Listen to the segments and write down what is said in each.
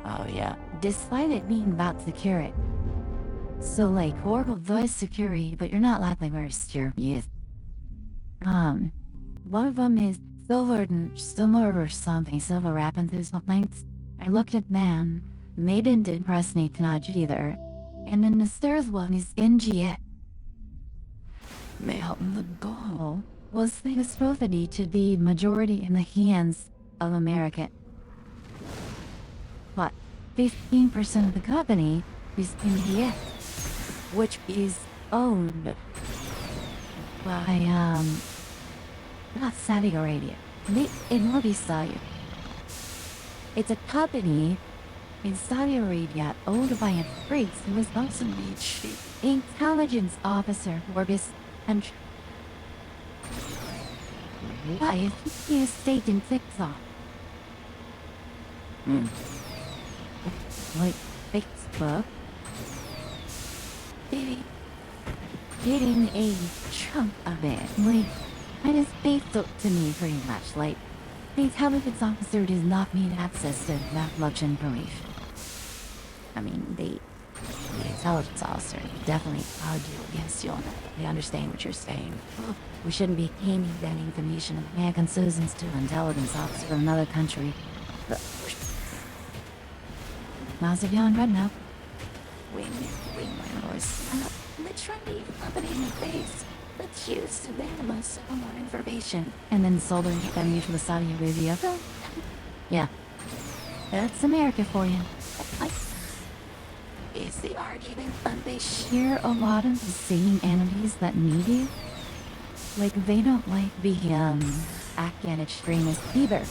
Oh yeah. Despite it being about security. So like horrible voice security, but you're not like very serious. One of them is silver or something, silver wrapping through something. I looked at man, they didn't impress me much either. And then the third one is NGS. The goal was the supposedly to be majority in the hands of America. But 15% of the company is NGS, which is owned by, not Saudi Arabia. It will be Saudi. It's a company in Saudi Arabia owned by a priest who was also made chief intelligence officer for this country. Why is he a state in TikTok? Like Facebook? Getting a chunk of it. Like, kind of spaced up to me pretty much. Like, the intelligence officer does not need access to that much information. I mean, the intelligence officer definitely argue against you on that. They understand what you're saying. We shouldn't be handing that information of American citizens to an intelligence officer from another country. How's it going right now? Wait my voice. Literally company in the face. Let's use to them us some more information. And then soldering them into the Saudi Arabia. Yeah. That's America for you. Is the argument that they share a lot of the same enemies that need you? Like, they don't like the, Afghan extremists either.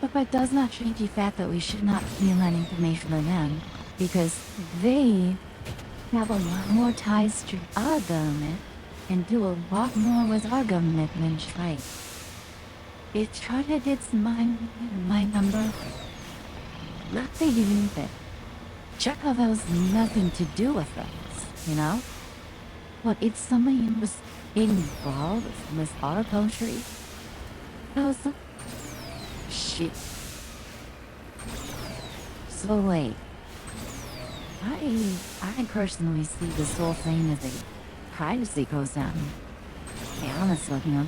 But that does not change the fact that we should not steal that information from them, because they have a lot more ties to our government and do a lot more with our government than try. It charted its my number. Not they even that. Chekhov has nothing to do with us, you know? But it's somebody who was involved with our country. I was like, shit. So like, I personally see this whole thing as a privacy goes down. Be honest with you.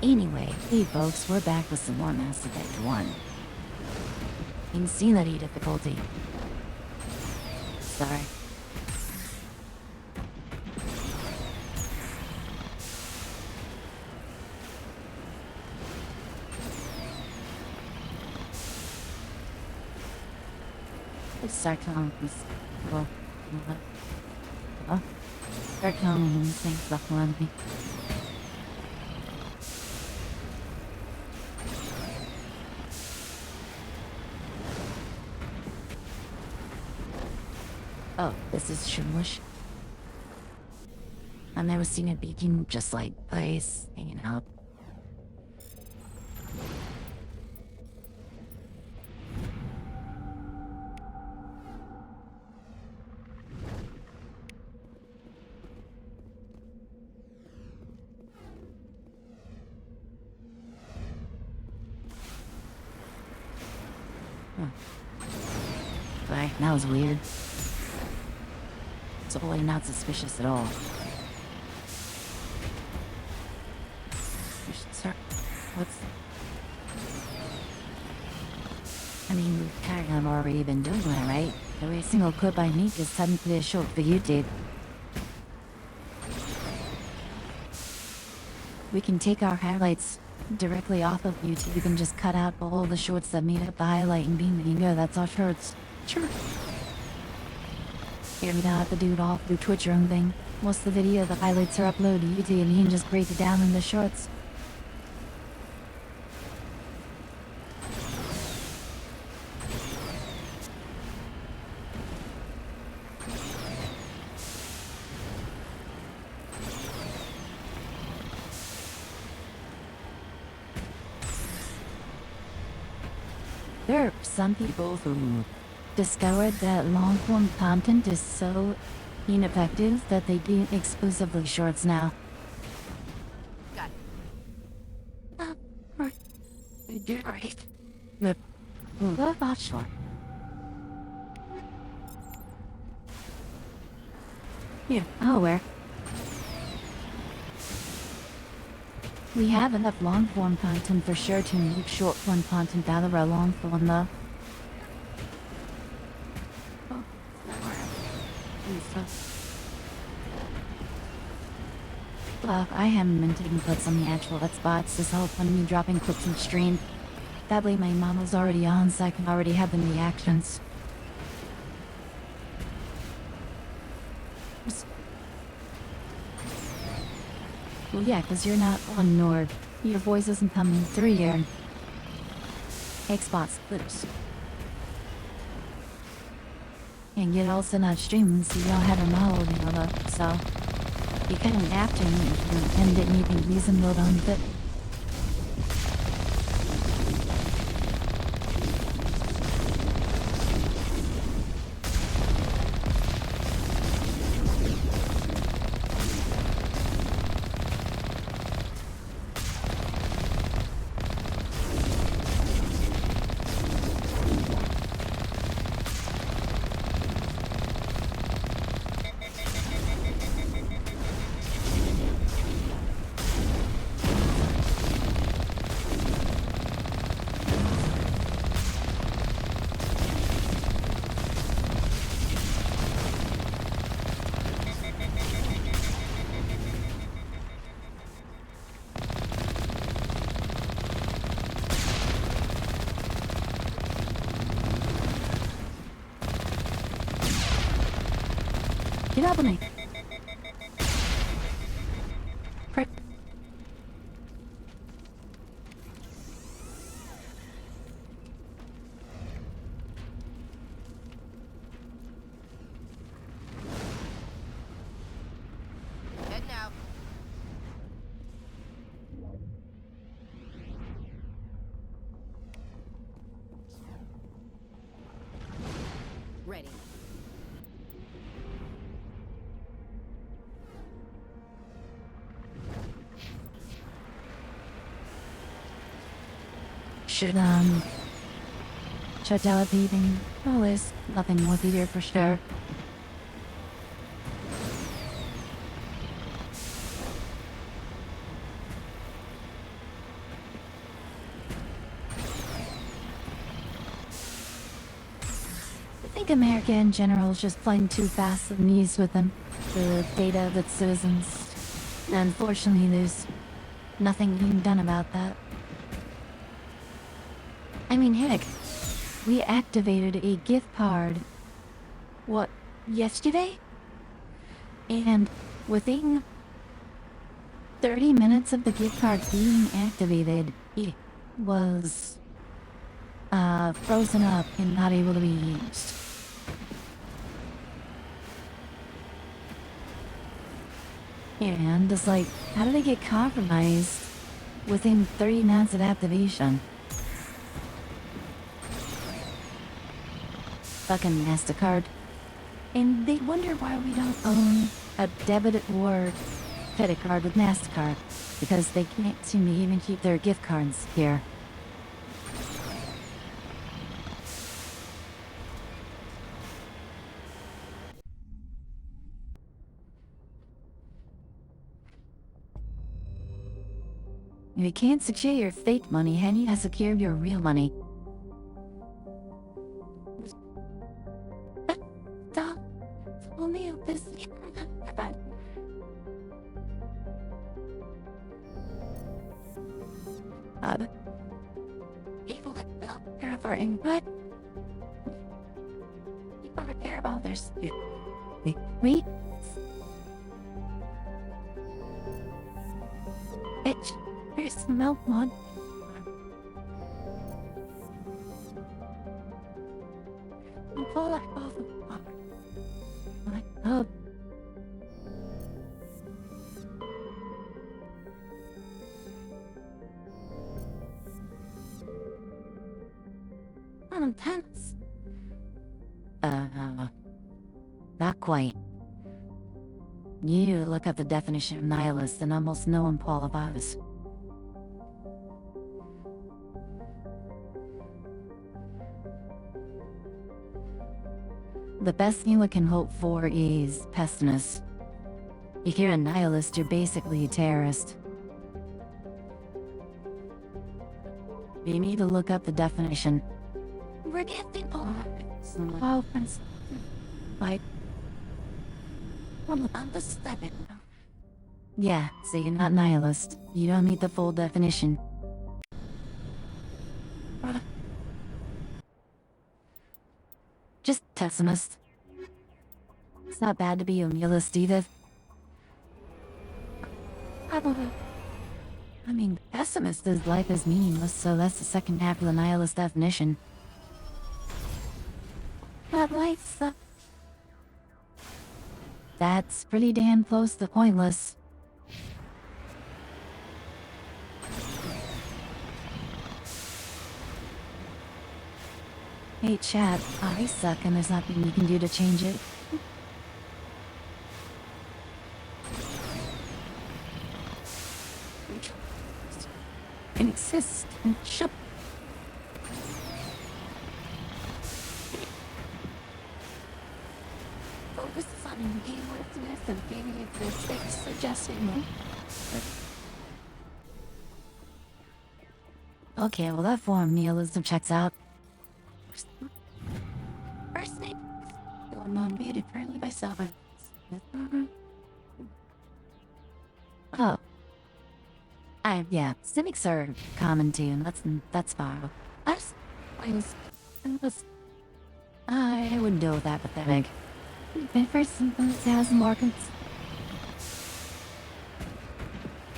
Anyway, hey folks, we're back with some more Mass Effect 1. Insanity difficulty. Sorry. Let's start telling these people. Start telling them things stuff around me. Oh, this is Shumlish. I've never seen a beacon just like place, hanging out. Sorry, that was weird. It's totally not suspicious at all. We should start. I mean, we kind of already been doing that, right? Every single clip I make is technically a short for YouTube. We can take our highlights directly off of YouTube and just cut out all the shorts that made up the highlight and beam and go, that's our shorts. Sure. You don't have to do it all through Twitch or anything. Most of the video, the highlights are uploaded to YouTube and you can just break it down into shorts. There are some people who discovered that long-form content is so ineffective that they do exclusively shorts now. Got it. Right. You're great. The bachelor. Yeah. Oh, where? We have enough long-form content for sure to make short-form content out of our long-form, though. I haven't been taking clips on the actual spots. This help when me dropping clips in stream. That way my model's already on, so I can already have the reactions. Well, yeah, because you're not on Nord. Your voice isn't coming through here. Xbox clips. And you're also not streaming, so you don't have a model to build up, so you kind of have to and didn't even use a mode on it. Get up on me. Frick. Head now. Ready. Should shut down leaving. Oh, there's nothing more here for sure. I think America in general is just playing too fast and ease with them. The data of its citizens. Unfortunately, there's nothing being done about that. I mean, heck, we activated a gift card, what, yesterday? And within 30 minutes of the gift card being activated, it was, frozen up and not able to be used. And it's like, how did it get compromised within 30 minutes of activation? Fucking MasterCard. And they wonder why we don't own a debit or credit card with MasterCard. Because they can't seem to even keep their gift cards here. If you can't secure your fake money, how do you secure your real money? People that care for what? People that care about their we? Bitch, there's the milk one. I'm full like both of them. Like, oh. I'm intense. Not quite. You look up the definition of nihilist and almost no one qualifies. The best thing we can hope for is pessimist. If you're a nihilist, you're basically a terrorist. We need to look up the definition. We're getting offense. Like, understand. Yeah, so you're not nihilist. You don't meet the full definition. Just pessimist. It's not bad to be a nihilist either. I mean, pessimist is life is meaningless, so that's the second half of the nihilist definition. But life's that's pretty damn close to pointless. Hey chat, I suck and there's nothing you can do to change it. Insist and shut. Focus on engaging with and giving it the six suggesting. Okay, well that form nihilism checks out. First name. Going on muted currently by Salva. Oh. Yeah, cynics are common too, and that's fine. I wouldn't deal with that pathetic. First enthusiasm markets.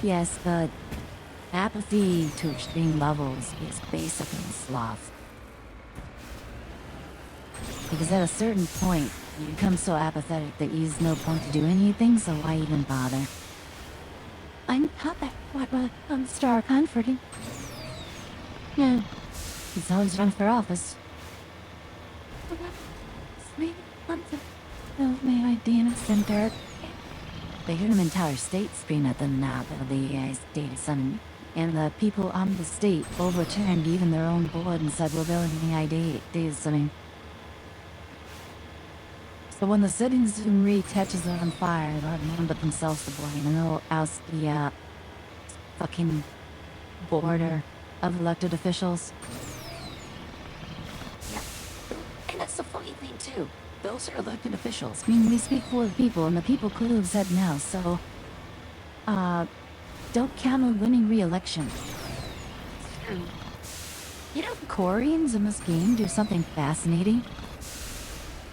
Yes, but apathy to extreme levels is basically sloth. Because at a certain point, you become so apathetic that there's no point to do anything, so why even bother? I'm not that what star comforting. Yeah. He's always run for office. My idea center. They heard an entire state scream at them now that the state is sudden. And the people on the state overturned even their own board and said we're building the idea is something. So when the citizenry catches on fire, they'll have none but themselves to blame, and they'll oust the fucking board of elected officials. Yeah, and that's the funny thing too. Those are elected officials. I mean, we speak for the people, and the people could have said no. So, don't count on winning re-election. You know, Koreans in this game do something fascinating.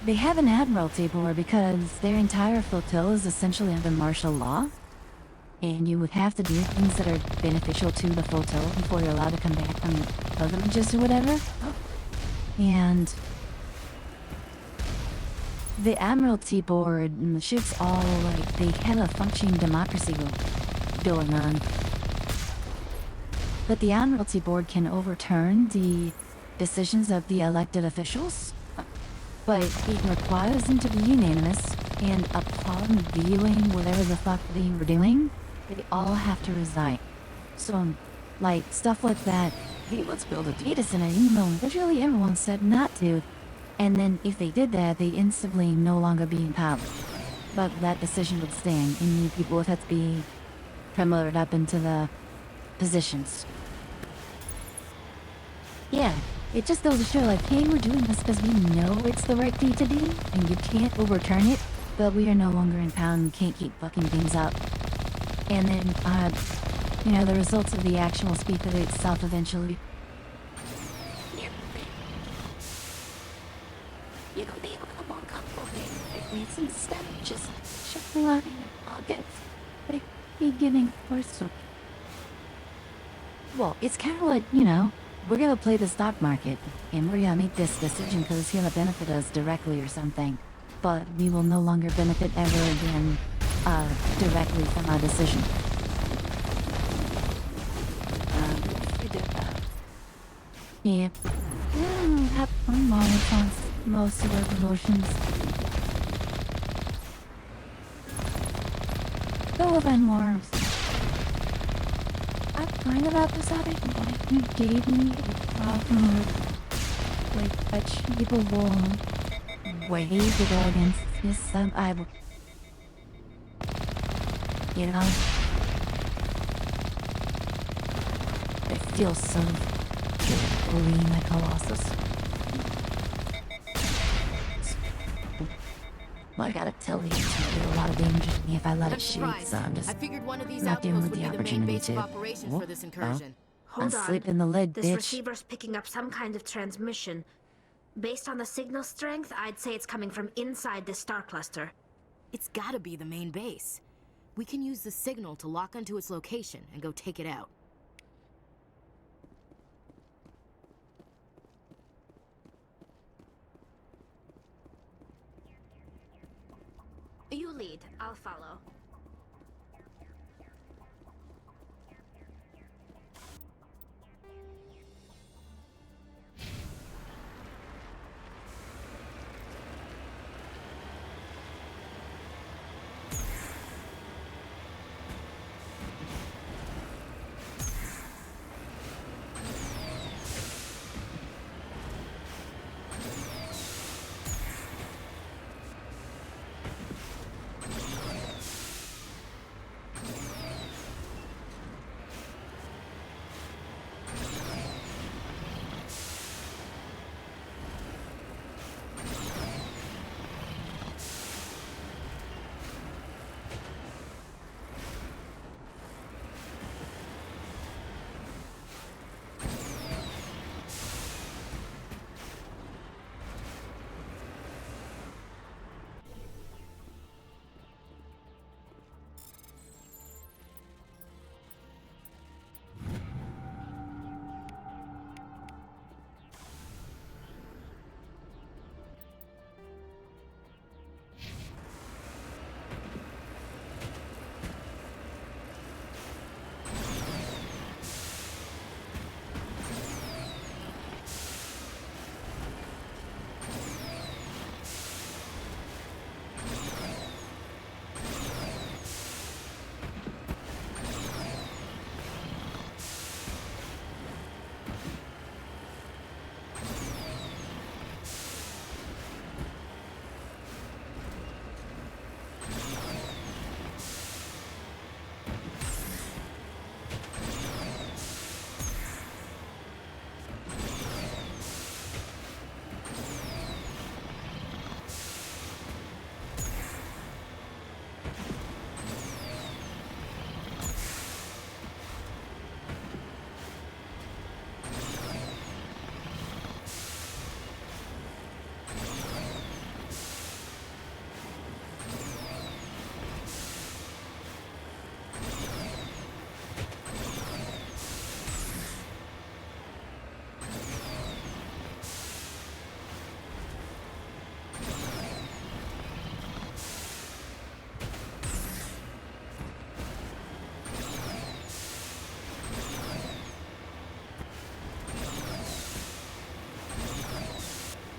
They have an admiralty board because their entire flotilla is essentially under martial law. And you would have to do things that are beneficial to the flotilla before you're allowed to come back from pilgrimages or whatever. And the admiralty board and the ships all, like, they have a functioning democracy going on. But the admiralty board can overturn the decisions of the elected officials. But it requires them to be unanimous, and upon viewing whatever the fuck they were doing, they all have to resign. So, like, stuff like that, hey, let's build a data center, even though literally everyone said not to. And then if they did that, they instantly no longer be in power. But that decision would stand, and new people would have to be promoted up into the positions. Yeah. It just goes to show, like, hey, we're doing this because we know it's the right thing to do, and you can't overturn it, but we are no longer in power and can't keep fucking things up. And then, you know, the results of the action will speak for itself eventually. You know, they will come on comfortably. Instead of just shuffling out in your pockets, they be giving force. Well, it's kind of like, you know, we're gonna play the stock market, and we're gonna make this decision because it's gonna benefit us directly or something. But we will no longer benefit ever again, directly from our decision. Yep. Have fun monitors most of our promotions. Go event wars. I'm kind of episodic, but you gave me a problem with, like, achievable way to go against his survival. You know? It feels so good to bullying the Colossus. Well, I gotta tell you, it's a lot of danger to me if I let it shoot, so I'm I just figured one of these not dealing outposts with would the be the main opportunity base of to. operations for this incursion. Hold on. Sleep in the lid, This bitch. receiver's picking up some kind of transmission. Based on the signal strength, I'd say it's coming from inside this star cluster. It's gotta be the main base. We can use the signal to lock onto its location and go take it out. You lead, I'll follow.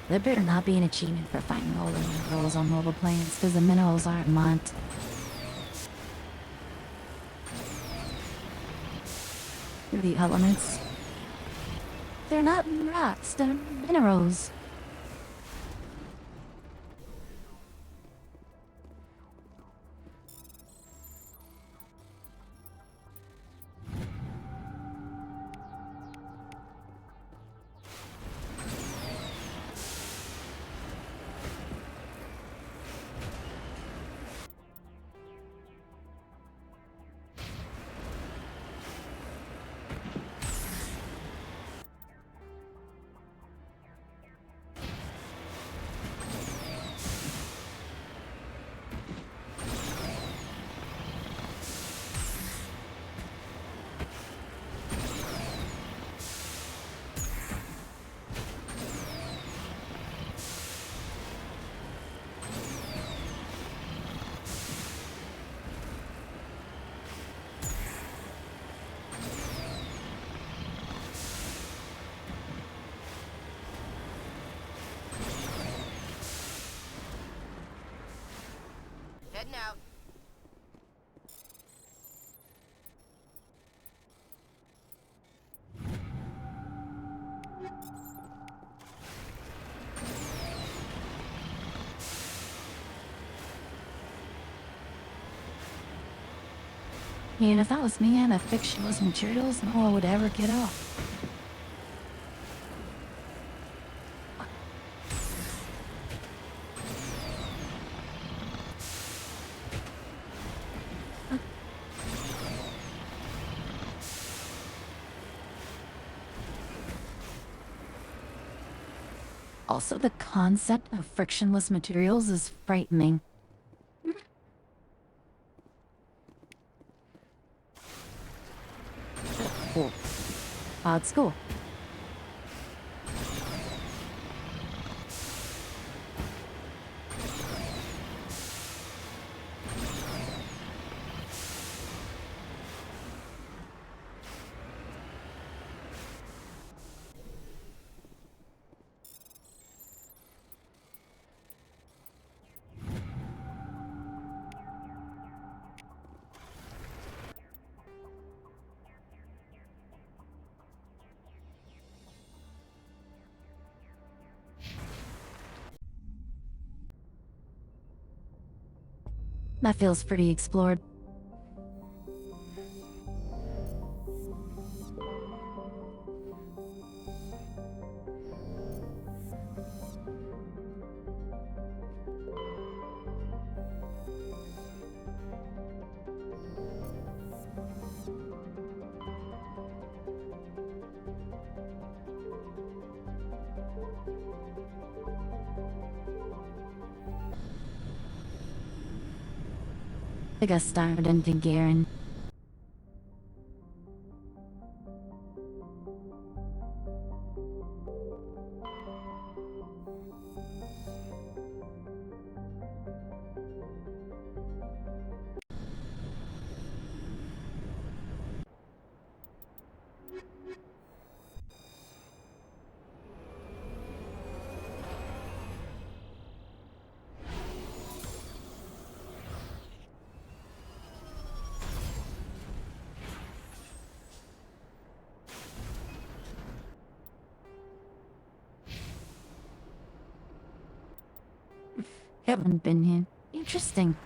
There better not be an achievement for finding all the minerals on mobile planes, because the minerals aren't marked. The elements. They're not rocks, they're minerals. Heading out. If that was me and a fictionless materials, no one would ever get up. Also, the concept of frictionless materials is frightening. Cool. Odd school. That feels pretty explored. I got started in Garen. Haven't been here. Interesting.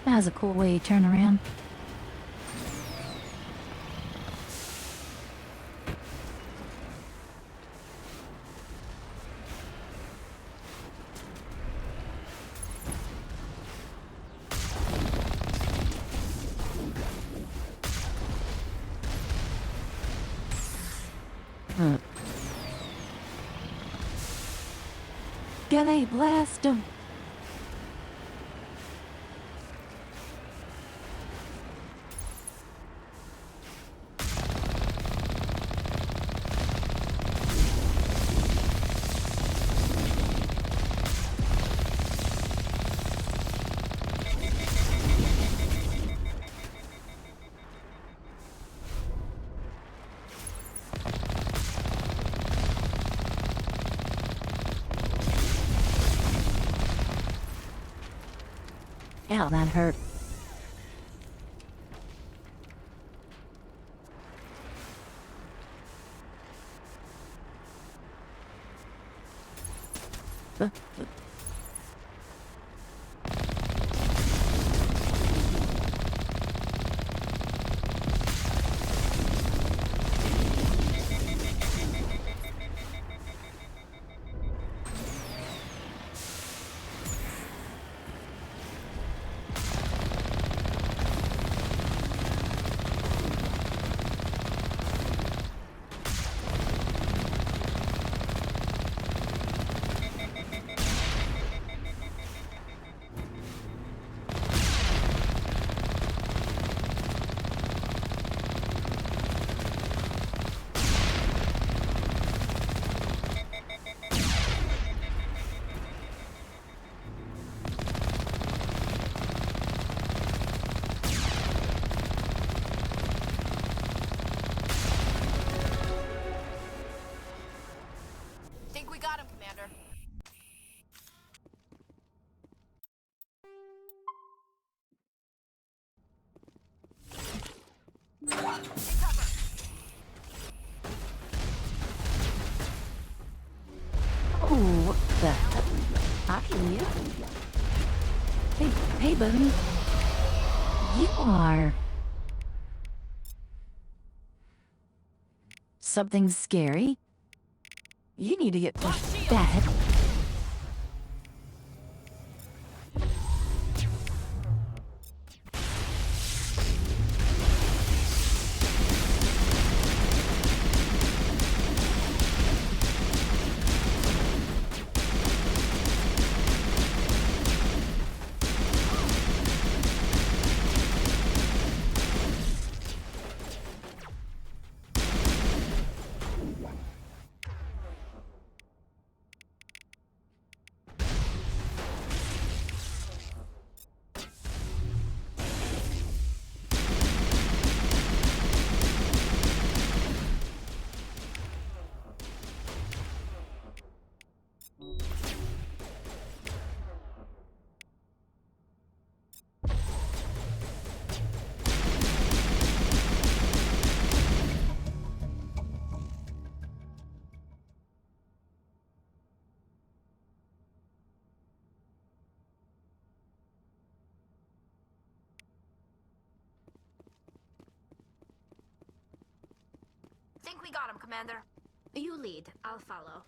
has a cool way to turn around. Gonna blast 'em. Ow, that hurt. Uh, Think we got him, Commander. oh, what the? I hear you. Hey, buddy. You are something scary. You need to get pushed back. Think we got him, Commander. You lead. I'll follow.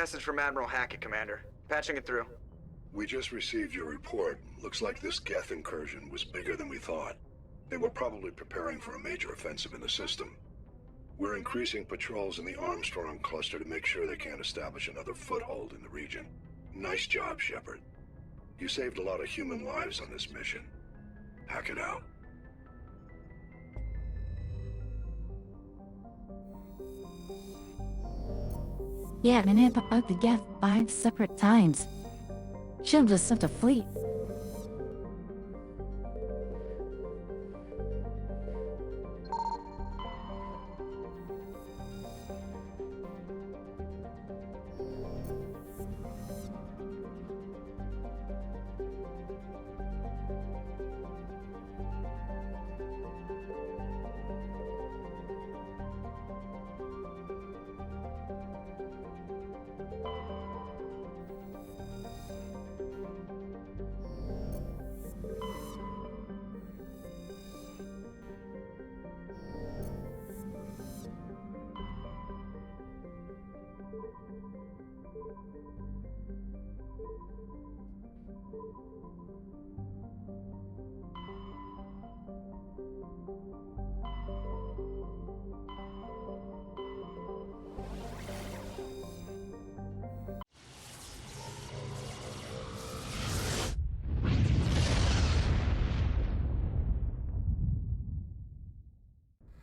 Message from Admiral Hackett, Commander. Patching it through. We just received your report. Looks like this Geth incursion was bigger than we thought. They were probably preparing for a major offensive in the system. We're increasing patrols in the Armstrong cluster to make sure they can't establish another foothold in the region. Nice job, Shepard. You saved a lot of human lives on this mission. Hack it out. Yeah, and it about the Geth 5 separate times. Should've just sent a fleet.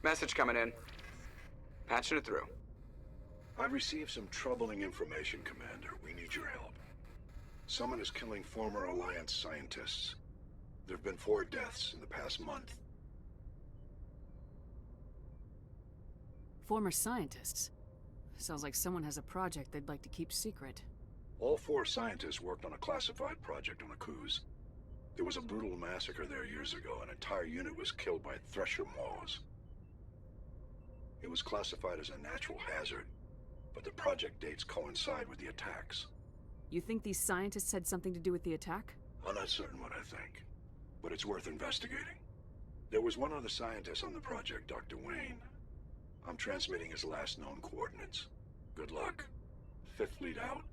Message coming in. Patching it through. I've received some troubling information, Commander. We need your help. Someone is killing former Alliance scientists. There have been 4 deaths in the past month. Former scientists? Sounds like someone has a project they'd like to keep secret. All 4 scientists worked on a classified project on Akuz. There was a brutal massacre there years ago. An entire unit was killed by Thresher maws. It was classified as a natural hazard, but the project dates coincide with the attacks. You think these scientists had something to do with the attack? I'm not certain what I think, but it's worth investigating. There was one other scientist on the project, Dr. Wayne. I'm transmitting his last known coordinates. Good luck. 5th Fleet out.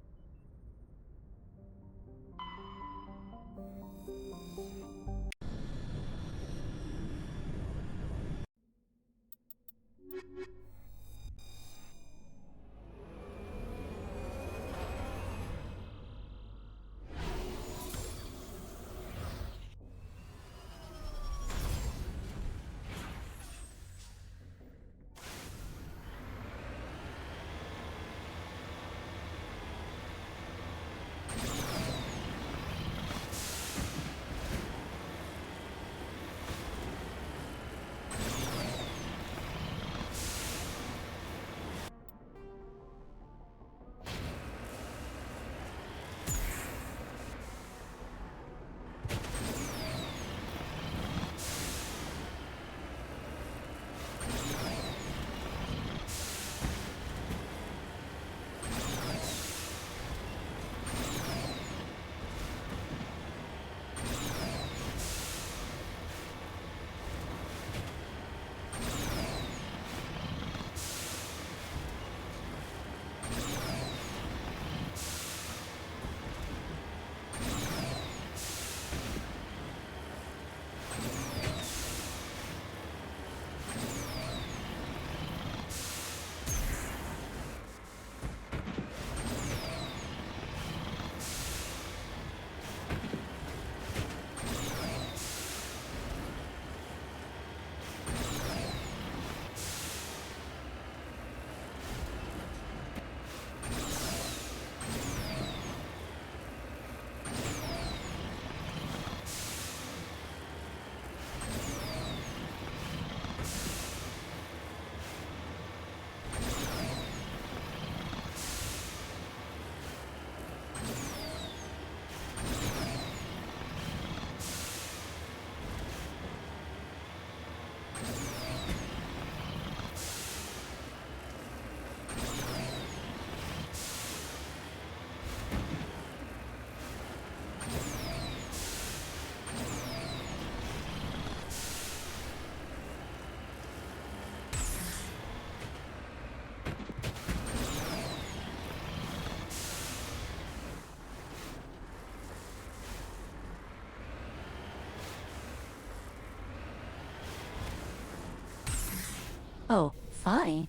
Oh, fine.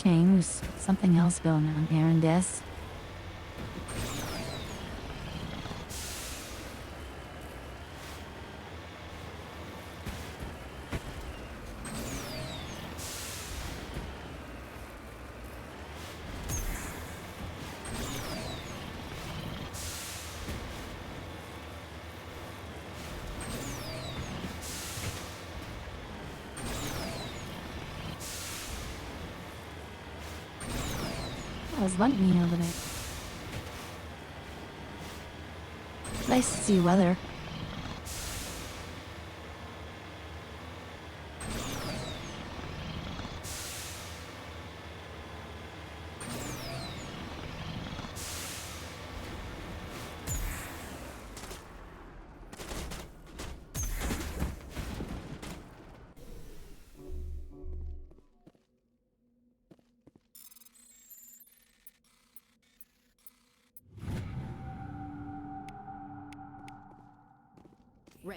James, something else going on here in this. I was wondering the other day. Nice to see weather. Ray.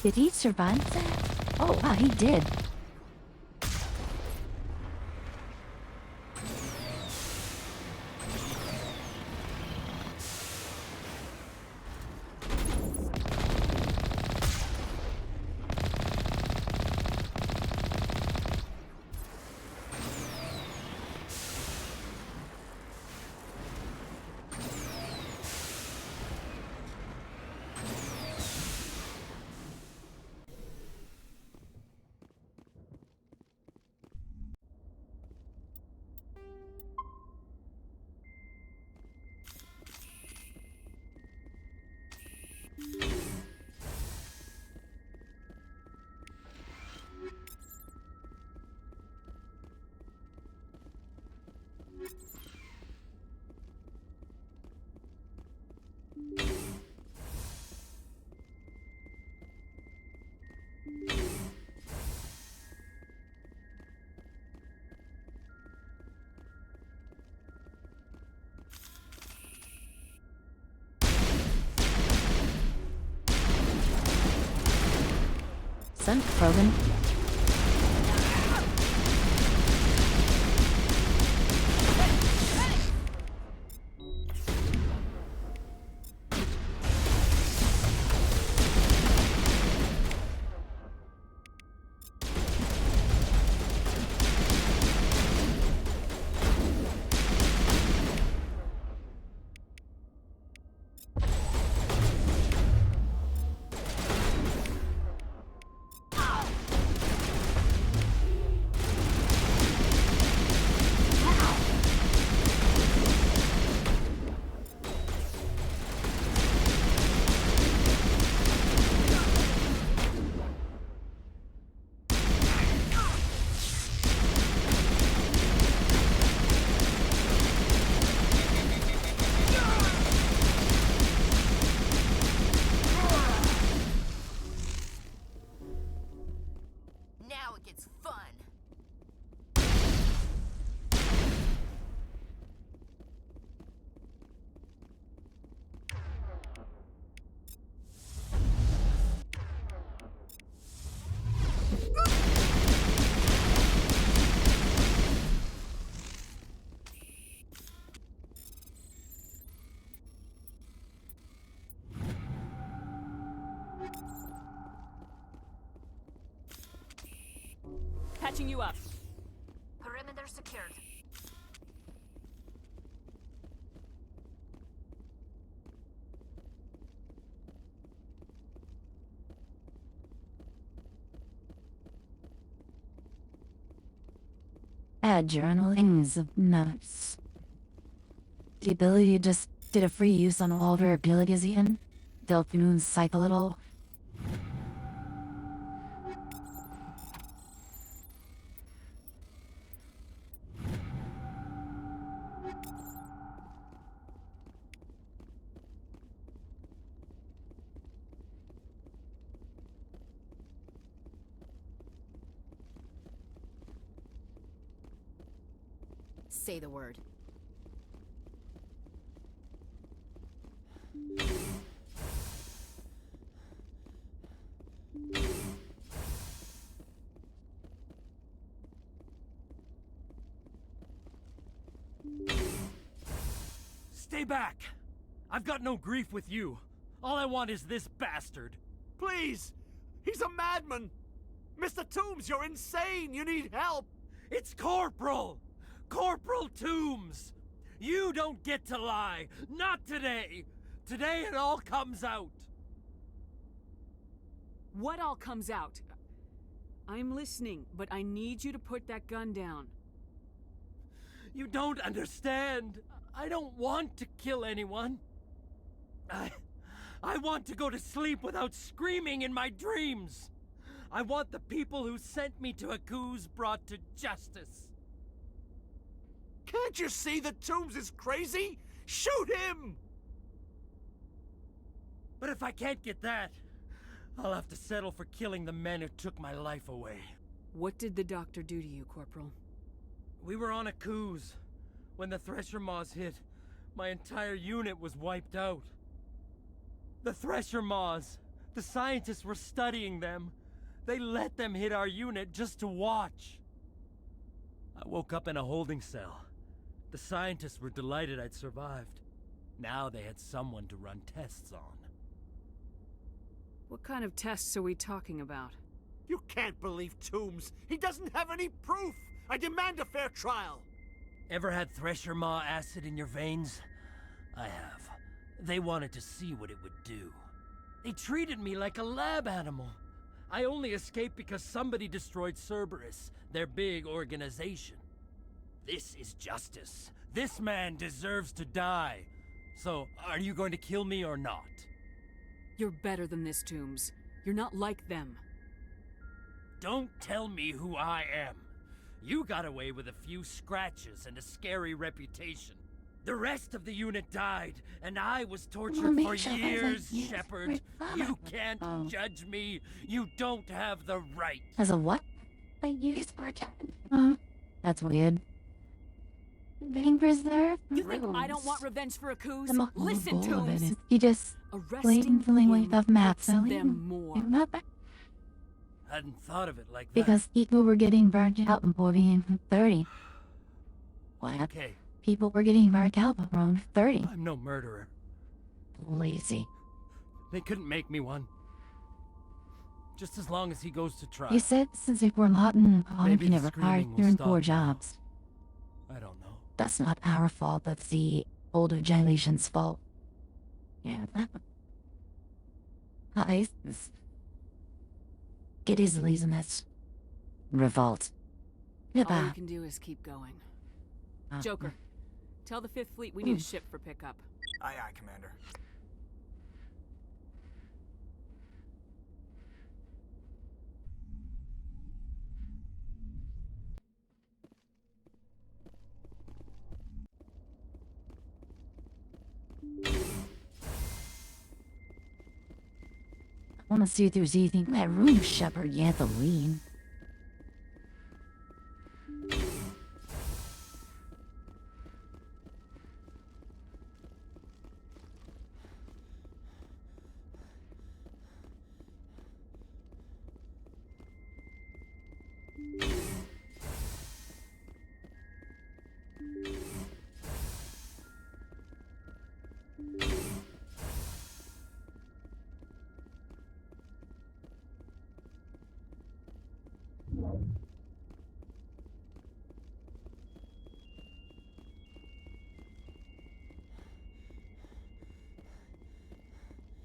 Did he survive that? Oh, wow, he did. Son, Krogan. Patching you up. Perimeter secured. Add journalings of notes. The ability just did a free use on all of her abilities again. Delphoon's cycle it all. Say the word. Stay back! I've got no grief with you. All I want is this bastard. Please! He's a madman! Mr. Toombs, you're insane! You need help! It's Corporal! Corporal Toombs! You don't get to lie! Not today! Today it all comes out! What all comes out? I'm listening, but I need you to put that gun down. You don't understand! I don't want to kill anyone! I want to go to sleep without screaming in my dreams! I want the people who sent me to Akuz brought to justice! Can't you see that Toombs is crazy? Shoot him! But if I can't get that, I'll have to settle for killing the men who took my life away. What did the doctor do to you, Corporal? We were on Akuz. When the Thresher Maws hit, my entire unit was wiped out. The Thresher Maws, the scientists were studying them. They let them hit our unit just to watch. I woke up in a holding cell. The scientists were delighted I'd survived. Now they had someone to run tests on. What kind of tests are we talking about? You can't believe Toombs! He doesn't have any proof! I demand a fair trial! Ever had Thresher Maw acid in your veins? I have. They wanted to see what it would do. They treated me like a lab animal. I only escaped because somebody destroyed Cerberus, their big organization. This is justice. This man deserves to die. So, are you going to kill me or not? You're better than this, Toombs. You're not like them. Don't tell me who I am. You got away with a few scratches and a scary reputation. The rest of the unit died, and I was tortured for years, Shepard. You can't judge me. You don't have the right. As a what? I use for that's weird. Being preserved. You think I don't want revenge for Akuz? The Listen, goal of it Toombs! is you just Arresting blatantly him of maps hurts them more. Hadn't thought of it like that. Because people were getting burnt out before being 30. What? Okay, People were getting burnt out before around 30. I'm no murderer. Lazy. They couldn't make me one. Just as long as he goes to trial. You said since if we're not in Maybe you the never screaming hired will during stop 4 now. jobs. I don't know. That's not our fault, that's the older generation's fault. Yeah, that I get easily a mess. Revolt. All Goodbye. we can do is keep going. Joker, tell the 5th Fleet we need a ship for pickup. Aye, aye, Commander. I wanna see if there's anything in that room, Shepard. You have to lean.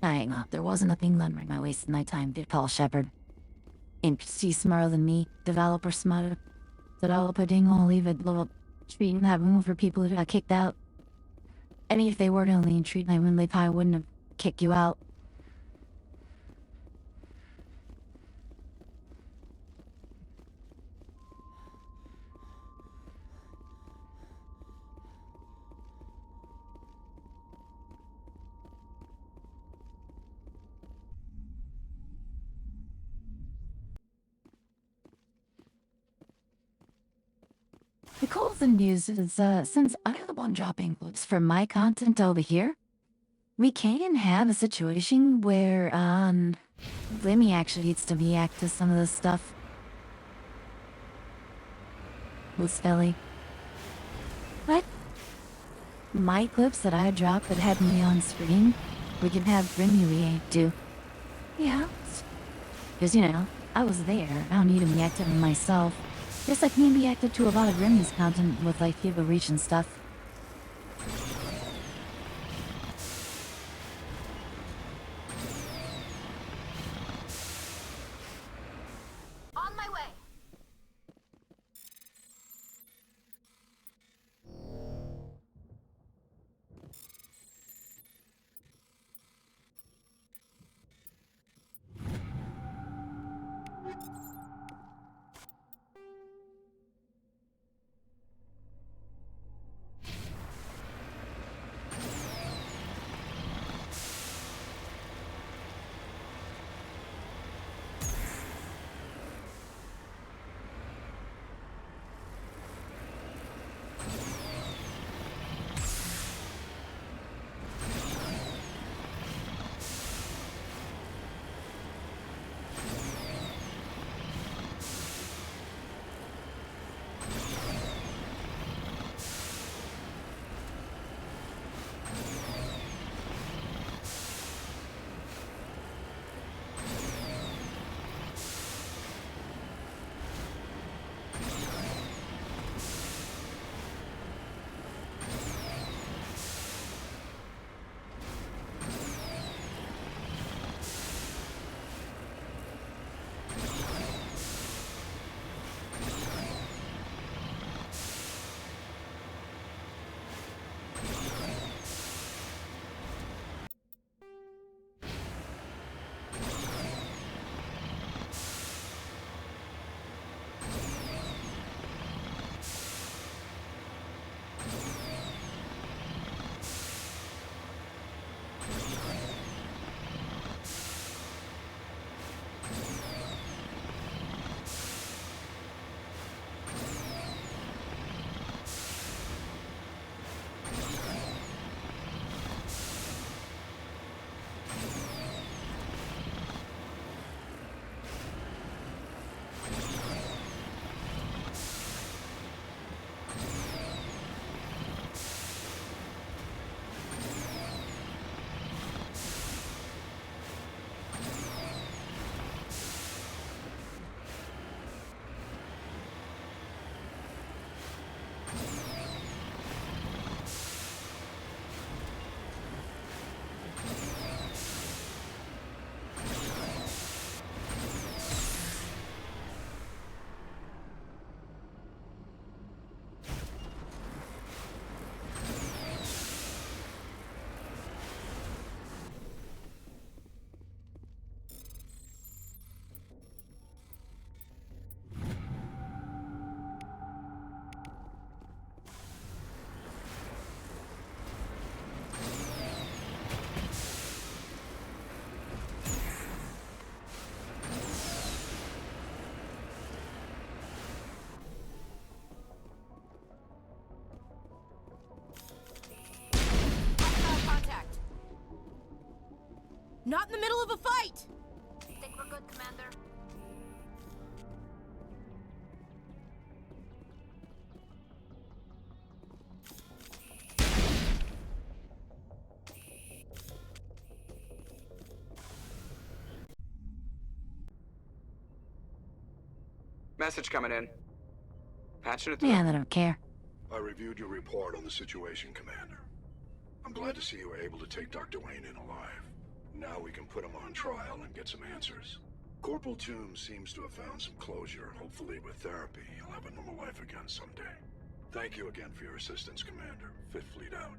Hang up, there wasn't a thing lumbering my waist at night time, did Paul Shepard. NPC smarter than me, developer smarter. Developer ding all leave it little treating that room for people who got kicked out. I mean, if they were to only treat my room, they probably wouldn't have kicked you out. The cool thing is, since I'm the one dropping clips for my content over here, we can have a situation where, Lemmy actually needs to react to some of this stuff. With Ellie. What? My clips that I dropped that had me on screen, we can have Remy react to. Yeah. Because, you know, I was there. I don't need to react to them myself. Just like me reacted to a lot of Remy's content with like people reach and stuff. On my way. Contact. Not in the middle of a fight! Think we're good, Commander? Message coming in. Patching it through. Man, I don't care. I reviewed your report on the situation, Commander. I'm glad to see you were able to take Dr. Wayne in alive. Now we can put him on trial and get some answers. Corporal Toombs seems to have found some closure, and hopefully with therapy, he'll have a normal life again someday. Thank you again for your assistance, Commander. Fifth Fleet out.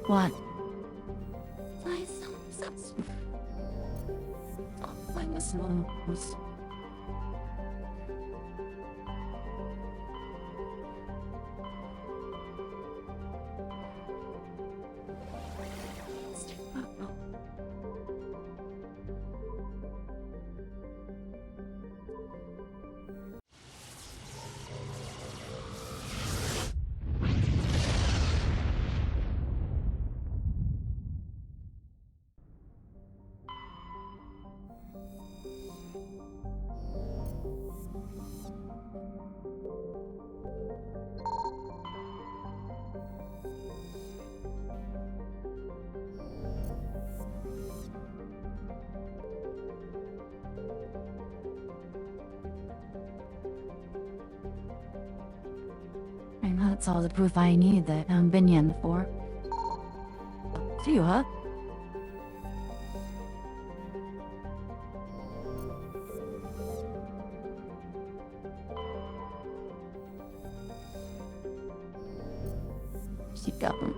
What? I was lost. And that's all the proof I need that I'm Binyan for. See you, huh? She got him.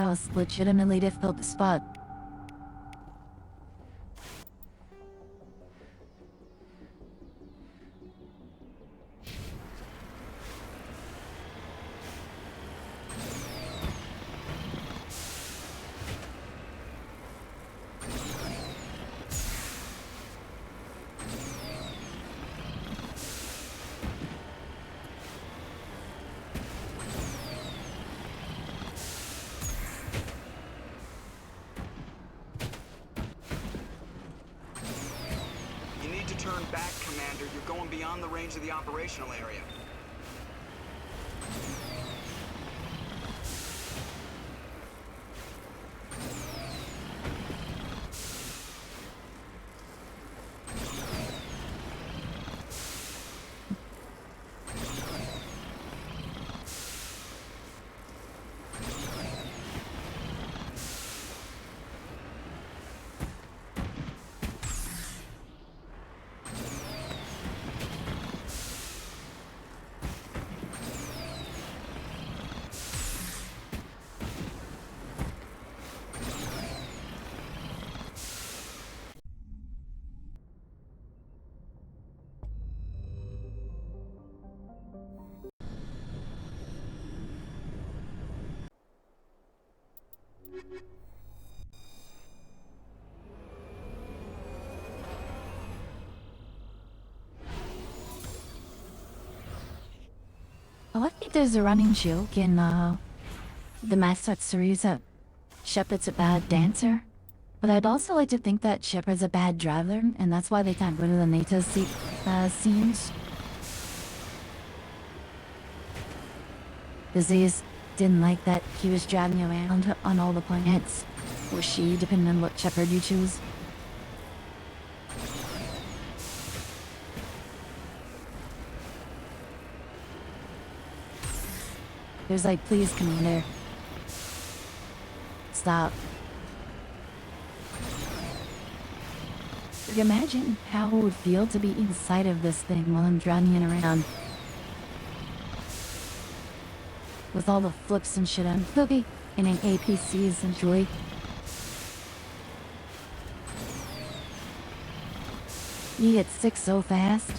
That was legitimately difficult to spot. You need to turn back, Commander. You're going beyond the range of the operational area. Well, I think there's a running joke in the mascot series that Shepard's a bad dancer. But I'd also like to think that Shepard's a bad driver, and that's why they got rid of the NATO scenes. Disease didn't like that he was driving around on all the planets, or she, depending on what Shepard you choose. There's like, please, Commander. Stop. Imagine how it would feel to be inside of this thing while I'm driving it around. With all the flips and shit I'm cooking, and an APCs and joy. You get sick so fast.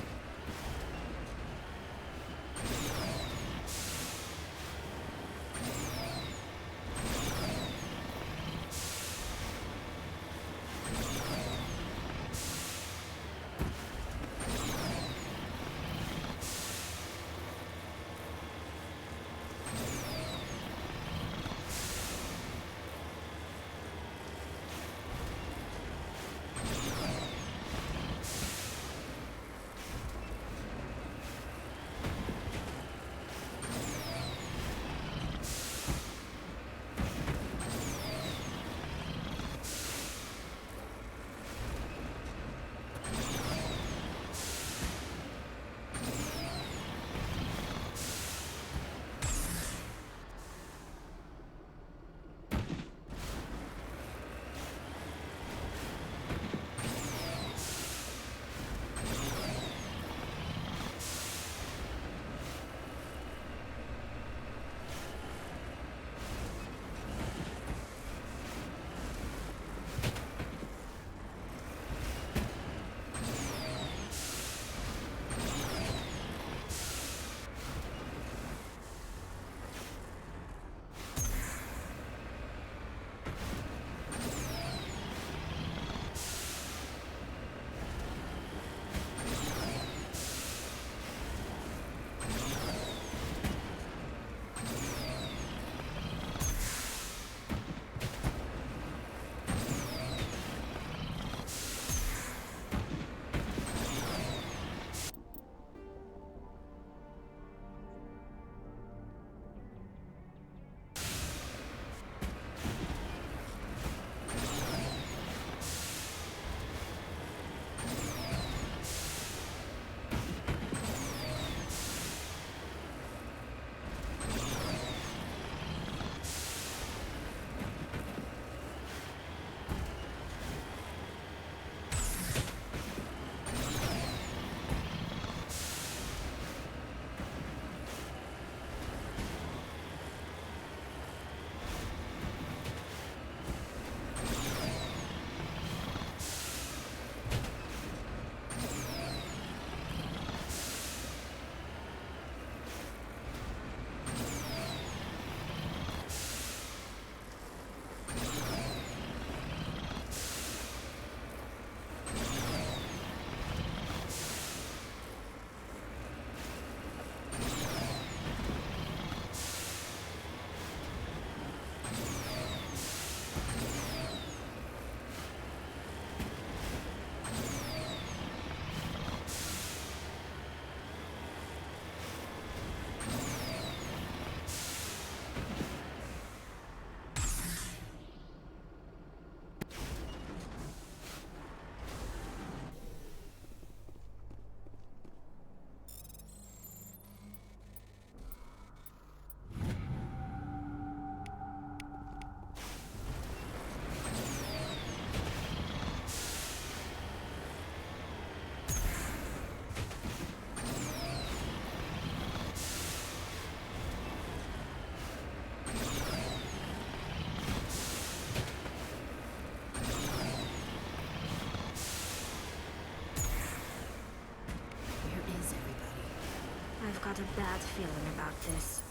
I've got a bad feeling about this.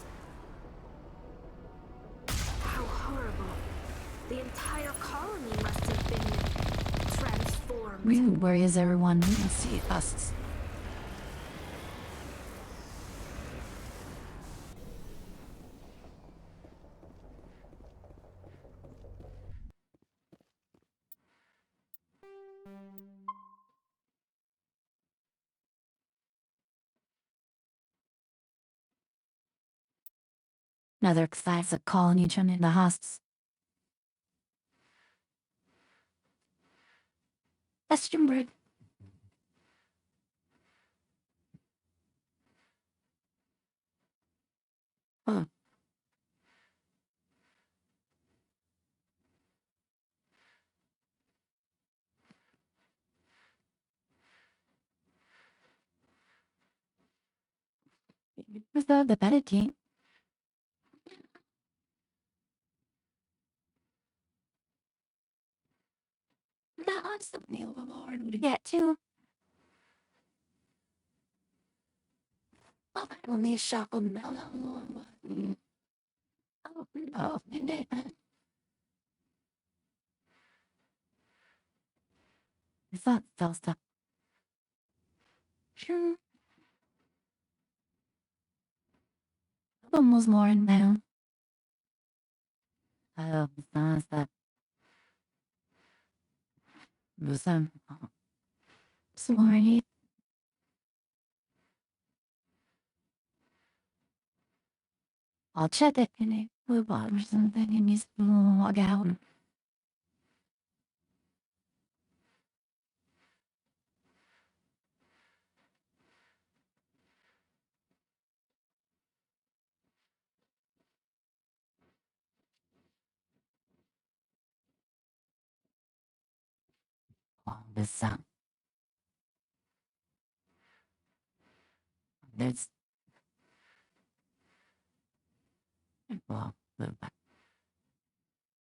How horrible. The entire colony must have been transformed. Really worries everyone who can see us. Another classic colony turned into hosts. Question break. Oh. Was the better team? That's something overboard to get to. Well, I only shuffled down. Oh, I thought fell stuff. Sure. Almost more in now. Oh, it's that. Some. Sorry. I'll check it in a blue bottle or something and he's log out. Oh, this there's well, the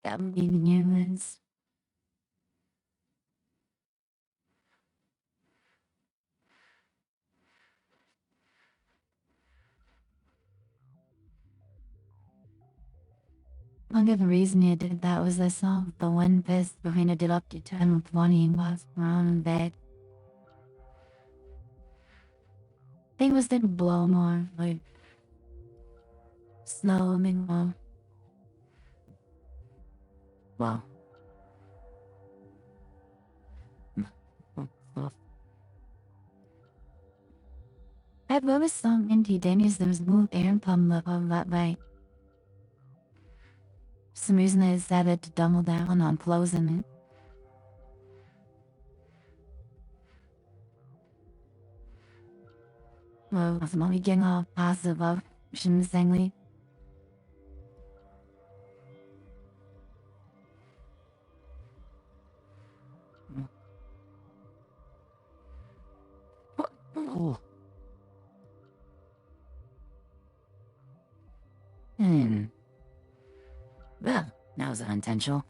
that meeting humans. One of the reason he did that was I saw the one piss behind a deducted time of 20 was around bed. They was didn't blow more, like slow, I mean, well. I've noticed some indie Danish that was moved air pump level that way. For some reason I decided to double down on closing it. Well, I'm only getting all positive of Shimsangli. Oh. Well, that was unintentional.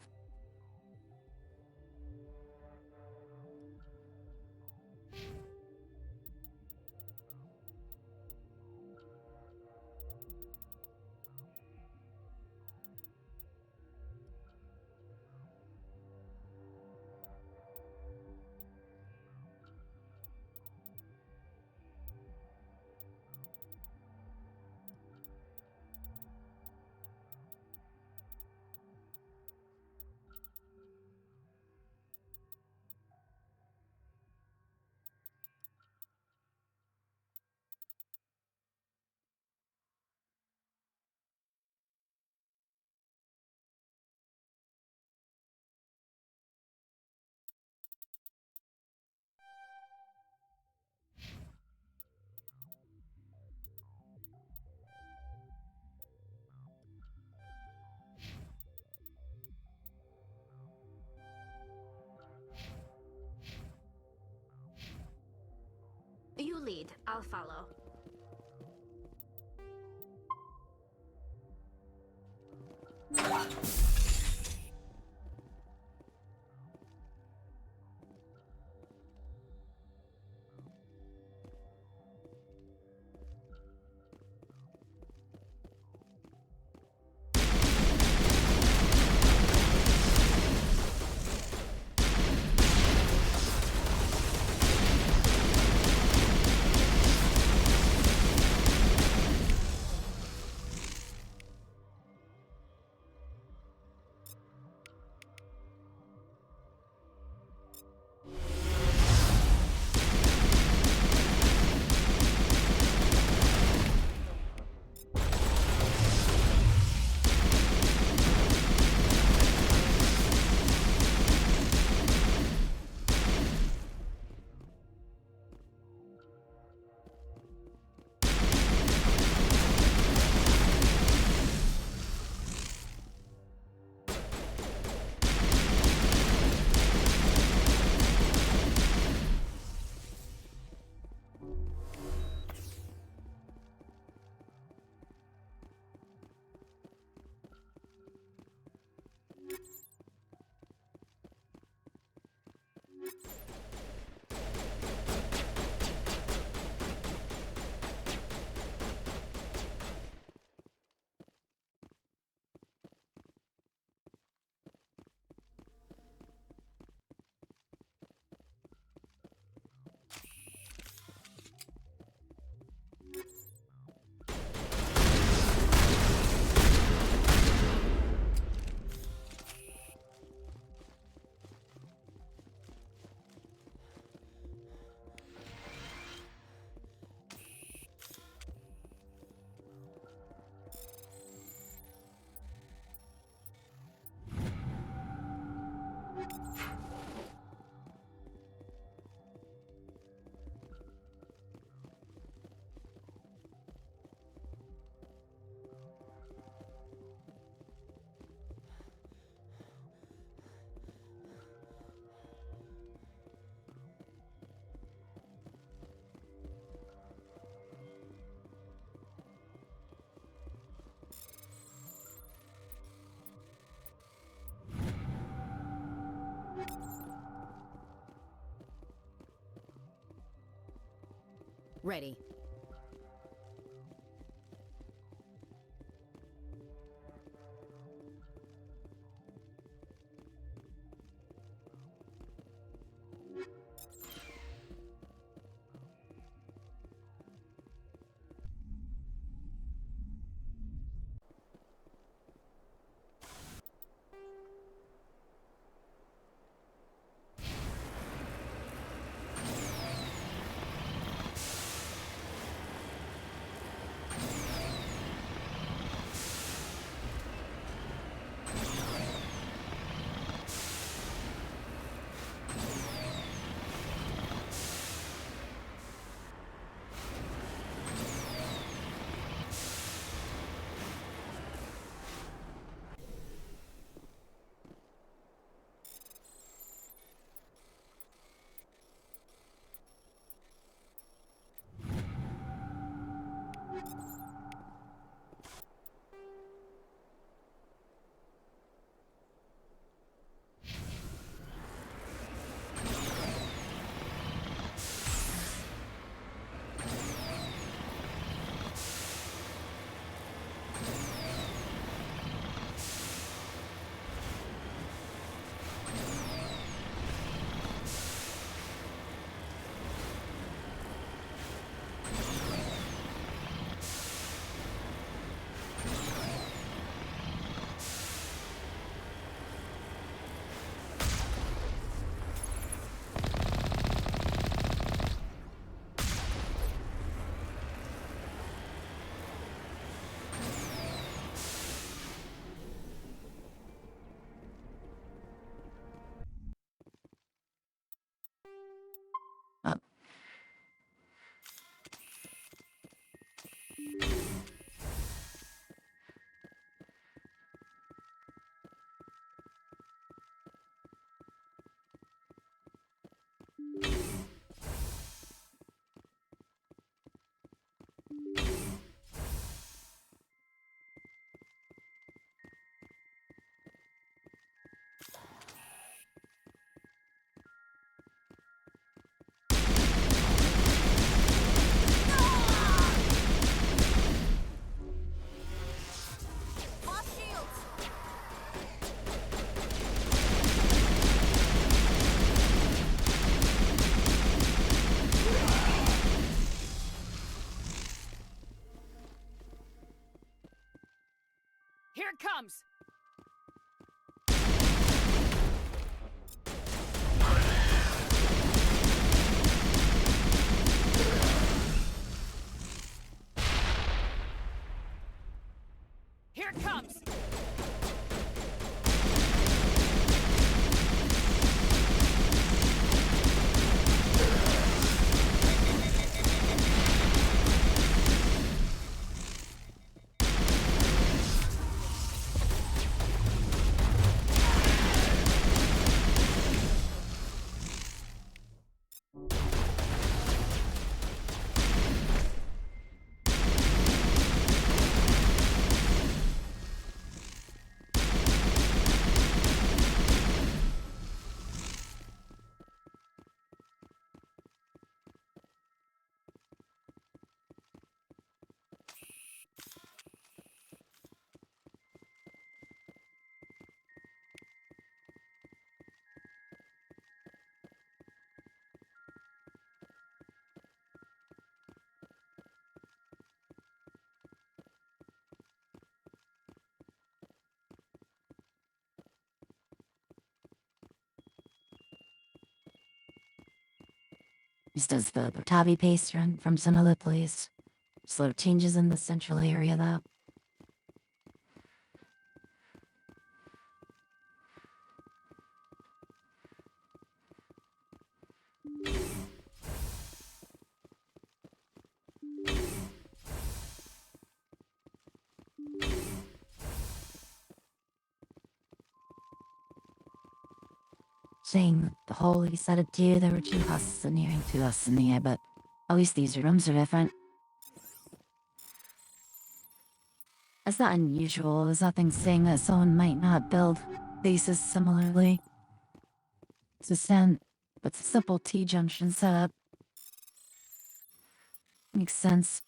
You lead, I'll follow. Ready. Uh, Here it comes! Here it comes! This does the Tavi paste run from some other place. Slow changes in the central area, though. Saying the whole he said it too, there were two husks nearing to us in the air, but at least these rooms are different. It's not unusual, there's nothing saying that someone might not build bases similarly. It's a simple T-junction setup. Makes sense.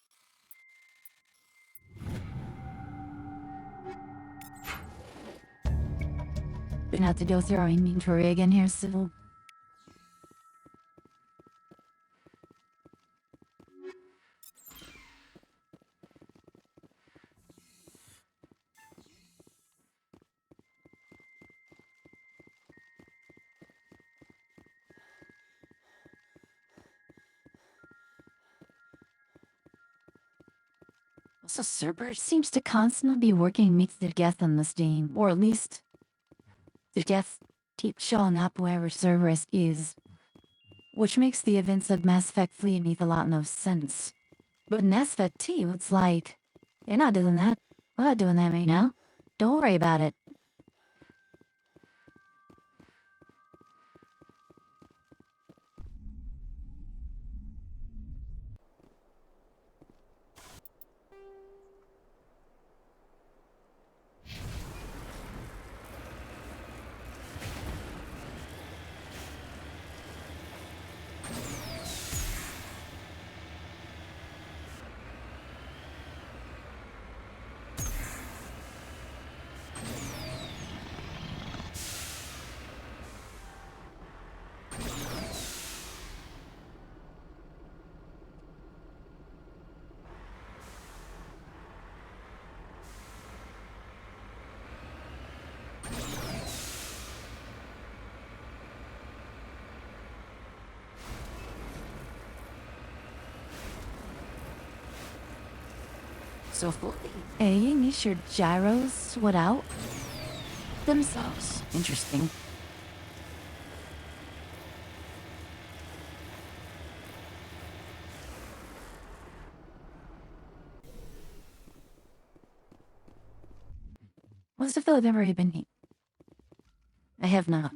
Gonna have to go through our inventory again here, Civil. Also, Cerberus seems to constantly be working meets the death on this game, or at least the death keeps showing up wherever Cerberus is, which makes the events of Mass Effect 3 make a lot of sense. But in Mass Effect 2, it's like, you're not doing that. We're not doing that right now. Don't worry about it. So fully. Hey, you sure gyros without themselves. Interesting. What's the feel I've ever been here? I have not.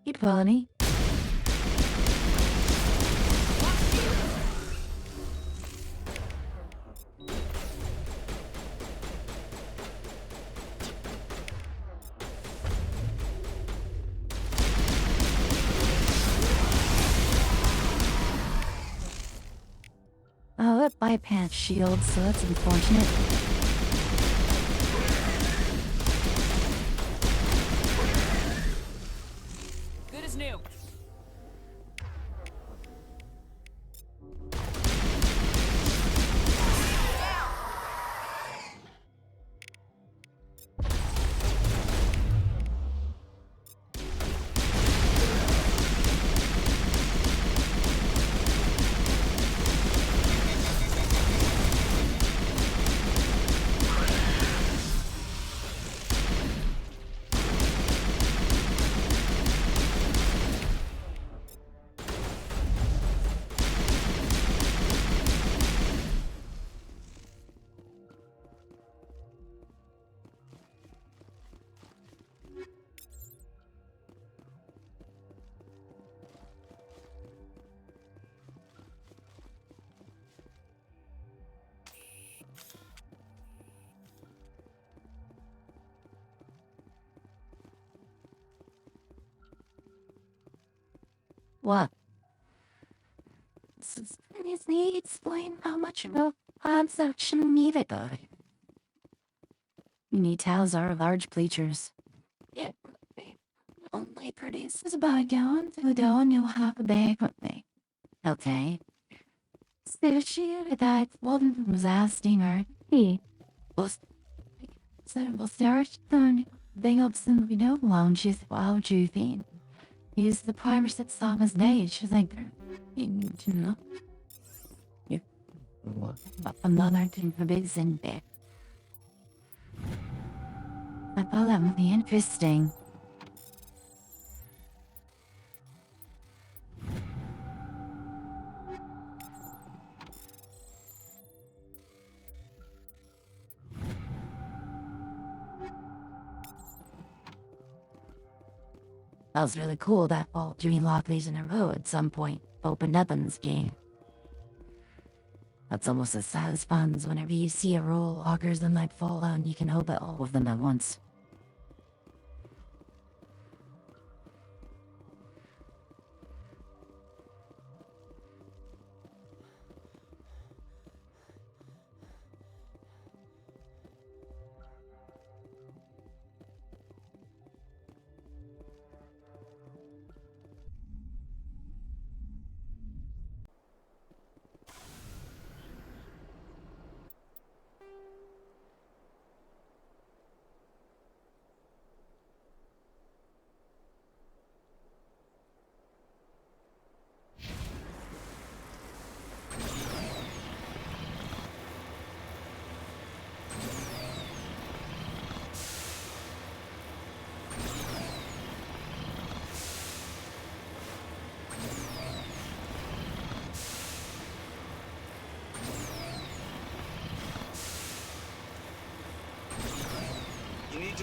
Hey, Polly. Oh, that bypass shield, so that's unfortunate. Good as new. What? Does he explain how much of a concept you need it, though? Towels are large bleachers. Yeah, only produces about a gallon to a gallon. You'll have a bag with me. Okay. So she that woman was asking her, he was we'll start the thing up some lounges while juicing. He's the primer that saw his name. She's like, you need to know. Another thing for big sin bit. I thought that would be interesting. That was really cool that all Jimmy locked these in a row at some point. Opened up in this game. That's almost as satisfying as whenever you see a row of lockers that might fall out and you can hope at all of them at once.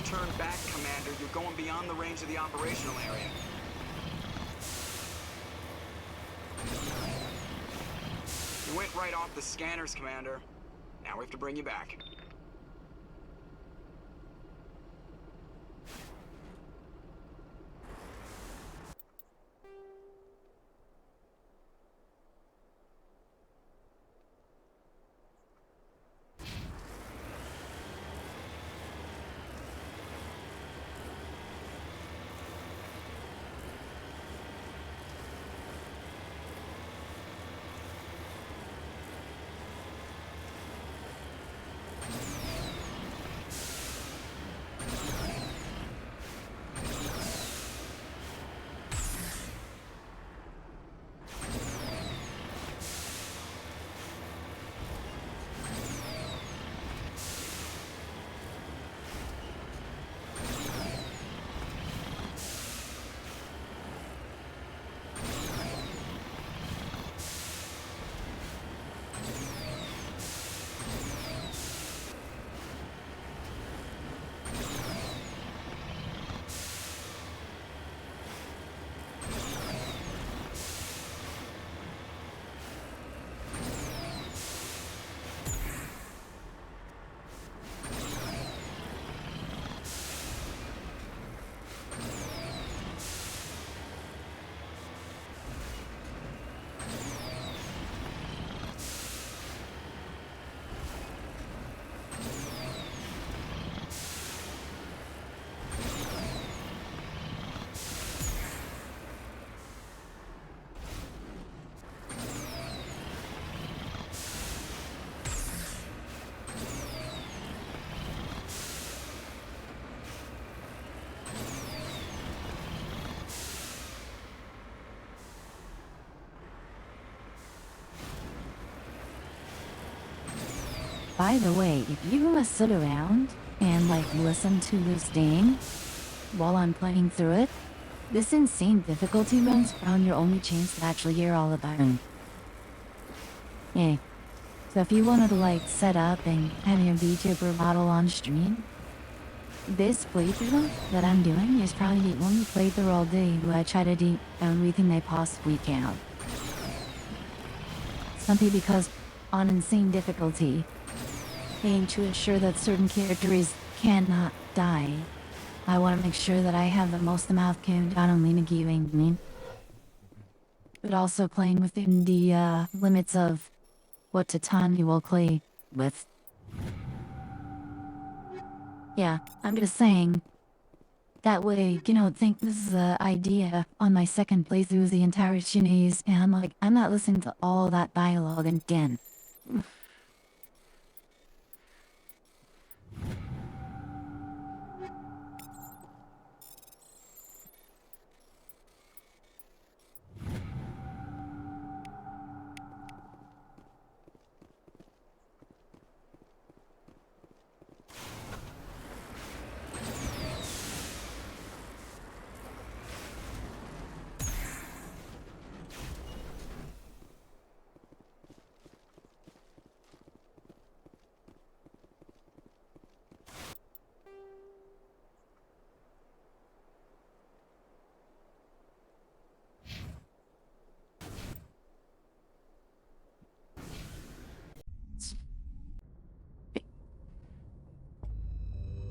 to turn back, Commander. You're going beyond the range of the operational area. You went right off the scanners, Commander. Now we have to bring you back. By the way, if you wanna sit around and like listen to this game while I'm playing through it, this insane difficulty run's probably your only chance to actually hear all about it. Yeah. So if you wanted to like set up and have your VTuber model on stream, this playthrough that I'm doing is probably the only playthrough all day where I try to do everything they possibly can. Simply because on insane difficulty, aim to ensure that certain characters cannot die. I want to make sure that I have the most amount of countdown on Lena giving me. But also playing within the limits of what Titania will play with. Yeah, I'm just saying. That way, you know, think this is the idea on my second playthrough of the entire series, and I'm like, I'm not listening to all that dialogue again.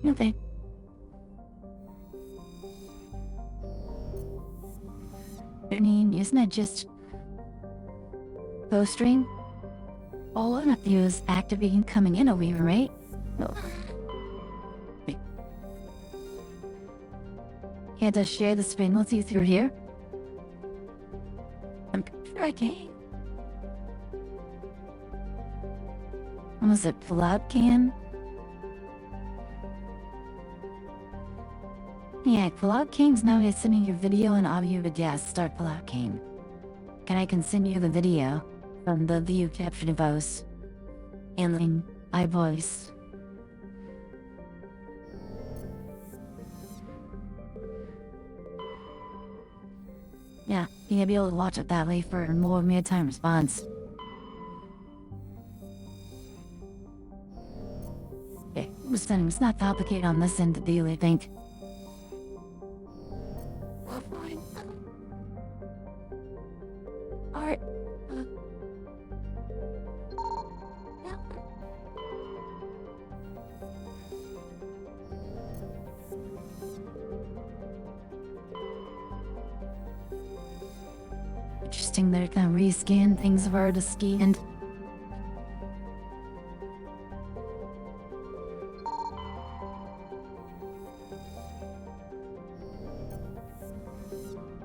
Okay. I mean, isn't it just ghost ring? All I have to do is activate and coming in over here, right? No. Wait. Can't I share the spin with you through here? I'm sure I can. Was it pull-out can? Yeah, pull-out cane's now sending your video and audio to yes, start pull-out cane. I can send you the video from the view capture device and then iVoice. Yeah, you'll be able to watch it that way for more real-time response. Okay, Listen, it's not complicated on this end, do you think? Art. Interesting, they're gonna rescan things of our scanned.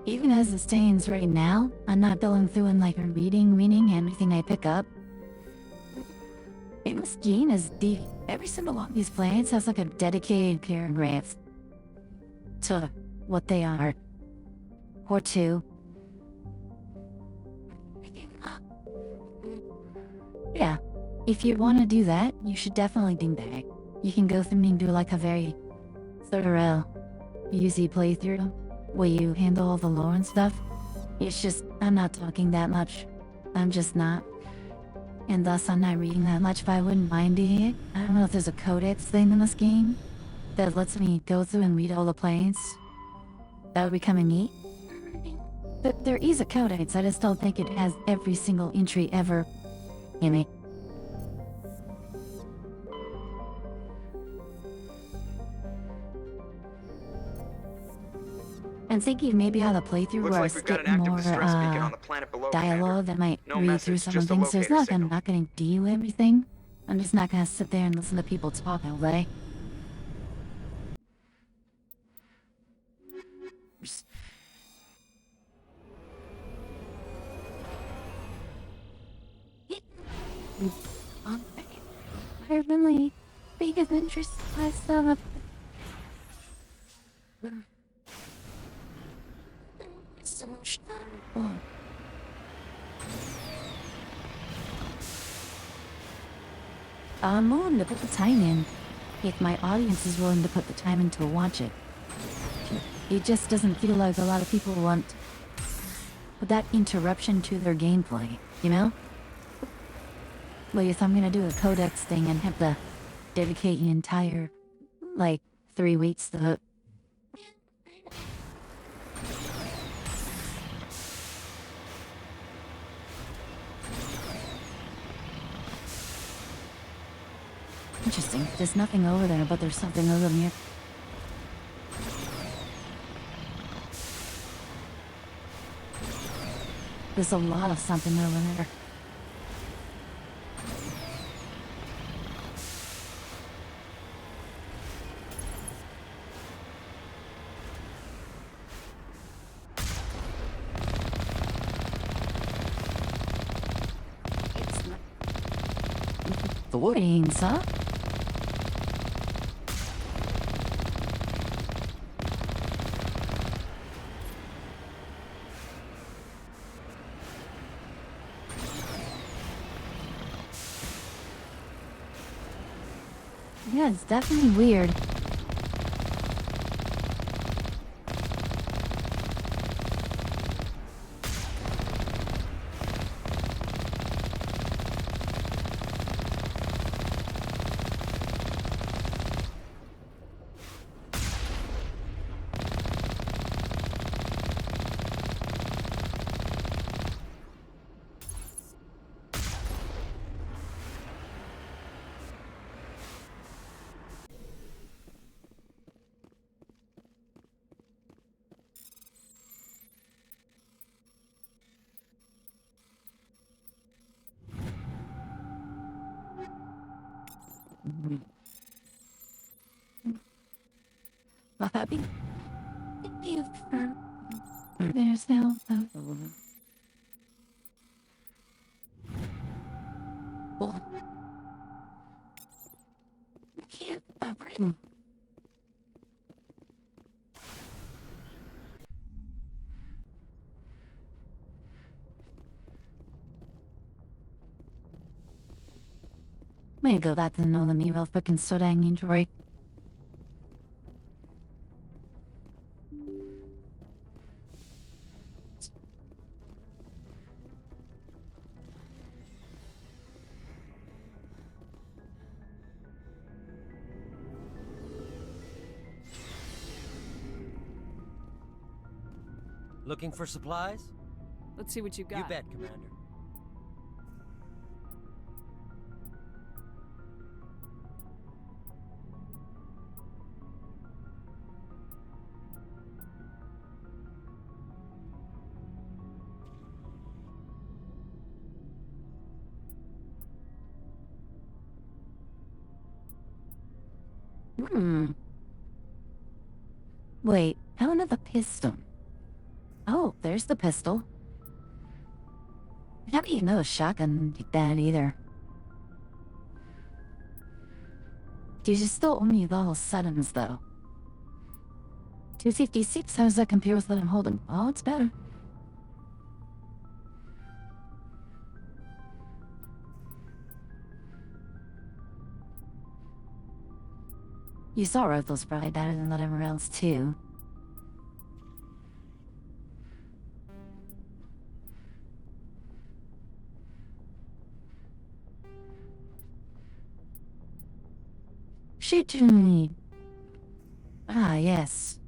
Even as it stands right now, I'm not going through and like reading everything I pick up. This gene is deep. Every single one of these plants has like a dedicated paragraph to what they are. Or two. Yeah, if you want to do that, you should definitely do that. You can go through and do like a very thorough, easy playthrough where you handle all the lore and stuff. It's just, I'm not talking that much. I'm just not. And thus I'm not reading that much, but I wouldn't mind doing it. I don't know if there's a codex thing in this game that lets me go through and read all the plants. That would be kind of neat. But there is a codex, I just don't think it has every single entry ever in it. I'm thinking maybe how the playthrough Looks where I like we've got skip an active more distress beacon on the planet below, dialogue Commander. that might No read through message, some just of a the things. So it's locator not like I'm signal. not gonna do everything. I'm just not gonna sit there and listen to people talk all day. I really biggest interest myself. So much time. I'm willing to put the time in, if my audience is willing to put the time in to watch it. It just doesn't feel like a lot of people want that interruption to their gameplay, you know? Like if I'm gonna do a codex thing and have to dedicate an entire, like, 3 weeks to it. Interesting. There's nothing over there, but there's something over here. There's a lot of something over there. It's not... Thorns, huh? Yeah, it's definitely weird. Not happy. There's no... Well, I can't... May go back to know the me real frickin' so dang enjoy. Looking for supplies? Let's see what you've got. You bet, Commander. Hmm. Wait, another pistol. Oh, there's the pistol. How do you know a shotgun like that either? You just told me the whole settings though. 256, how's that compare with what I'm holding? Oh, it's better. You saw rifles probably better than whatever else too. Shoot me. Ah, yes.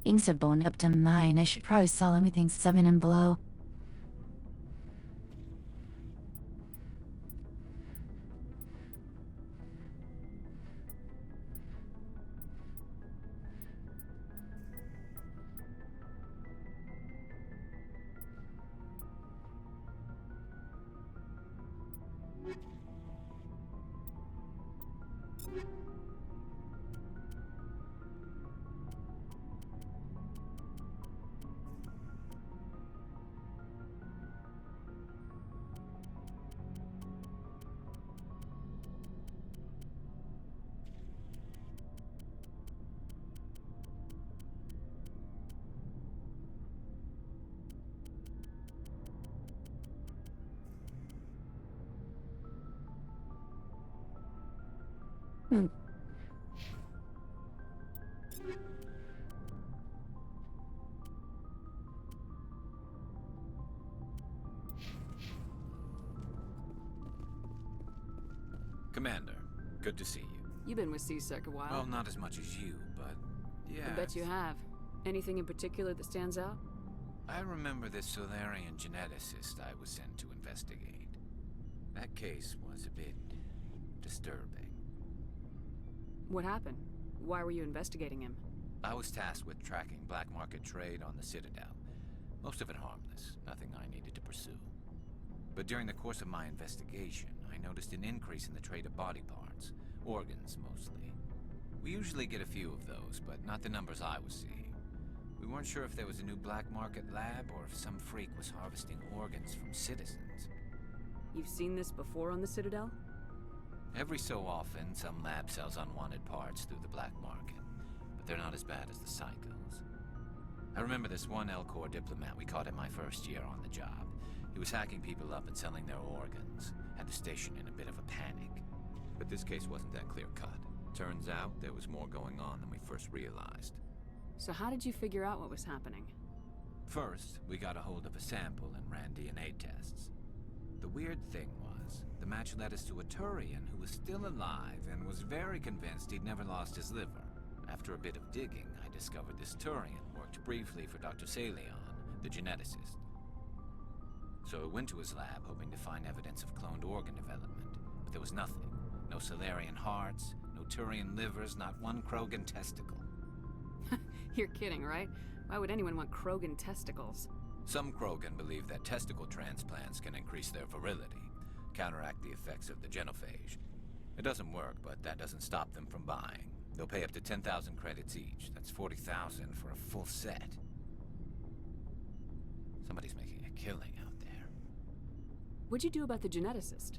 Things are blown up to 9. I should probably sell everything 7 and below. Commander, good to see you. You've been with C-Sec a while. Well, not as much as you, but yeah. I bet you have. Anything in particular that stands out? I remember this Solarian geneticist I was sent to investigate. That case was a bit disturbing. What happened? Why were you investigating him? I was tasked with tracking black market trade on the Citadel. Most of it harmless, nothing I needed to pursue. But during the course of my investigation, I noticed an increase in the trade of body parts, organs mostly. We usually get a few of those, but not the numbers I was seeing. We weren't sure if there was a new black market lab or if some freak was harvesting organs from citizens. You've seen this before on the Citadel? Every so often, some lab sells unwanted parts through the black market, but they're not as bad as the cycles. I remember this one L-Corps diplomat we caught in my first year on the job. He was hacking people up and selling their organs. Had the station in a bit of a panic. But this case wasn't that clear-cut. Turns out there was more going on than we first realized. So how did you figure out what was happening? First, we got a hold of a sample and ran DNA tests. The weird thing was, the match led us to a Turian who was still alive and was very convinced he'd never lost his liver. After a bit of digging, I discovered this Turian worked briefly for Dr. Salion, the geneticist. So I went to his lab hoping to find evidence of cloned organ development, but there was nothing. No Salarian hearts, no Turian livers, not one Krogan testicle. You're kidding, right? Why would anyone want Krogan testicles? Some Krogan believe that testicle transplants can increase their virility, counteract the effects of the genophage. It doesn't work, but that doesn't stop them from buying. They'll pay up to 10,000 credits each. That's 40,000 for a full set. Somebody's making a killing out there. What'd you do about the geneticist?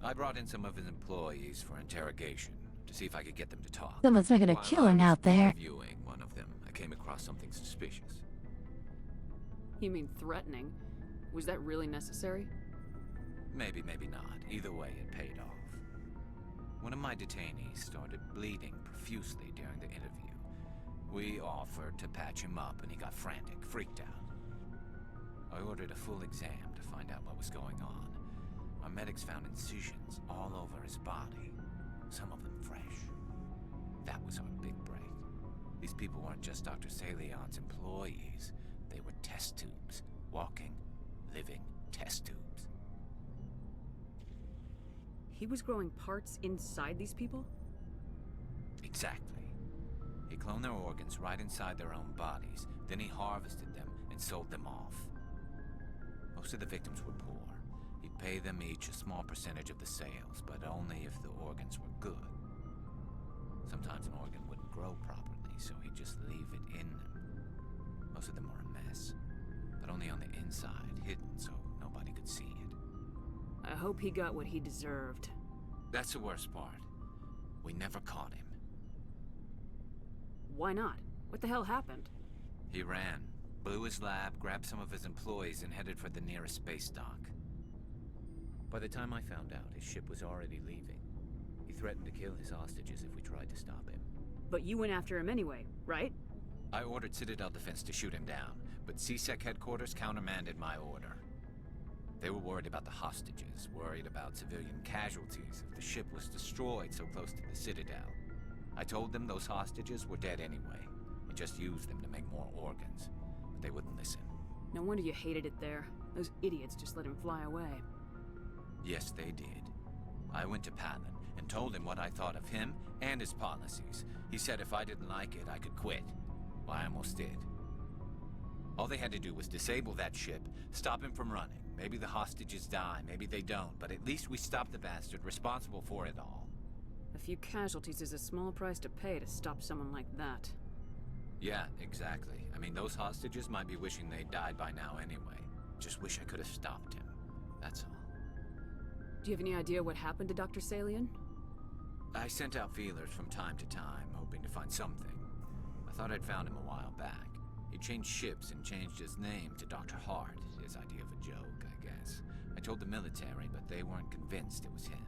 I brought in some of his employees for interrogation, to see if I could get them to talk. Someone's making a While killing I was out there. interviewing one of them, I came across something suspicious. You mean threatening? Was that really necessary? Maybe, maybe not. Either way, it paid off. One of my detainees started bleeding profusely during the interview. We offered to patch him up, and he got frantic, freaked out. I ordered a full exam to find out what was going on. Our medics found incisions all over his body, some of them fresh. That was our big break. These people weren't just Dr. Salion's employees. They were test tubes. Walking, living test tubes. He was growing parts inside these people? Exactly. He cloned their organs right inside their own bodies. Then he harvested them and sold them off. Most of the victims were poor. He'd pay them each a small percentage of the sales, but only if the organs were good. Sometimes an organ wouldn't grow properly, so he'd just leave it in them. Most of them were a mess, but only on the inside, hidden so nobody could see it. I hope he got what he deserved. That's the worst part. We never caught him. Why not? What the hell happened? He ran, blew his lab, grabbed some of his employees, and headed for the nearest space dock. By the time I found out, his ship was already leaving. He threatened to kill his hostages if we tried to stop him. But you went after him anyway, right? I ordered Citadel Defense to shoot him down, but CSEC headquarters countermanded my order. They were worried about the hostages, worried about civilian casualties if the ship was destroyed so close to the Citadel. I told them those hostages were dead anyway, and just used them to make more organs. But they wouldn't listen. No wonder you hated it there. Those idiots just let him fly away. Yes, they did. I went to Palin and told him what I thought of him and his policies. He said if I didn't like it, I could quit. Well, I almost did. All they had to do was disable that ship, stop him from running. Maybe the hostages die, maybe they don't, but at least we stopped the bastard responsible for it all. A few casualties is a small price to pay to stop someone like that. Yeah, exactly. I mean, those hostages might be wishing they'd died by now anyway. Just wish I could have stopped him. That's all. Do you have any idea what happened to Dr. Salion? I sent out feelers from time to time, hoping to find something. I thought I'd found him a while back. He changed ships and changed his name to Dr. Hart, his idea of a joke, I guess. I told the military, but they weren't convinced it was him.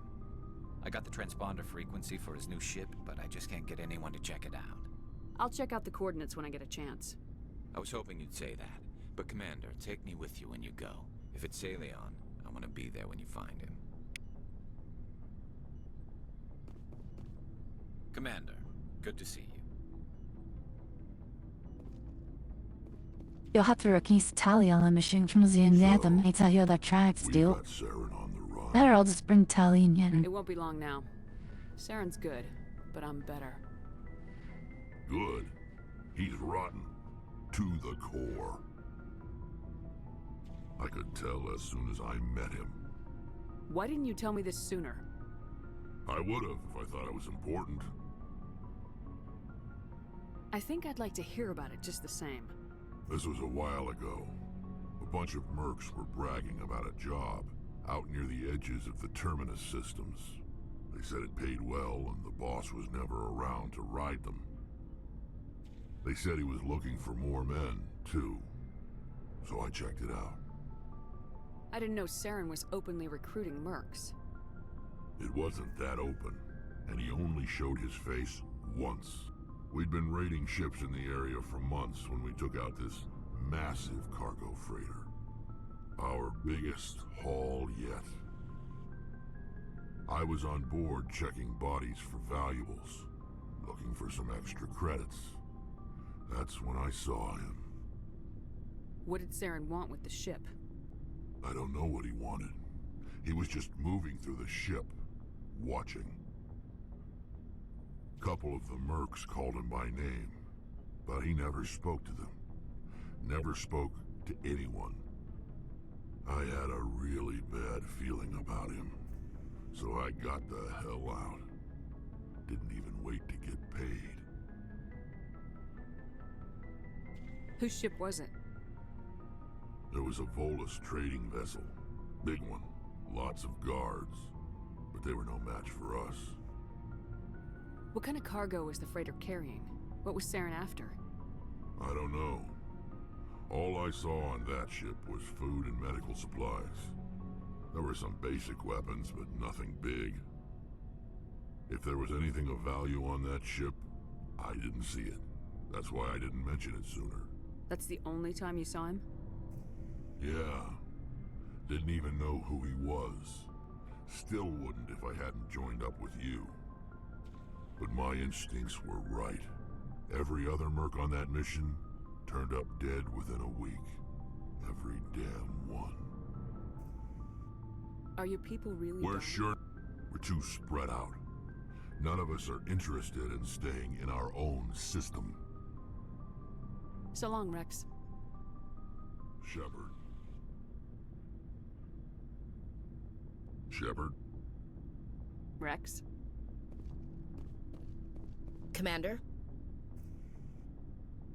I got the transponder frequency for his new ship, but I just can't get anyone to check it out. I'll check out the coordinates when I get a chance. I was hoping you'd say that. But Commander, take me with you when you go. If it's Salion, I want to be there when you find him. Commander, good to see you. Jag har Turkish Italian machine from the Netham. I tell you that tracks We've deal. got Saren on the run. Better I'll just bring Italian in. It won't be long now. Saren's good, but I'm better. Good. He's rotten. To the core. I could tell as soon as I met him. Why didn't you tell me this sooner? I would have if I thought it was important. I think I'd like to hear about it just the same. This was a while ago. A bunch of mercs were bragging about a job out near the edges of the Terminus systems. They said it paid well and the boss was never around to ride them. They said he was looking for more men, too. So I checked it out. I didn't know Saren was openly recruiting mercs. It wasn't that open, and he only showed his face once. We'd been raiding ships in the area for months when we took out this massive cargo freighter. Our biggest haul yet. I was on board checking bodies for valuables, looking for some extra credits. That's when I saw him. What did Saren want with the ship? I don't know what he wanted. He was just moving through the ship, watching. Couple of the mercs called him by name, but he never spoke to them. Never spoke to anyone. I had a really bad feeling about him, so I got the hell out. Didn't even wait to get paid. Whose ship was it? There was a Volus trading vessel. Big one. Lots of guards. But they were no match for us. What kind of cargo was the freighter carrying? What was Saren after? I don't know. All I saw on that ship was food and medical supplies. There were some basic weapons, but nothing big. If there was anything of value on that ship, I didn't see it. That's why I didn't mention it sooner. That's the only time you saw him? Yeah. Didn't even know who he was. Still wouldn't if I hadn't joined up with you. But my instincts were right. Every other merc on that mission turned up dead within a week. Every damn one. Are your people really We're dying? sure we're too spread out. None of us are interested in staying in our own system. So long, Rex. Shepard. Shepard? Rex? Commander?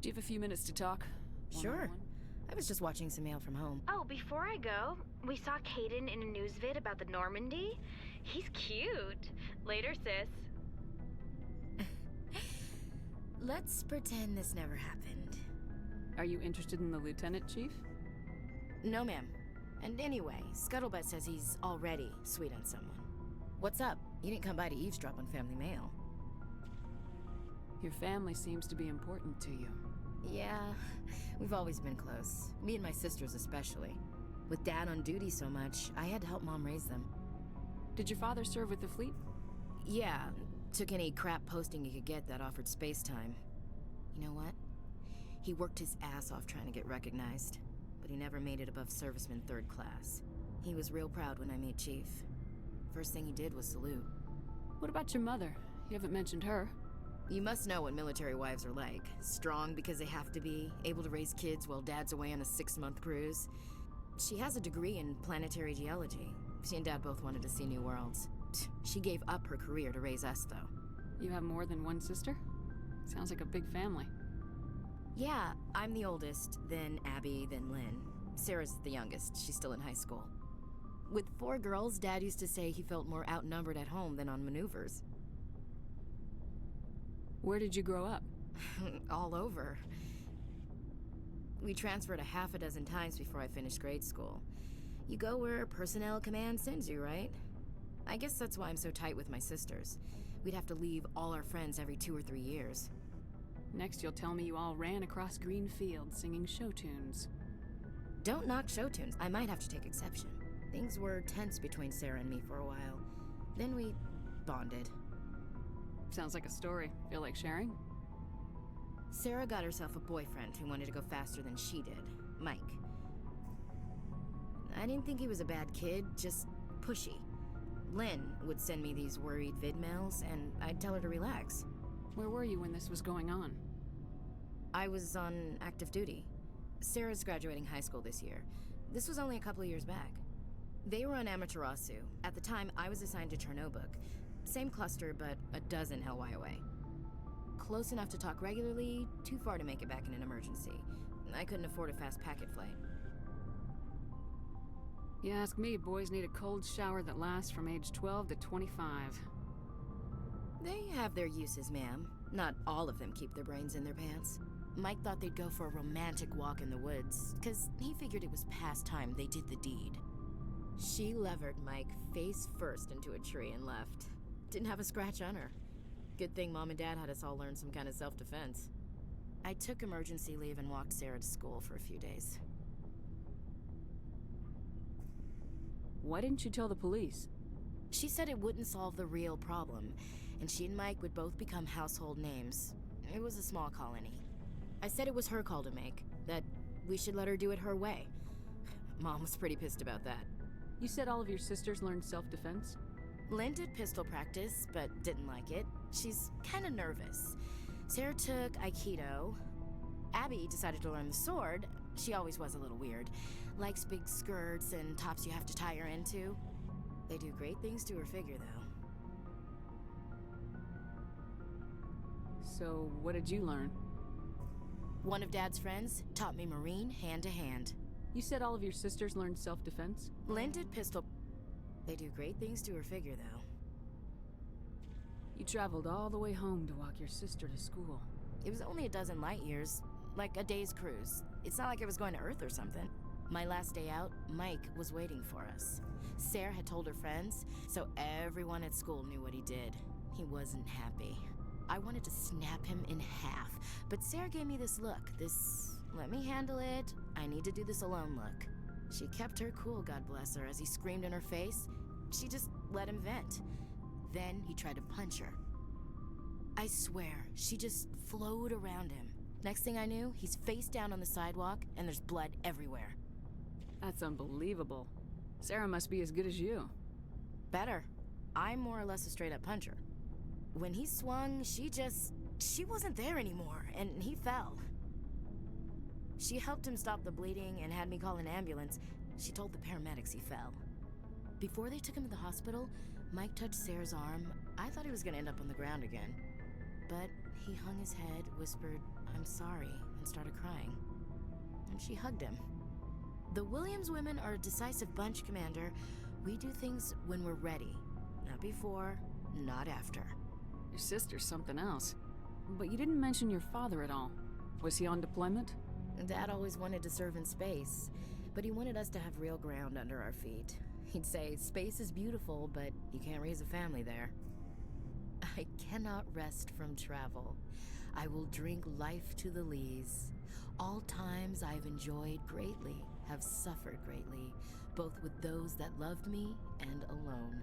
Do you have a few minutes to talk? Sure. One-on-one? I was just watching some mail from home. Oh, before I go, we saw Caden in a news vid about the Normandy. He's cute. Later, sis. Let's pretend this never happened. Are you interested in the lieutenant, Chief? No, ma'am. And anyway, Scuttlebutt says he's already sweet on someone. What's up? You didn't come by to eavesdrop on family mail. Your family seems to be important to you. Yeah, we've always been close. Me and my sisters especially. With Dad on duty so much, I had to help Mom raise them. Did your father serve with the fleet? Yeah, took any crap posting he could get that offered space time. You know what? He worked his ass off trying to get recognized, but he never made it above serviceman 3rd class. He was real proud when I made Chief. First thing he did was salute. What about your mother? You haven't mentioned her. You must know what military wives are like. Strong because they have to be, able to raise kids while Dad's away on a 6-month cruise. She has a degree in planetary geology. She and Dad both wanted to see new worlds. She gave up her career to raise us, though. You have more than one sister? Sounds like a big family. Yeah, I'm the oldest, then Abby, then Lynn. Sarah's the youngest. She's still in high school. With 4 girls, Dad used to say he felt more outnumbered at home than on maneuvers. Where did you grow up? All over. We transferred a half a dozen times before I finished grade school. You go where personnel command sends you, right? I guess that's why I'm so tight with my sisters. We'd have to leave all our friends every 2 or 3 years. Next, you'll tell me you all ran across green fields singing show tunes. Don't knock show tunes. I might have to take exception. Things were tense between Sarah and me for a while. Then we bonded. Sounds like a story. Feel like sharing? Sarah got herself a boyfriend who wanted to go faster than she did, Mike. I didn't think he was a bad kid, just pushy. Lynn would send me these worried vid mails, and I'd tell her to relax. Where were you when this was going on? I was on active duty. Sarah's graduating high school this year. This was only a couple of years back. They were on Amaterasu. At the time, I was assigned to Chernobog. Same cluster, but a dozen Hellwire away. Close enough to talk regularly, too far to make it back in an emergency. I couldn't afford a fast packet flight. You ask me, boys need a cold shower that lasts from age 12 to 25. They have their uses, ma'am. Not all of them keep their brains in their pants. Mike thought they'd go for a romantic walk in the woods, because he figured it was past time they did the deed. She levered Mike face first into a tree and left. Didn't have a scratch on her. Good thing Mom and Dad had us all learn some kind of self-defense. I took emergency leave and walked Sarah to school for a few days. Why didn't you tell the police? She said it wouldn't solve the real problem, and she and Mike would both become household names. It was a small colony. I said it was her call to make, that we should let her do it her way. Mom was pretty pissed about that. You said all of your sisters learned self-defense? Lynn did pistol practice, but didn't like it. She's kinda nervous. Sarah took Aikido. Abby decided to learn the sword. She always was a little weird. Likes big skirts and tops you have to tie her into. They do great things to her figure, though. So, what did you learn? One of Dad's friends taught me Marine hand-to-hand. You said all of your sisters learned self-defense? Lynn did pistol... They do great things to her figure, though. You traveled all the way home to walk your sister to school. It was only a dozen light years, like a day's cruise. It's not like I was going to Earth or something. My last day out, Mike was waiting for us. Sarah had told her friends, so everyone at school knew what he did. He wasn't happy. I wanted to snap him in half, but Sarah gave me this look, this let me handle it, I need to do this alone look. She kept her cool, God bless her, as he screamed in her face. She just let him vent. Then he tried to punch her. I swear, she just flowed around him. Next thing I knew, he's face down on the sidewalk, and there's blood everywhere. That's unbelievable. Sarah must be as good as you. Better. I'm more or less a straight-up puncher. When he swung, she wasn't there anymore, and he fell. She helped him stop the bleeding and had me call an ambulance. She told the paramedics he fell. Before they took him to the hospital, Mike touched Sarah's arm. I thought he was gonna end up on the ground again. But he hung his head, whispered, "I'm sorry," and started crying. And she hugged him. The Williams women are a decisive bunch, Commander. We do things when we're ready. Not before, not after. Your sister's something else. But you didn't mention your father at all. Was he on deployment? Dad always wanted to serve in space, but he wanted us to have real ground under our feet. He'd say, space is beautiful, but you can't raise a family there. I cannot rest from travel. I will drink life to the lees. All times I've enjoyed greatly, have suffered greatly, both with those that loved me and alone.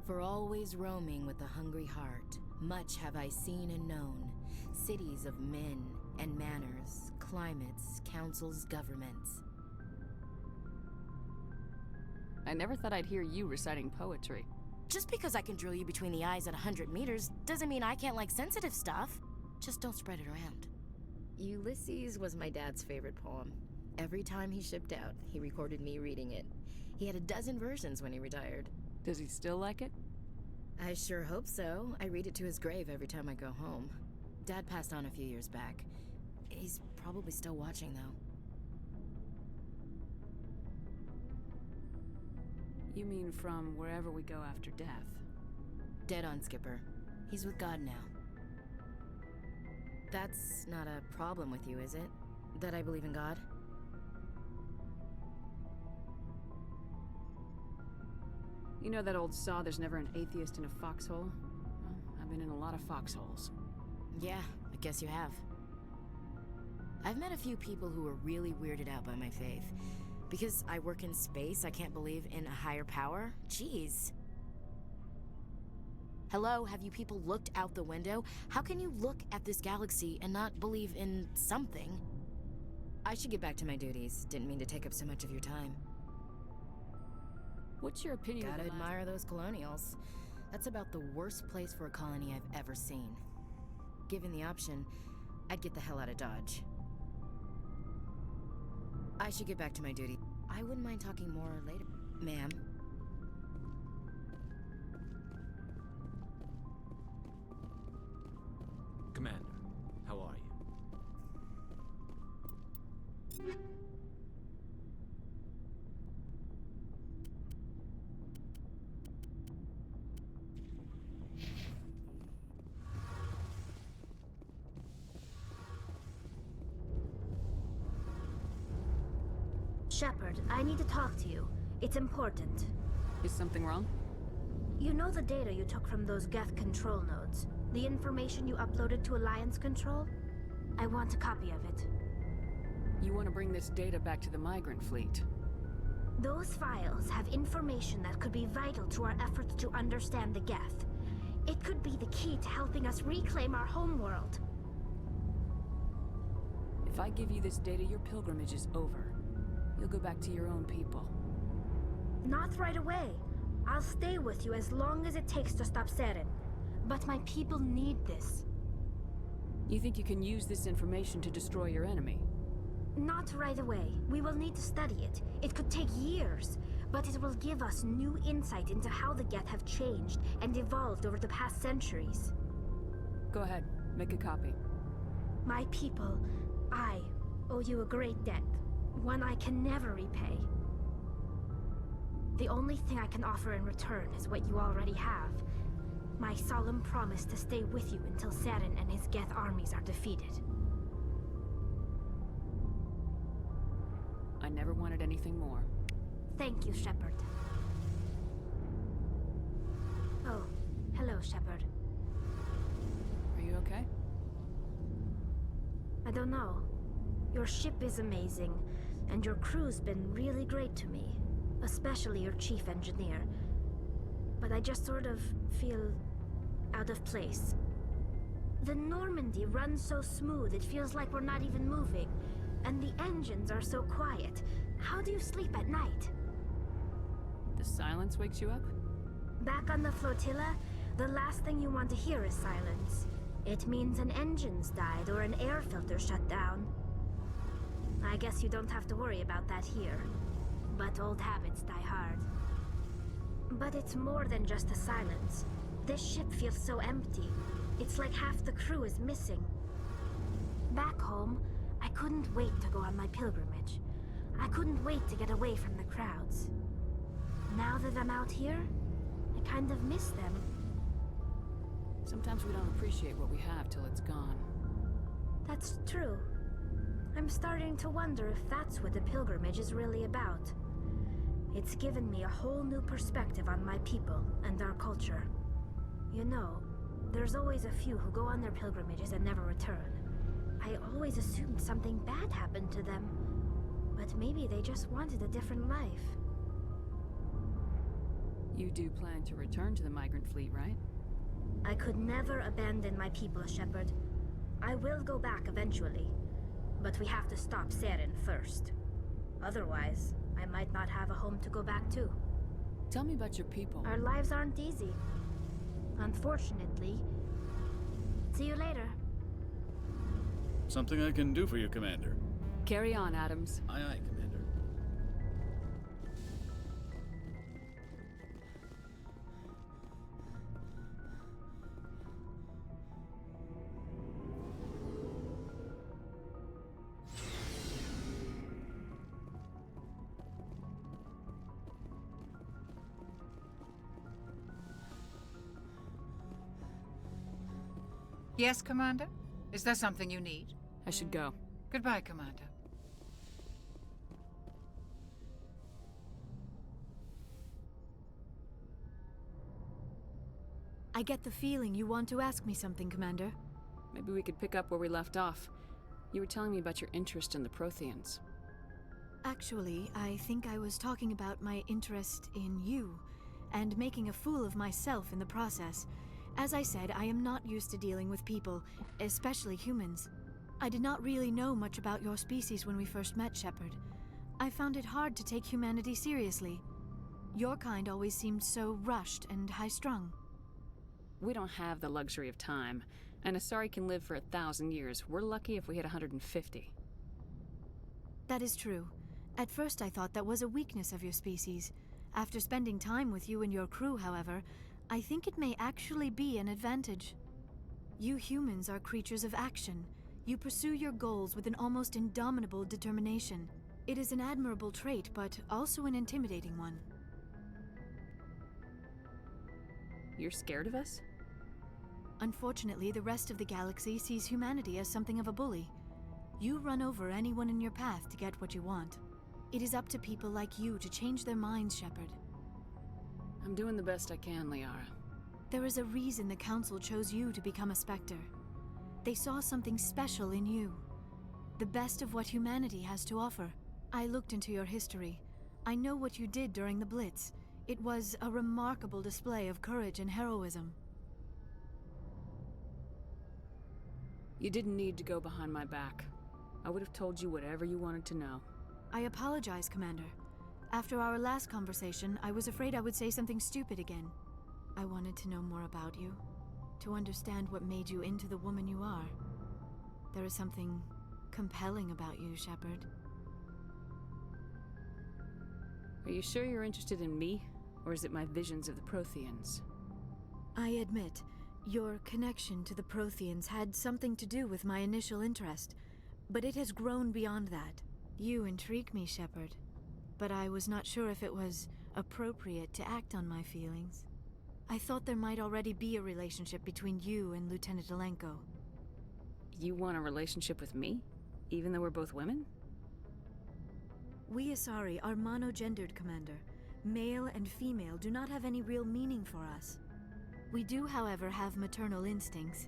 For always roaming with a hungry heart, much have I seen and known, cities of men and manners, climates, councils, governments. I never thought I'd hear you reciting poetry. Just because I can drill you between the eyes at 100 meters doesn't mean I can't like sensitive stuff. Just don't spread it around. Ulysses was my dad's favorite poem. Every time he shipped out, he recorded me reading it. He had a dozen versions when he retired. Does he still like it? I sure hope so. I read it to his grave every time I go home. Dad passed on a few years back. He's probably still watching, though. You mean from wherever we go after death? Dead on, Skipper. He's with God now. That's not a problem with you, is it? That I believe in God? You know that old saw, there's never an atheist in a foxhole? Well, I've been in a lot of foxholes. Yeah, I guess you have. I've met a few people who were really weirded out by my faith. Because I work in space, I can't believe in a higher power? Jeez. Hello, have you people looked out the window? How can you look at this galaxy and not believe in something? I should get back to my duties. Didn't mean to take up so much of your time. What's your opinion of Gotta the last... admire those colonials. That's about the worst place for a colony I've ever seen. Given the option, I'd get the hell out of Dodge. I should get back to my duty. I wouldn't mind talking more later. Ma'am. Commander, how are you? Shepard, I need to talk to you. It's important. Is something wrong? You know the data you took from those Geth control nodes? The information you uploaded to Alliance Control? I want a copy of it. You want to bring this data back to the migrant fleet? Those files have information that could be vital to our efforts to understand the Geth. It could be the key to helping us reclaim our homeworld. If I give you this data, your pilgrimage is over. You'll go back to your own people. Not right away. I'll stay with you as long as it takes to stop Seren. But my people need this. You think you can use this information to destroy your enemy? Not right away. We will need to study it. It could take years, but it will give us new insight into how the Geth have changed and evolved over the past centuries. Go ahead, make a copy. My people, I owe you a great debt, one I can never repay. The only thing I can offer in return is what you already have. My solemn promise to stay with you until Seren and his Geth armies are defeated. I never wanted anything more. Thank you, Shepard. Oh, hello, Shepard. Are you okay? I don't know. Your ship is amazing, and your crew's been really great to me. Especially your chief engineer. But I just sort of feel out of place. The Normandy runs so smooth it feels like we're not even moving. And the engines are so quiet. How do you sleep at night? The silence wakes you up? Back on the flotilla, the last thing you want to hear is silence. It means an engine's died or an air filter shut down. I guess you don't have to worry about that here. But old habits die hard. But it's more than just a silence. This ship feels so empty. It's like half the crew is missing. Back home, I couldn't wait to go on my pilgrimage. I couldn't wait to get away from the crowds. Now that I'm out here, I kind of miss them. Sometimes we don't appreciate what we have till it's gone. That's true. I'm starting to wonder if that's what the pilgrimage is really about. It's given me a whole new perspective on my people and our culture. You know, there's always a few who go on their pilgrimages and never return. I always assumed something bad happened to them, but maybe they just wanted a different life. You do plan to return to the migrant fleet, right? I could never abandon my people, Shepard. I will go back eventually, but we have to stop Seren first. Otherwise, I might not have a home to go back to. Tell me about your people. Our lives aren't easy. Unfortunately. See you later. Something I can do for you, Commander. Carry on, Adams. Aye, aye, Commander. Yes, Commander? Is there something you need? I should go. Goodbye, Commander. I get the feeling you want to ask me something, Commander. Maybe we could pick up where we left off. You were telling me about your interest in the Protheans. Actually, I think I was talking about my interest in you, and making a fool of myself in the process. As I said, I am not used to dealing with people, especially humans. I did not really know much about your species when we first met, Shepard. I found it hard to take humanity seriously. Your kind always seemed so rushed and high-strung. We don't have the luxury of time, and Asari can live for 1,000 years. We're lucky if we hit 150. That is true. At first I thought that was a weakness of your species. After spending time with you and your crew, however, I think it may actually be an advantage. You humans are creatures of action. You pursue your goals with an almost indomitable determination. It is an admirable trait, but also an intimidating one. You're scared of us? Unfortunately, the rest of the galaxy sees humanity as something of a bully. You run over anyone in your path to get what you want. It is up to people like you to change their minds, Shepard. I'm doing the best I can, Liara. There is a reason the Council chose you to become a Spectre. They saw something special in you. The best of what humanity has to offer. I looked into your history. I know what you did during the Blitz. It was a remarkable display of courage and heroism. You didn't need to go behind my back. I would have told you whatever you wanted to know. I apologize, Commander. After our last conversation, I was afraid I would say something stupid again. I wanted to know more about you, to understand what made you into the woman you are. There is something compelling about you, Shepard. Are you sure you're interested in me, or is it my visions of the Protheans? I admit, your connection to the Protheans had something to do with my initial interest, but it has grown beyond that. You intrigue me, Shepard, but I was not sure if it was appropriate to act on my feelings. I thought there might already be a relationship between you and Lieutenant Alenko. You want a relationship with me, even though we're both women? We Asari are monogendered, Commander. Male and female do not have any real meaning for us. We do, however, have maternal instincts,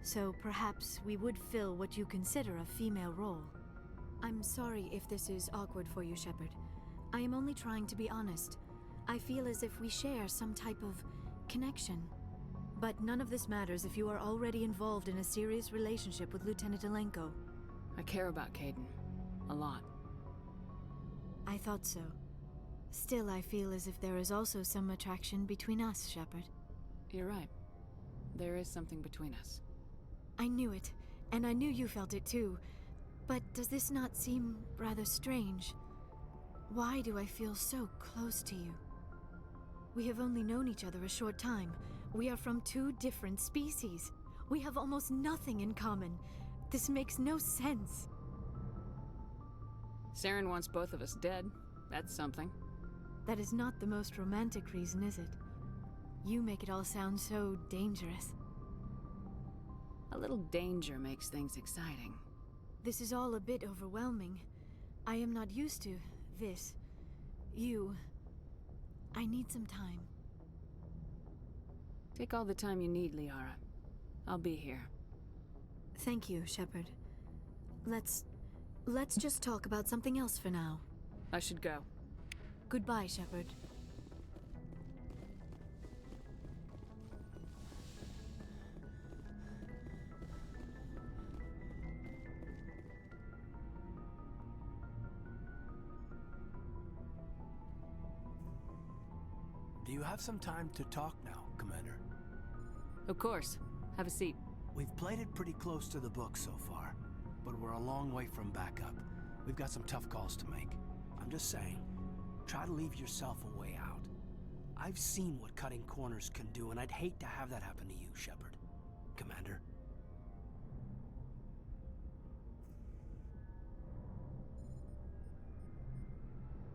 so perhaps we would fill what you consider a female role. I'm sorry if this is awkward for you, Shepard. I am only trying to be honest. I feel as if we share some type of connection. But none of this matters if you are already involved in a serious relationship with Lieutenant Alenko. I care about Kaidan. A lot. I thought so. Still, I feel as if there is also some attraction between us, Shepard. You're right. There is something between us. I knew it, and I knew you felt it too. But does this not seem rather strange? Why do I feel so close to you? We have only known each other a short time. We are from two different species. We have almost nothing in common. This makes no sense. Saren wants both of us dead. That's something. That is not the most romantic reason, is it? You make it all sound so dangerous. A little danger makes things exciting. This is all a bit overwhelming. I am not used to this. You. I need some time. Take all the time you need, Liara. I'll be here. Thank you, Shepard. Let's just talk about something else for now. I should go. Goodbye, Shepard. Do you have some time to talk now, Commander? Of course. Have a seat. We've played it pretty close to the book so far, but we're a long way from backup. We've got some tough calls to make. I'm just saying, try to leave yourself a way out. I've seen what cutting corners can do, and I'd hate to have that happen to you, Shepard. Commander.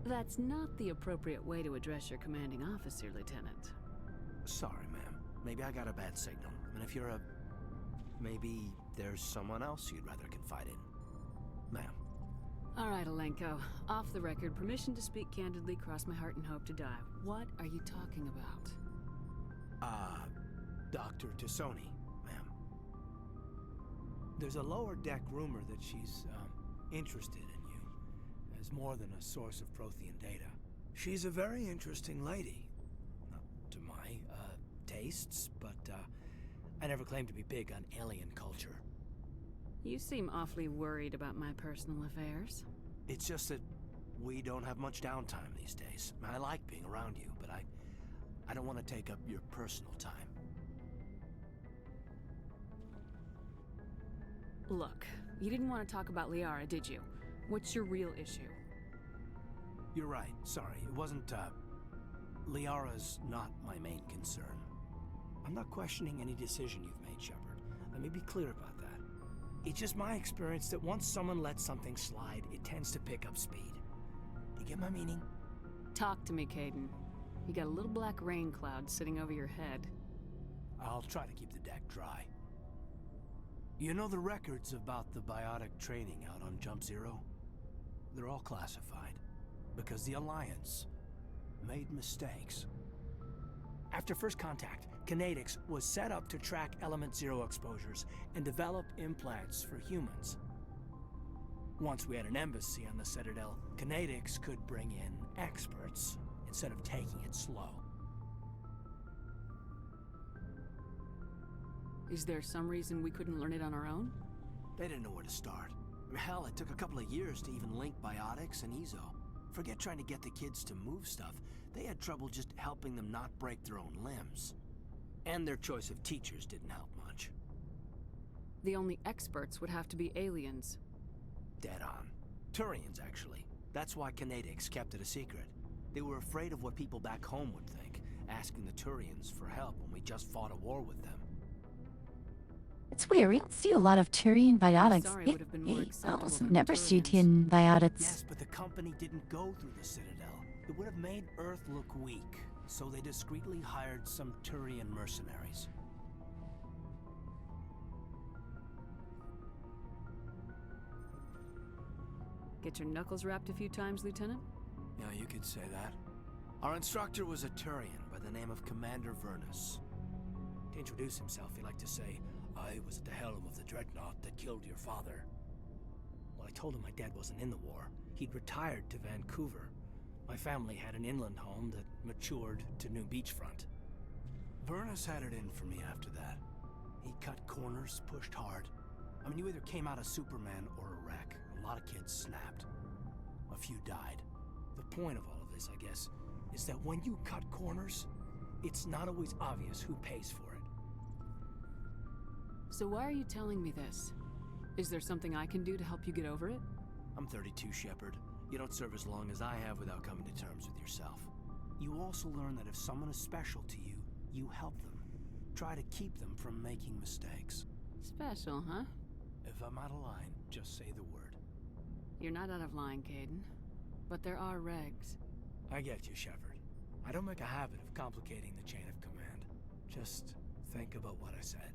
That's not the appropriate way to address your commanding officer, Lieutenant. Sorry, ma'am. Maybe I got a bad signal. And if you're a... maybe there's someone else you'd rather confide in. Ma'am. All right, Alenko. Off the record, permission to speak candidly, cross my heart and hope to die. What are you talking about? Dr. Tassoni, ma'am. There's a lower deck rumor that she's, interested in you as more than a source of Prothean data. She's a very interesting lady. Not to my, tastes, but, I never claimed to be big on alien culture. You seem awfully worried about my personal affairs. It's just that we don't have much downtime these days. I like being around you, but I don't want to take up your personal time. Look, you didn't want to talk about Liara, did you? What's your real issue? You're right. Sorry. It wasn't, Liara's not my main concern. I'm not questioning any decision you've made, Shepard. Let me be clear about that. It's just my experience that once someone lets something slide, it tends to pick up speed. Do you get my meaning? Talk to me, Kaidan. You got a little black rain cloud sitting over your head. I'll try to keep the deck dry. You know the records about the biotic training out on Jump Zero? They're all classified, because the Alliance made mistakes. After first contact, Kinetics was set up to track Element Zero exposures and develop implants for humans. Once we had an embassy on the Citadel, Kinetics could bring in experts instead of taking it slow. Is there some reason we couldn't learn it on our own? They didn't know where to start. Hell, it took a couple of years to even link biotics and Ezo. Forget trying to get the kids to move stuff. They had trouble just helping them not break their own limbs. And their choice of teachers didn't help much. The only experts would have to be aliens. Dead on. Turians, actually. That's why Kinetics kept it a secret. They were afraid of what people back home would think, asking the Turians for help when we just fought a war with them. It's weird, we don't see a lot of Turian biotics. Sorry, would have been more acceptable Also from never see Turians. Turian biotics. Yes, but the company didn't go through the Citadel. It would have made Earth look weak, so they discreetly hired some Turian mercenaries. Get your knuckles rapped a few times, Lieutenant? Yeah, you could say that. Our instructor was a Turian by the name of Commander Vernus. To introduce himself, he liked to say, "I was at the helm of the dreadnought that killed your father." Well, I told him my dad wasn't in the war. He'd retired to Vancouver. My family had an inland home that matured to new beachfront. Vernus had it in for me after that. He cut corners, pushed hard. I mean, you either came out a Superman or a wreck. A lot of kids snapped. A few died. The point of all of this, I guess, is that when you cut corners, it's not always obvious who pays for it. So why are you telling me this? Is there something I can do to help you get over it? I'm 32, Shepard. You don't serve as long as I have without coming to terms with yourself. You also learn that if someone is special to you, you help them. Try to keep them from making mistakes. Special, huh? If I'm out of line, just say the word. You're not out of line, Caden. But there are regs. I get you, Shepard. I don't make a habit of complicating the chain of command. Just think about what I said.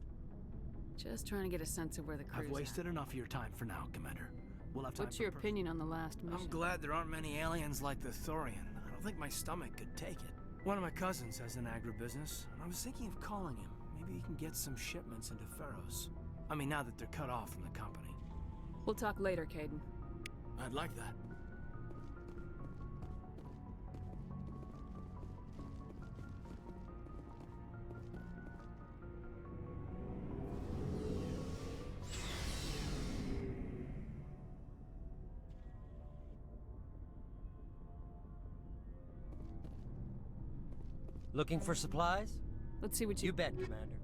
Just trying to get a sense of where the crew's I've wasted enough of your time for now, Commander. We'll have time What's for your opinion on the last mission? I'm glad there aren't many aliens like the Thorian. I don't think my stomach could take it. One of my cousins has an agribusiness, and I was thinking of calling him. Maybe he can get some shipments into Pharaohs. I mean, now that they're cut off from the company. We'll talk later, Caden. I'd like that. Looking for supplies? Let's see what You bet, Commander.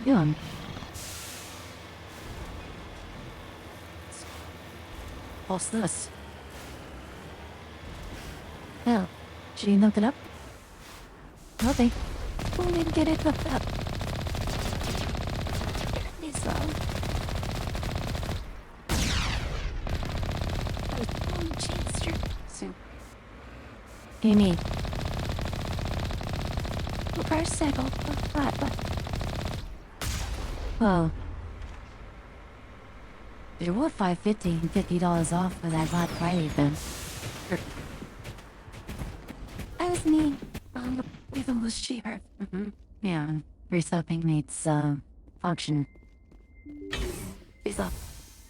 Yun. What's this? Hell, she looked it up? Okay. Who didn't get it looked up? It's Amy. Per second. Well, there were $5.50 and $50 off for that Black Friday event. I was neat. Even was cheaper. Yeah, reselling needs function.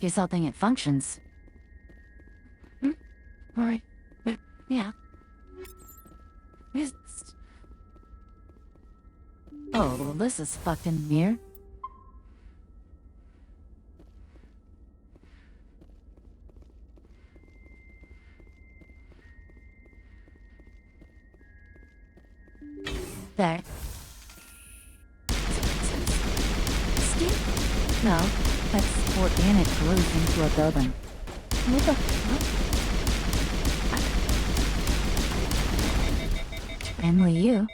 Reselling it functions. Alright. Yeah. Oh, well, this is fucking weird. There. Steve? No, that's organic growth into a building. What the fuck? Emily, you?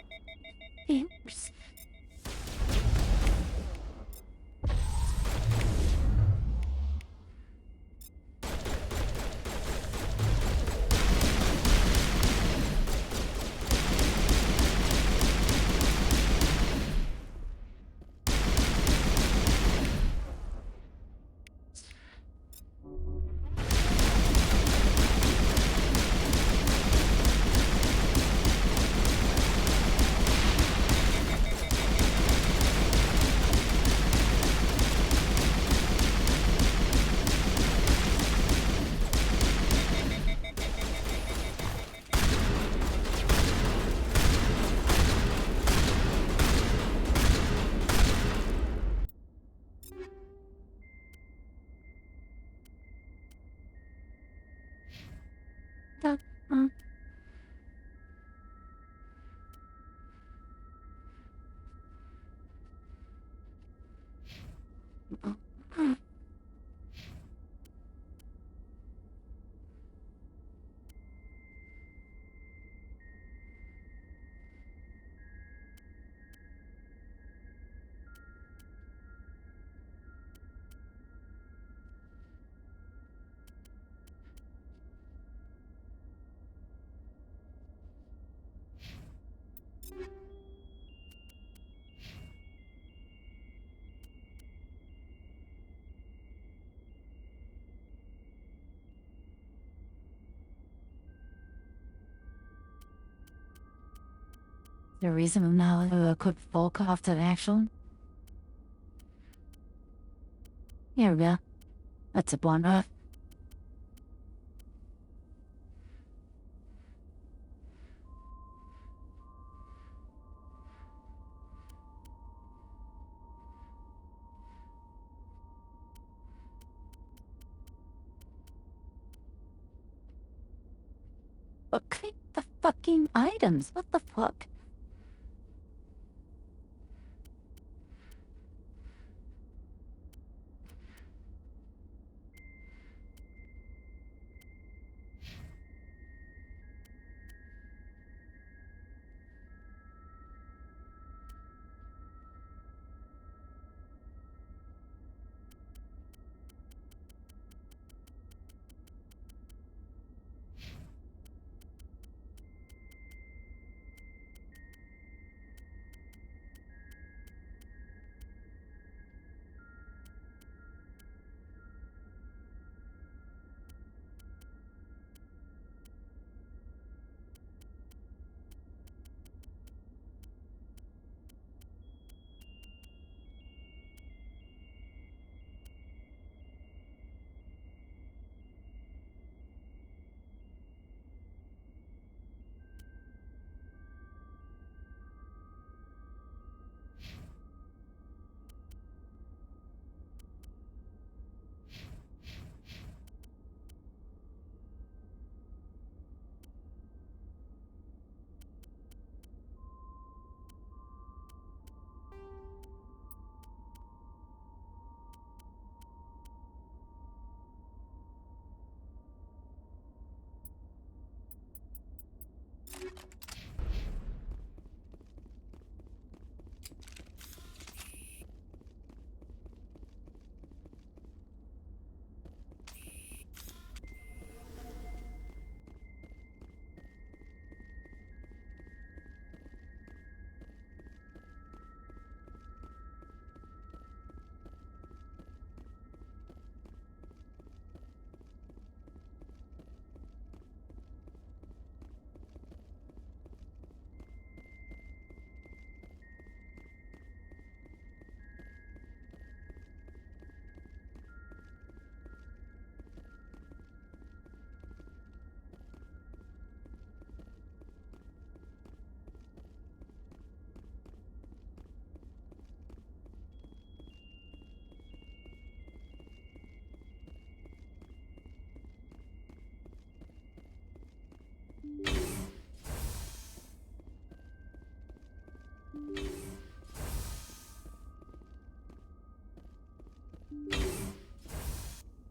The reason now could Volkov to action? Here we go. That's a blunder. Okay, the fucking items. What the fuck?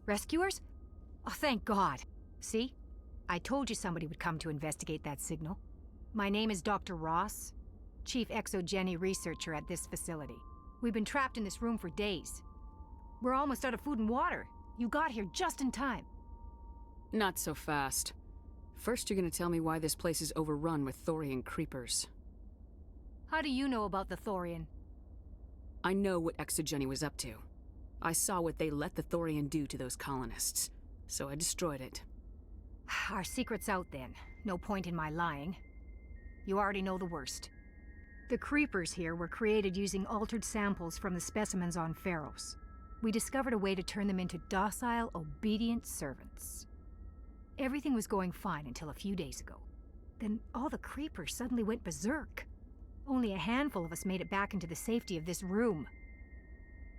Rescuers? Oh, thank God. See? I told you somebody would come to investigate that signal. My name is Dr. Ross, Chief Exogeny Researcher at this facility. We've been trapped in this room for days. We're almost out of food and water. You got here just in time. Not so fast. First, you're gonna tell me why this place is overrun with Thorian creepers. How do you know about the Thorian? I know what Exogeny was up to. I saw what they let the Thorian do to those colonists, so I destroyed it. Our secret's out then. No point in my lying. You already know the worst. The creepers here were created using altered samples from the specimens on Pharos. We discovered a way to turn them into docile, obedient servants. Everything was going fine until a few days ago. Then all the creepers suddenly went berserk. Only a handful of us made it back into the safety of this room.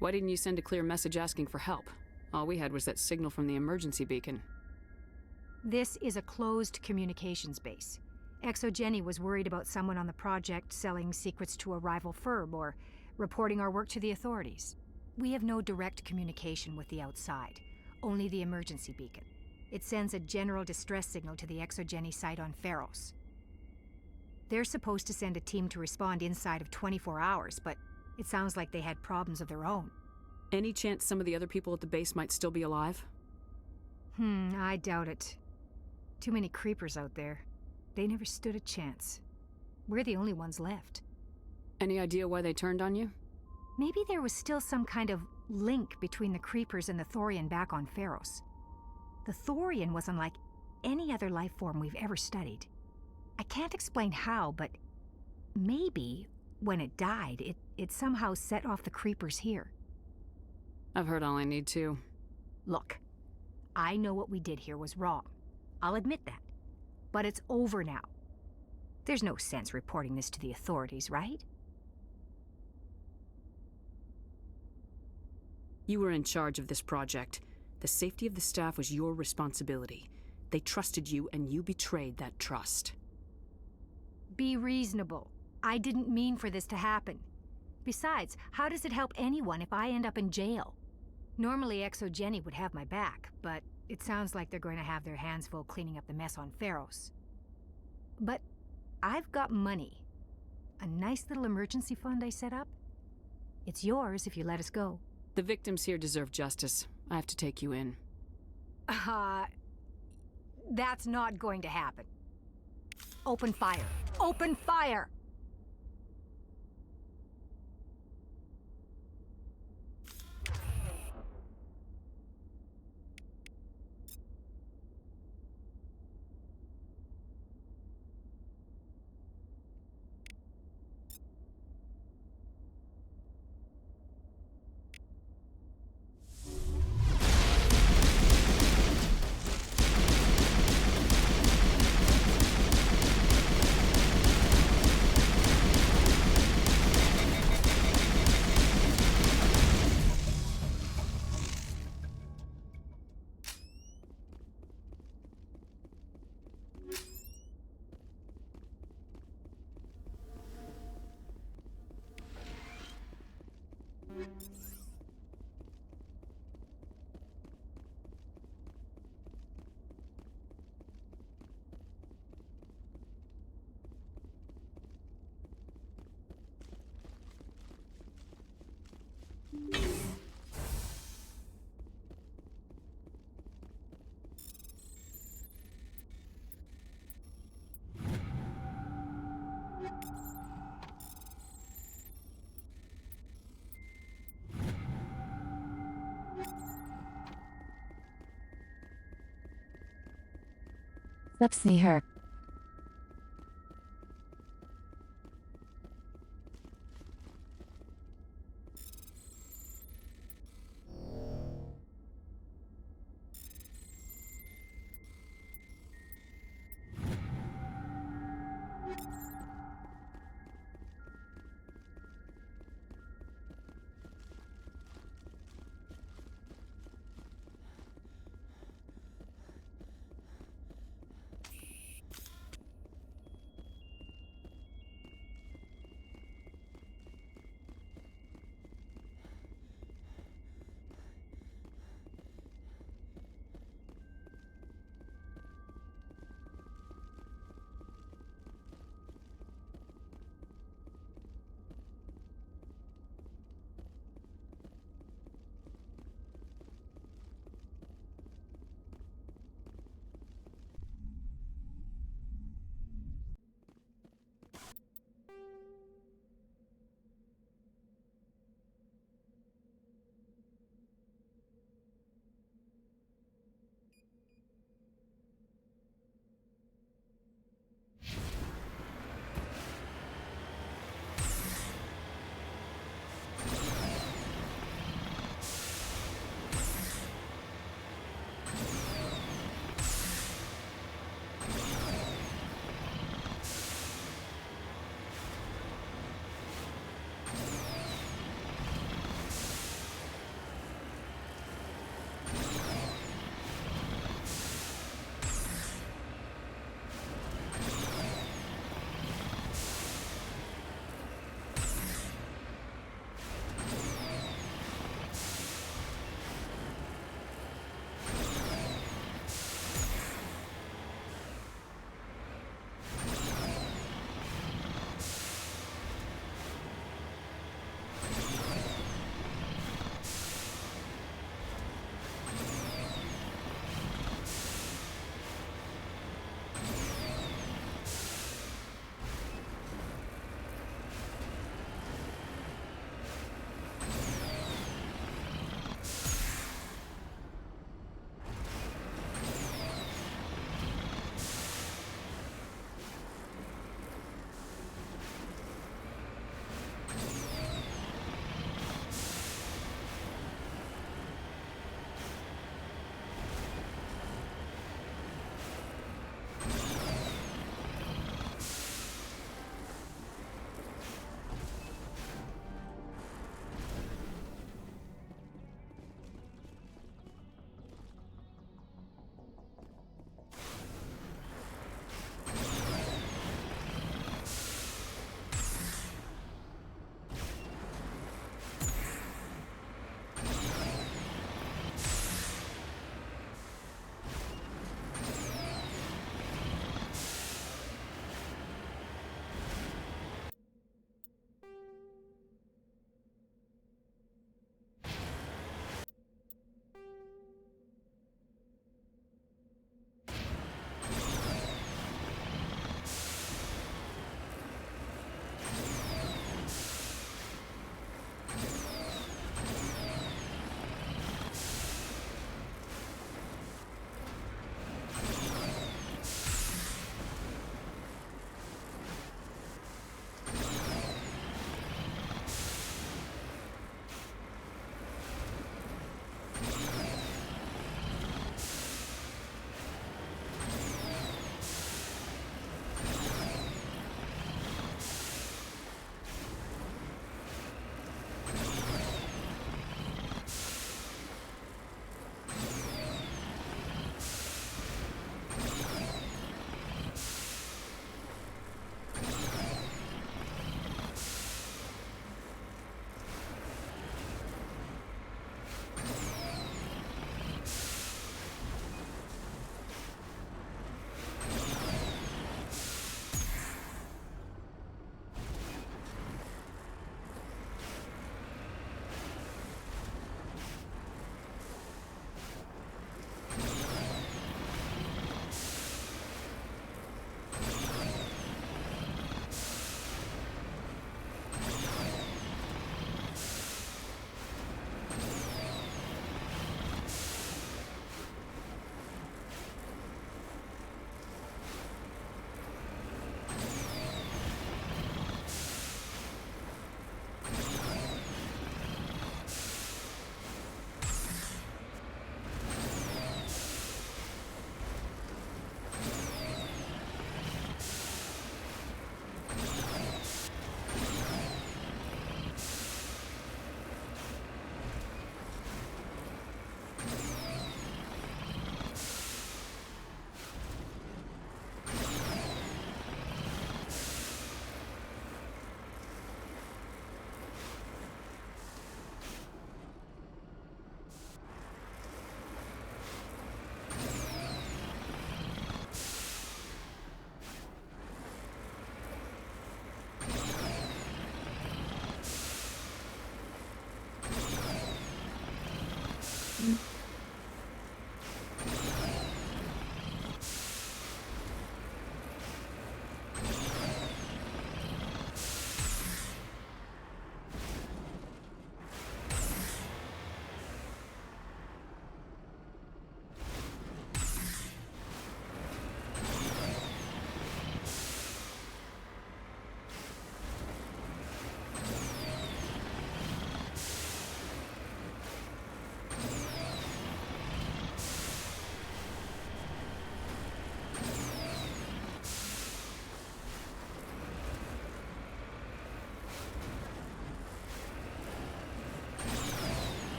Why didn't you send a clear message asking for help? All we had was that signal from the emergency beacon. This is a closed communications base. Exogeny was worried about someone on the project selling secrets to a rival firm or reporting our work to the authorities. We have no direct communication with the outside, only the emergency beacon. It sends a general distress signal to the Exogeny site on Pharos. They're supposed to send a team to respond inside of 24 hours, but it sounds like they had problems of their own. Any chance some of the other people at the base might still be alive? I doubt it. Too many creepers out there. They never stood a chance. We're the only ones left. Any idea why they turned on you? Maybe there was still some kind of link between the creepers and the Thorian back on Pharos. The Thorian was unlike any other life form we've ever studied. I can't explain how, but maybe when it died, it somehow set off the creepers here. I've heard all I need to. Look, I know what we did here was wrong. I'll admit that. But it's over now. There's no sense reporting this to the authorities, right? You were in charge of this project. The safety of the staff was your responsibility. They trusted you, and you betrayed that trust. Be reasonable. I didn't mean for this to happen. Besides, how does it help anyone if I end up in jail? Normally, Exogeny would have my back, but it sounds like they're going to have their hands full cleaning up the mess on Pharos. But I've got money. A nice little emergency fund I set up. It's yours if you let us go. The victims here deserve justice. I have to take you in. That's not going to happen. Open fire. Open fire! Let's see her.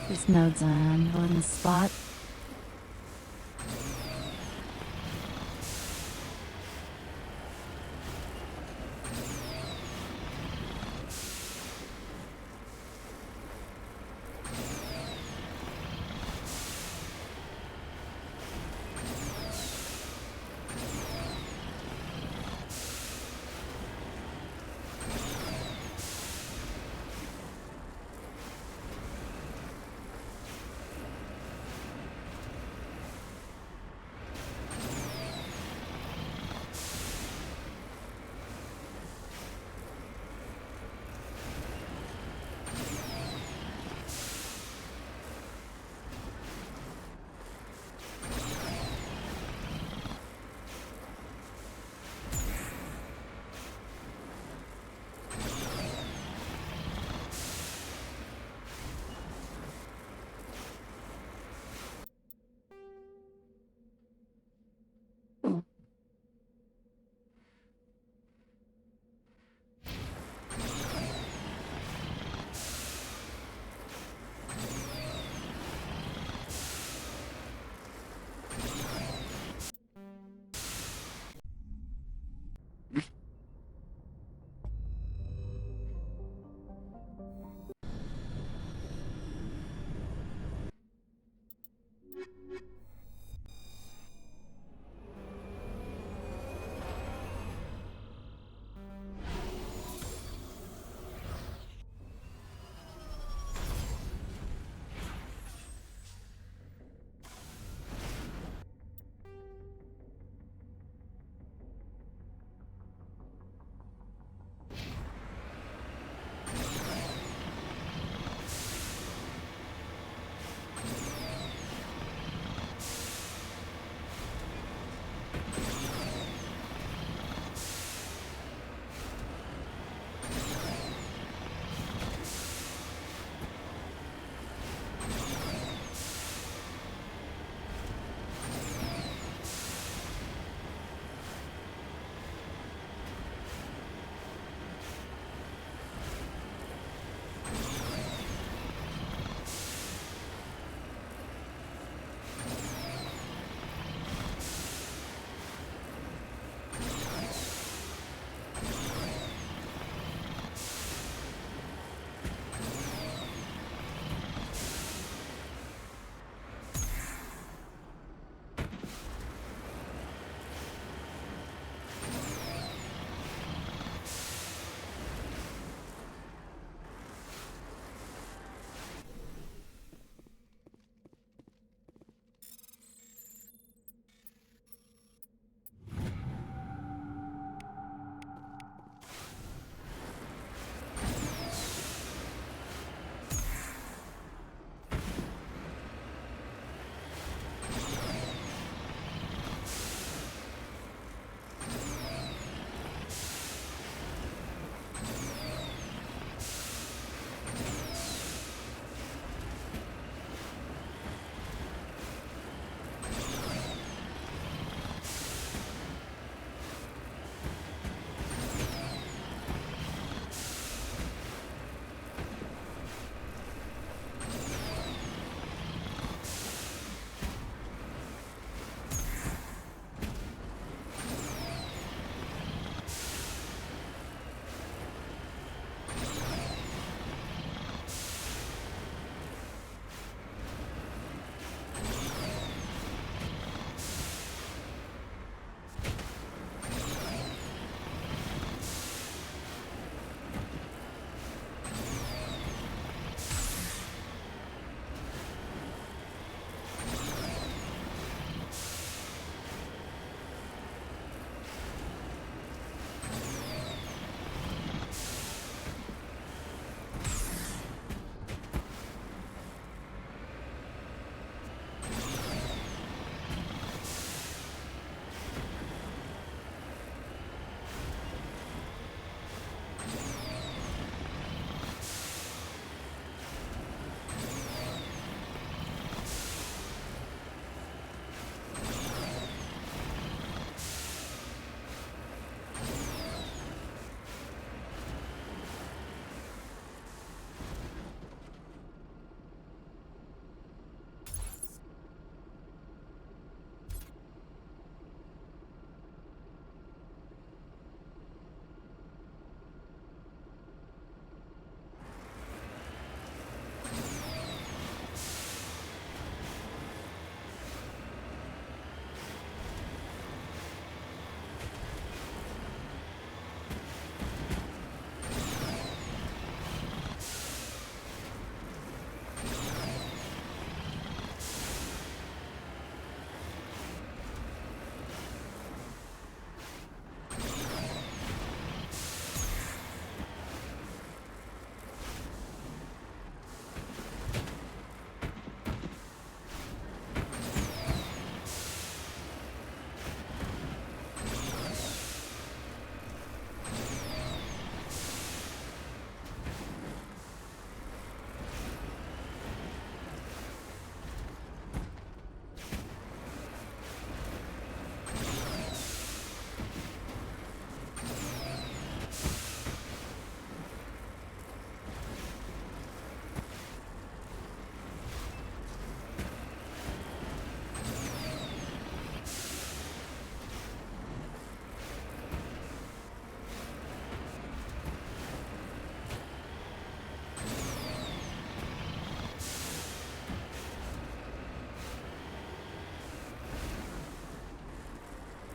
This node's on the spot.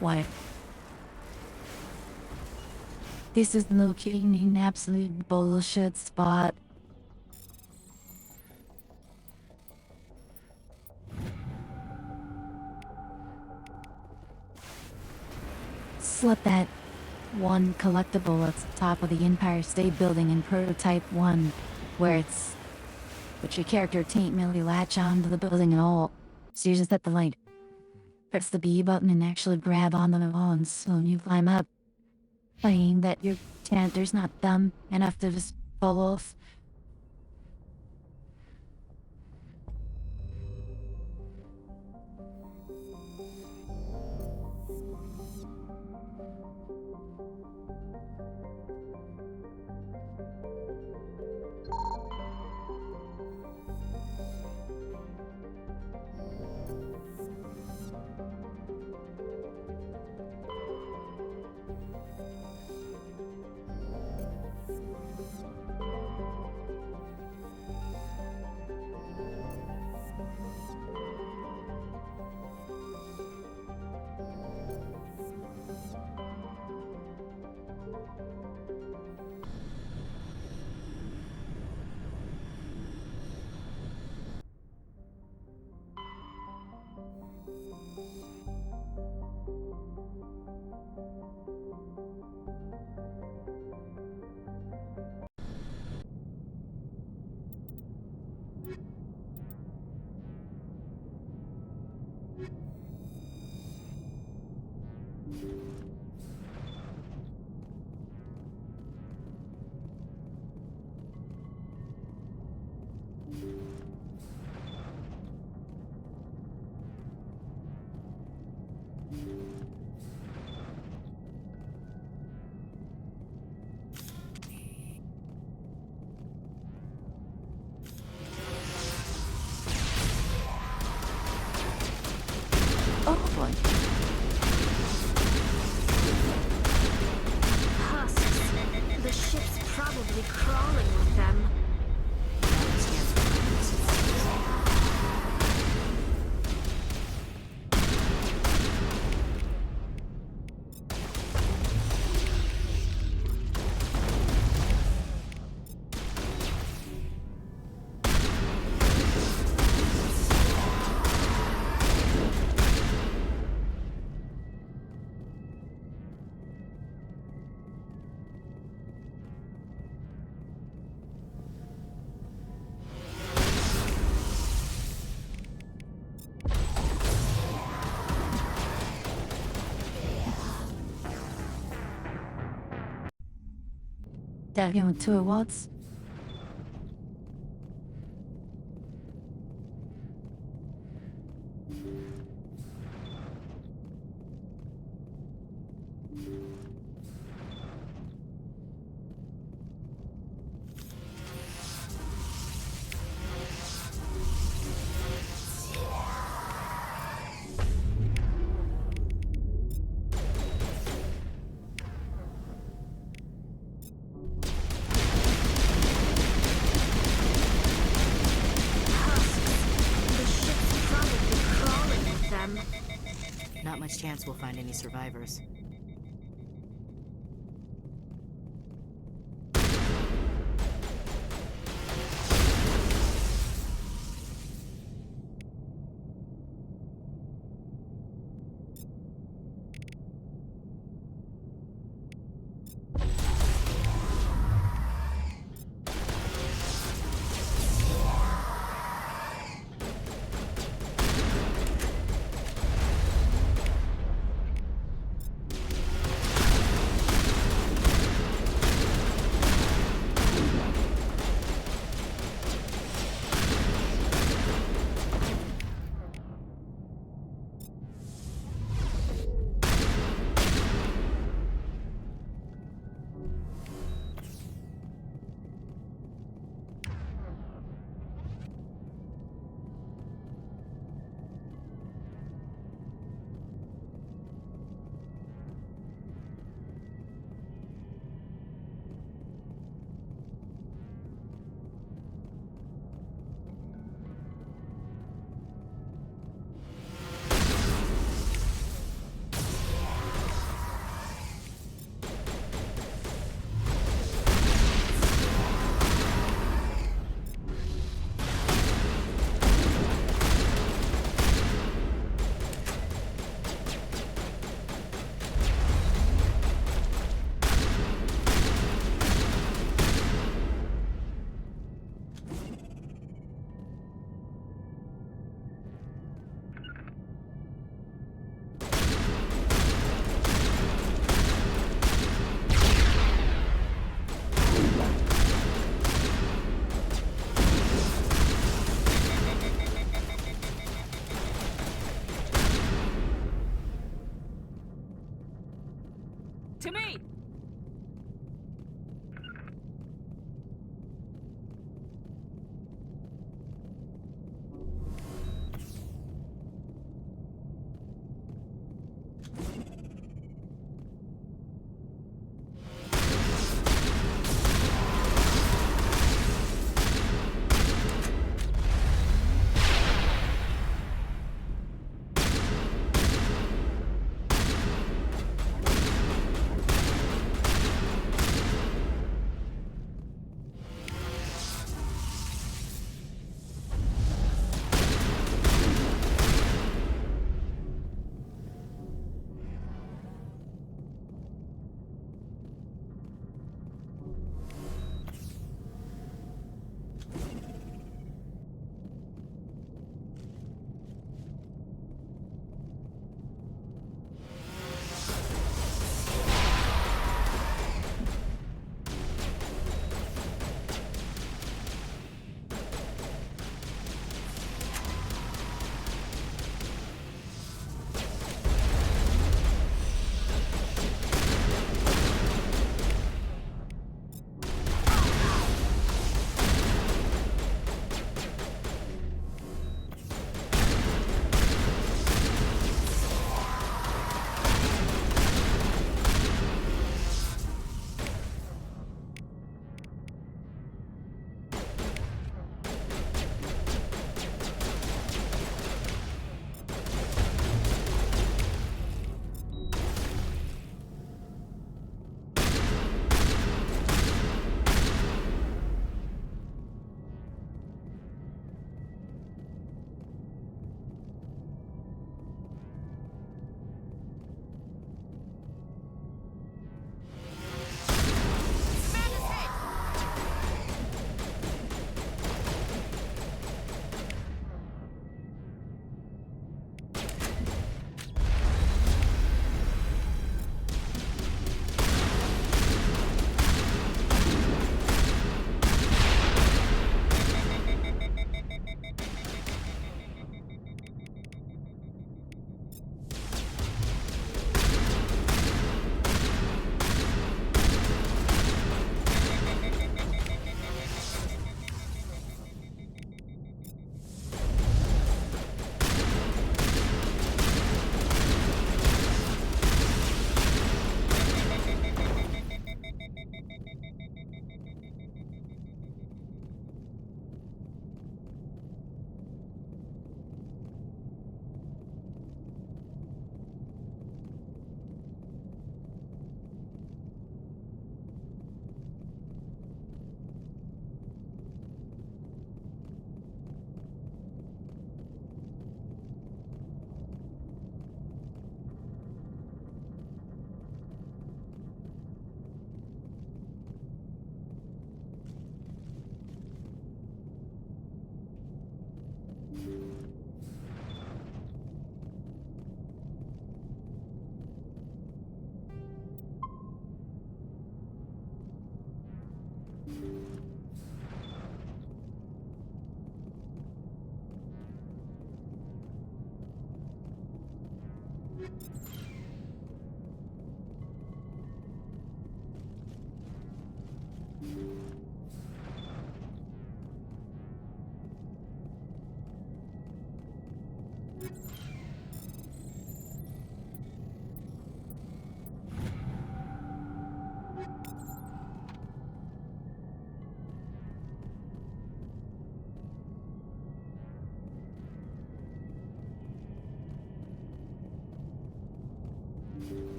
What? This is located in an absolute bullshit spot. Slip that one collectible at the top of the Empire State Building in Prototype 1, where it's... but your character can't really latch onto the building at all, so you just hit the light. Press the B button and actually grab on the ones so when you climb up. Playing that your character's not dumb enough to just fall off. Oh boy. Husks. The ship's probably crawling with them. Down to what's? Not much chance we'll find any survivors. To me!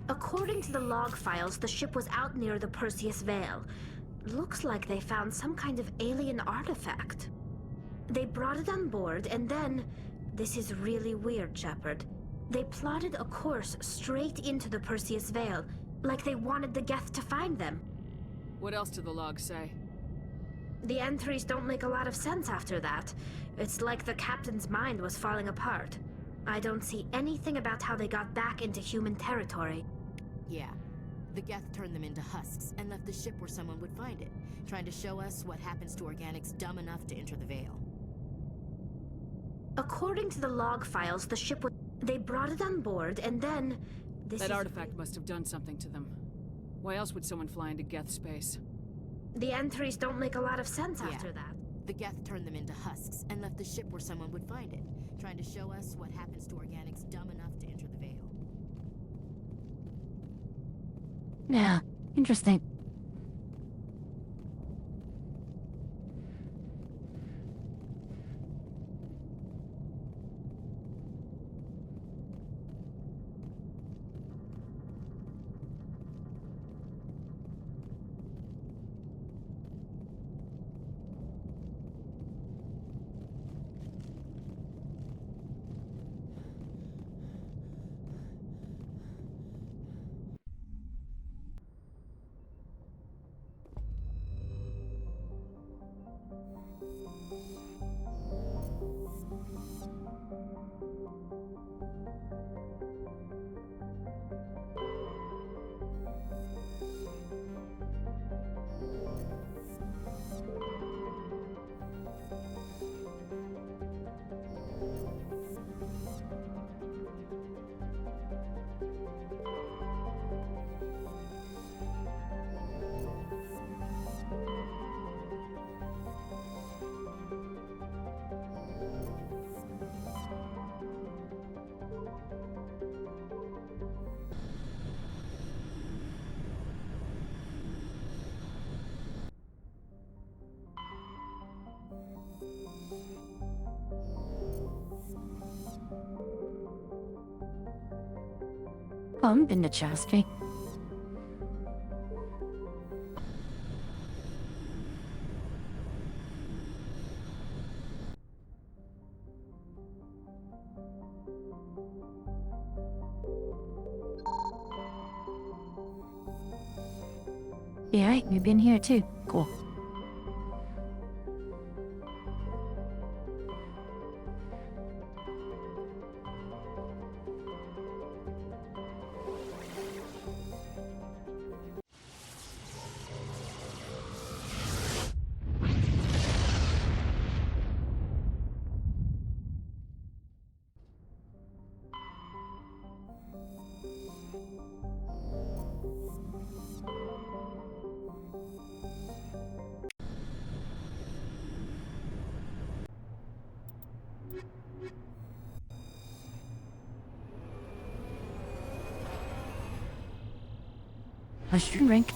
According to the log files, the ship was out near the Perseus Vale. Looks like they found some kind of alien artifact. They brought it on board, and then... This is really weird, Shepard. They plotted a course straight into the Perseus Vale, like they wanted the Geth to find them. What else did the log say? The entries don't make a lot of sense after that. It's like the captain's mind was falling apart. I don't see anything about how they got back into human territory. Yeah. The Geth turned them into husks and left the ship where someone would find it, trying to show us what happens to organics dumb enough to enter the Vale. According to the log files, the ship was... They brought it on board, and then... That artifact must have done something to them. Why else would someone fly into Geth space? The entries don't make a lot of sense after Yeah. that. The Geth turned them into husks and left the ship where someone would find it, trying to show us what happens to organics dumb enough to enter the Veil. Yeah, interesting. Been to Chastity. Yeah, you've been here too. Cool. A drink.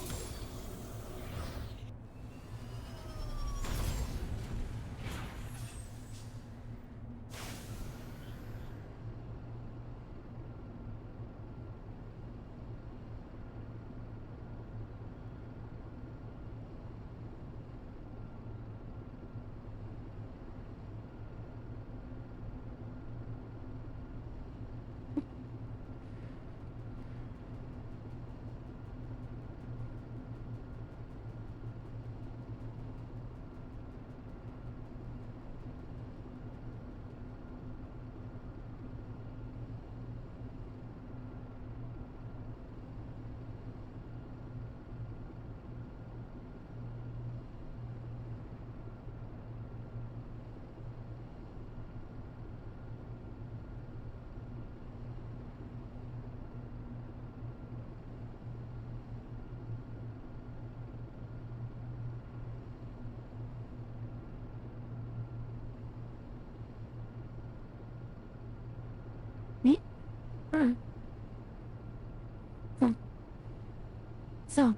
Me? So.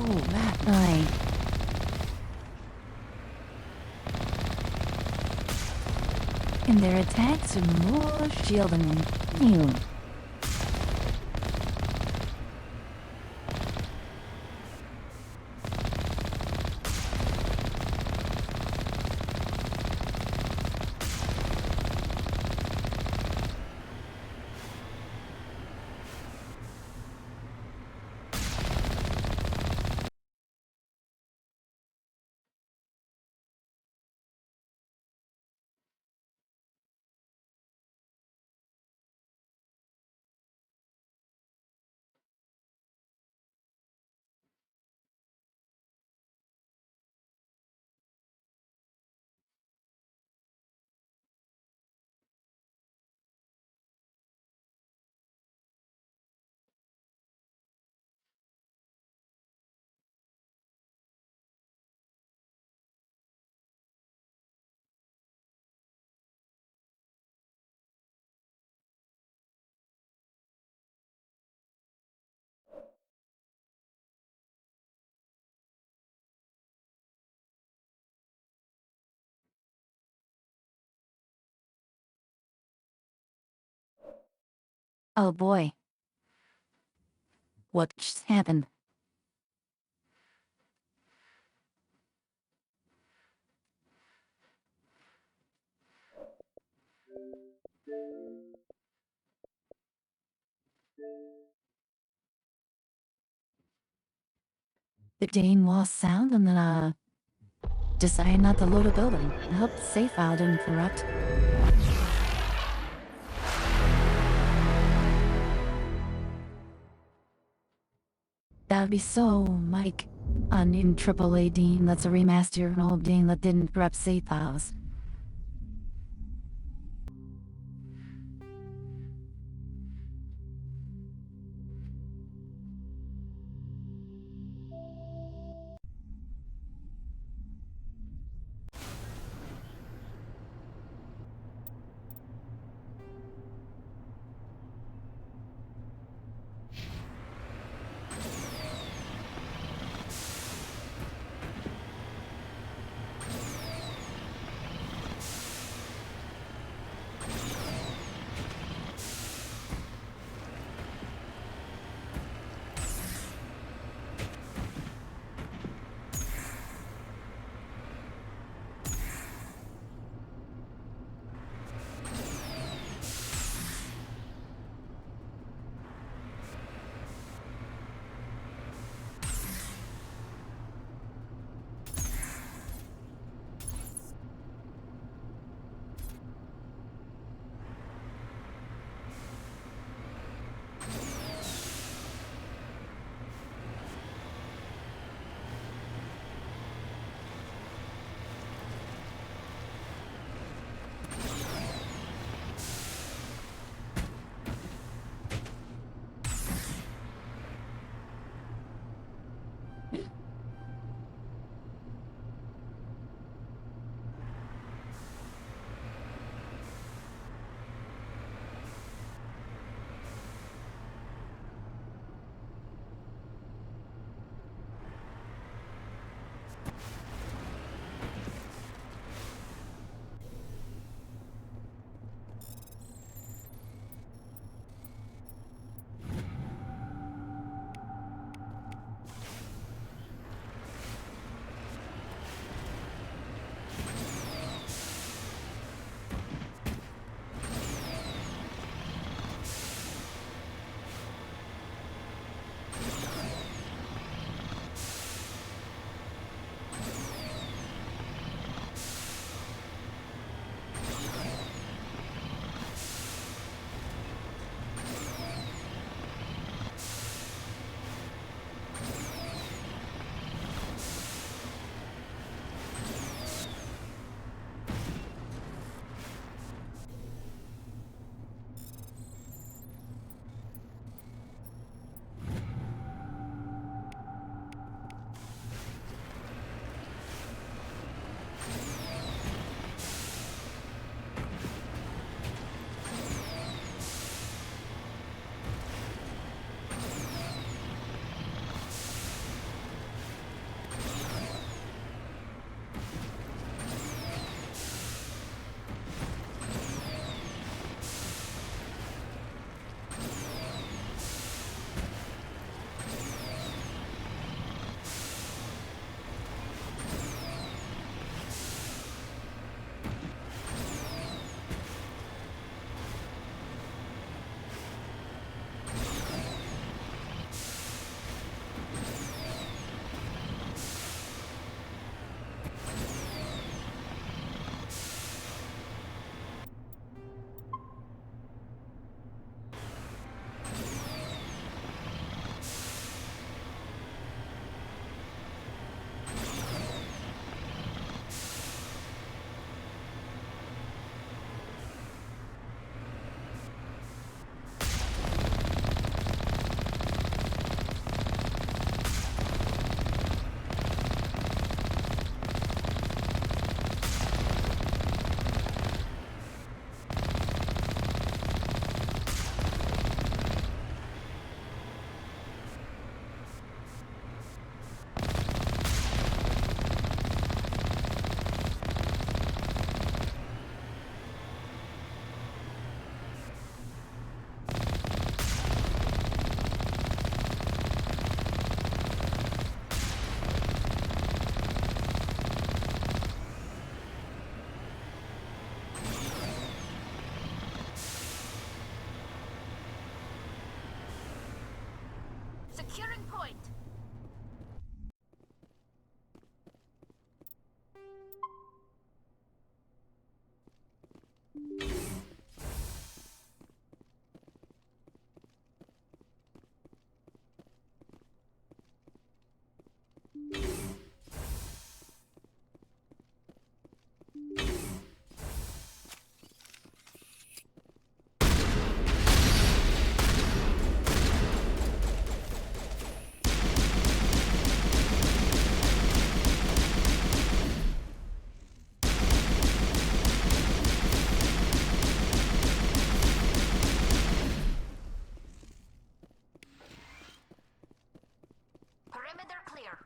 Oh, that night. And their attacks are more shielding than immune. Oh boy. What just happened? The Dane lost sound and then, decided not to load a building. I hope the save file didn't corrupt. That'd be so, Mike. A new AAA Dean that's a remaster of an old Dean that didn't corrupt save files. Securing point. Perimeter clear.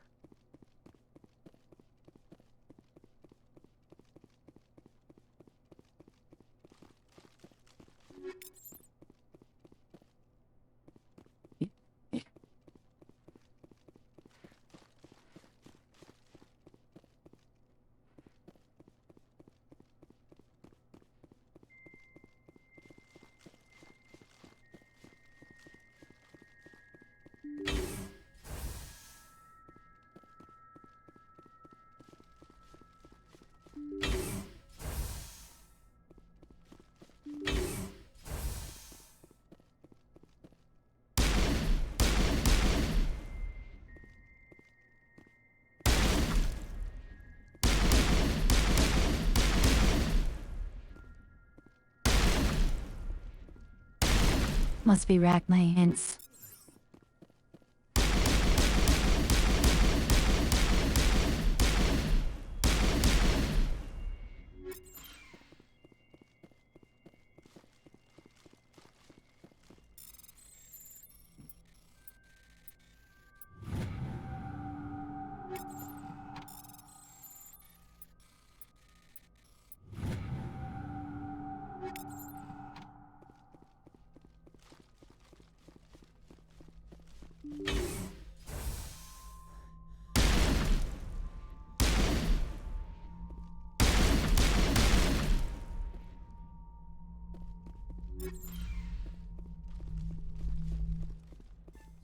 Must be Ragnar hints.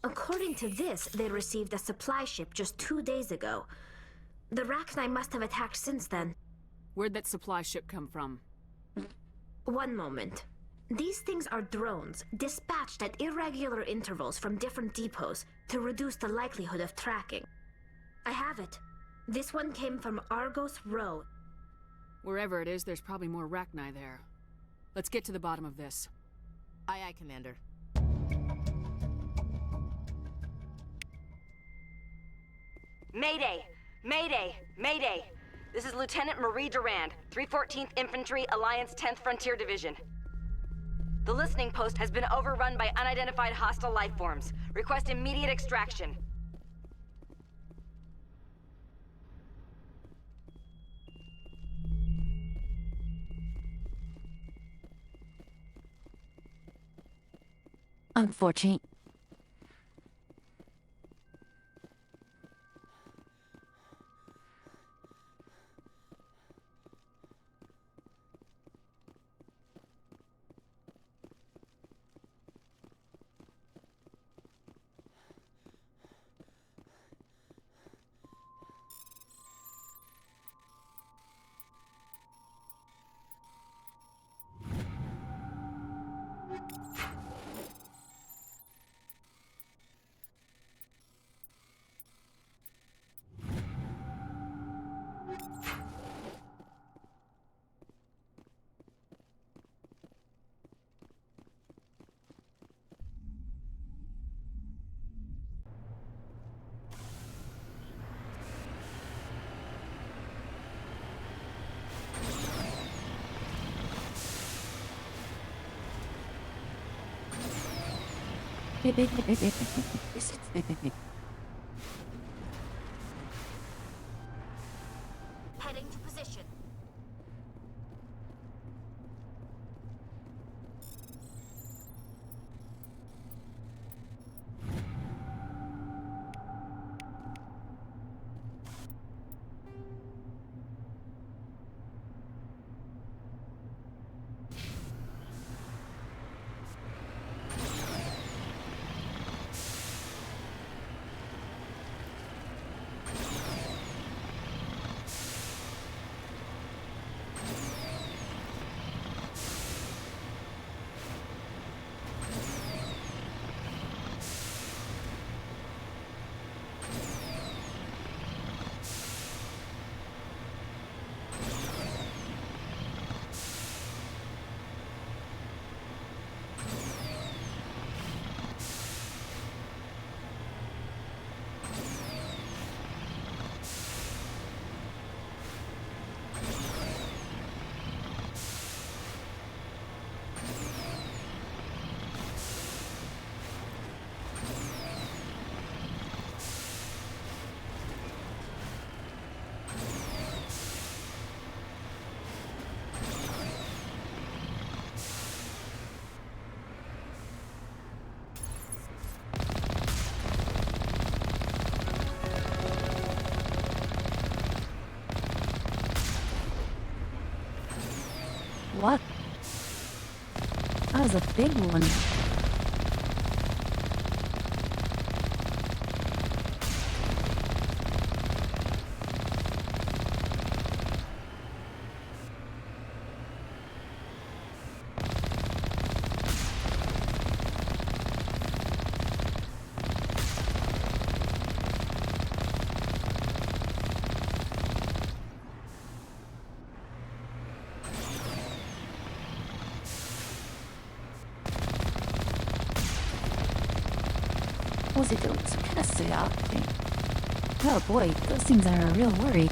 According to this, they received a supply ship just 2 days ago. The Rachni must have attacked since then. Where'd that supply ship come from? One moment. These things are drones, dispatched at irregular intervals from different depots to reduce the likelihood of tracking. I have it. This one came from Argos Row. Wherever it is, there's probably more Rachni there. Let's get to the bottom of this. Aye, aye, Commander. Mayday! Mayday! Mayday! This is Lieutenant Marie Durand, 314th Infantry, Alliance 10th Frontier Division. The listening post has been overrun by unidentified hostile life forms. Request immediate extraction. Unfortunate. Heading to position. What? That was a big one. Was it doing some kind of psyop thing? Oh boy, those things are a real worry.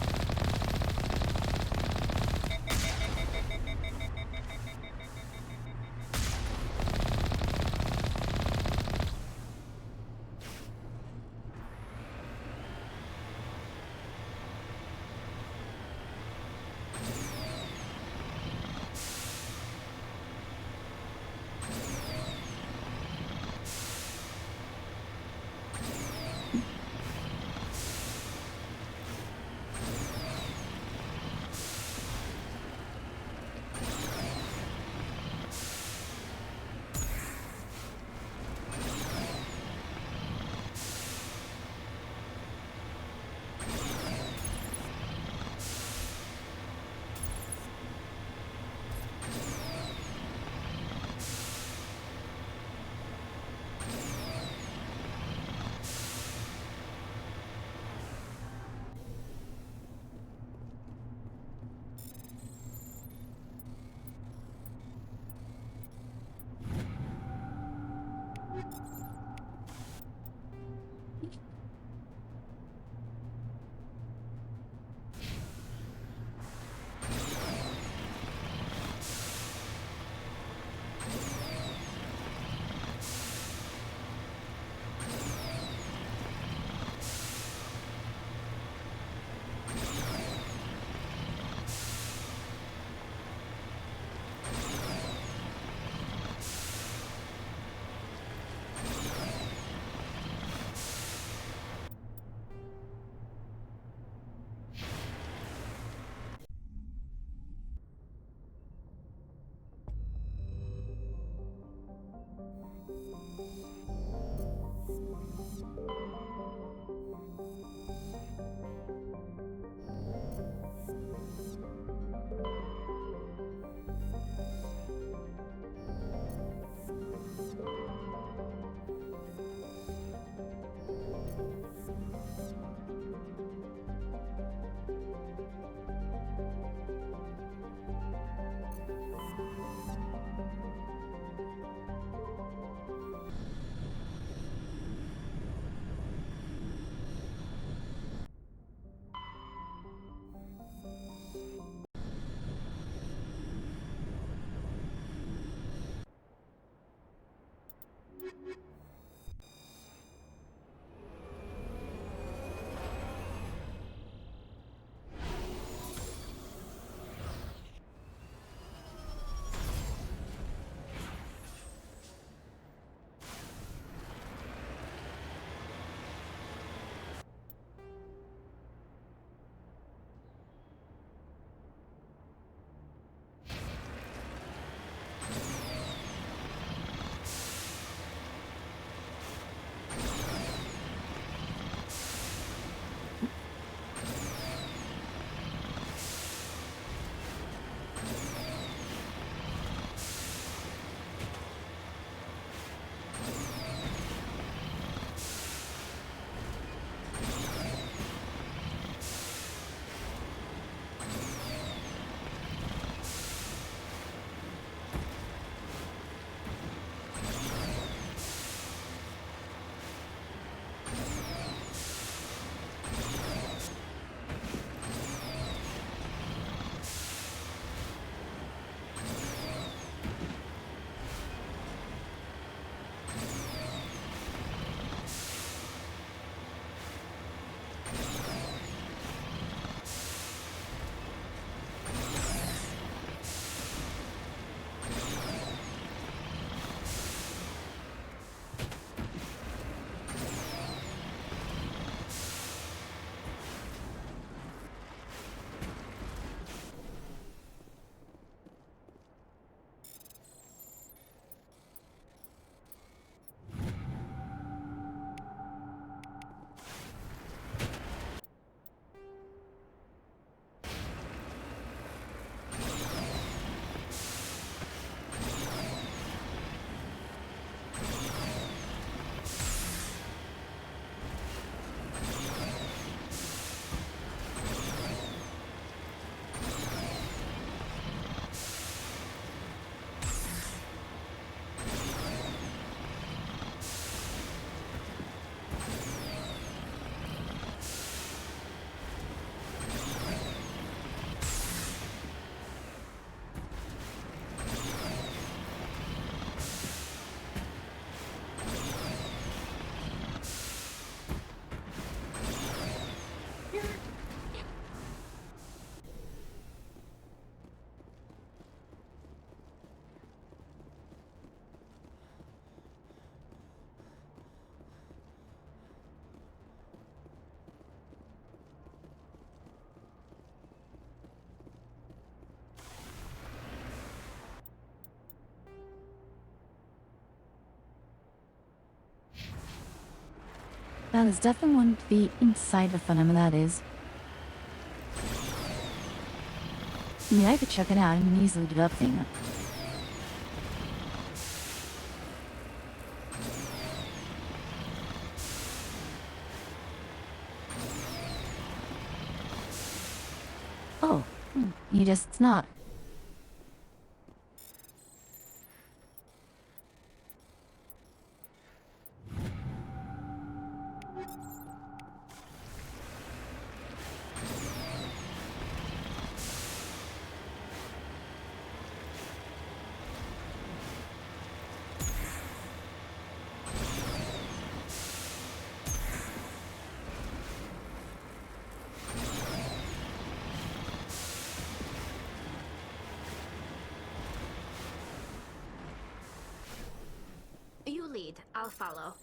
That is definitely one to be inside the phenomenon that is. I mean, I could check it out and easily do that thing. Oh, you just not. You lead, I'll follow.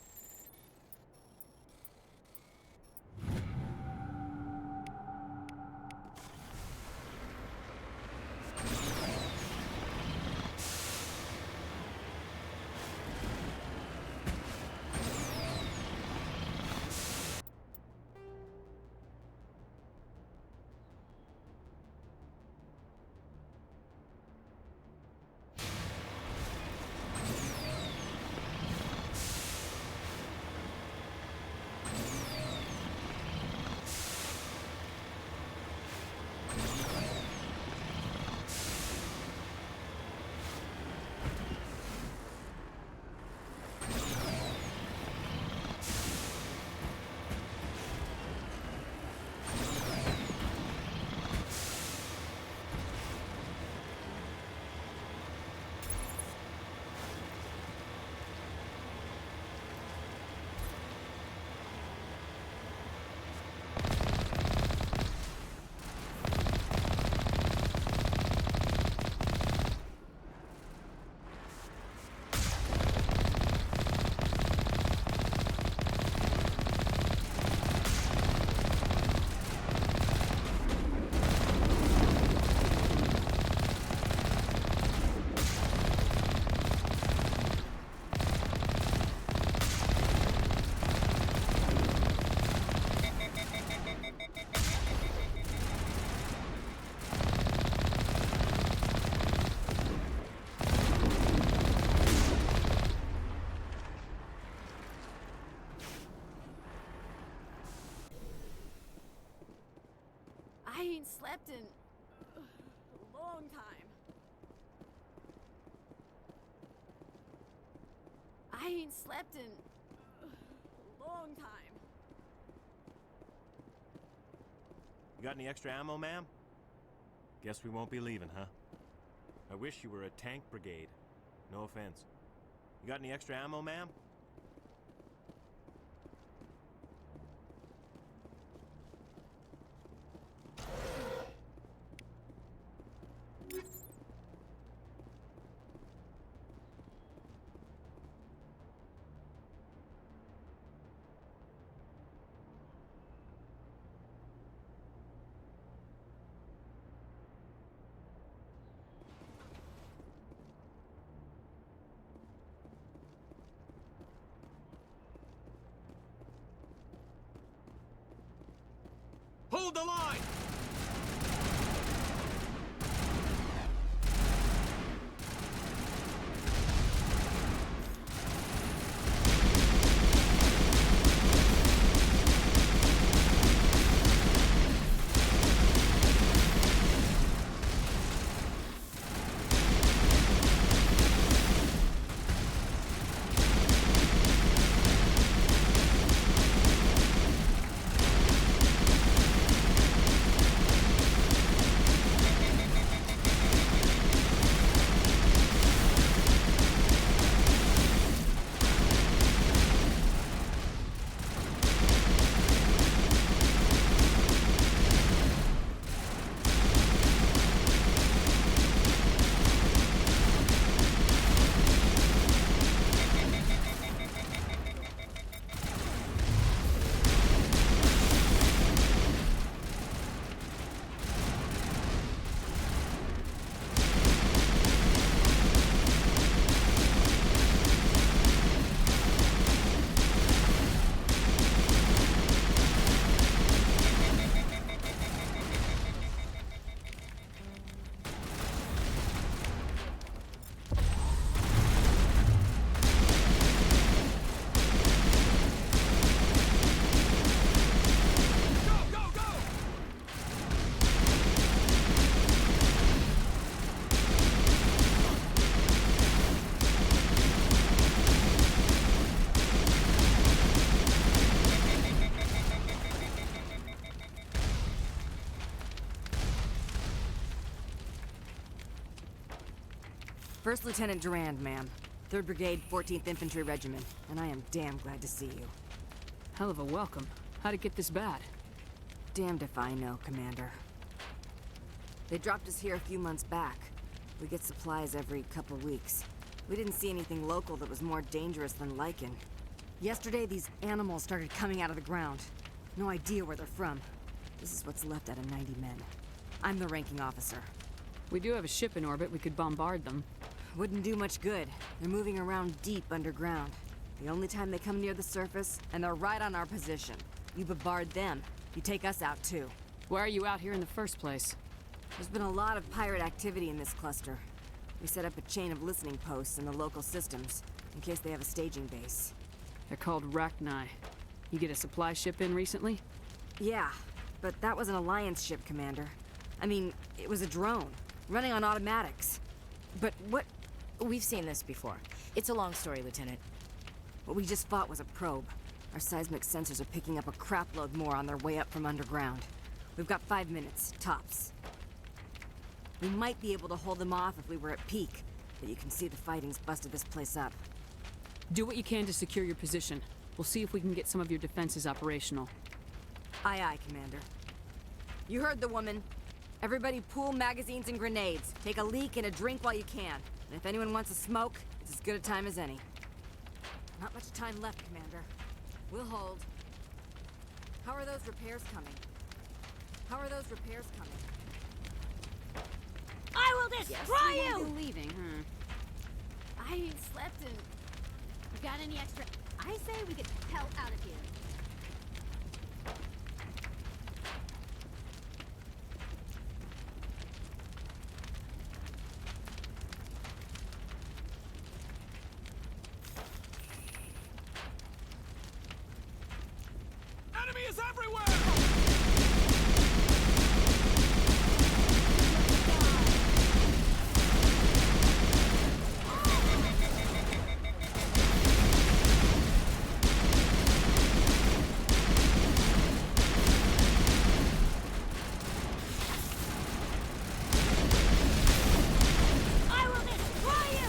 I ain't slept in a long time. I ain't slept in a long time. You got any extra ammo, ma'am? Guess we won't be leaving, huh? I wish you were a tank brigade. No offense. You got any extra ammo, ma'am? Hold the line! First Lieutenant Durand, ma'am. 3rd Brigade, 14th Infantry Regiment, and I am damn glad to see you. Hell of a welcome. How'd it get this bad? Damned if I know, Commander. They dropped us here a few months back. We get supplies every couple weeks. We didn't see anything local that was more dangerous than Lycan. Yesterday, these animals started coming out of the ground. No idea where they're from. This is what's left out of 90 men. I'm the ranking officer. We do have a ship in orbit. We could bombard them. Wouldn't do much good. They're moving around deep underground. The only time they come near the surface, and they're right on our position. You bombard them, you take us out too. Why are you out here in the first place? There's been a lot of pirate activity in this cluster. We set up a chain of listening posts in the local systems, in case they have a staging base. They're called Rachni. You get a supply ship in recently? Yeah, but that was an Alliance ship, Commander. I mean, it was a drone, running on automatics. But what... We've seen this before. It's a long story, Lieutenant. What we just fought was a probe. Our seismic sensors are picking up a crapload more on their way up from underground. We've got 5 minutes, tops. We might be able to hold them off if we were at peak, but you can see the fighting's busted this place up. Do what you can to secure your position. We'll see if we can get some of your defenses operational. Aye, aye, Commander. You heard the woman. Everybody pool magazines and grenades. Take a leak and a drink while you can. And if anyone wants a smoke, it's as good a time as any. Not much time left, Commander. We'll hold. How are those repairs coming? How are those repairs coming? I will destroy you! You're leaving, huh? I slept and... You got any extra... I say we get the hell out of here. Enemy is everywhere! I will destroy you!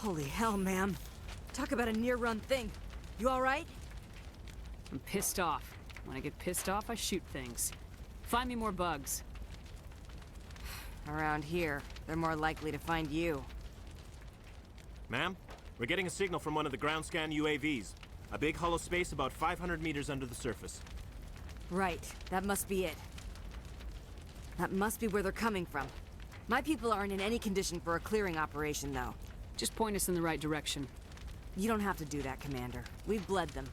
Holy hell, ma'am. Talk about a near-run thing. You alright? I'm pissed off. When I get pissed off, I shoot things. Find me more bugs. Around here, they're more likely to find you. Ma'am, we're getting a signal from one of the ground scan UAVs. A big hollow space about 500 meters under the surface. Right, that must be it. That must be where they're coming from. My people aren't in any condition for a clearing operation, though. Just point us in the right direction. You don't have to do that, Commander. We've bled them.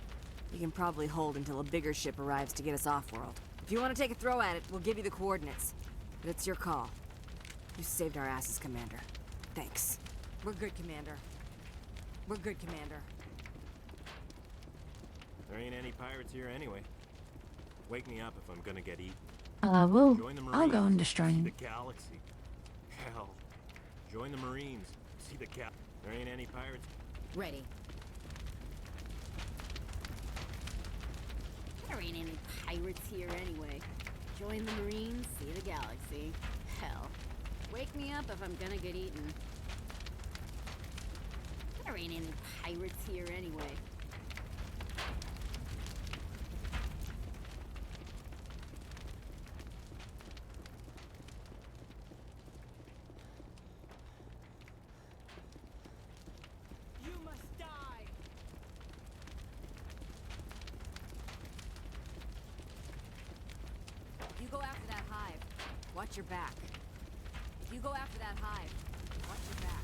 We can probably hold until a bigger ship arrives to get us off-world. If you want to take a throw at it, we'll give you the coordinates. But it's your call. You saved our asses, Commander. Thanks. We're good, Commander. We're good, Commander. There ain't any pirates here anyway. Wake me up if I'm gonna get eaten. Join the Marines. I'll go and destroy See him. the galaxy. Hell. Join the Marines. See the gal. There ain't any pirates. Ready. There ain't any pirates here anyway. Join the Marines, see the galaxy. Hell. Wake me up if I'm gonna get eaten. There ain't any pirates here anyway. You must die! If you go after that hive, watch your back. If you go after that hive, watch your back.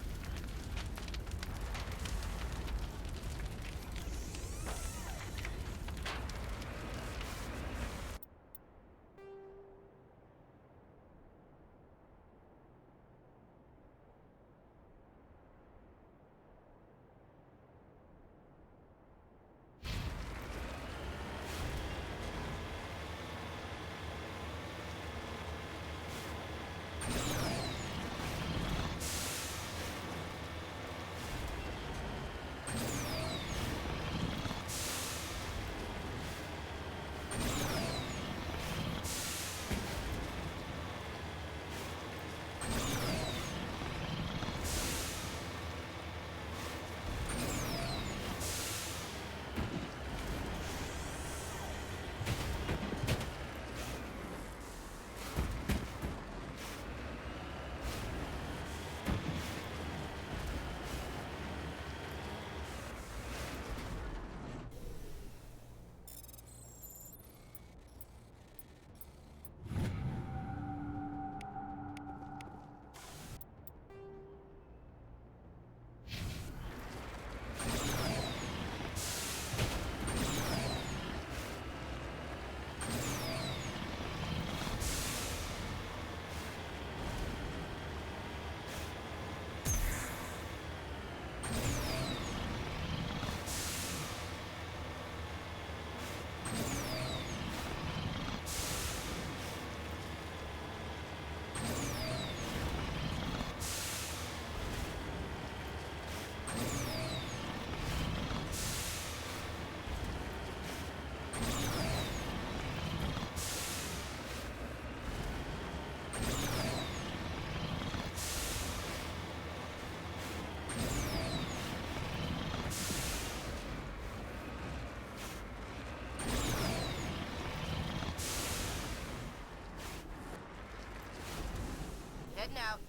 Heading out.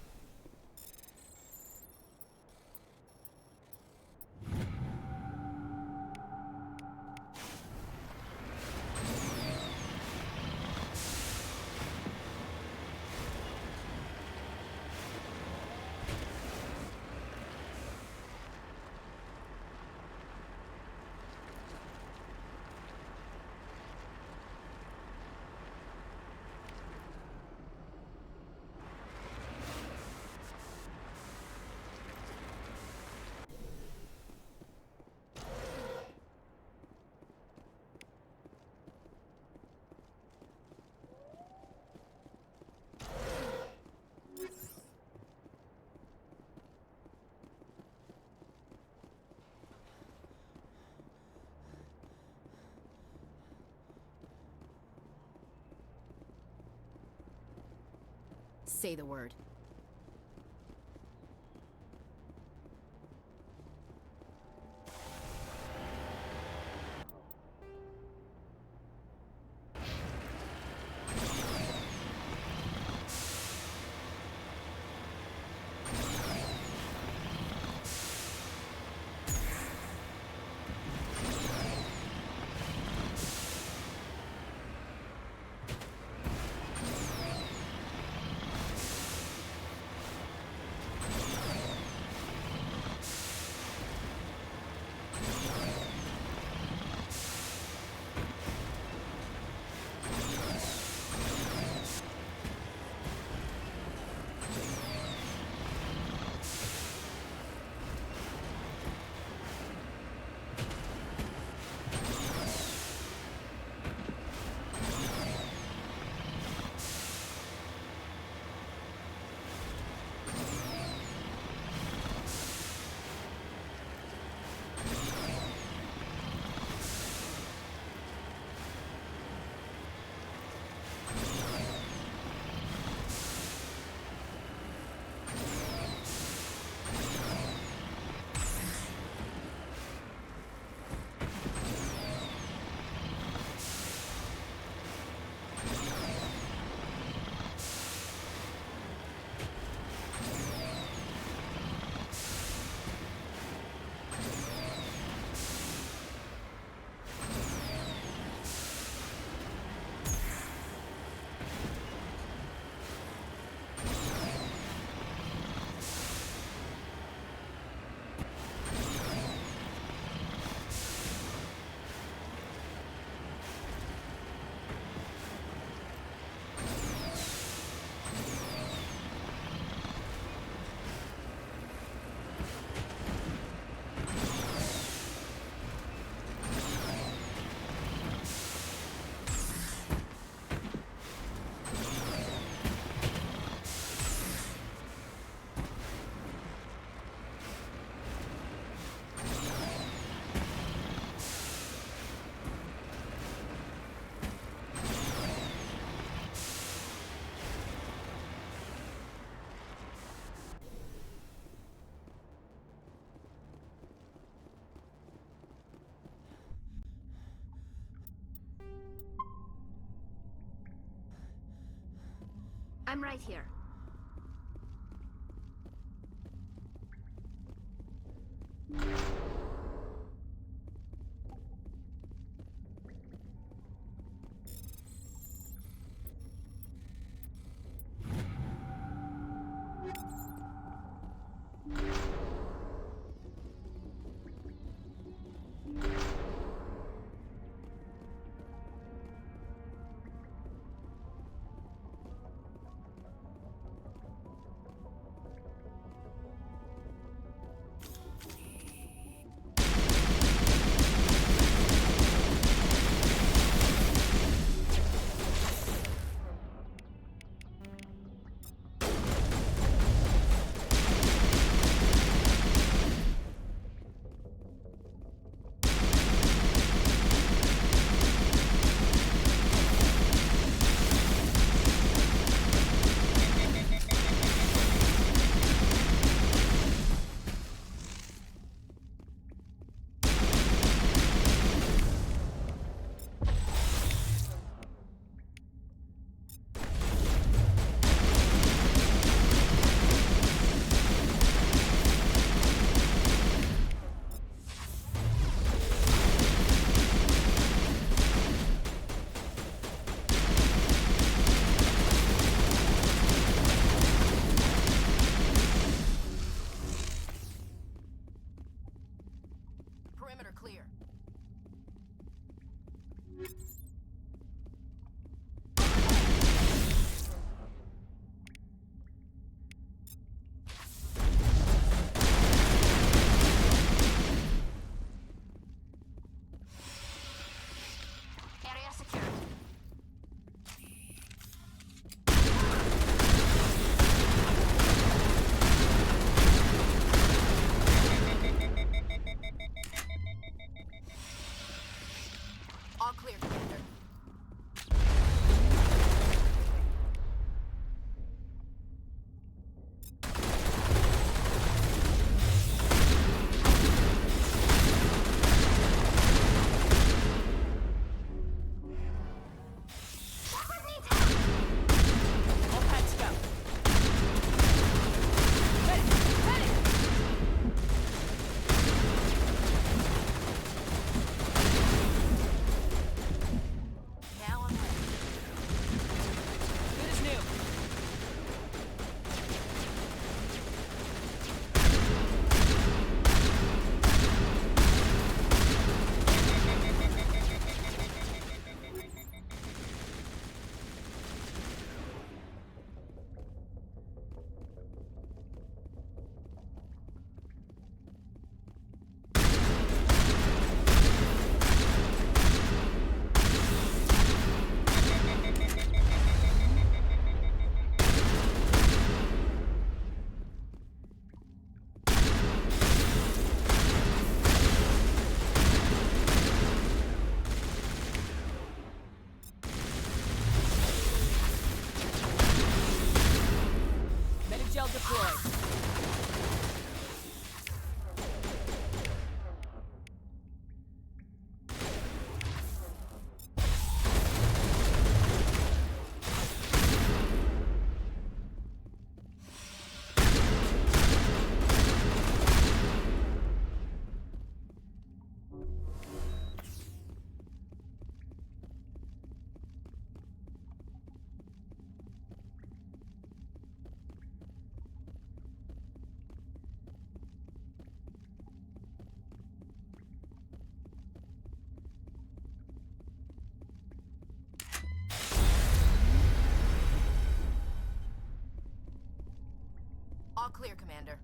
Say the word. I'm right here. Perimeter clear. Area secured. All clear, Commander. All patched up. Ready! Ready! Now I'm ready. Good as new. Medic gel deployed. All clear, Commander.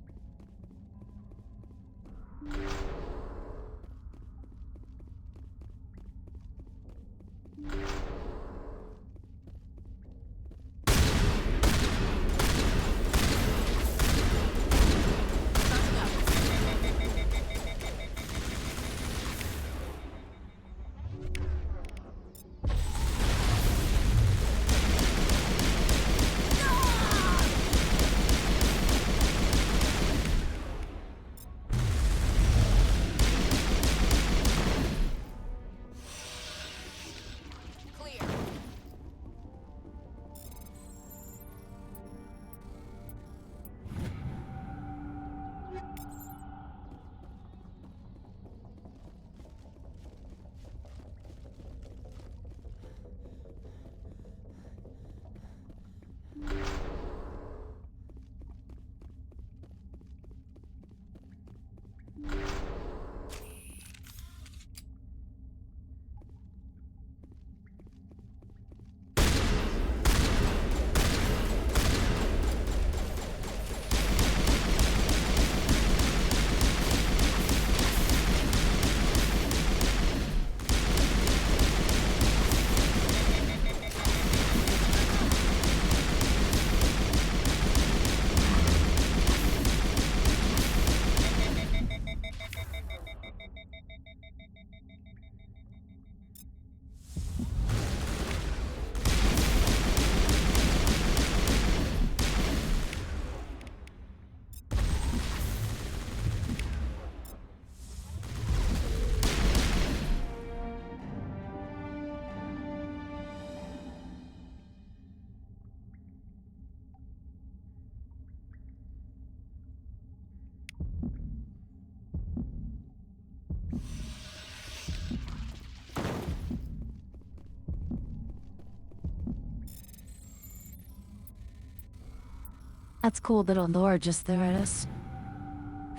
That's cool little lore just there at us.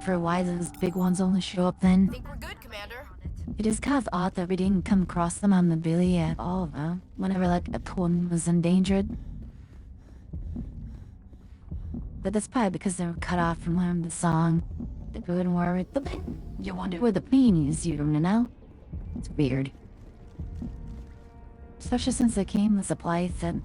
For why those big ones only show up then? Think we're good, Commander. It is kind of odd that we didn't come across them on the Billy at all, though. Whenever, like, a one was endangered. But that's probably because they were cut off from learning the song. The good war with the pain. You wonder where the pain is, you know? It's weird. Especially since they came with supplies that...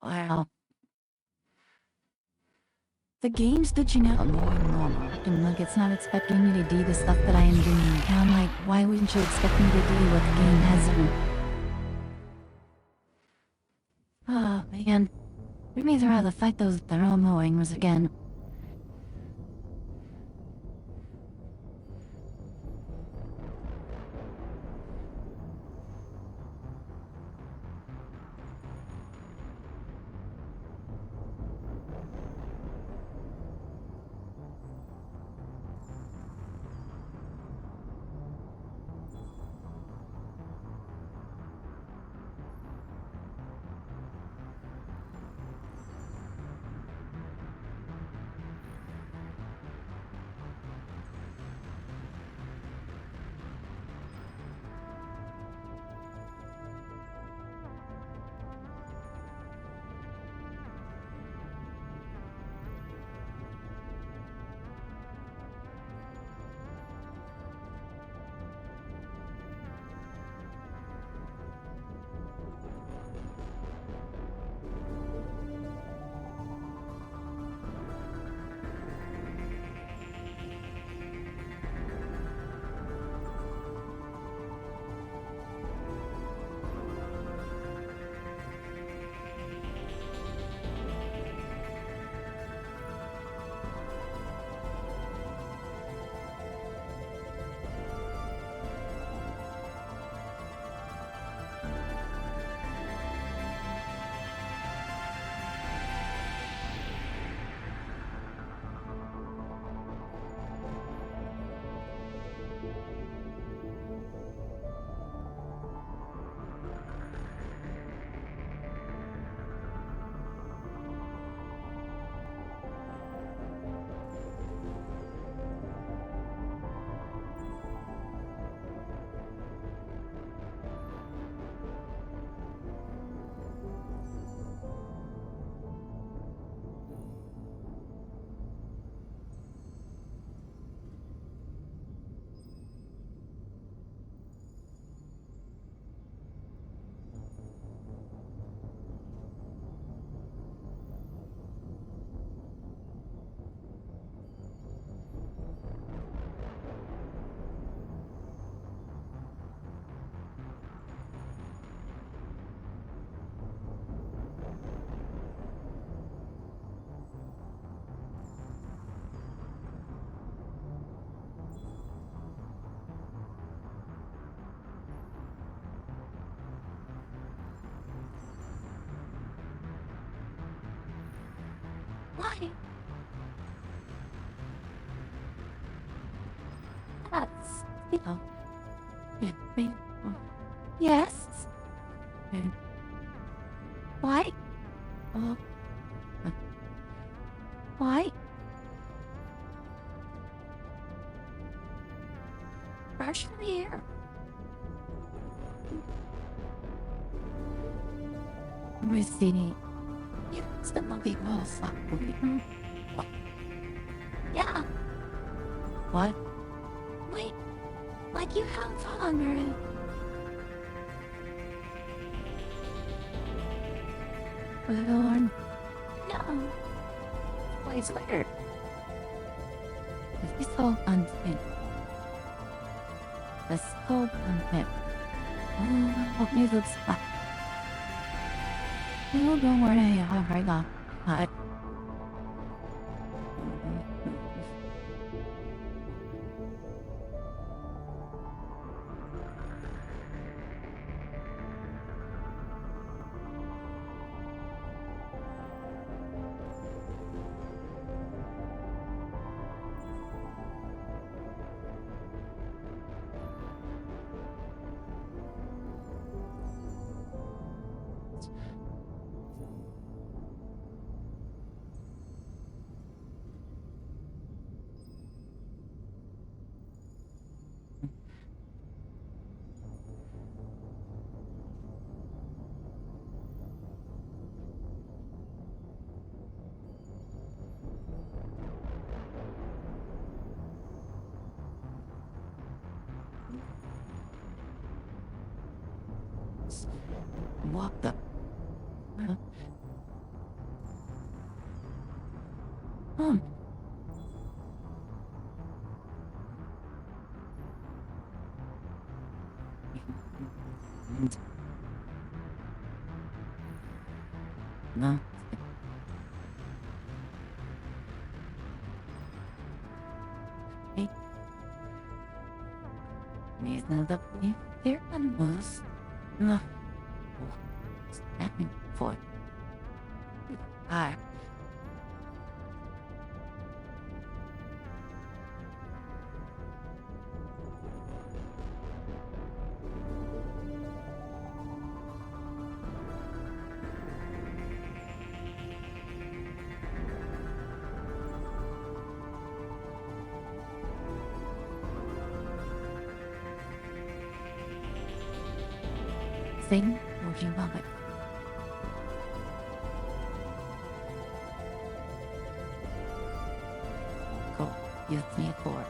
Wow. The games that you know are more normal, and like it's not expecting me to do the stuff that I am doing. And I'm like, why wouldn't you expect me to do what the game has done? Oh man. We'd rather fight those thermal-mowings again. know. Yes. Why? Oh. Why? Fresh in the air. Missy. It's the movie Wolf. Yeah. What? Wait. Like you have hunger. Or no. Wait later. It's so unfit. The so unfit. Oh, it looks like. You don't worry, I have right now. But. What the? Hmm. No. Hey. Reasonably, they're animals. No. Snapping for. Hi. Sing, would you love it? Go, use me for it.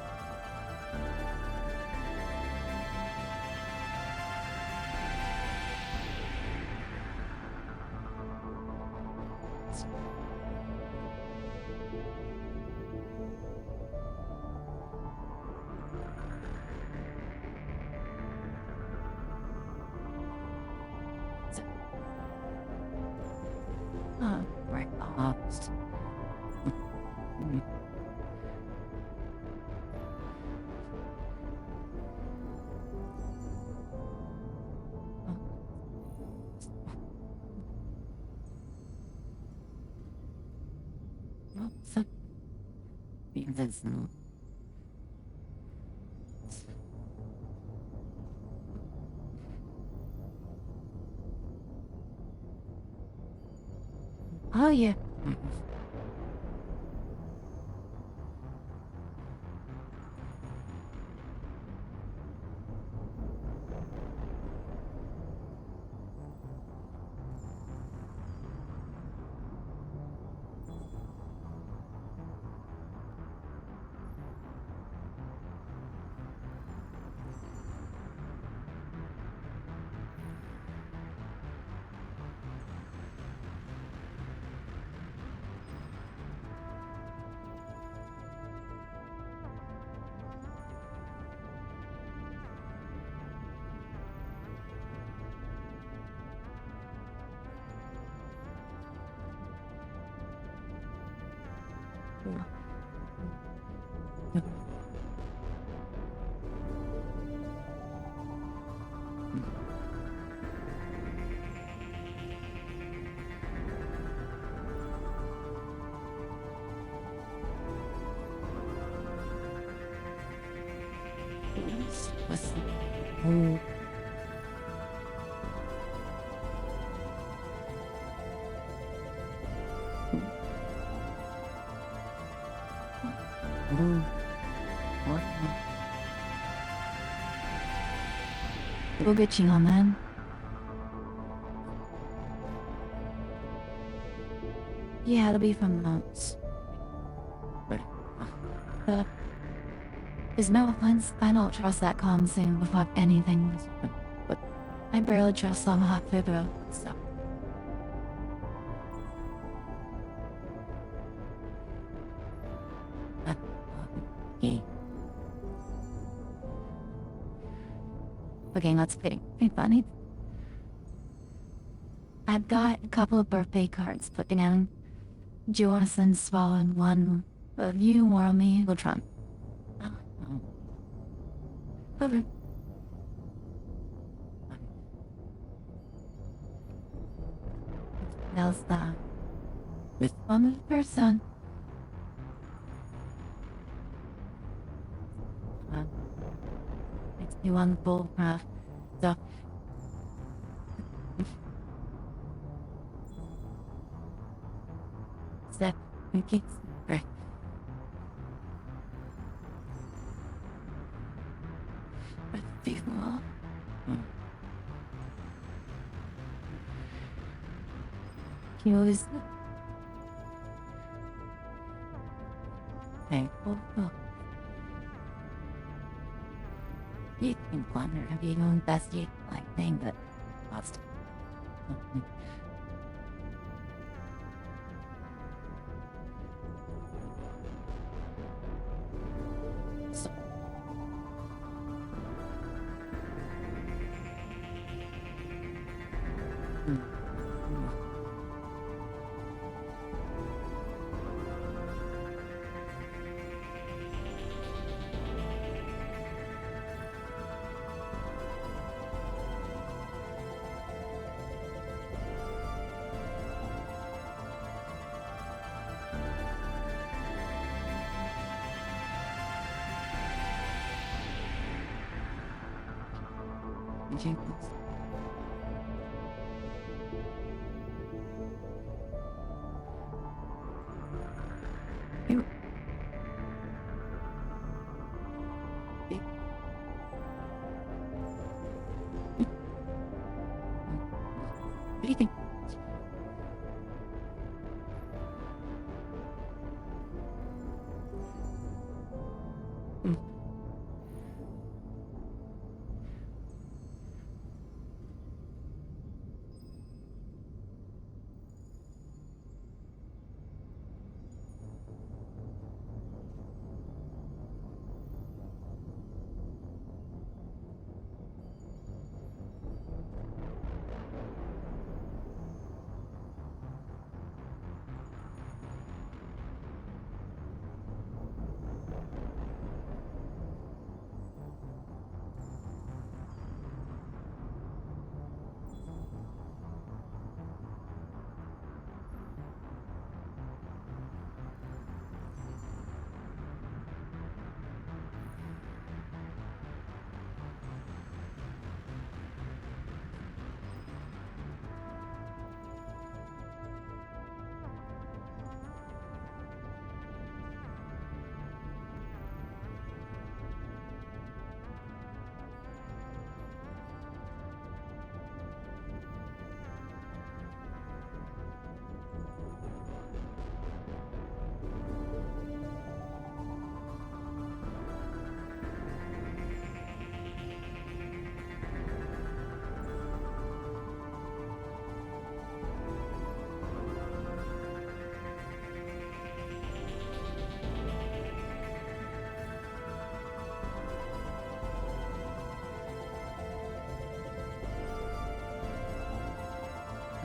Right off. So, because oh yeah. What's oh. man. Yeah, it'll be from notes. There's no offense, I don't trust that comm thing without anything. But I barely trust some hot fibro stuff. Okay, that's pretty funny. I've got a couple of birthday cards put down. Do you want to send Swallow one of you or me will Trump? Okay. How's that? With one person. Makes me want bullcraft. So. Step. Okay. Right. But before. He was thankful for. You can wonder if you don't investigate like thing, but lost. So. Jenkins. You. What do you think?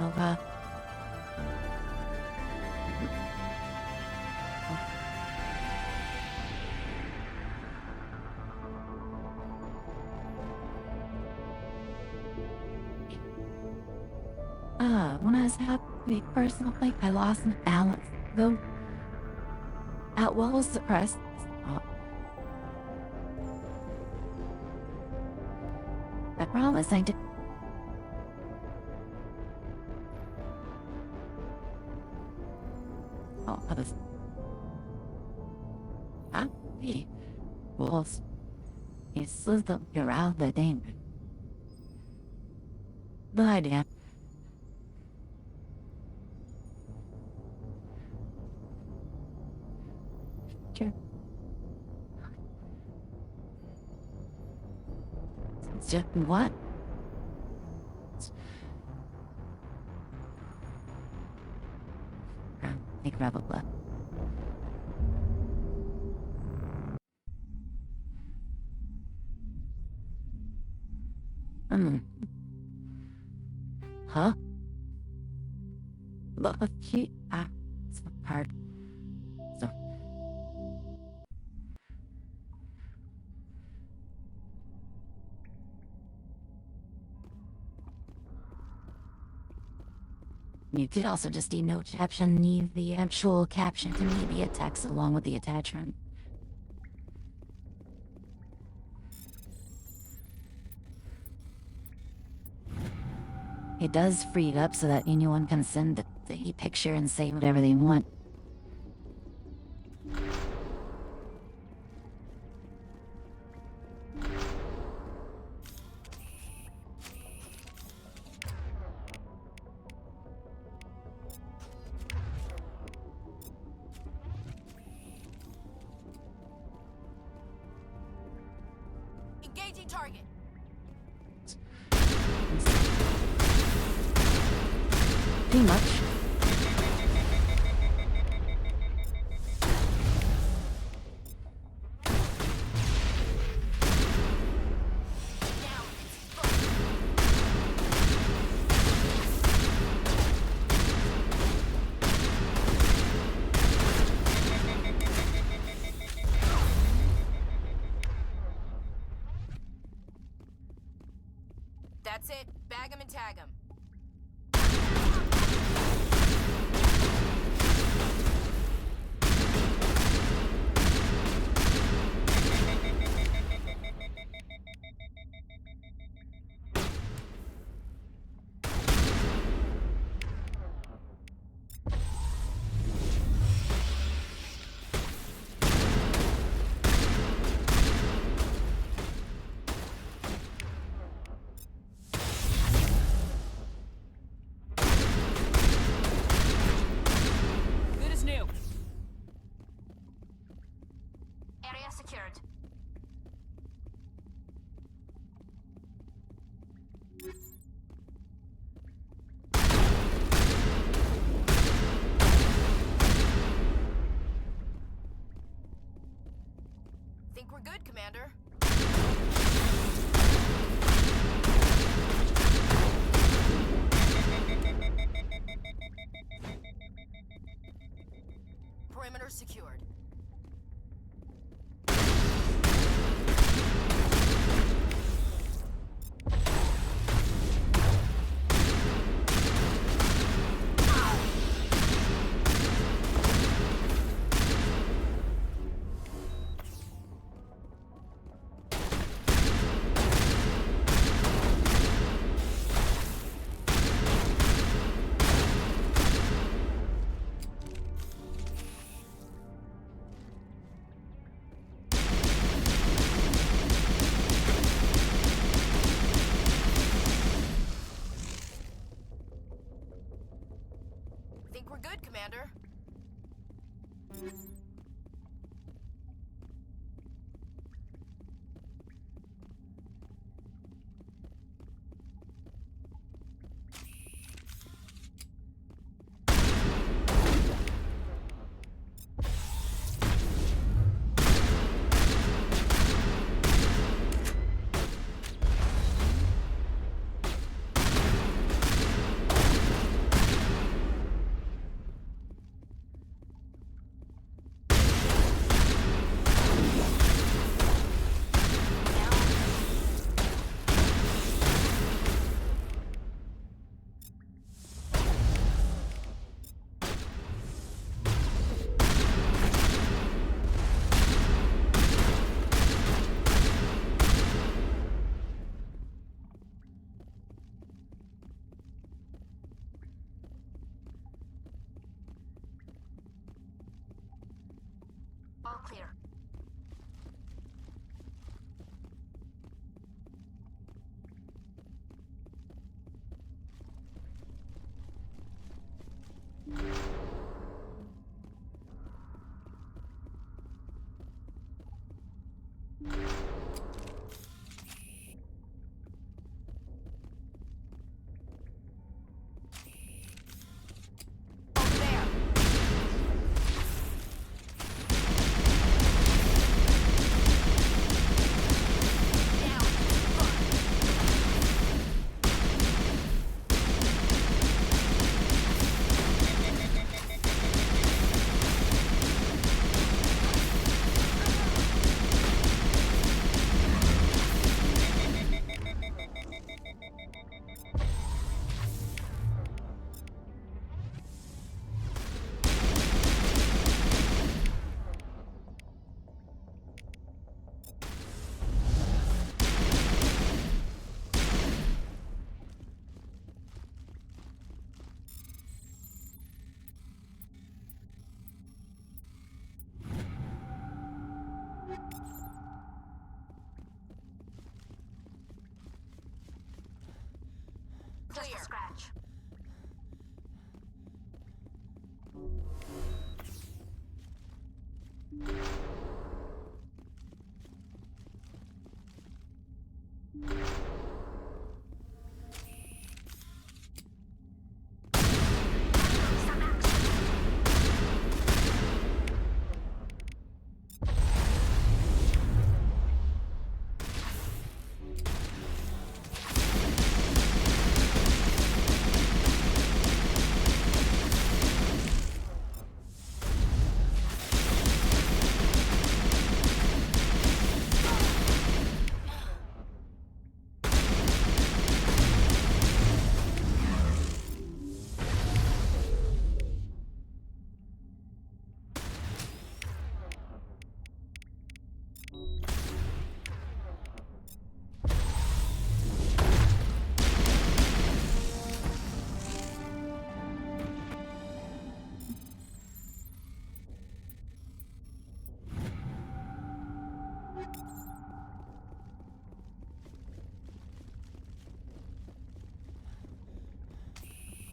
Okay. When I was happy personally, I lost my balance. Though, at well suppressed. promise I did. Oh, I was happy. Was it's the around the thing. The idea. Sure. Just what? Think probably. Huh? Look, she it's hard. So. You could also just no caption, need the actual caption to me via text along with the attachment. It does free it up so that anyone can send the picture and say whatever they want. Engaging target. Pretty much. That's it. Bag him and tag him. Good as new. Area secured. Think we're good, Commander. Perimeter secured. just a scratch.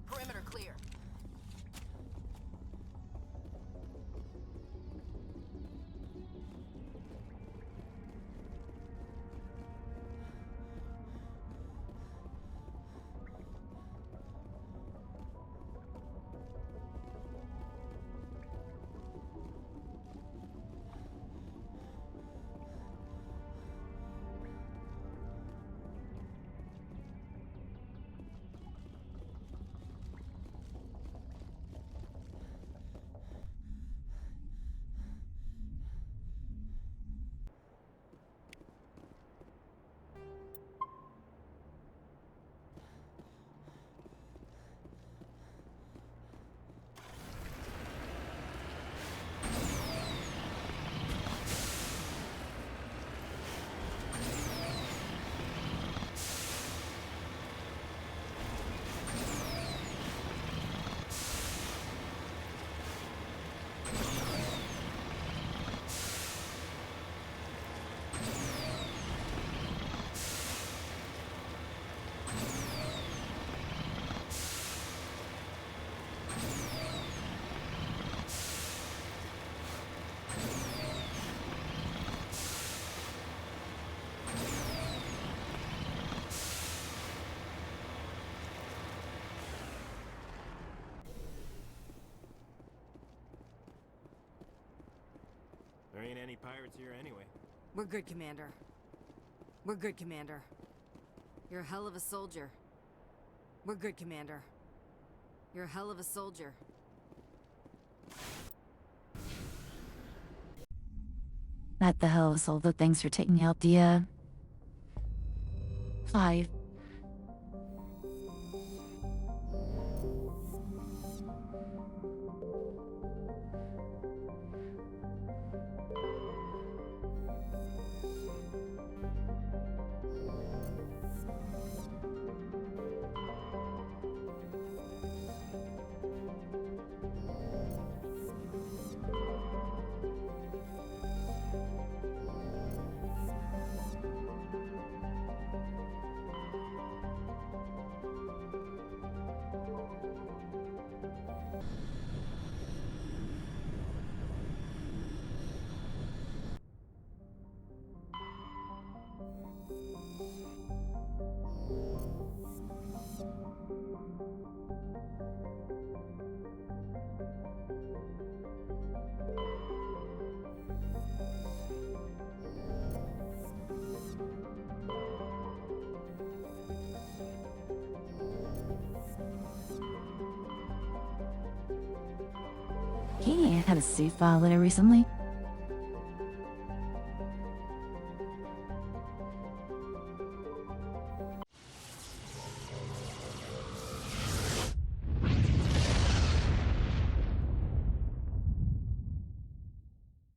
Perimeter clear. There ain't any pirates here anyway. We're good, Commander. We're good, Commander. You're a hell of a soldier. We're good, Commander. You're a hell of a soldier. Not the hell of a soldier. Thanks for taking help, dear. 5. He had a suit file letter recently.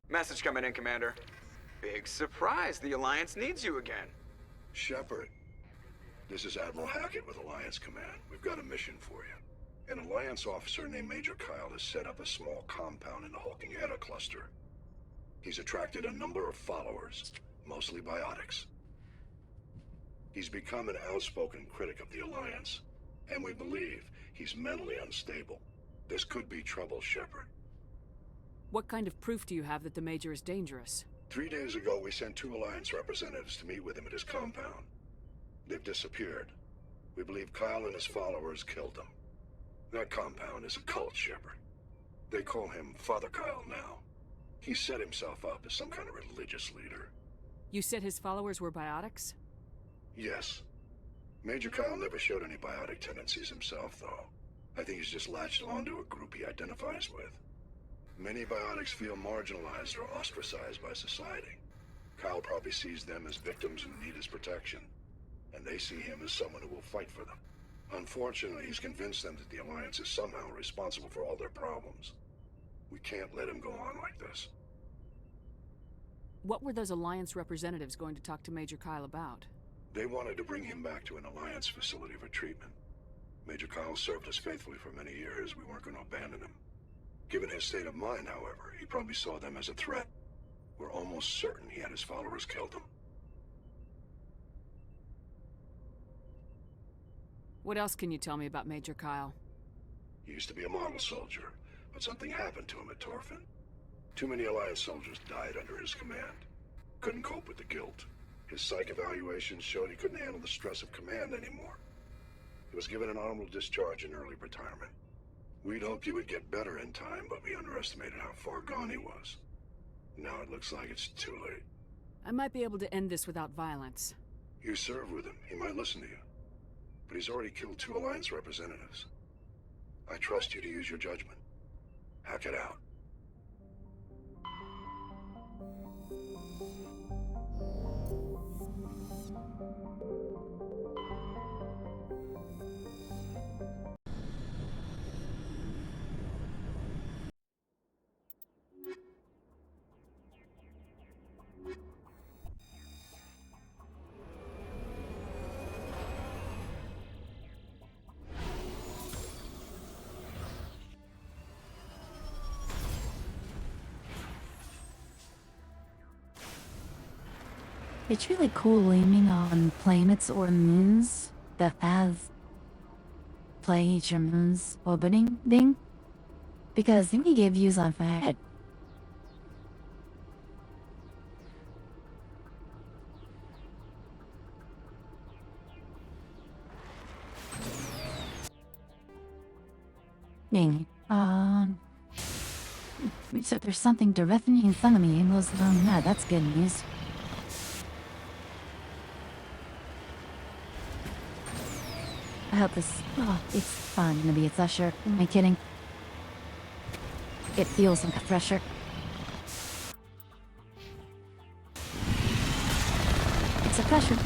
Message coming in, Commander. Big surprise, the Alliance needs you again. Shepard, this is Admiral Hackett with Alliance Command. We've got a mission for you. An Alliance officer named Major Kyle has set up a small compound in the Hulking Eta cluster. He's attracted a number of followers, mostly biotics. He's become an outspoken critic of the Alliance, And we believe he's mentally unstable. This could be trouble, Shepard. What kind of proof do you have that the Major is dangerous? 3 days ago, we sent 2 Alliance representatives to meet with him at his compound. They've disappeared. We believe Kyle and his followers killed them. That compound is a cult, Shepard. They call him Father Kyle now. He set himself up as some kind of religious leader. You said his followers were biotics? Yes. Major Kyle never showed any biotic tendencies himself, though. I think he's just latched onto a group he identifies with. Many biotics feel marginalized or ostracized by society. Kyle probably sees them as victims who need his protection, and they see him as someone who will fight for them. Unfortunately, he's convinced them that the Alliance is somehow responsible for all their problems. We can't let him go on like this. What were those Alliance representatives going to talk to Major Kyle about? They wanted to bring him back to an Alliance facility for treatment. Major Kyle served us faithfully for many years. We weren't going to abandon him. Given his state of mind, however, he probably saw them as a threat. We're almost certain he had his followers killed him. What else can you tell me about Major Kyle? He used to be a model soldier, but something happened to him at Torfin. Too many Alliance soldiers died under his command. Couldn't cope with the guilt. His psych evaluations showed he couldn't handle the stress of command anymore. He was given an honorable discharge in early retirement. We'd hoped he would get better in time, but we underestimated how far gone he was. Now it looks like it's too late. I might be able to end this without violence. You serve with him. He might listen to you. But he's already killed 2 Alliance representatives. I trust you to use your judgment. Hack it out. It's really cool aiming on planets or moons that have moons orbiting thing, because then we get views on that. Dang. So there's something directly in front of me and those yeah, that's good news. I hope this, it's fun to be a thresher. Am I kidding? It feels like a thresher. It's a thresher.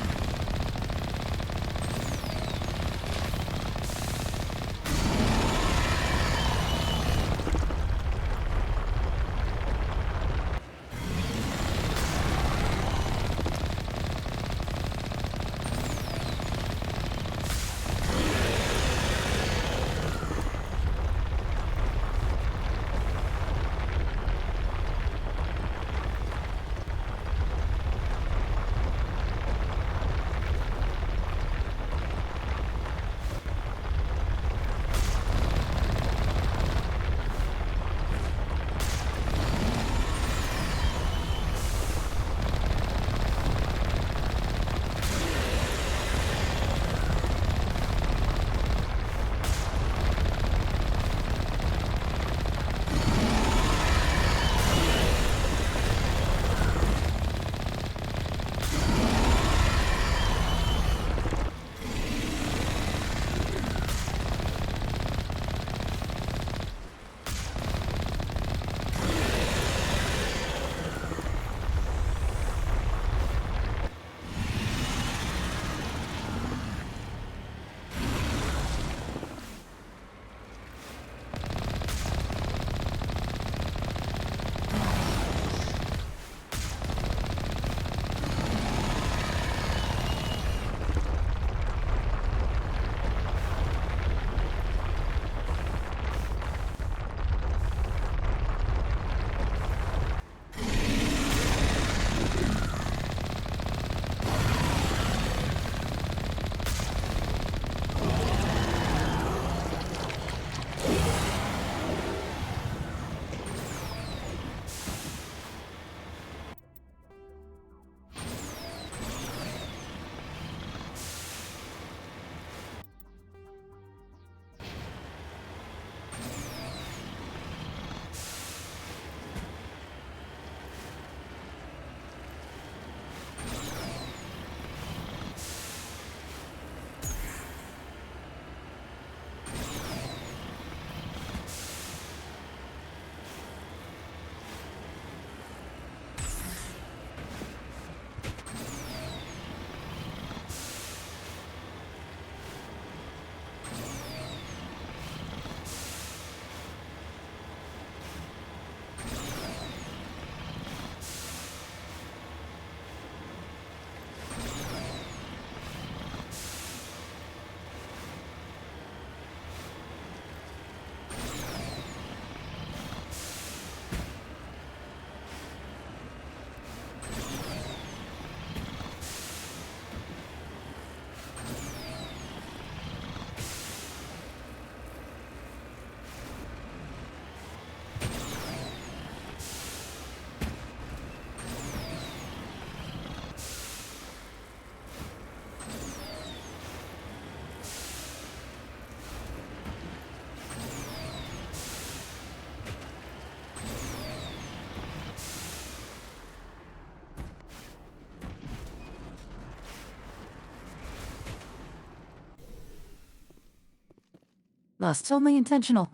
That's totally intentional.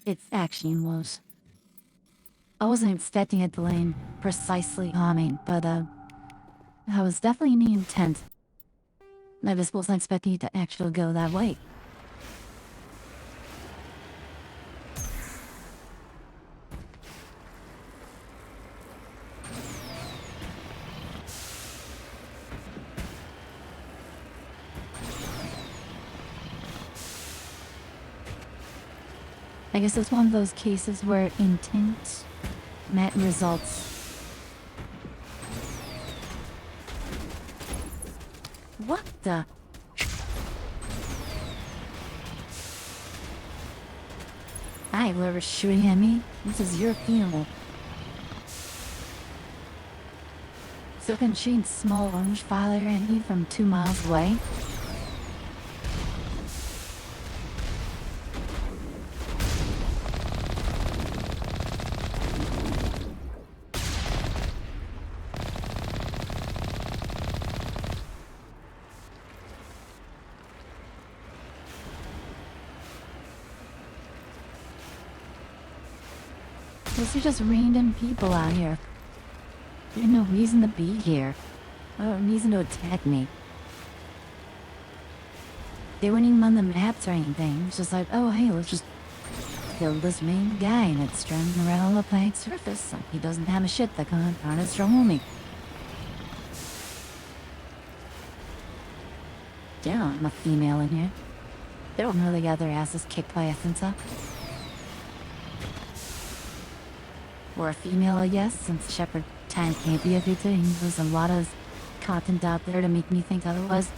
Its action was. I wasn't expecting it to land precisely on me, but I was definitely in the intent. I just wasn't expecting it to actually go that way. I guess it's one of those cases where intent met results. What the? Hi, whoever's shooting at me. This is your funeral. So can shoot small orange fire at me from 2 miles away? These are just random people out here. There's no reason to be here. No reason to attack me. They weren't even on the maps or anything. It's just like, oh hey, let's just kill this main guy and it's stranded around on the planet's surface. He doesn't have a shit that can't on his strong me. Yeah, I'm a female in here. They don't really got their asses kicked by a Sensa. Or a female, I guess, since Shepard Tan can't be a victim. There's a lot of content out there to make me think otherwise.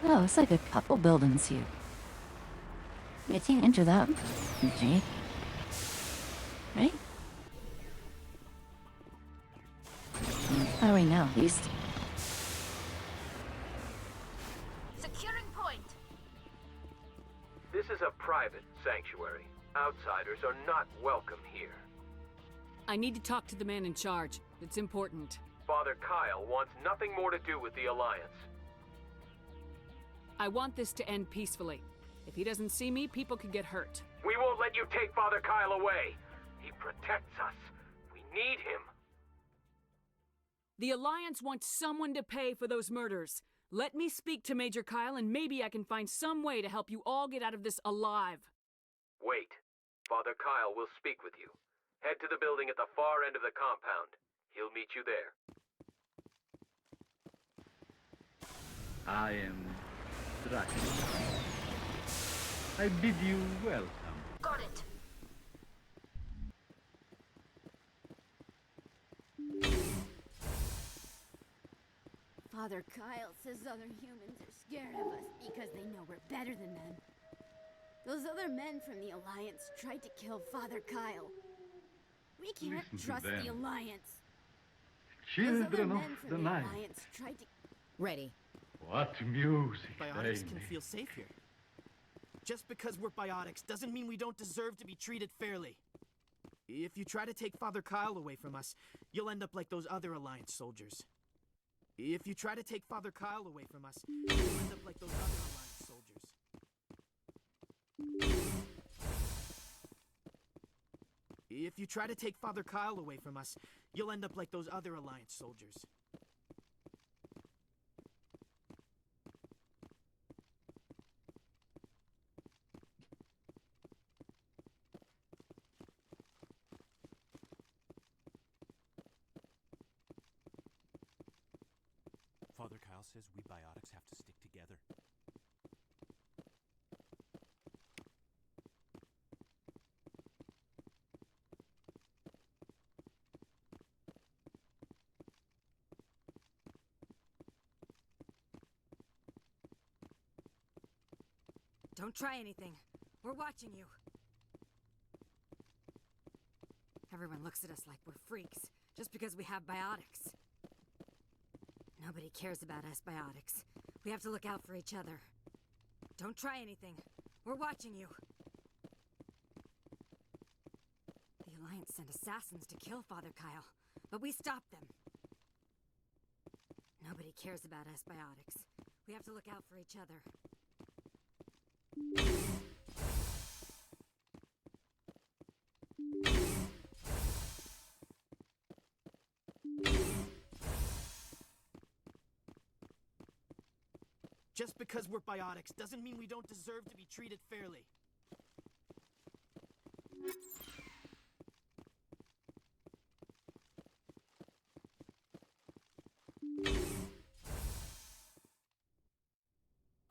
Oh, it's like a couple buildings here. I can't enter that. Okay. Right? Oh, wait, now, east. Securing point. This is a private sanctuary. Outsiders are not welcome here. I need to talk to the man in charge. It's important. Father Kyle wants nothing more to do with the Alliance. I want this to end peacefully. If he doesn't see me, people could get hurt. We won't let you take Father Kyle away. He protects us. We need him. The Alliance wants someone to pay for those murders. Let me speak to Major Kyle and maybe I can find some way to help you all get out of this alive. Wait. Father Kyle will speak with you. Head to the building at the far end of the compound. He'll meet you there. I am tracking. I bid you welcome. Got it. Father Kyle says other humans are scared of us because they know we're better than them. Those other men from the Alliance tried to kill Father Kyle. We can't Listen to trust the them. Alliance. Those other Children of men from the the night. Alliance tried to... Ready. What music Biotics they can make. feel safe here. Just because we're biotics doesn't mean we don't deserve to be treated fairly. If you try to take Father Kyle away from us, you'll end up like those other Alliance soldiers. If you try to take Father Kyle away from us, you'll end up like those other Alliance soldiers. If you try to take Father Kyle away from us, you'll end up like those other Alliance soldiers. Father Kyle says we biotics have to stick together. Don't try anything. We're watching you. Everyone looks at us like we're freaks, just because we have biotics. Nobody cares about us biotics. We have to look out for each other. Don't try anything. We're watching you. The Alliance sent assassins to kill Father Kyle, but we stopped them. Nobody cares about us biotics. We have to look out for each other. Just because we're biotics doesn't mean we don't deserve to be treated fairly.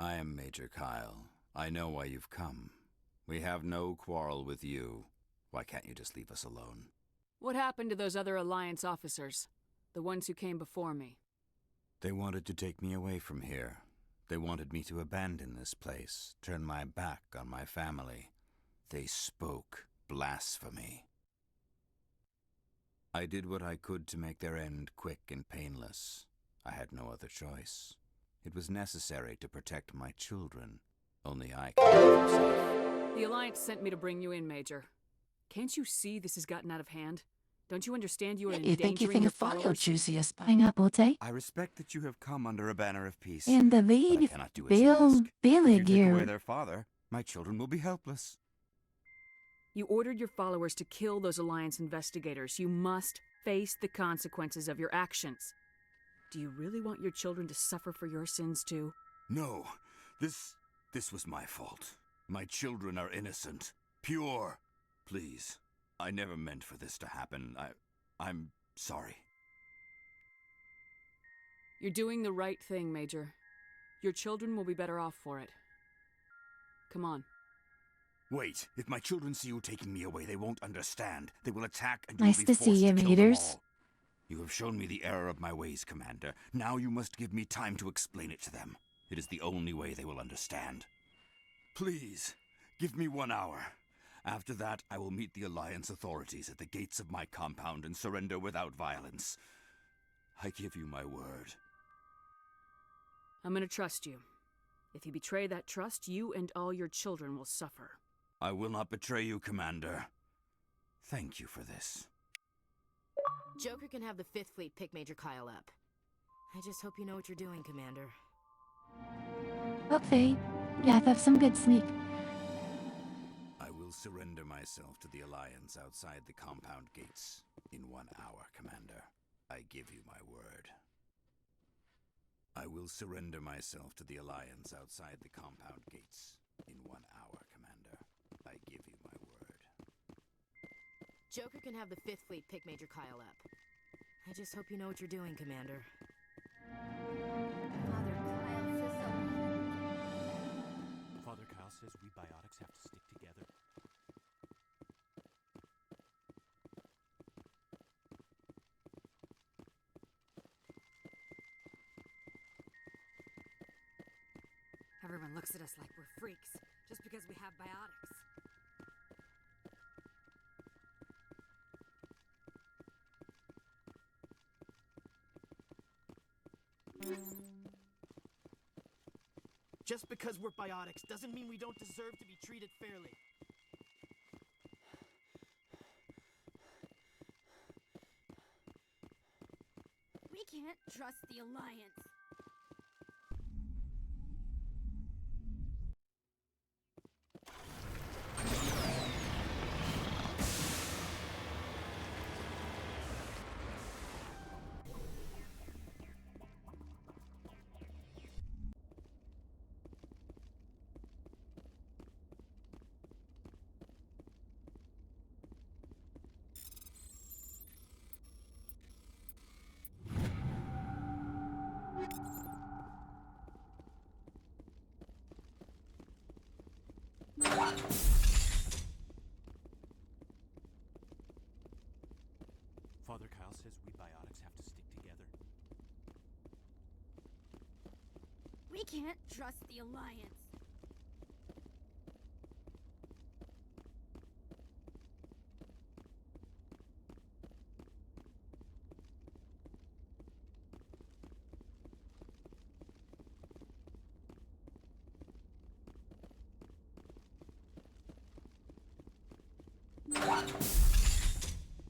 I am Major Kyle. I know why you've come. We have no quarrel with you. Why can't you just leave us alone? What happened to those other Alliance officers? The ones who came before me? They wanted to take me away from here. They wanted me to abandon this place, turn my back on my family. They spoke blasphemy. I did what I could to make their end quick and painless. I had no other choice. It was necessary to protect my children. Only I can keep them safe. The Alliance sent me to bring you in, Major. Can't you see this has gotten out of hand? Don't you understand you are You think you endangering can your follow followers? Jusius Pineapple I respect that you have come under a banner of peace. and the but I Vade cannot do as Bill you ask. If you take away Billiger. their father, my children will be helpless. You ordered your followers to kill those Alliance investigators. You must face the consequences of your actions. Do you really want your children to suffer for your sins too? No, this was my fault. My children are innocent, pure. Please, I never meant for this to happen. I'm sorry. You're doing the right thing, Major. Your children will be better off for it. Come on. Wait, if my children see you taking me away, they won't understand. They will attack and Nice you will to be forced see you, to kill them Maters. all. You have shown me the error of my ways, Commander. Now you must give me time to explain it to them. It is the only way they will understand. Please, give me 1 hour. After that, I will meet the Alliance authorities at the gates of my compound and surrender without violence. I give you my word. I'm gonna trust you. If you betray that trust, you and all your children will suffer. I will not betray you, Commander. Thank you for this. Joker can have the 5th Fleet pick Major Kyle up. I just hope you know what you're doing, Commander. Okay, yeah, have some good sneak. I will surrender myself to the Alliance outside the compound gates in 1 hour, Commander. I give you my word. I will surrender myself to the Alliance outside the compound gates in 1 hour, Commander. I give you my word. Joker can have the 5th Fleet pick Major Kyle up. I just hope you know what you're doing, Commander. Father Kyle says says we biotics have to stick together. Everyone looks at us like we're freaks, just because we have biotics. Just because we're biotics doesn't mean we don't deserve to be treated fairly. We can't trust the Alliance. Father Kyle says we biotics have to stick together. We can't trust the Alliance.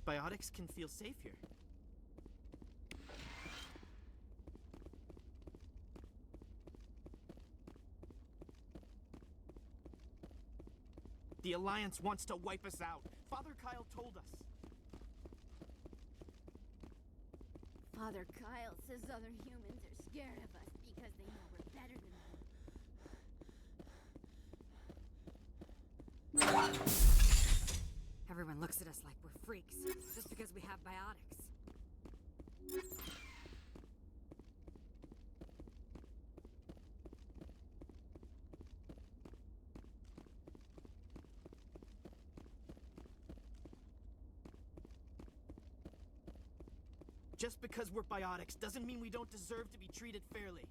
Biotics can feel safe here. The Alliance wants to wipe us out. Father Kyle told us. Father Kyle says other humans are scared of us because they know we're better than them. Everyone looks at us like we're freaks, just because we have biotics. Just because we're biotics doesn't mean we don't deserve to be treated fairly.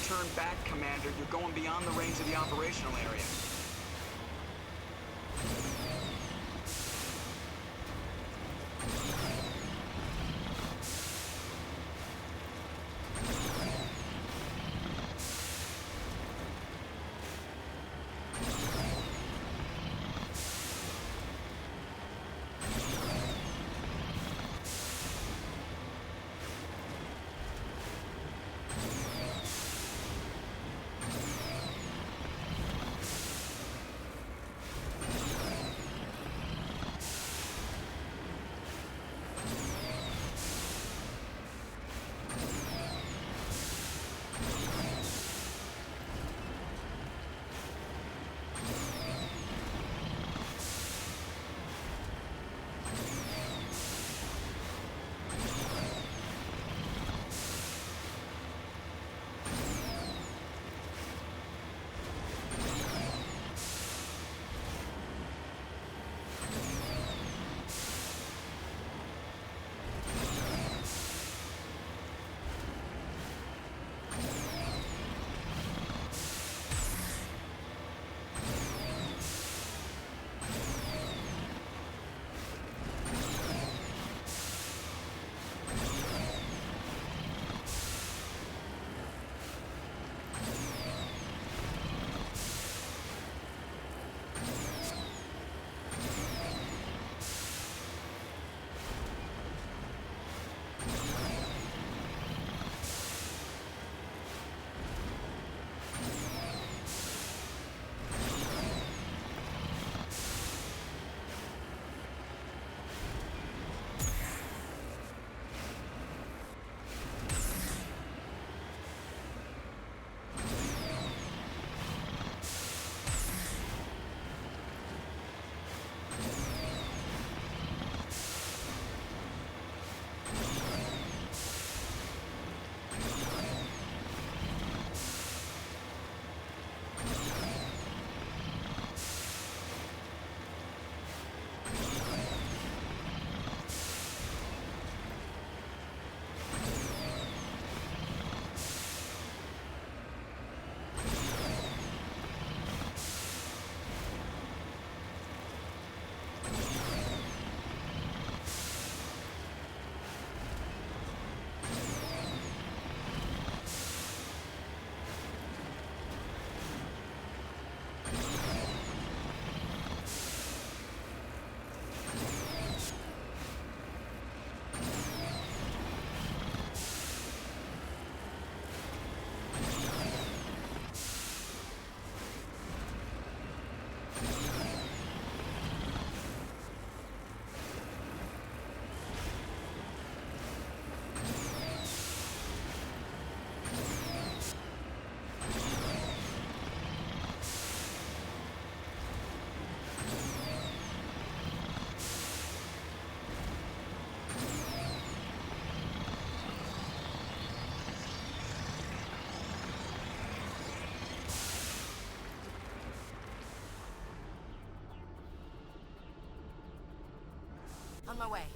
Turn back, Commander. You're going beyond the range of the operational area. On my way.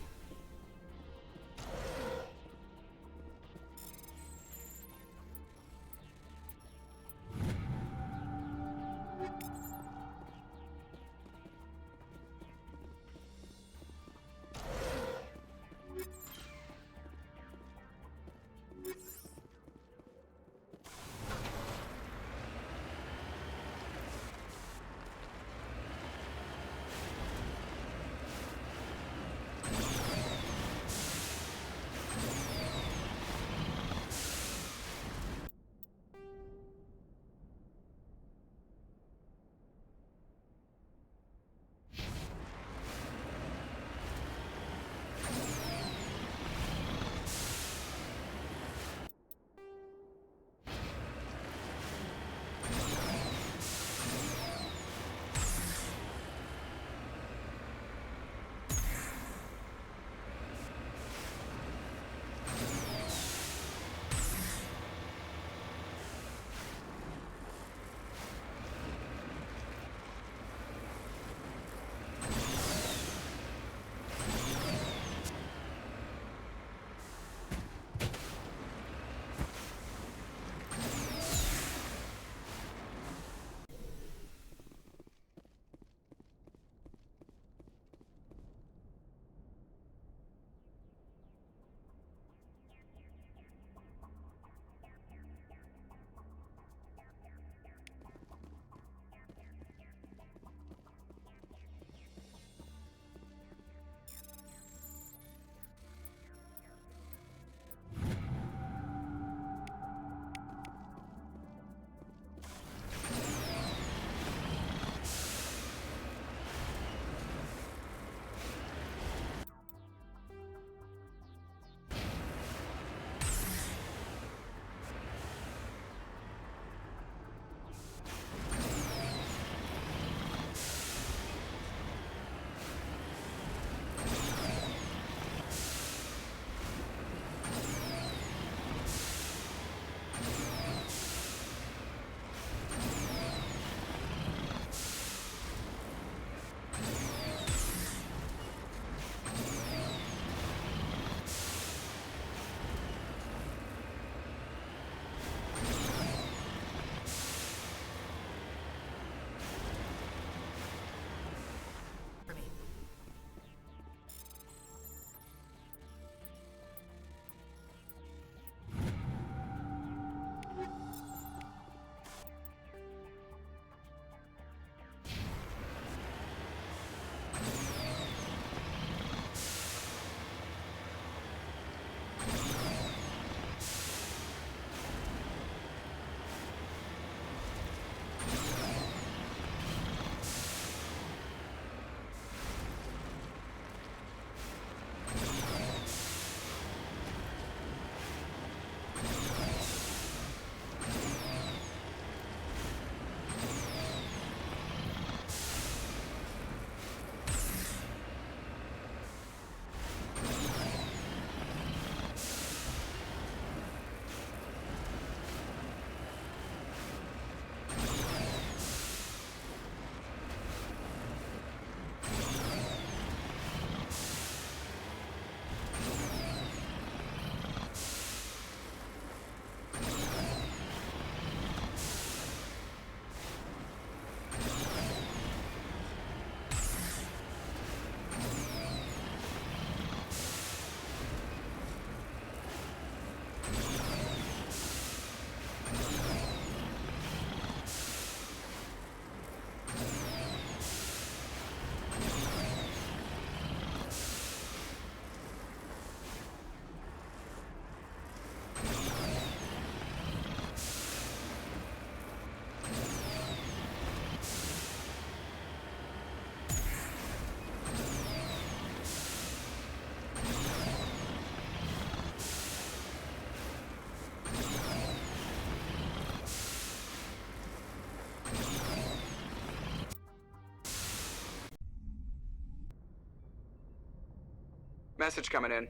Message coming in.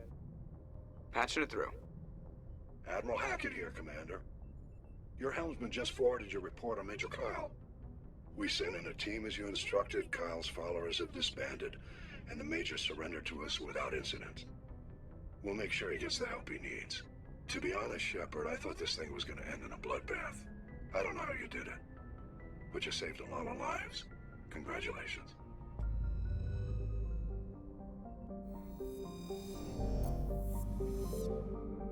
Patching it through. Admiral Hackett here, Commander. Your helmsman just forwarded your report on Major Kyle. We sent in a team as you instructed. Kyle's followers have disbanded, and the Major surrendered to us without incident. We'll make sure he gets the help he needs. To be honest, Shepard, I thought this thing was gonna end in a bloodbath. I don't know how you did it, but you saved a lot of lives. Congratulations.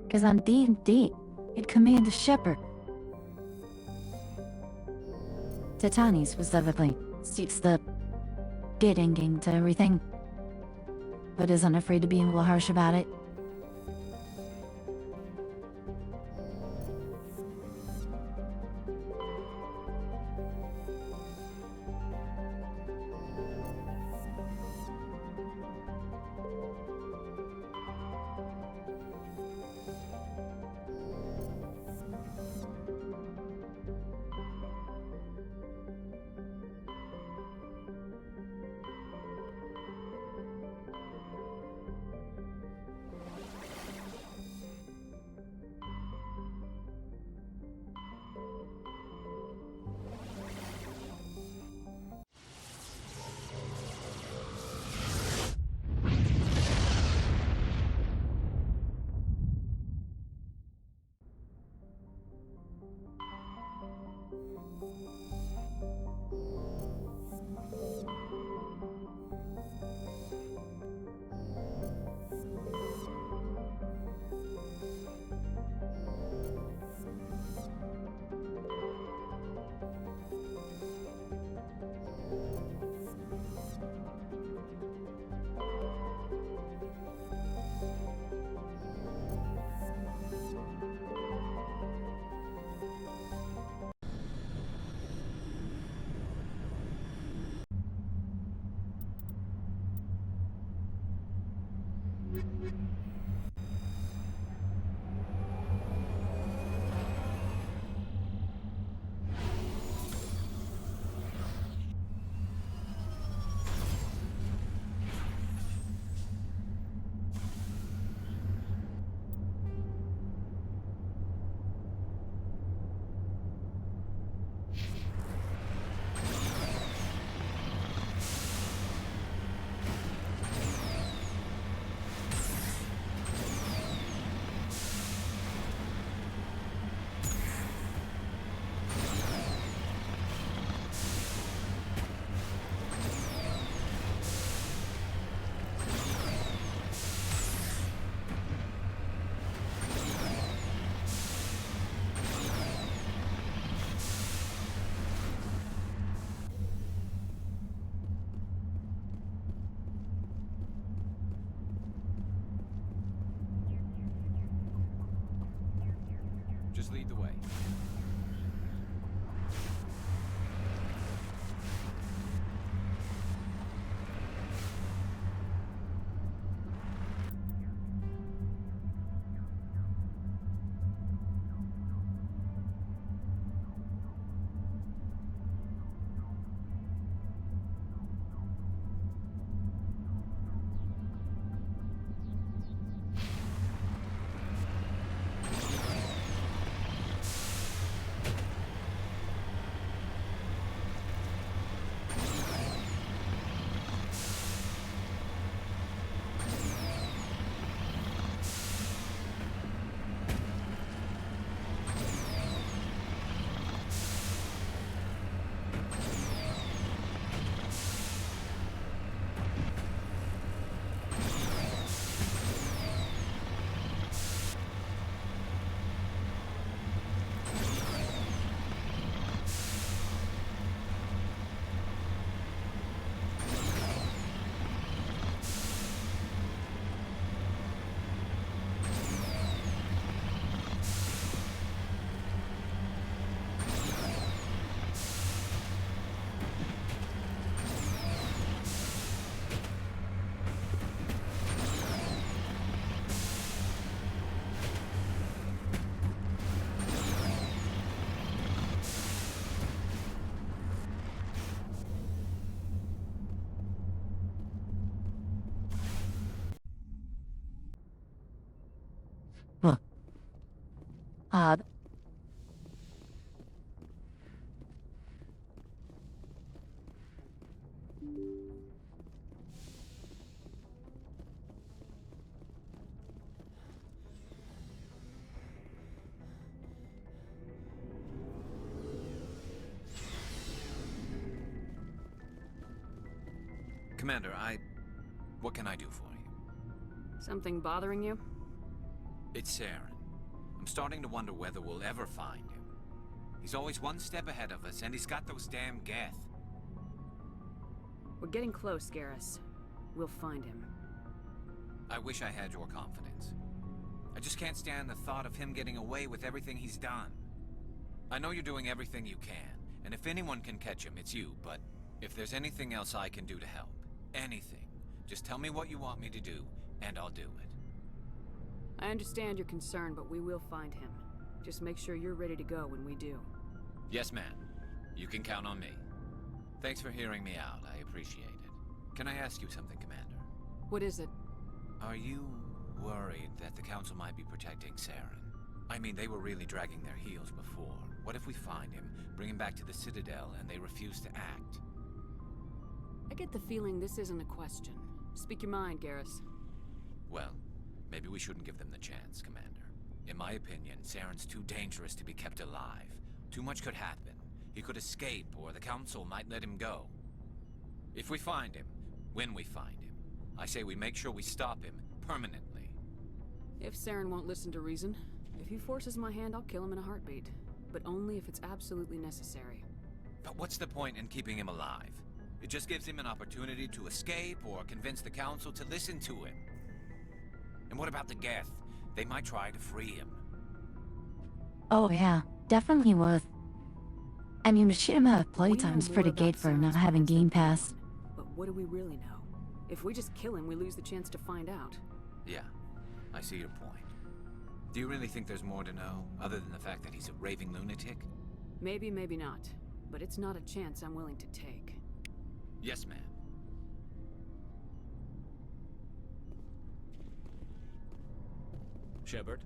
Because on D&D, it commanded Shepard. Titani specifically seeks the good ending to everything, but is unafraid to be a little harsh about it. Just lead the way. Odd. Commander, what can I do for you? Something bothering you? It's Saren. I'm starting to wonder whether we'll ever find him. He's always one step ahead of us, and he's got those damn Geth. We're getting close, Garrus. We'll find him. I wish I had your confidence. I just can't stand the thought of him getting away with everything he's done. I know you're doing everything you can, and if anyone can catch him, it's you, but if there's anything else I can do to help, anything, just tell me what you want me to do, and I'll do it. I understand your concern, but we will find him. Just make sure you're ready to go when we do. Yes, ma'am. You can count on me. Thanks for hearing me out. I appreciate it. Can I ask you something, Commander? What is it? Are you worried that the Council might be protecting Saren? I mean, they were really dragging their heels before. What if we find him, bring him back to the Citadel, and they refuse to act? I get the feeling this isn't a question. Speak your mind, Garrus. Well, maybe we shouldn't give them the chance, Commander. In my opinion, Saren's too dangerous to be kept alive. Too much could happen. He could escape, or the Council might let him go. If we find him, when we find him, I say we make sure we stop him permanently. If Saren won't listen to reason, if he forces my hand, I'll kill him in a heartbeat. But only if it's absolutely necessary. But what's the point in keeping him alive? It just gives him an opportunity to escape or convince the Council to listen to him. And what about the Geth? They might try to free him. Oh yeah, definitely worth. I mean, shit amount of We know playtimes more for the about gate for not Saren's having plans than Game Pass. Catherine, but what do we really know? If we just kill him, we lose the chance to find out. Yeah, I see your point. Do you really think there's more to know, other than the fact that he's a raving lunatic? Maybe, maybe not. But it's not a chance I'm willing to take. Yes, ma'am. Shepard?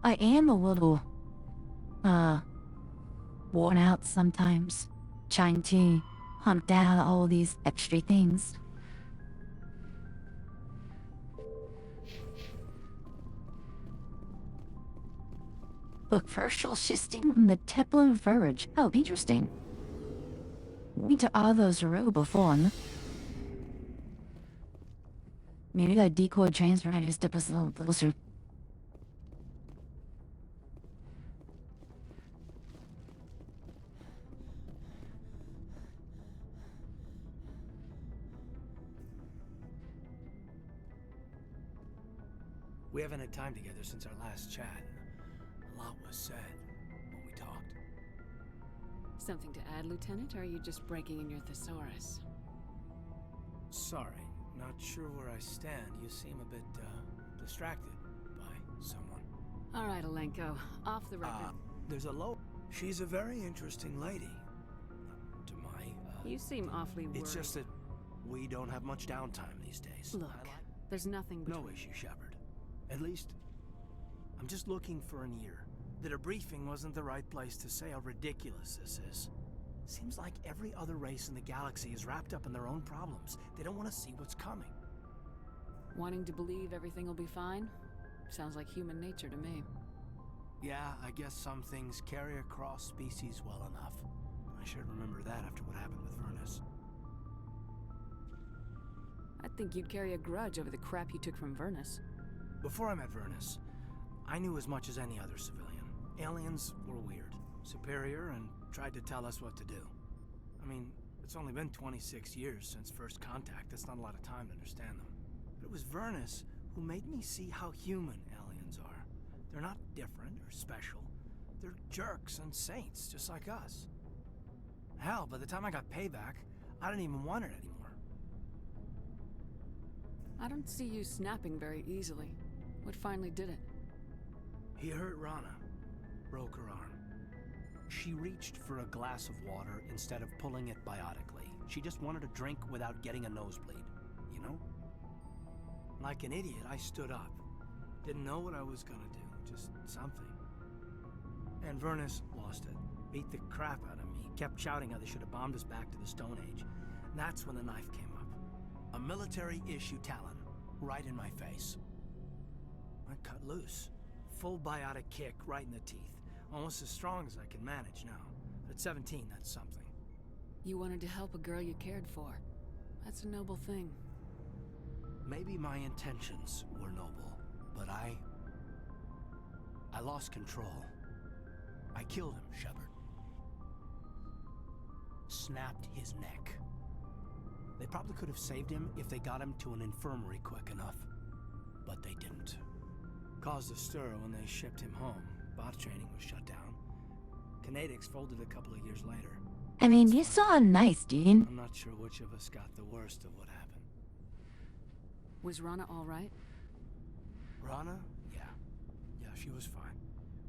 I am a little, worn out sometimes, trying to hunt down all these extra things. Look, first you'll shifting from the Teplin Verge. Oh, interesting. We to all those row before. Maybe that decoy transfer had to step us a little closer. We haven't had time together since our last chat. A lot was said when we talked. Something to add, Lieutenant, or are you just breaking in your thesaurus? Sorry, not sure where I stand. You seem a bit, distracted by someone. All right, Alenko, off the record. There's a low... She's a very interesting lady. To my, You seem awfully worried. It's just that we don't have much downtime these days. Look, there's nothing between... No issue, Shepard. At least, I'm just looking for an ear. The debriefing wasn't the right place to say how ridiculous this is. Seems like every other race in the galaxy is wrapped up in their own problems. They don't want to see what's coming. Wanting to believe everything will be fine? Sounds like human nature to me. Yeah, I guess some things carry across species well enough. I should remember that after what happened with Vernus. I think you'd carry a grudge over the crap you took from Vernus. Before I met Vernus, I knew as much as any other civilian. Aliens were weird, superior, and tried to tell us what to do. I mean, it's only been 26 years since first contact. That's not a lot of time to understand them. But it was Vernus who made me see how human aliens are. They're not different or special. They're jerks and saints, just like us. Hell, by the time I got payback, I didn't even want it anymore. I don't see you snapping very easily. What finally did it? He hurt Rana. Broke her arm. She reached for a glass of water instead of pulling it biotically. She just wanted a drink without getting a nosebleed, you know? Like an idiot, I stood up. Didn't know what I was gonna do, just something. And Vernus lost it. Beat the crap out of me. Kept shouting how they should have bombed us back to the Stone Age. And that's when the knife came up. A military-issue Talon, right in my face. I cut loose. Full biotic kick right in the teeth. Almost as strong as I can manage now. At 17, that's something. You wanted to help a girl you cared for. That's a noble thing. Maybe my intentions were noble, but I lost control. I killed him, Shepard. Snapped his neck. They probably could have saved him if they got him to an infirmary quick enough. But they didn't. Caused a stir when they shipped him home. Bot training was shut down. Kinetics folded a couple of years later. I mean, you saw nice, Dean. I'm not sure which of us got the worst of what happened. Was Rana all right? Rana? Yeah. Yeah, she was fine.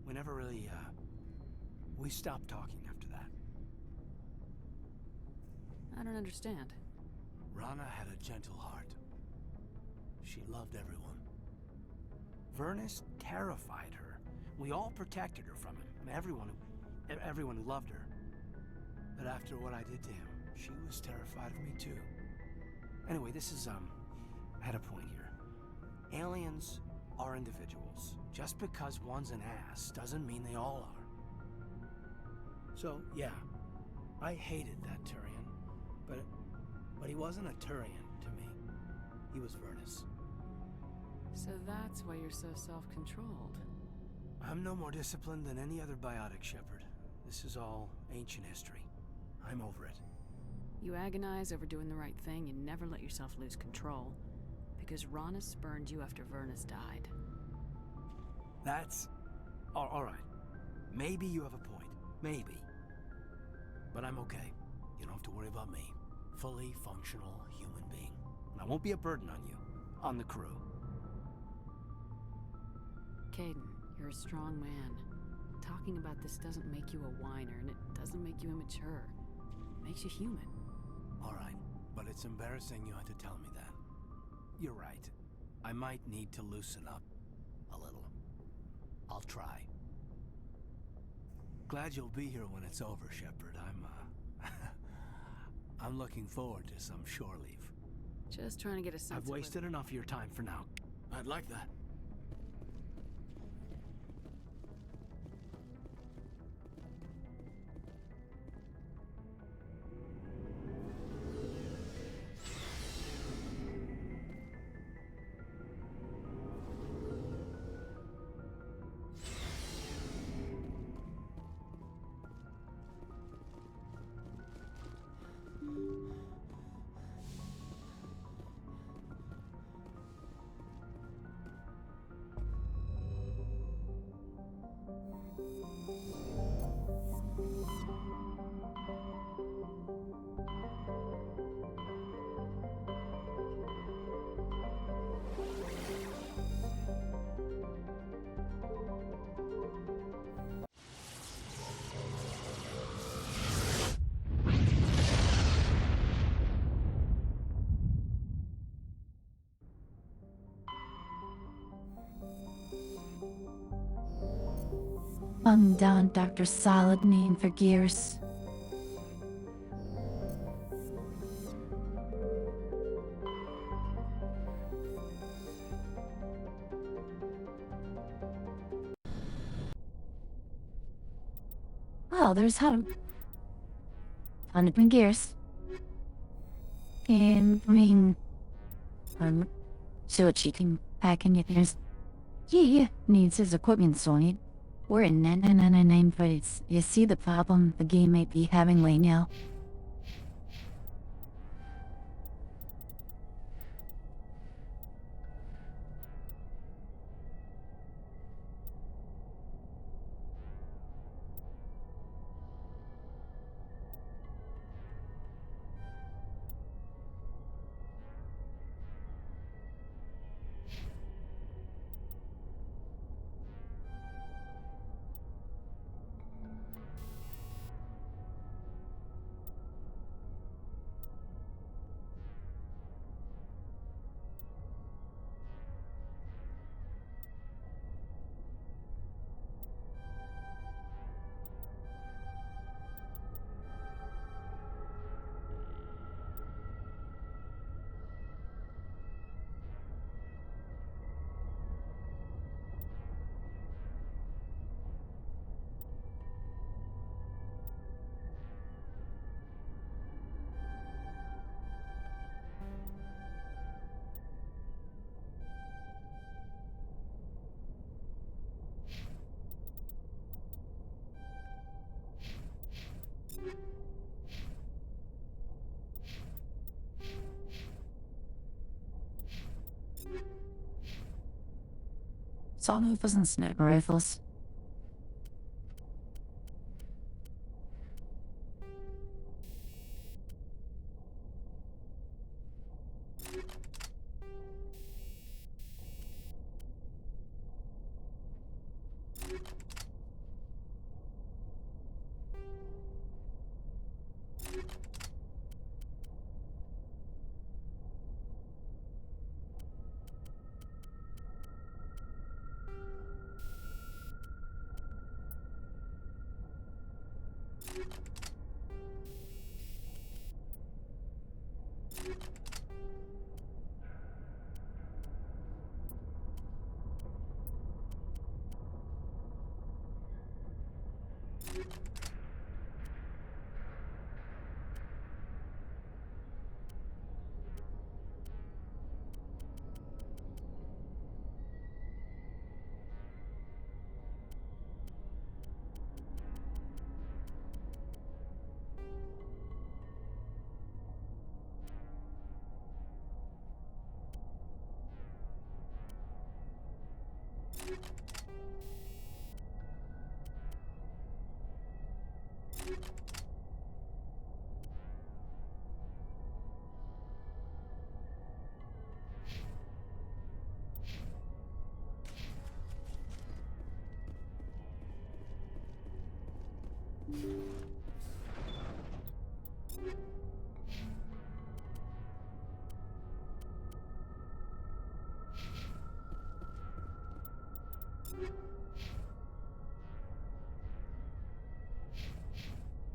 We never really, we stopped talking after that. I don't understand. Rana had a gentle heart. She loved everyone. Vernus terrified her. We all protected her from him. Everyone who loved her. But after what I did to him, she was terrified of me too. Anyway, this is, I had a point here. Aliens are individuals. Just because one's an ass doesn't mean they all are. So, yeah, I hated that Turian, but he wasn't a Turian to me. He was Vernus. So that's why you're so self-controlled. I'm no more disciplined than any other biotic, Shepard. This is all ancient history. I'm over it. You agonize over doing the right thing and never let yourself lose control. Because Rana spurned you after Vernus died. That's... all right. Maybe you have a point. Maybe. But I'm okay. You don't have to worry about me. Fully functional human being. And I won't be a burden on you. On the crew. Caden, you're a strong man. Talking about this doesn't make you a whiner, and it doesn't make you immature. It makes you human. All right, but it's embarrassing you had to tell me that. You're right. I might need to loosen up a little. I'll try. Glad you'll be here when it's over, Shepard. I'm looking forward to some shore leave. Just trying to get a sense I've wasted enough of your time for now. I'd like that. Down Dr. Solid name for gears. Oh, there's how to... Fun gears. And bring... so cheating packing it is. Yeah, needs his equipment sorted. We're in 999 fights. You see the problem the game might be having right now? Sawhoofers and sniper rifles.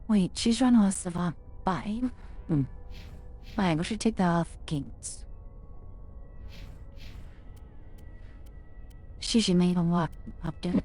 Wait, she's trying to survive 5? Fine, we should take that off gates. She should make a walk up to.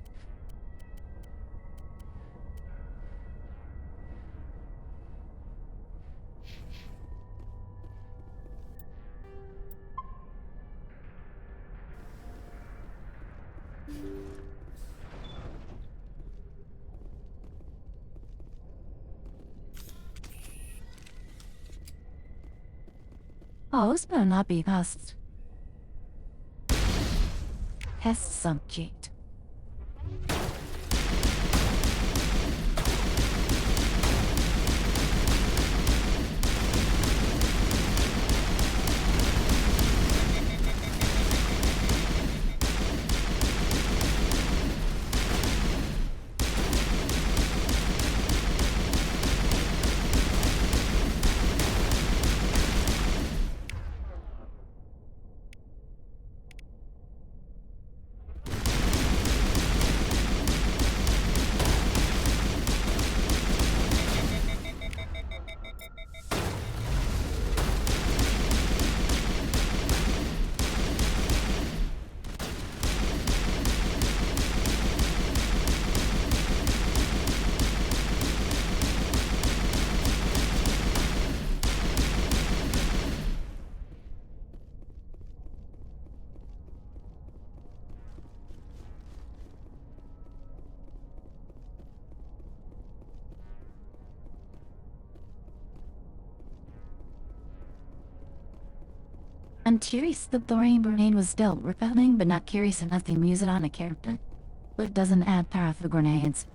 Oh, this better not be past. Test subject. I'm curious that the rainbow grenade was still repelling, but not curious enough to use it on a character. But doesn't add power for grenades.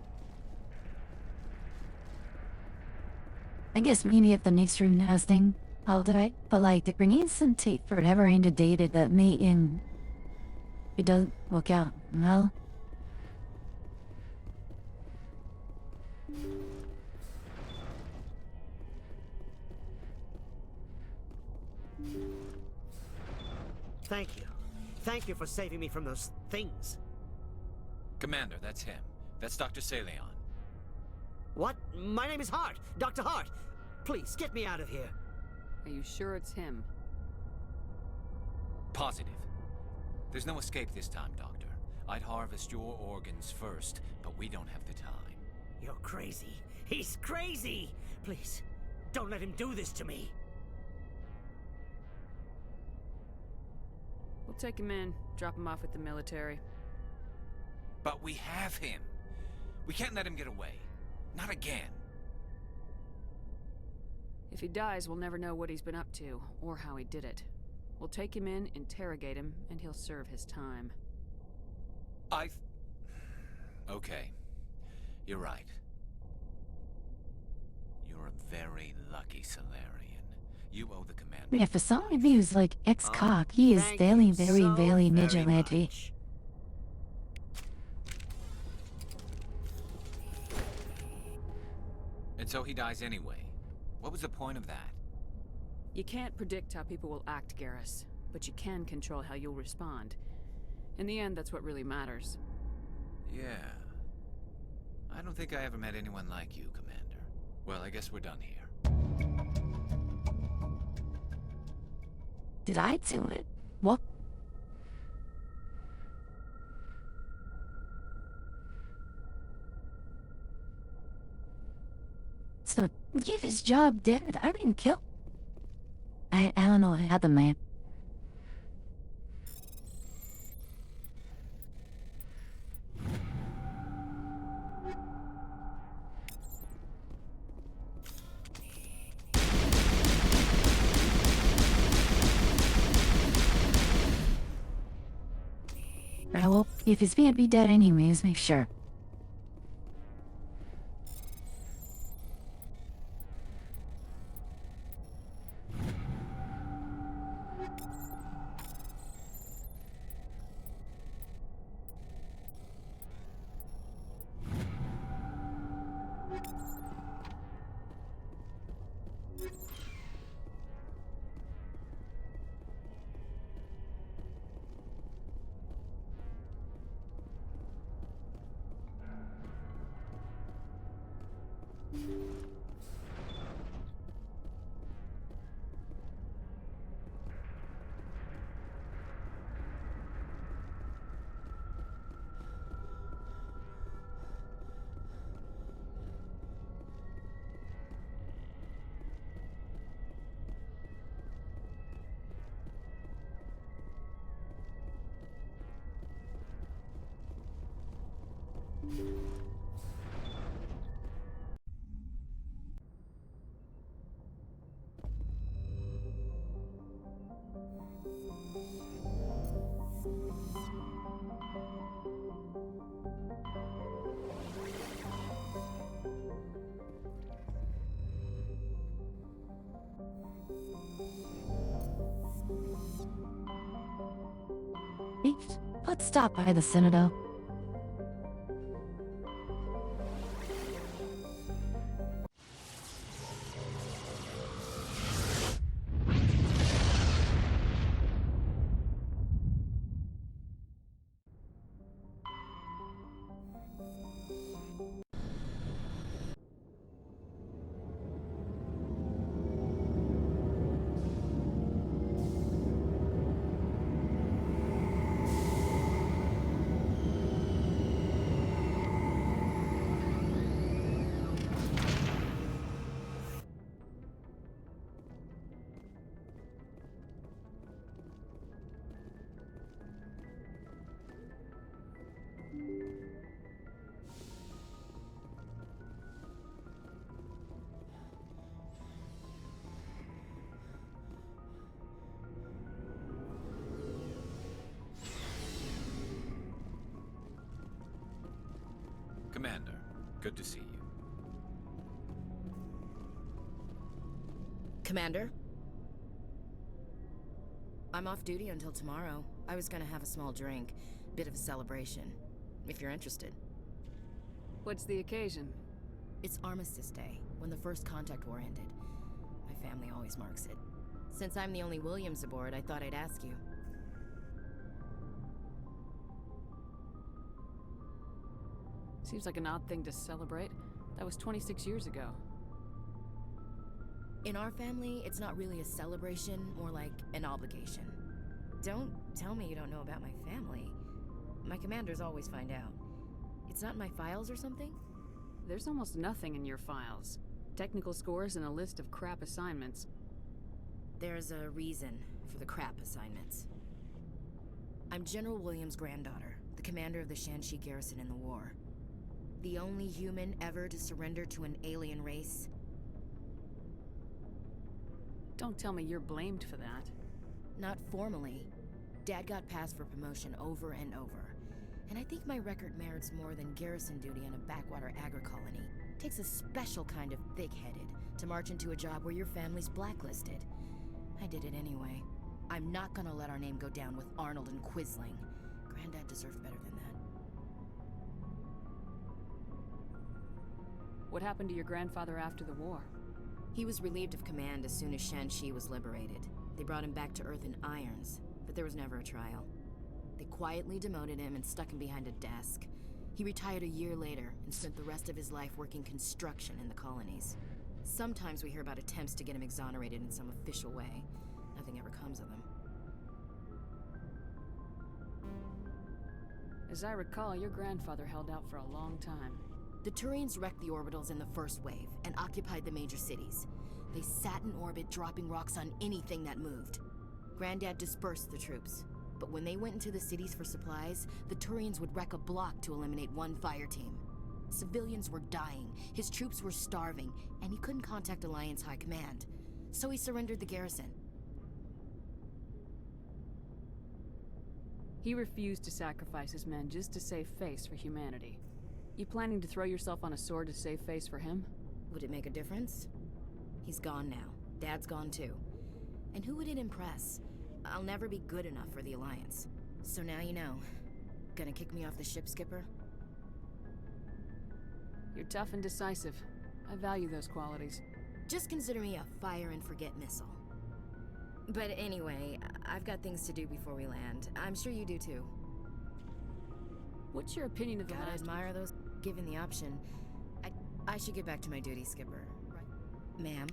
I guess maybe if the next room nesting, I'll do it. But like the grenades and tape for whatever ain't data that may in. It doesn't work out, well. Thank you. Thank you for saving me from those things. Commander, that's him. That's Dr. Saleon. What? My name is Hart. Dr. Hart. Please, get me out of here. Are you sure it's him? Positive. There's no escape this time, Doctor. I'd harvest your organs first, but we don't have the time. You're crazy. He's crazy! Please, don't let him do this to me. We'll take him in, drop him off with the military. But we have him. We can't let him get away. Not again. If he dies, we'll never know what he's been up to, or how he did it. We'll take him in, interrogate him, and he'll serve his time. Okay. You're right. You're a very lucky Solarian. You owe the commander. Yeah, for someone who's like ex-cop, he is very, very, very vigilante. And so he dies anyway. What was the point of that? You can't predict how people will act, Garrus, but you can control how you'll respond. In the end, that's what really matters. Yeah. I don't think I ever met anyone like you, Commander. Well, I guess we're done here. Did I do it? What? So, give his job dead. I didn't kill. I don't know. I had the man. Well, if his can't be dead anyways, make sure. Let's stop by the Citadel. Commander, good to see you. Commander? I'm off duty until tomorrow. I was gonna have a small drink. Bit of a celebration. If you're interested. What's the occasion? It's Armistice Day, when the First Contact War ended. My family always marks it. Since I'm the only Williams aboard, I thought I'd ask you. Seems like an odd thing to celebrate. That was 26 years ago. In our family, it's not really a celebration, more like an obligation. Don't tell me you don't know about my family. My commanders always find out. It's not in my files or something? There's almost nothing in your files. Technical scores and a list of crap assignments. There's a reason for the crap assignments. I'm General Williams' granddaughter, the commander of the Shanxi garrison in the war. The only human ever to surrender to an alien race. Don't tell me you're blamed for that. Not formally. Dad got passed for promotion over and over. And I think my record merits more than garrison duty on a backwater agri-colony. Takes a special kind of thick-headed to march into a job where your family's blacklisted. I did it anyway. I'm not gonna let our name go down with Arnold and Quisling. Granddad deserved better than that. What happened to your grandfather after the war? He was relieved of command as soon as Shanxi was liberated. They brought him back to Earth in irons, but there was never a trial. They quietly demoted him and stuck him behind a desk. He retired a year later and spent the rest of his life working construction in the colonies. Sometimes we hear about attempts to get him exonerated in some official way. Nothing ever comes of them. As I recall, your grandfather held out for a long time. The Turians wrecked the orbitals in the first wave and occupied the major cities. They sat in orbit, dropping rocks on anything that moved. Granddad dispersed the troops, but when they went into the cities for supplies, the Turians would wreck a block to eliminate one fire team. Civilians were dying, his troops were starving, and he couldn't contact Alliance High Command. So he surrendered the garrison. He refused to sacrifice his men just to save face for humanity. You planning to throw yourself on a sword to save face for him? Would it make a difference? He's gone now. Dad's gone too. And who would it impress? I'll never be good enough for the Alliance. So now you know. Gonna kick me off the ship, Skipper? You're tough and decisive. I value those qualities. Just consider me a fire-and-forget missile. But anyway, I've got things to do before we land. I'm sure you do too. What's your opinion of the Gotta last... admire those given the option. I should get back to my duty, Skipper. Right. Ma'am?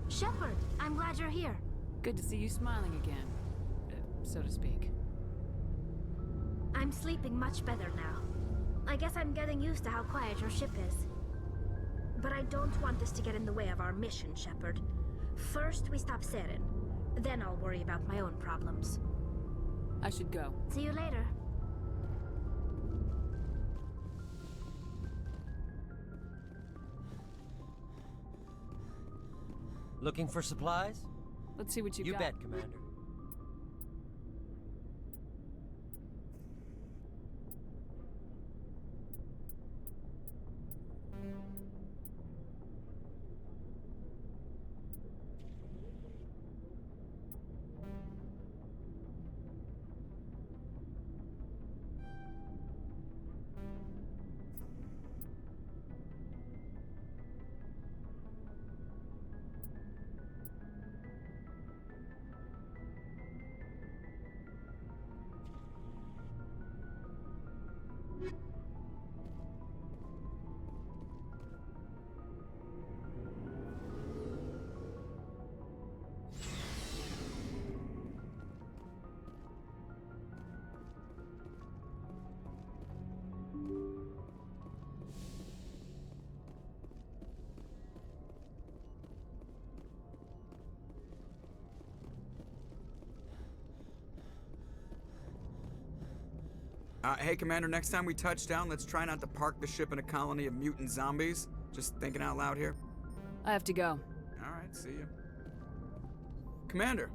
Shepard, I'm glad you're here. Good to see you smiling again, so to speak. I'm sleeping much better now. I guess I'm getting used to how quiet your ship is. But I don't want this to get in the way of our mission, Shepard. First, we stop Saren. Then I'll worry about my own problems. I should go. See you later. Looking for supplies? Let's see what you got. You bet, Commander. Hey, Commander, next time we touch down, let's try not to park the ship in a colony of mutant zombies. Just thinking out loud here. I have to go. All right, see you. Commander.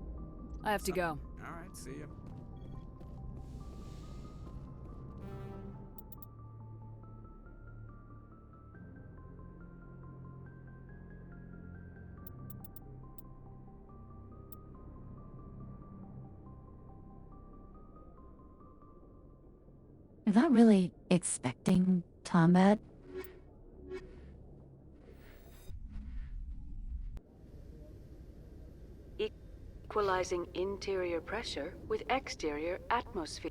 I have to go. All right, see you. I'm not really expecting combat. Equalizing interior pressure with exterior atmosphere.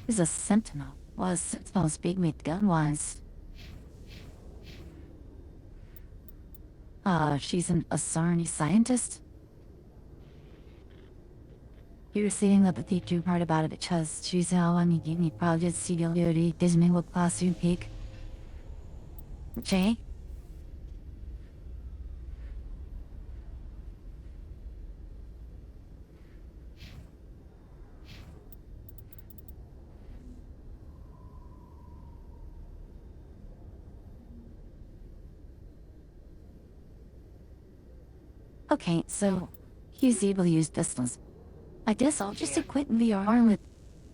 is a sentinel. Was sentinels big with gun-wise? She's an Asarni scientist? You're saying that the teacher part about it because she's how I'm getting project CWD Disney will classroom peak. Jay? Okay, so he's able to use pistols. I guess I'll just equip VR with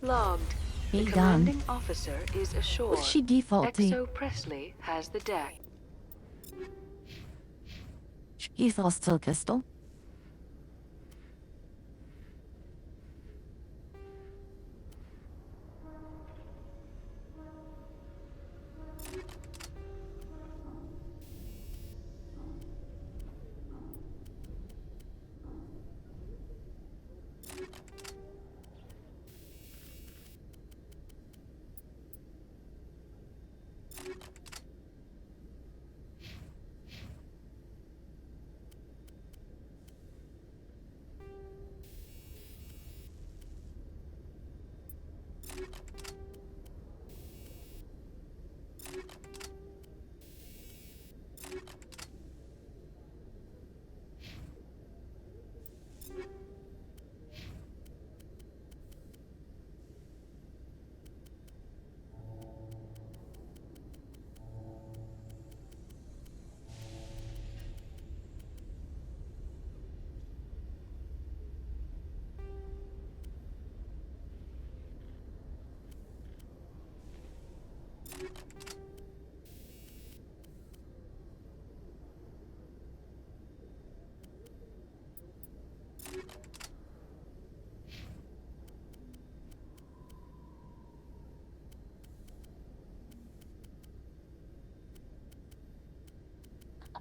Logged. The a gun. commanding officer is ashore. What's she default to? Exo Presley has the deck. He's also a pistol.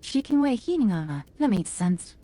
She can wear heating armor. That makes sense.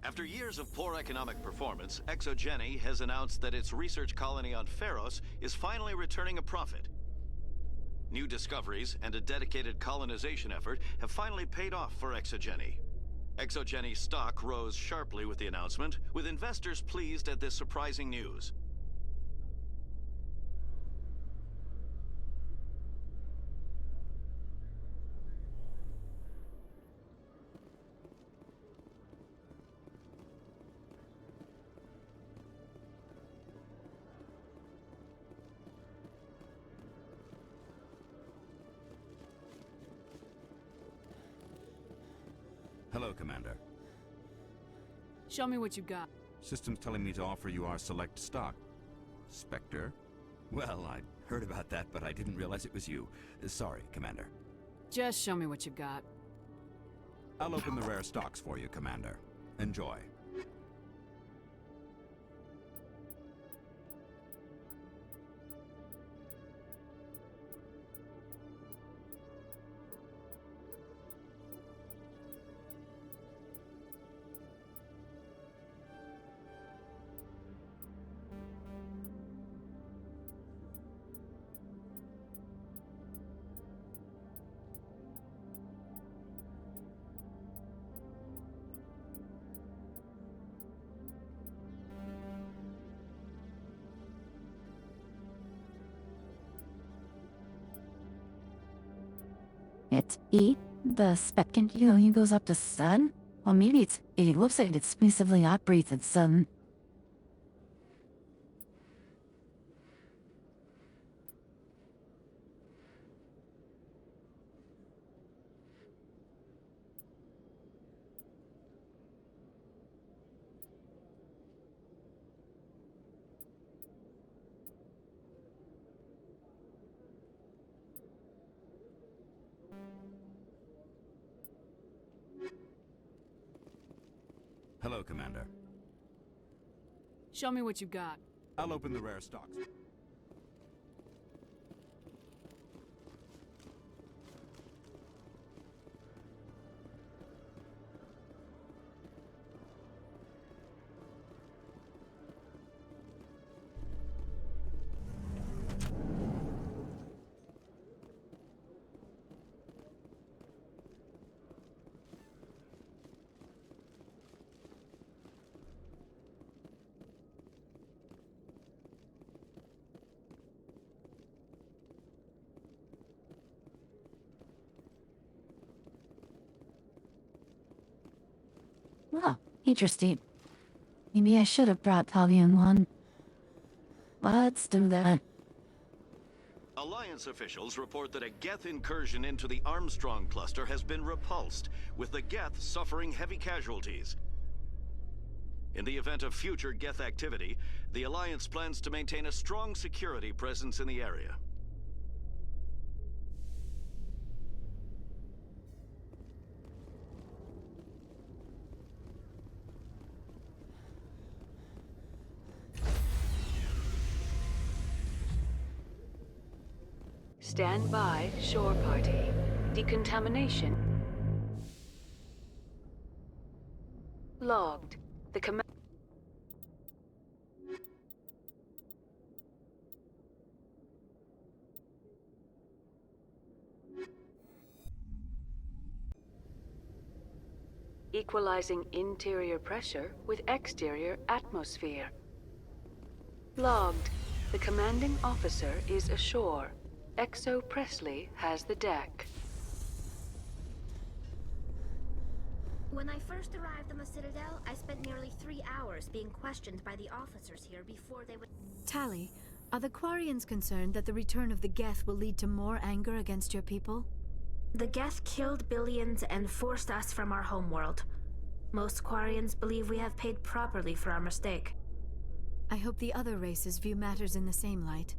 After years of poor economic performance, ExoGeni has announced that its research colony on Pharos is finally returning a profit. New discoveries and a dedicated colonization effort have finally paid off for ExoGeni. ExoGeni stock rose sharply with the announcement, with investors pleased at this surprising news. Hello, Commander. Show me what you got. System's telling me to offer you our select stock. Spectre? Well, I'd heard about that, but I didn't realize it was you. Sorry, Commander. Just show me what you got. I'll open the rare stocks for you, Commander. Enjoy. It's E. The second you goes up to sun? Or maybe it looks like it's exclusively operated sun. Hello, Commander. Show me what you got. I'll open the rare stocks. Oh, interesting. Maybe I should have brought Tavian one. Let's do that. Alliance officials report that a Geth incursion into the Armstrong cluster has been repulsed, with the Geth suffering heavy casualties. In the event of future Geth activity, the Alliance plans to maintain a strong security presence in the area. Stand by, shore party. Decontamination. Logged. The command. Equalizing interior pressure with exterior atmosphere. Logged. The commanding officer is ashore. Exo Presley has the deck. When I first arrived on the Citadel, I spent nearly 3 hours being questioned by the officers here before they would... Tally, are the Quarians concerned that the return of the Geth will lead to more anger against your people? The Geth killed billions and forced us from our homeworld. Most Quarians believe we have paid properly for our mistake. I hope the other races view matters in the same light.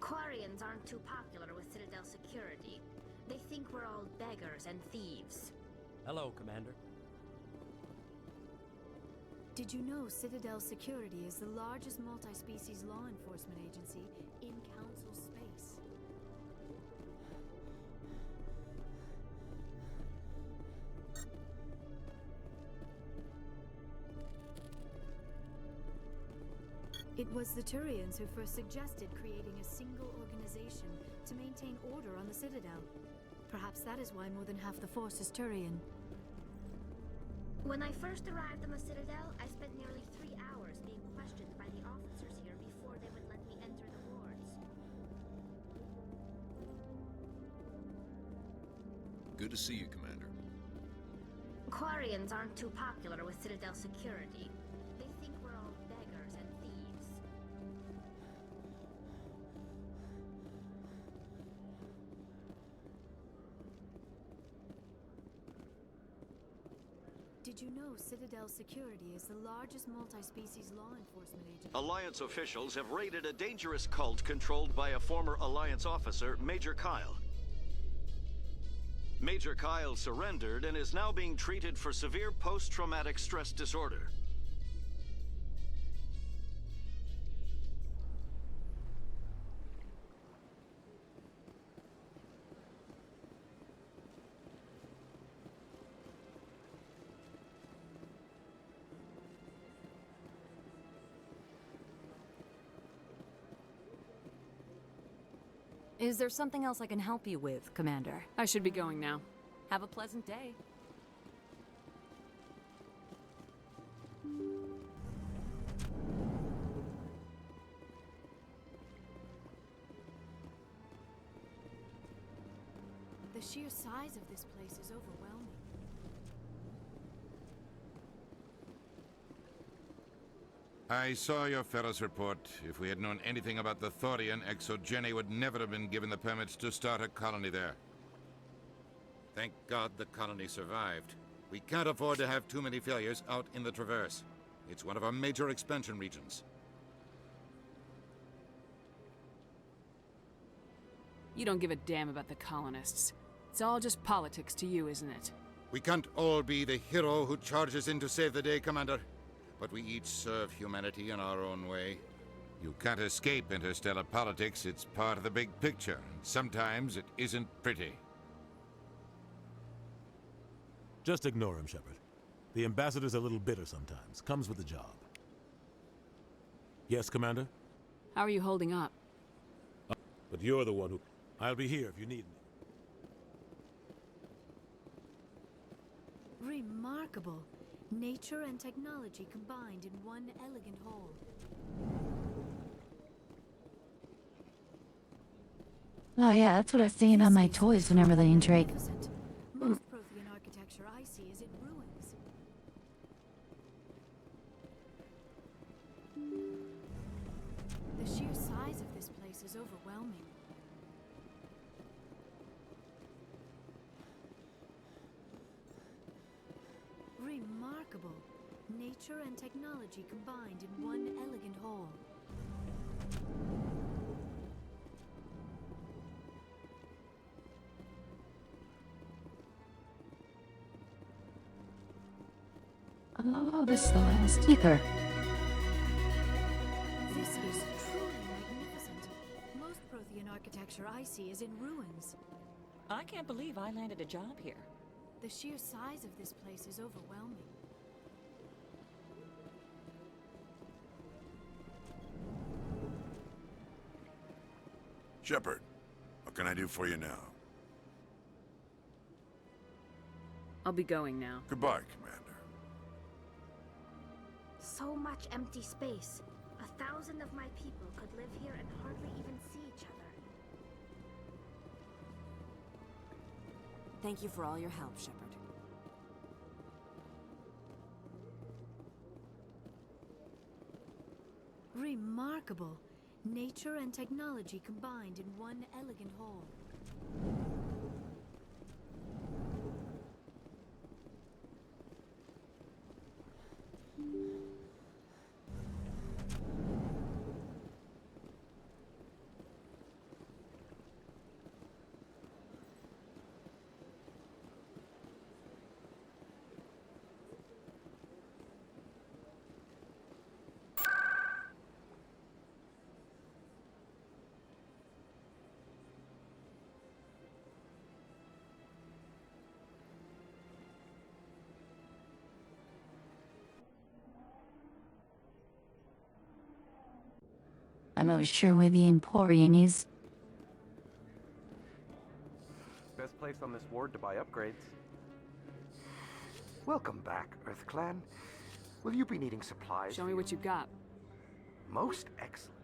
Quarians aren't too popular with Citadel security. They think we're all beggars and thieves. Hello, Commander. Did you know Citadel Security is the largest multi-species law enforcement agency in Council space? It was the Turians who first suggested creating a single organization to maintain order on the Citadel. Perhaps that is why more than half the force is Turian. When I first arrived on the Citadel, I spent nearly 3 hours being questioned by the officers here before they would let me enter the wards. Good to see you, Commander. Quarians aren't too popular with Citadel security. They think we're all beggars and thieves. Did you know Citadel Security is the largest multi-species law enforcement agency? Alliance officials have raided a dangerous cult controlled by a former Alliance officer, Major Kyle. Major Kyle surrendered and is now being treated for severe post-traumatic stress disorder. Is there something else I can help you with, Commander? I should be going now. Have a pleasant day. sheer size of this place is overwhelming. I saw your Ferris report. If we had known anything about the Thorian, Exogeny would never have been given the permits to start a colony there. Thank God the colony survived. We can't afford to have too many failures out in the Traverse. It's one of our major expansion regions. You don't give a damn about the colonists. It's all just politics to you, isn't it? We can't all be the hero who charges in to save the day, Commander. But we each serve humanity in our own way. You can't escape interstellar politics. It's part of the big picture. And sometimes it isn't pretty. Just ignore him, Shepard. The ambassador's a little bitter sometimes. Comes with the job. Yes, Commander? How are you holding up? But you're the one who... I'll be here if you need me. Remarkable. Nature and technology combined in one elegant whole. Oh yeah, that's what I was saying on my toys whenever they intake. Most Prothean architecture I see is in ruins. The sheer size of this place is overwhelming. Remarkable. Nature and technology combined in one elegant whole. Oh, this is the last speaker. This is truly magnificent. Most Prothean architecture I see is in ruins. I can't believe I landed a job here. The sheer size of this place is overwhelming. Shepard, what can I do for you now? I'll be going now. Goodbye, Commander. So much empty space. 1,000 of my people could live here and hardly even see each other. Thank you for all your help, Shepard. Remarkable. Nature and technology combined in one elegant whole. I'm not sure where the Emporium is. Best place on this ward to buy upgrades. Welcome back, Earth Clan. Will you be needing supplies? Show me what you got. Most excellent.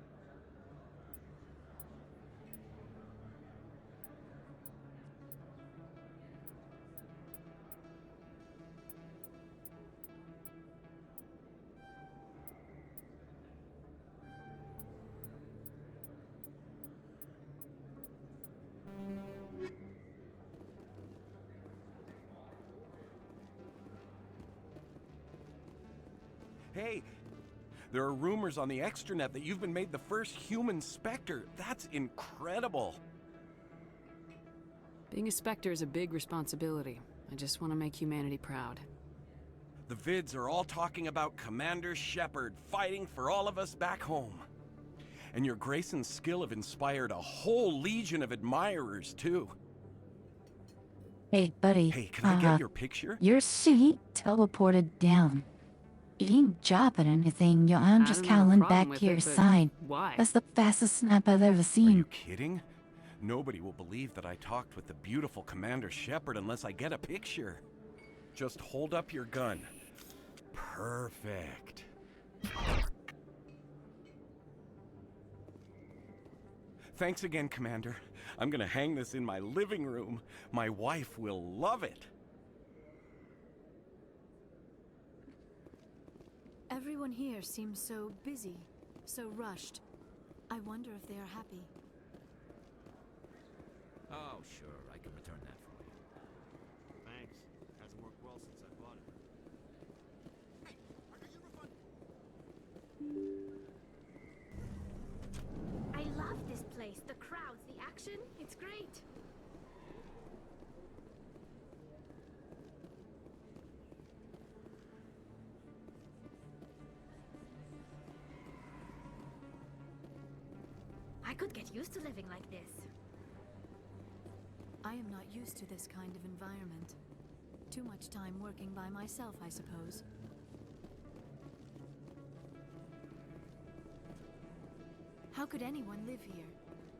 Hey, there are rumors on the extranet that you've been made the first human Spectre. That's incredible. Being a Spectre is a big responsibility. I just want to make humanity proud. The vids are all talking about Commander Shepard fighting for all of us back home. And your grace and skill have inspired a whole legion of admirers, too. Hey, buddy. Hey, can I get your picture? Your seat teleported down. You didn't drop it or anything. Your arm just kind of leaned back to your side. Why? That's the fastest snap I've ever seen. Are you kidding? Nobody will believe that I talked with the beautiful Commander Shepard unless I get a picture. Just hold up your gun. Perfect. Thanks again, Commander. I'm gonna hang this in my living room. My wife will love it. Everyone here seems so busy, so rushed. I wonder if they are happy. Oh, sure, I can return that for you. Thanks. Hasn't worked well since I bought it. I love this place. The crowds, the action. It's great. I could get used to living like this. I am not used to this kind of environment. Too much time working by myself, I suppose. How could anyone live here?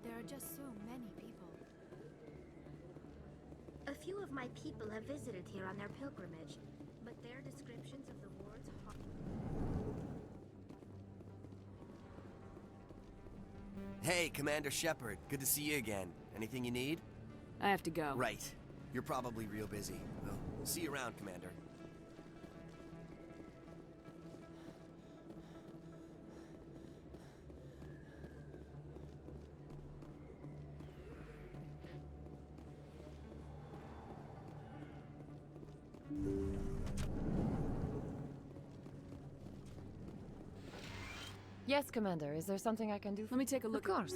There are just so many people. A few of my people have visited here on their pilgrimage, but their descriptions of the ward's Hey, Commander Shepard. Good to see you again. Anything you need? I have to go. Right. You're probably real busy. Well, see you around, Commander. Yes, Commander. Is there something I can do? Let me take a look. Of course.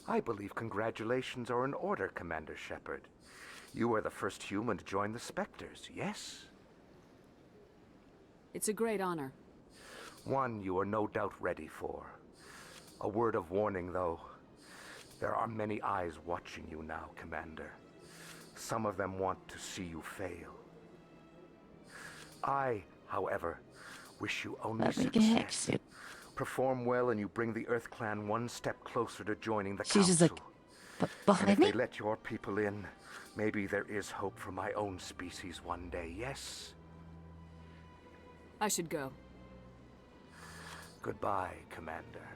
I believe congratulations are in order, Commander Shepard. You are the first human to join the Spectres, yes? It's a great honor. One you are no doubt ready for. A word of warning, though. There are many eyes watching you now, Commander. Some of them want to see you fail. I, however, wish you only success. Perform well and you bring the Earth Clan one step closer to joining the She's just Council. like, And behind if me? they let your people in, maybe there is hope for my own species one day, yes? I should go. Goodbye, Commander.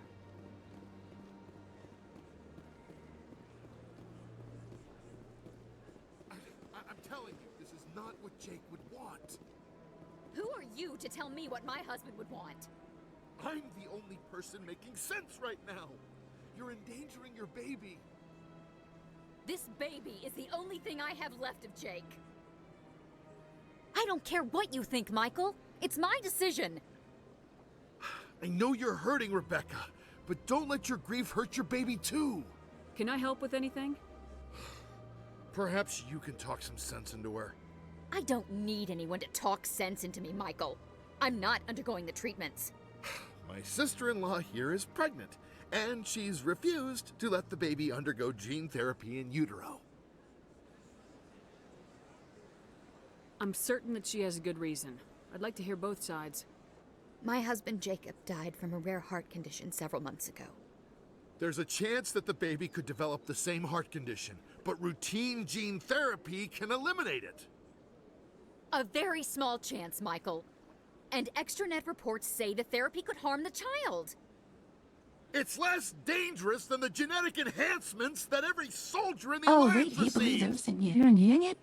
I'm telling you, this is not what Jake would want. Who are you to tell me what my husband would want? I'm the only person making sense right now. You're endangering your baby. This baby is the only thing I have left of Jake. I don't care what you think, Michael. It's my decision. I know you're hurting, Rebecca, but don't let your grief hurt your baby too. Can I help with anything? Perhaps you can talk some sense into her. I don't need anyone to talk sense into me, Michael. I'm not undergoing the treatments. My sister-in-law here is pregnant, and she's refused to let the baby undergo gene therapy in utero. I'm certain that she has a good reason. I'd like to hear both sides. My husband Jacob died from a rare heart condition several months ago. There's a chance that the baby could develop the same heart condition, but routine gene therapy can eliminate it. A very small chance, Michael. And extranet reports say the therapy could harm the child. It's less dangerous than the genetic enhancements that every soldier in the Oh, wait, Alliance he believes receives. in you and using it?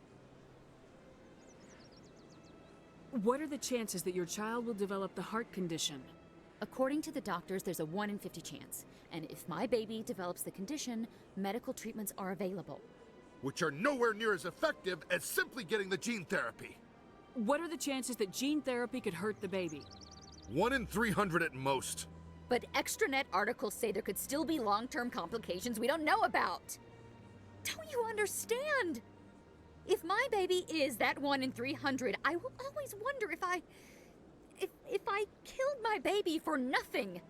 What are the chances that your child will develop the heart condition? According to the doctors, there's a 1 in 50 chance. And if my baby develops the condition, medical treatments are available. Which are nowhere near as effective as simply getting the gene therapy. What are the chances that gene therapy could hurt the baby? 1 in 300 at most. But extranet articles say there could still be long-term complications we don't know about. Don't you understand? If my baby is that 1 in 300, I will always wonder if I killed my baby for nothing.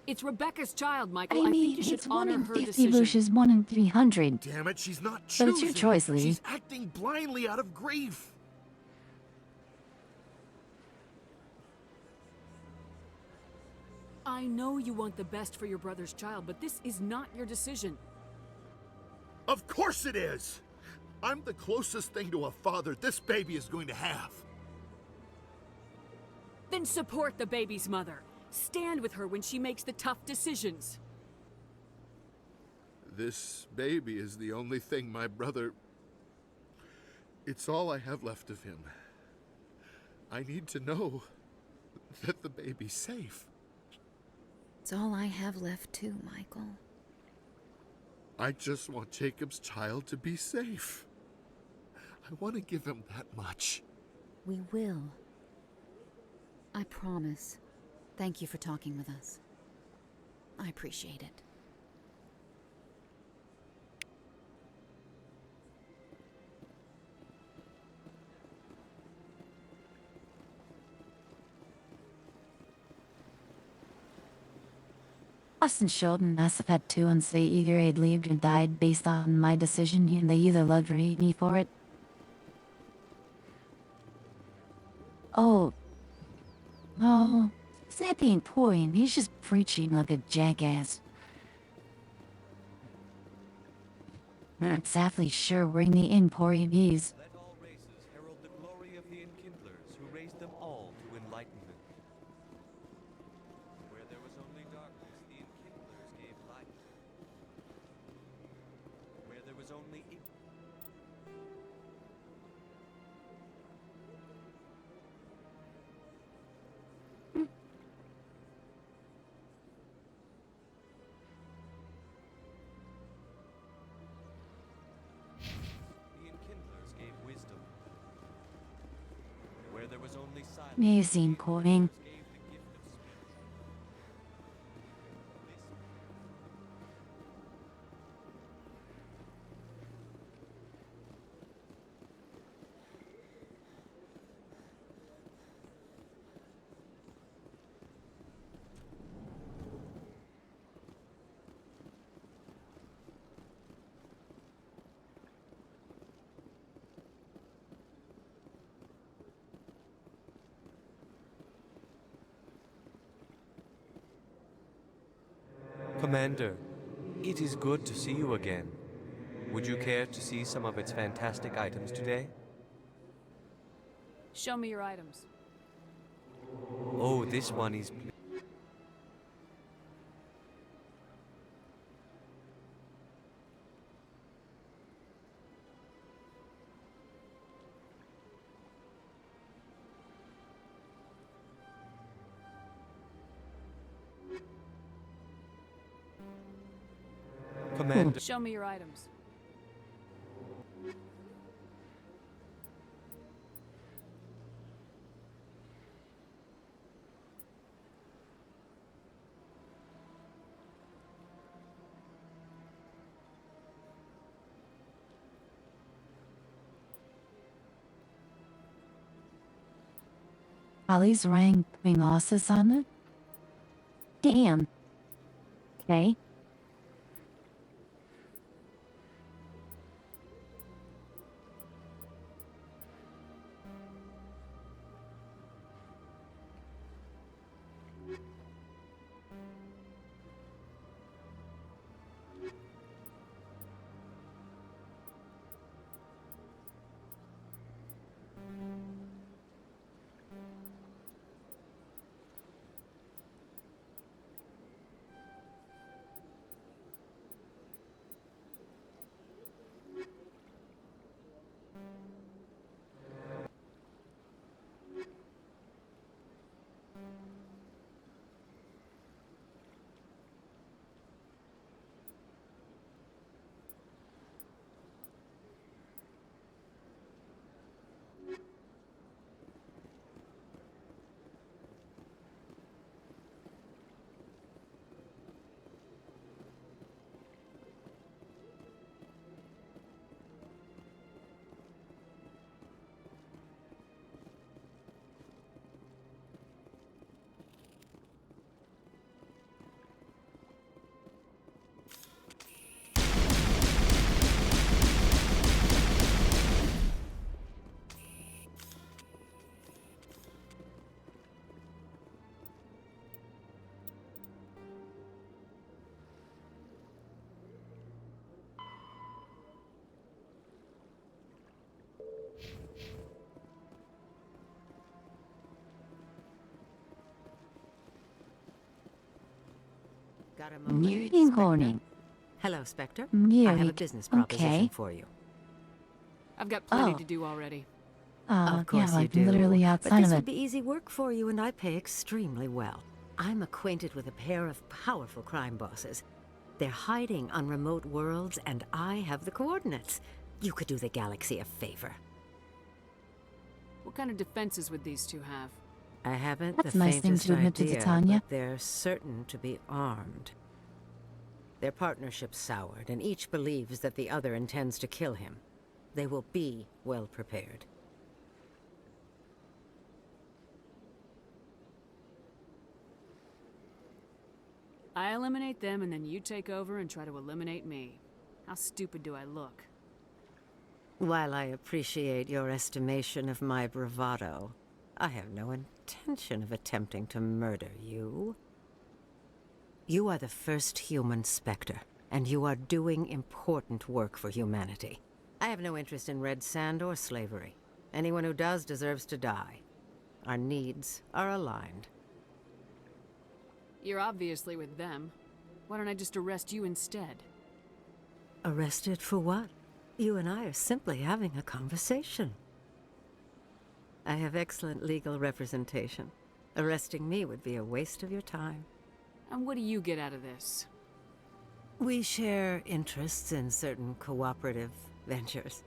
It's Rebecca's child, Michael. I think mean, you should it's 1 honor in her 50 decision. versus 1 in 300. Damn it, she's not But choosing. it's your choice, Lee. She's acting blindly out of grief. I know you want the best for your brother's child, but this is not your decision. Of course it is! I'm the closest thing to a father this baby is going to have. Then support the baby's mother. Stand with her when she makes the tough decisions. This baby is the only thing my brother... It's all I have left of him. I need to know that the baby's safe. It's all I have left too, Michael. I just want Jacob's child to be safe. I want to give him that much. We will. I promise. Thank you for talking with us. I appreciate it. Austin Sheldon must have had two and say either I'd lived or died based on my decision and they either loved or hate me for it. Oh, that ain't point. He's just preaching like a jackass. Not exactly sure where in the emporium is. Let all races herald the glory of the enkindlers who raised them all to enlightenment. Where there was only darkness, the enkindlers gave light. Where there was only The enkindlers gave wisdom. Where there was only silence, Amazing coin. gave the gift of speech. Commander, it is good to see you again. Would you care to see some of its fantastic items today? Show me your items. Oh, this one is... Commander... Show me your items. Ollie's rank putting losses on it? Damn. Okay. Got a moment, Nearing Spectre? horning. Hello, Spectre. I Nearing. have a business proposition Okay. for you. I've got plenty Oh. to do already. Of course yeah, you like do. literally But outside this of would it. be easy work for you, and I pay extremely well. I'm acquainted with a pair of powerful crime bosses. They're hiding on remote worlds, and I have the coordinates. You could do the galaxy a favor. What kind of defenses would these two have? I haven't That's the a nice thing faintest to admit to idea, Titania. but they're certain to be armed. Their partnership's soured, and each believes that the other intends to kill him. They will be well prepared. I eliminate them and then you take over and try to eliminate me. How stupid do I look? While I appreciate your estimation of my bravado, I have no intention of attempting to murder you. You are the first human Spectre, and you are doing important work for humanity. I have no interest in red sand or slavery. Anyone who does deserves to die. Our needs are aligned. You're obviously with them. Why don't I just arrest you instead? Arrested for what? You and I are simply having a conversation. I have excellent legal representation. Arresting me would be a waste of your time. And what do you get out of this? We share interests in certain cooperative ventures.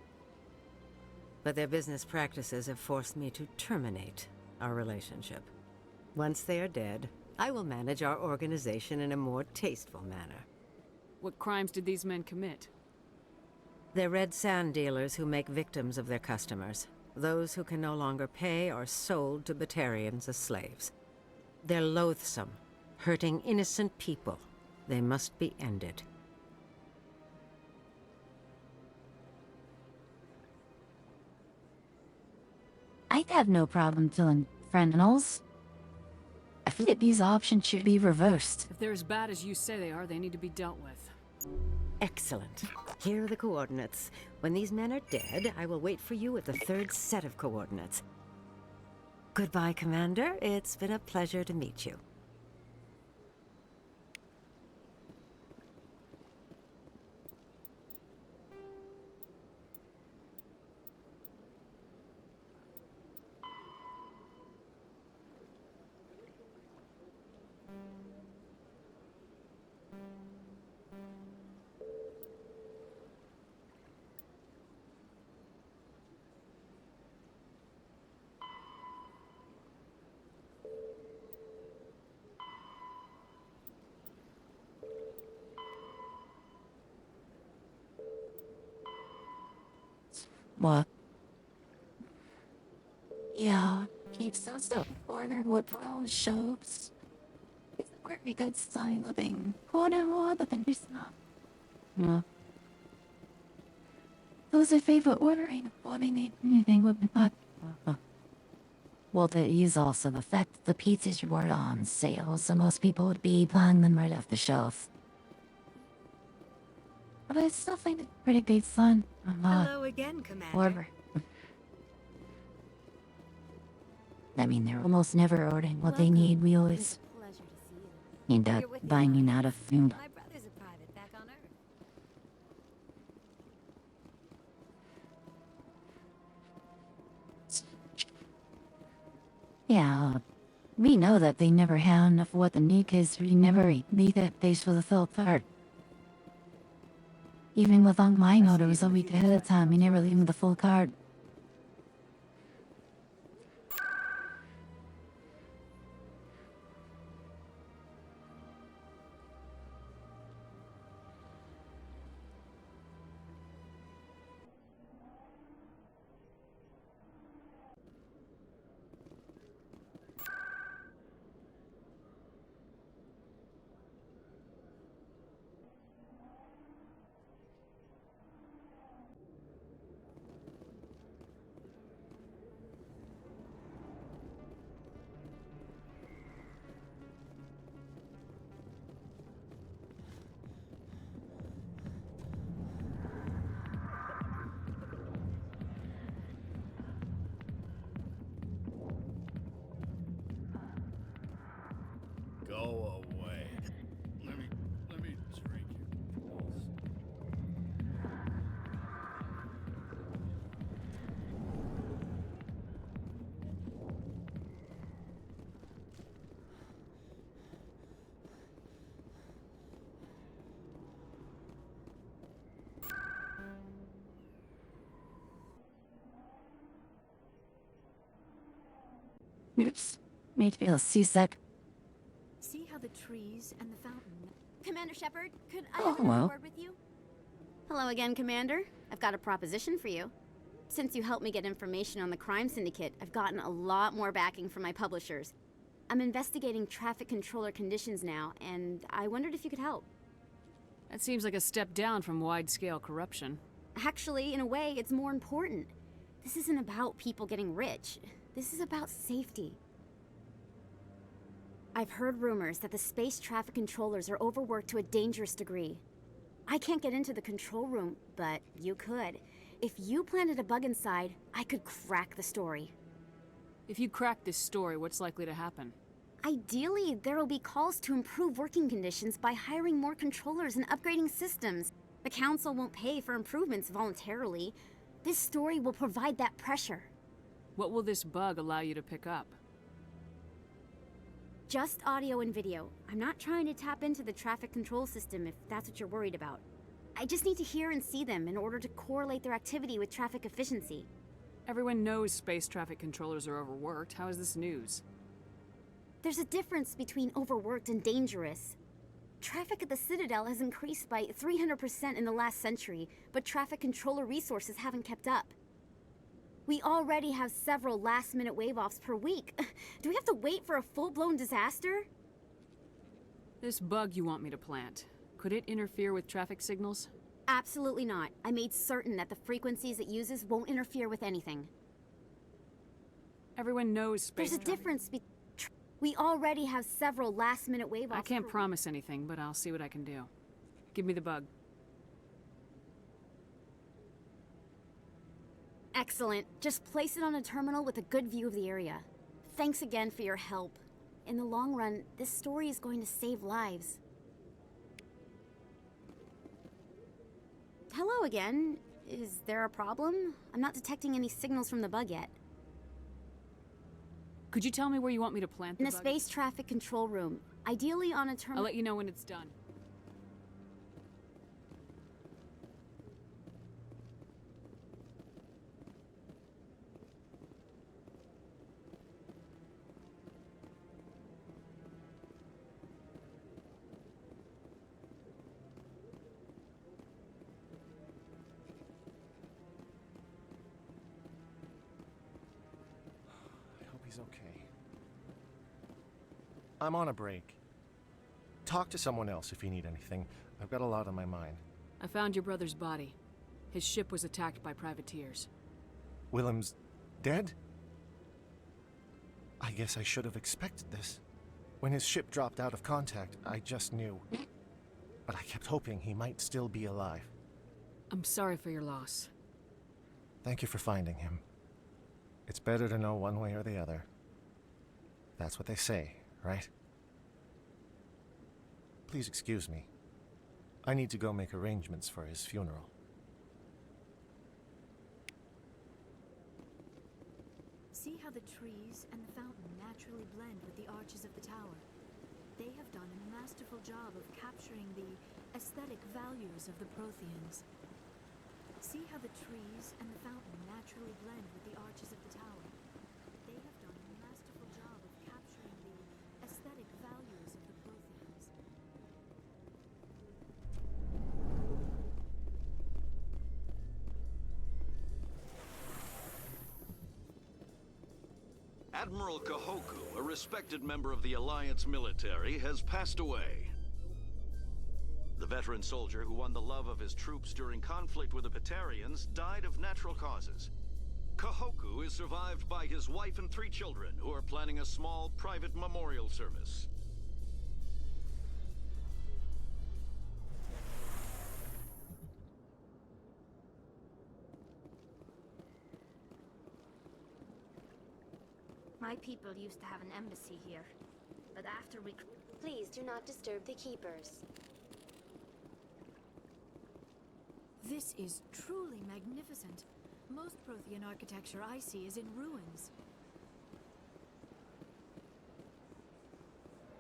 But their business practices have forced me to terminate our relationship. Once they are dead, I will manage our organization in a more tasteful manner. What crimes did these men commit? They're red sand dealers who make victims of their customers. Those who can no longer pay are sold to Batarians as slaves. They're loathsome, hurting innocent people. They must be ended. I'd have no problem killing criminals. I feel that these options should be reversed. If they're as bad as you say they are, they need to be dealt with. Excellent. Here are the coordinates. When these men are dead, I will wait for you at the third set of coordinates. Goodbye, Commander. It's been a pleasure to meet you. What? Yeah, keeps us up corner with brown shows. It's a very good sign living. Corner the vendors not. No. Those are favorite ordering for me anything would be not. Well, there is also the fact that the pizzas were on sale, so most people would be buying them right off the shelf. But I still find it pretty good fun. Hello again, Commander. Whatever. I mean, they're almost never ordering what they need. We always end up buying out of food. My brother's a private back on Earth. Yeah, we know that they never have enough of what they need because we never need that base for the full part. Even with online orders a week ahead of time, we never leave them the full card. Oops. Made me feel seasick. See how the trees and the fountain... Commander Shepard, could I Oh, have another hello. word with you? Hello again, Commander. I've got a proposition for you. Since you helped me get information on the crime syndicate, I've gotten a lot more backing from my publishers. I'm investigating traffic controller conditions now, and I wondered if you could help. That seems like a step down from wide-scale corruption. Actually, in a way, it's more important. This isn't about people getting rich. This is about safety. I've heard rumors that the space traffic controllers are overworked to a dangerous degree. I can't get into the control room, but you could. If you planted a bug inside, I could crack the story. If you crack this story, what's likely to happen? Ideally, there will be calls to improve working conditions by hiring more controllers and upgrading systems. The Council won't pay for improvements voluntarily. This story will provide that pressure. What will this bug allow you to pick up? Just audio and video. I'm not trying to tap into the traffic control system if that's what you're worried about. I just need to hear and see them in order to correlate their activity with traffic efficiency. Everyone knows space traffic controllers are overworked. How is this news? There's a difference between overworked and dangerous. Traffic at the Citadel has increased by 300% in the last century, but traffic controller resources haven't kept up. We already have several last-minute wave-offs per week. Do we have to wait for a full-blown disaster? This bug you want me to plant, could it interfere with traffic signals? Absolutely not. I made certain that the frequencies it uses won't interfere with anything. Everyone knows space There's a difference between... We already have several last-minute wave-offs. I can't promise anything, but I'll see what I can do. Give me the bug. Excellent. Just place it on a terminal with a good view of the area. Thanks again for your help. In the long run, this story is going to save lives. Hello again. Is there a problem? I'm not detecting any signals from the bug yet. Could you tell me where you want me to plant the In a bug? space traffic control room. Ideally on a terminal. I'll let you know when it's done. I hope he's okay. I'm on a break. Talk to someone else if you need anything. I've got a lot on my mind. I found your brother's body. His ship was attacked by privateers. Willem's dead? I guess I should have expected this. When his ship dropped out of contact, I just knew. But I kept hoping he might still be alive. I'm sorry for your loss. Thank you for finding him. It's better to know one way or the other. That's what they say, right? Please excuse me. I need to go make arrangements for his funeral. See how the trees and the fountain naturally blend with the arches of the tower. They have done a masterful job of capturing the aesthetic values of the Protheans. See how the trees and the fountain naturally blend with the arches of the tower. They have done a masterful job of capturing the aesthetic values of the Protheans. Admiral Kahoku, a respected member of the Alliance military, has passed away. The veteran soldier who won the love of his troops during conflict with the Batarians died of natural causes. Kahoku is survived by his wife and 3 children, who are planning a small private memorial service. My people used to have an embassy here, but after we... Please do not disturb the keepers. This is truly magnificent. Most Prothean architecture I see is in ruins.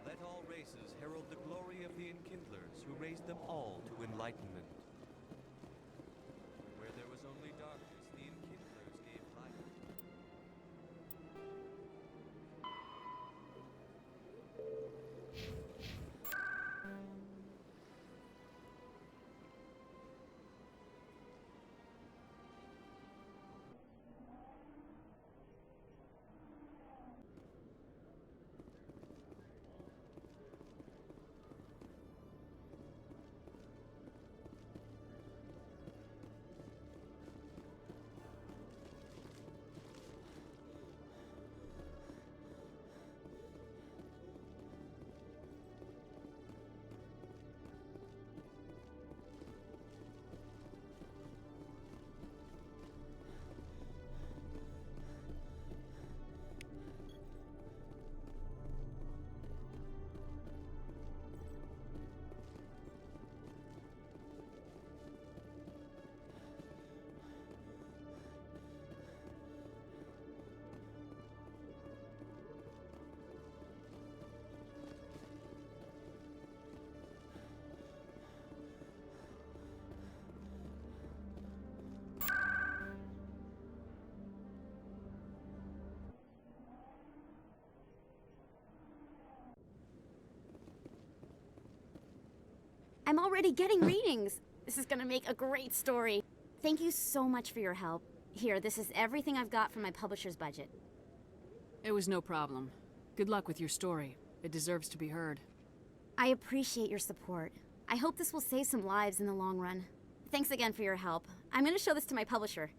Let all races herald the glory of the Enkindlers, who raised them all to enlightenment. Where there was only darkness, the Enkindlers gave light. I'm already getting readings. This is gonna make a great story. Thank you so much for your help. Here, this is everything I've got from my publisher's budget. It was no problem. Good luck with your story. It deserves to be heard. I appreciate your support. I hope this will save some lives in the long run. Thanks again for your help. I'm gonna show this to my publisher.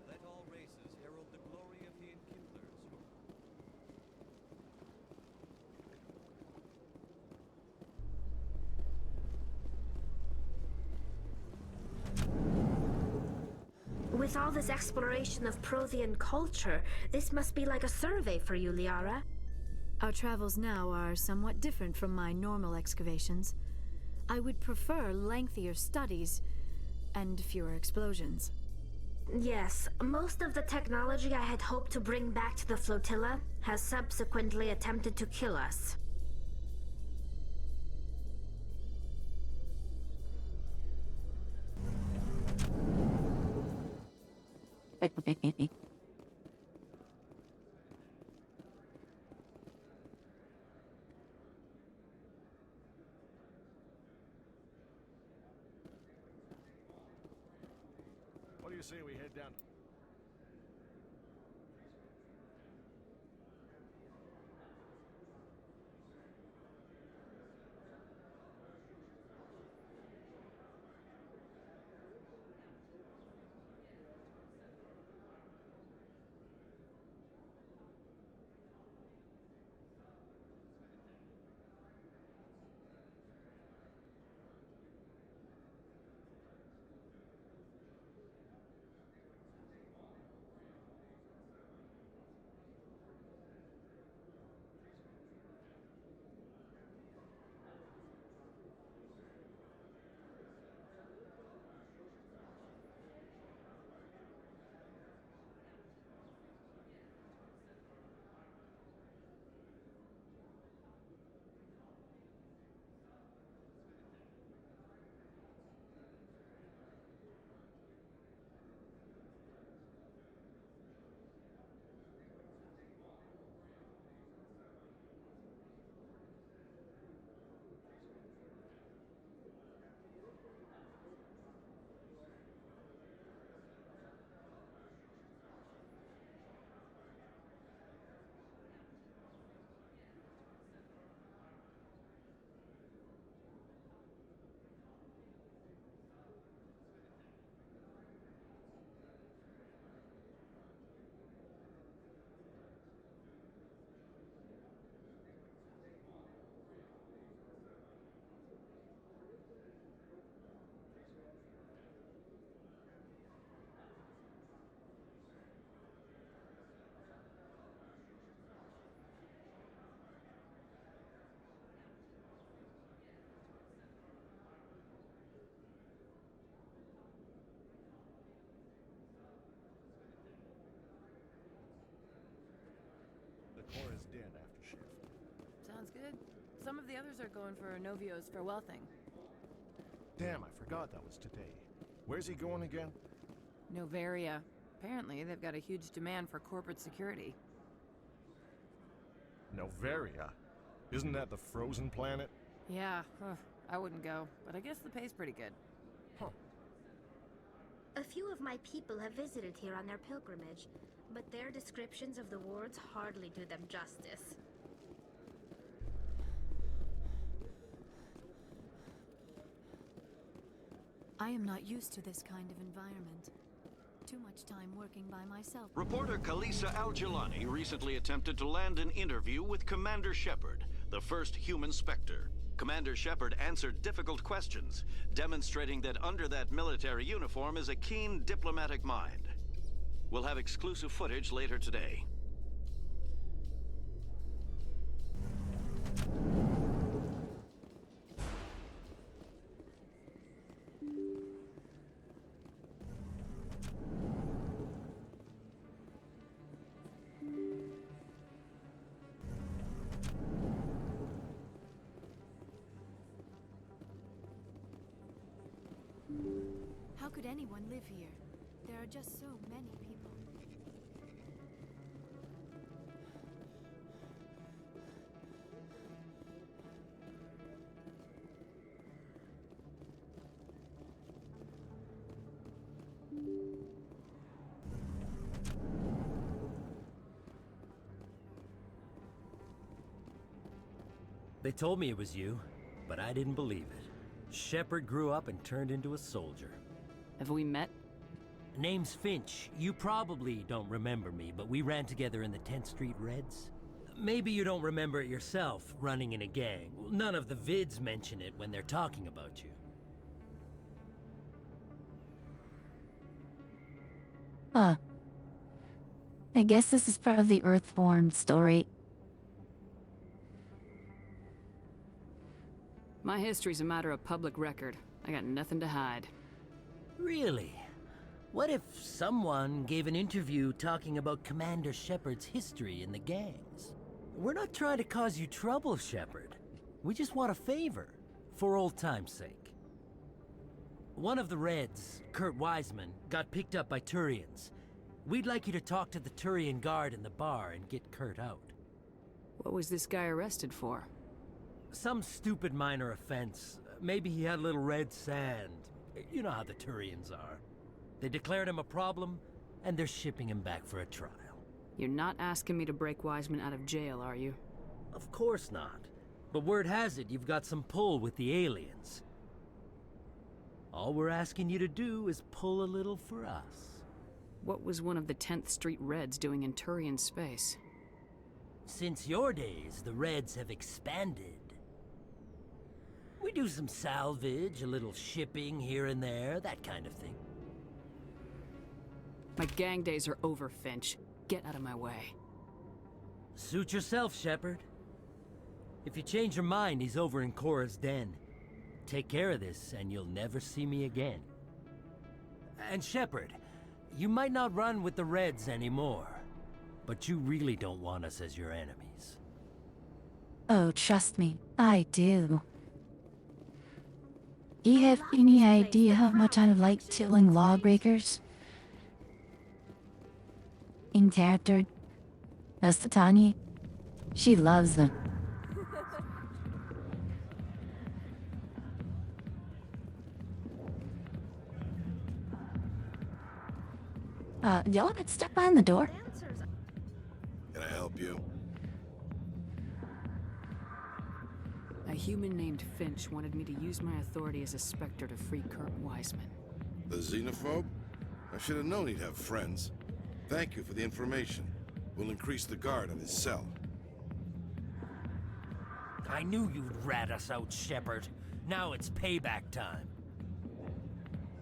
Let all races herald the glory of the Enkindlers. With all this exploration of Prothean culture, this must be like a survey for you, Liara. Our travels now are somewhat different from my normal excavations. I would prefer lengthier studies and fewer explosions. Yes, most of the technology I had hoped to bring back to the flotilla has subsequently attempted to kill us. What do you say we head down? The core is dead after shift. Sounds good. Some of the others are going for Novio's farewell thing. Damn, I forgot that was today. Where's he going again? Novaria. Apparently, they've got a huge demand for corporate security. Novaria? Isn't that the frozen planet? Yeah, I wouldn't go, but I guess the pay's pretty good. Huh. A few of my people have visited here on their pilgrimage, but their descriptions of the wards hardly do them justice. I am not used to this kind of environment. Too much time working by myself. Reporter Kalisa Al-Jilani recently attempted to land an interview with Commander Shepard, the first human Spectre. Commander Shepard answered difficult questions, demonstrating that under that military uniform is a keen diplomatic mind. We'll have exclusive footage later today. How could anyone live here? There are just so many people. They told me it was you, but I didn't believe it. Shepard grew up and turned into a soldier. Have we met? Name's Finch. You probably don't remember me, but we ran together in the 10th Street Reds. Maybe you don't remember it yourself, running in a gang. None of the vids mention it when they're talking about you. Huh. I guess this is part of the Earthborn story. My history's a matter of public record. I got nothing to hide. Really? What if someone gave an interview talking about Commander Shepard's history in the gangs? We're not trying to cause you trouble, Shepard. We just want a favor, for old time's sake. One of the Reds, Kurt Wiseman, got picked up by Turians. We'd like you to talk to the Turian guard in the bar and get Kurt out. What was this guy arrested for? Some stupid minor offense. Maybe he had a little red sand. You know how the Turians are. They declared him a problem, and they're shipping him back for a trial. You're not asking me to break Wiseman out of jail, are you? Of course not. But word has it you've got some pull with the aliens. All we're asking you to do is pull a little for us. What was one of the 10th Street Reds doing in Turian space? Since your days, the Reds have expanded. We do some salvage, a little shipping here and there, that kind of thing. My gang days are over, Finch. Get out of my way. Suit yourself, Shepard. If you change your mind, he's over in Cora's den. Take care of this, and you'll never see me again. And Shepard, you might not run with the Reds anymore, but you really don't want us as your enemies. Oh, trust me, I do. Do you have any idea how much I like killing lawbreakers? In character, as Tani, she loves them. Y'all want to step behind the door? Can I help you? A human named Finch wanted me to use my authority as a Spectre to free Kurt Wiseman. The xenophobe? I should have known he'd have friends. Thank you for the information. We'll increase the guard on his cell. I knew you'd rat us out, Shepard. Now it's payback time.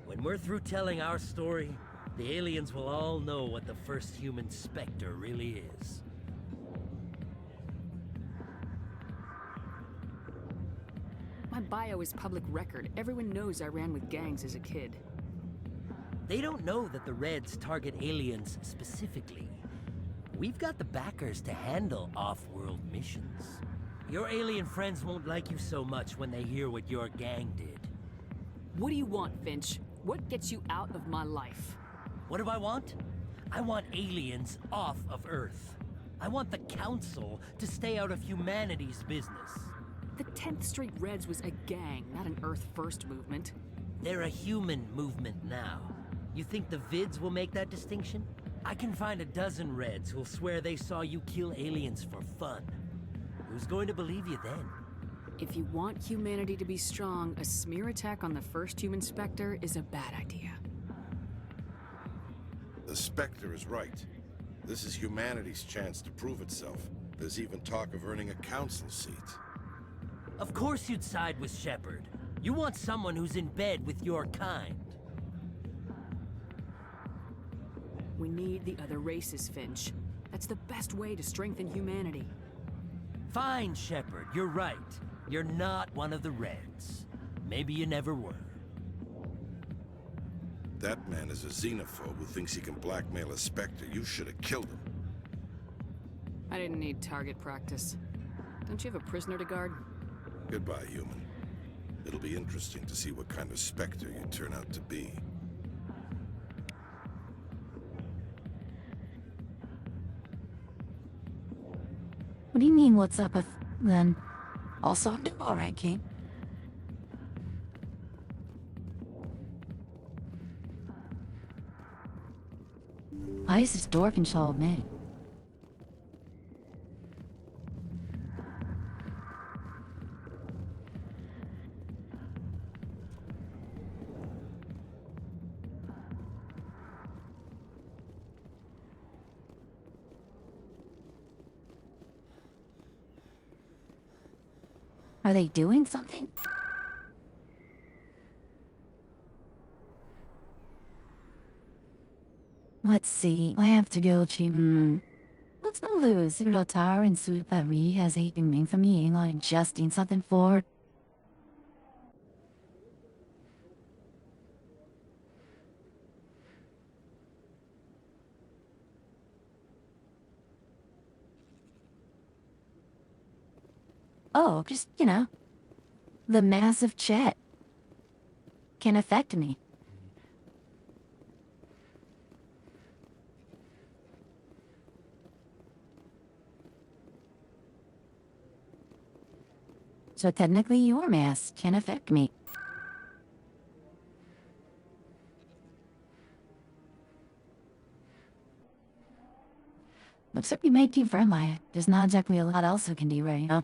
When we're through telling our story, the aliens will all know what the first human Spectre really is. My bio is public record. Everyone knows I ran with gangs as a kid. They don't know that the Reds target aliens specifically. We've got the backers to handle off-world missions. Your alien friends won't like you so much when they hear what your gang did. What do you want, Finch? What gets you out of my life? What do I want? I want aliens off of Earth. I want the Council to stay out of humanity's business. The 10th Street Reds was a gang, not an Earth First movement. They're a human movement now. You think the vids will make that distinction? I can find a dozen Reds who'll swear they saw you kill aliens for fun. Who's going to believe you then? If you want humanity to be strong, a smear attack on the first human Spectre is a bad idea. The Spectre is right. This is humanity's chance to prove itself. There's even talk of earning a council seat. Of course you'd side with Shepard. You want someone who's in bed with your kind. We need the other races, Finch. That's the best way to strengthen humanity. Fine, Shepard, you're right. You're not one of the Reds. Maybe you never were. That man is a xenophobe who thinks he can blackmail a Spectre. You should have killed him. I didn't need target practice. Don't you have a prisoner to guard? Goodbye, human. It'll be interesting to see what kind of specter you turn out to be. What do you mean, what's up with, then? Also, I'm doing alright, King. Why is this door controlled, man? Are they doing something? Let's see. I have to go to... Let's not lose. Rotar and Supari has a thing for me and I'm adjusting something for... Oh, just, you know, the massive chat can affect me. So technically your mass can affect me. Looks like we made team friendly. There's not exactly a lot else we can do right now.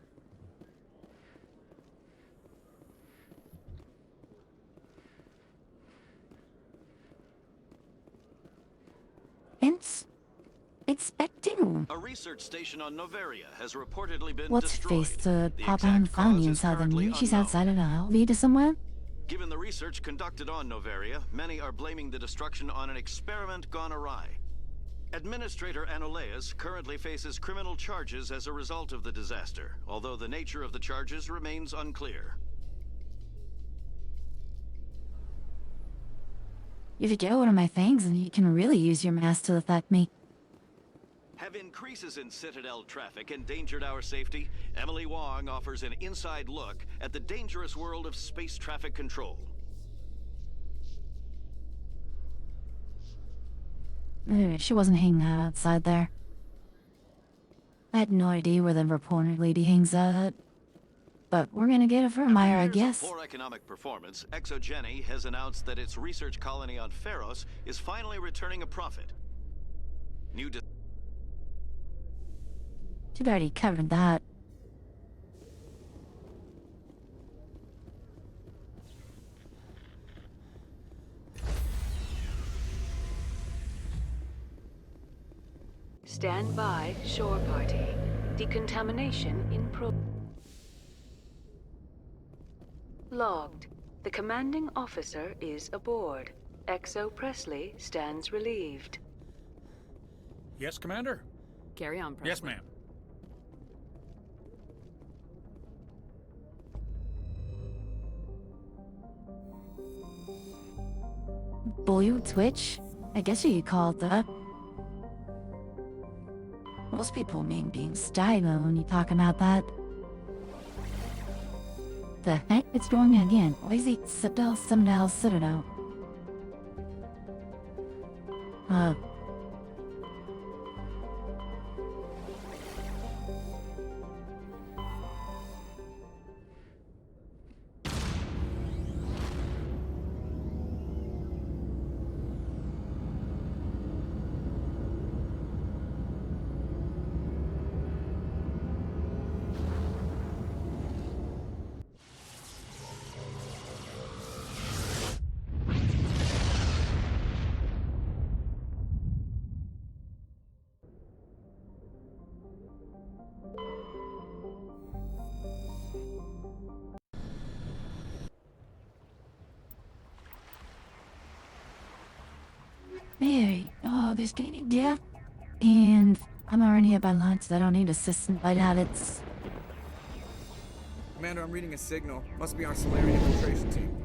Expecting. A research station on Noveria has reportedly been What's destroyed. face The Papa and exact found cause me is inside the currently new. She's unknown. outside of the Alvita somewhere. Given the research conducted on Noveria, many are blaming the destruction on an experiment gone awry. Administrator Anoleus currently faces criminal charges as a result of the disaster, although the nature of the charges remains unclear. If you get one of my things, then you can really use your mask to affect me. Have increases in Citadel traffic endangered our safety? Emily Wong offers an inside look at the dangerous world of space traffic control. She wasn't hanging out outside there. I had no idea where the reporter lady hangs out. But we're gonna get it for Meyer, I guess. For economic performance, ExoGeni has announced that its research colony on Pharos is finally returning a profit. You've already covered that. Stand by, shore party. Decontamination in Logged. The commanding officer is aboard. Exo Presley stands relieved. Yes, Commander? Carry on, Presley. Yes, ma'am. Blue Twitch? I guess you could call it that. Most people mean being stylo when you talk about that. The heck? It's wrong again. Why is it Citadel? Mary, oh, there's getting deaf. And I'm already at my lunch, so I don't need assistant light habits. Commander, I'm reading a signal. Must be our Solarian infiltration team.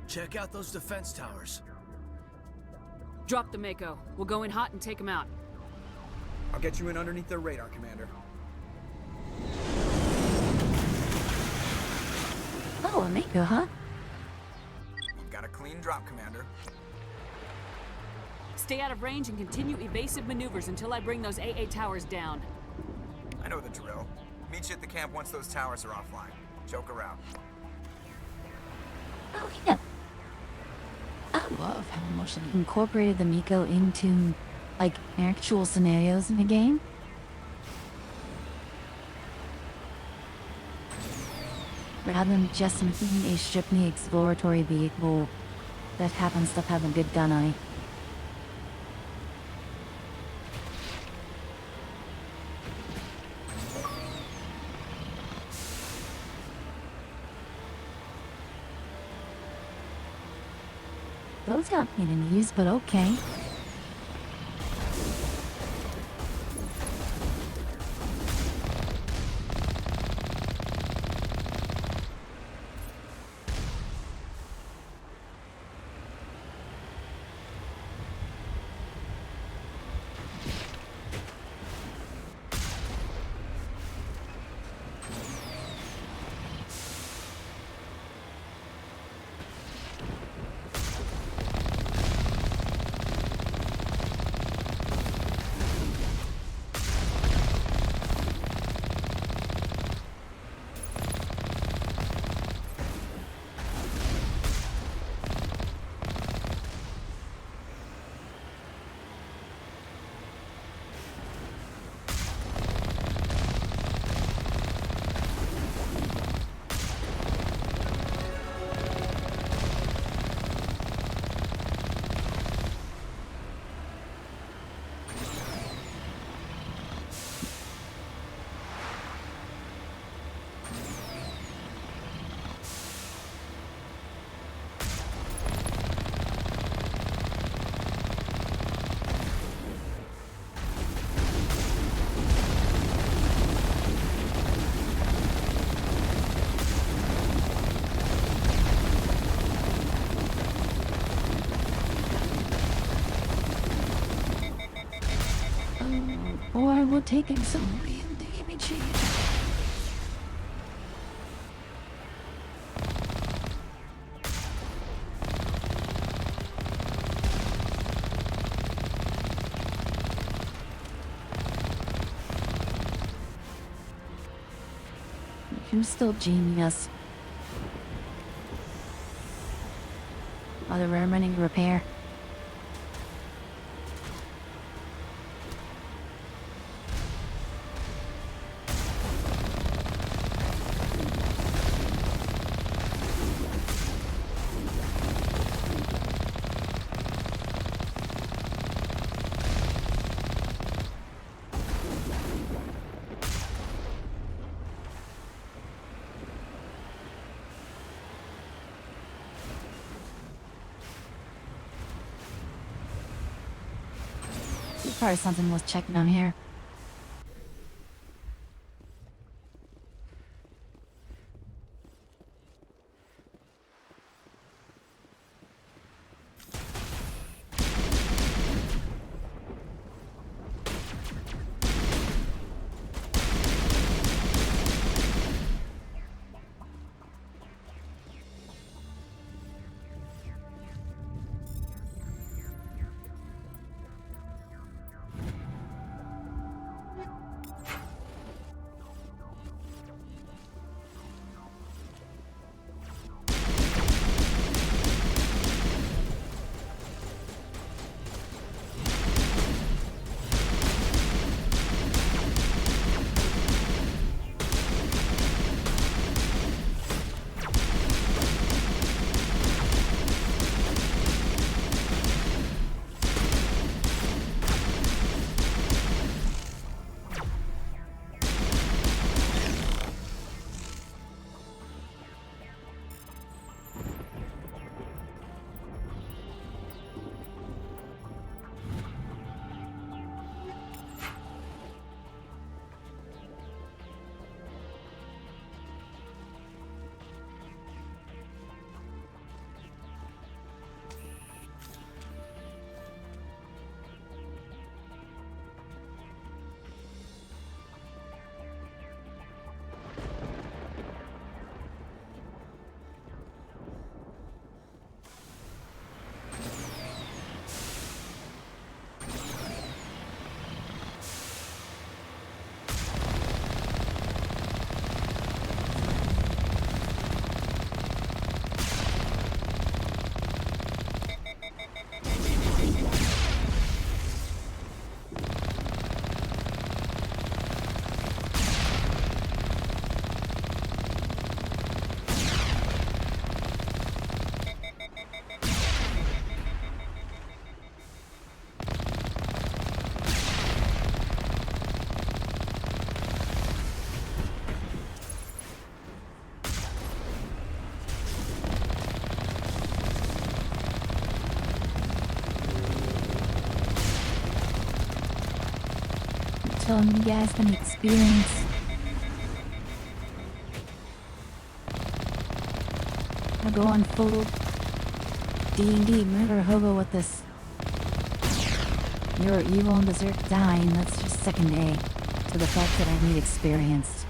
Check out those defense towers. Drop the Mako. We'll go in hot and take them out. I'll get you in underneath their radar, Commander. Oh, a Mako, huh? Got a clean drop, Commander. Stay out of range and continue evasive maneuvers until I bring those AA towers down. I know the drill. Meet you at the camp once those towers are offline. Joke around. Oh, yeah. I love how much they incorporated the Miko into, like, actual scenarios in the game. Rather than just making a strictly exploratory vehicle that happens to have a good gun eye. Those got me in use, but okay. Or we're taking some real damage here. You're still genius. Are the remaining repair? Probably something was checking on here. telling you guys from experience. I'll go on full D&D murder hobo with this. You're evil and deserve dying. That's just second A to the fact that I need experience.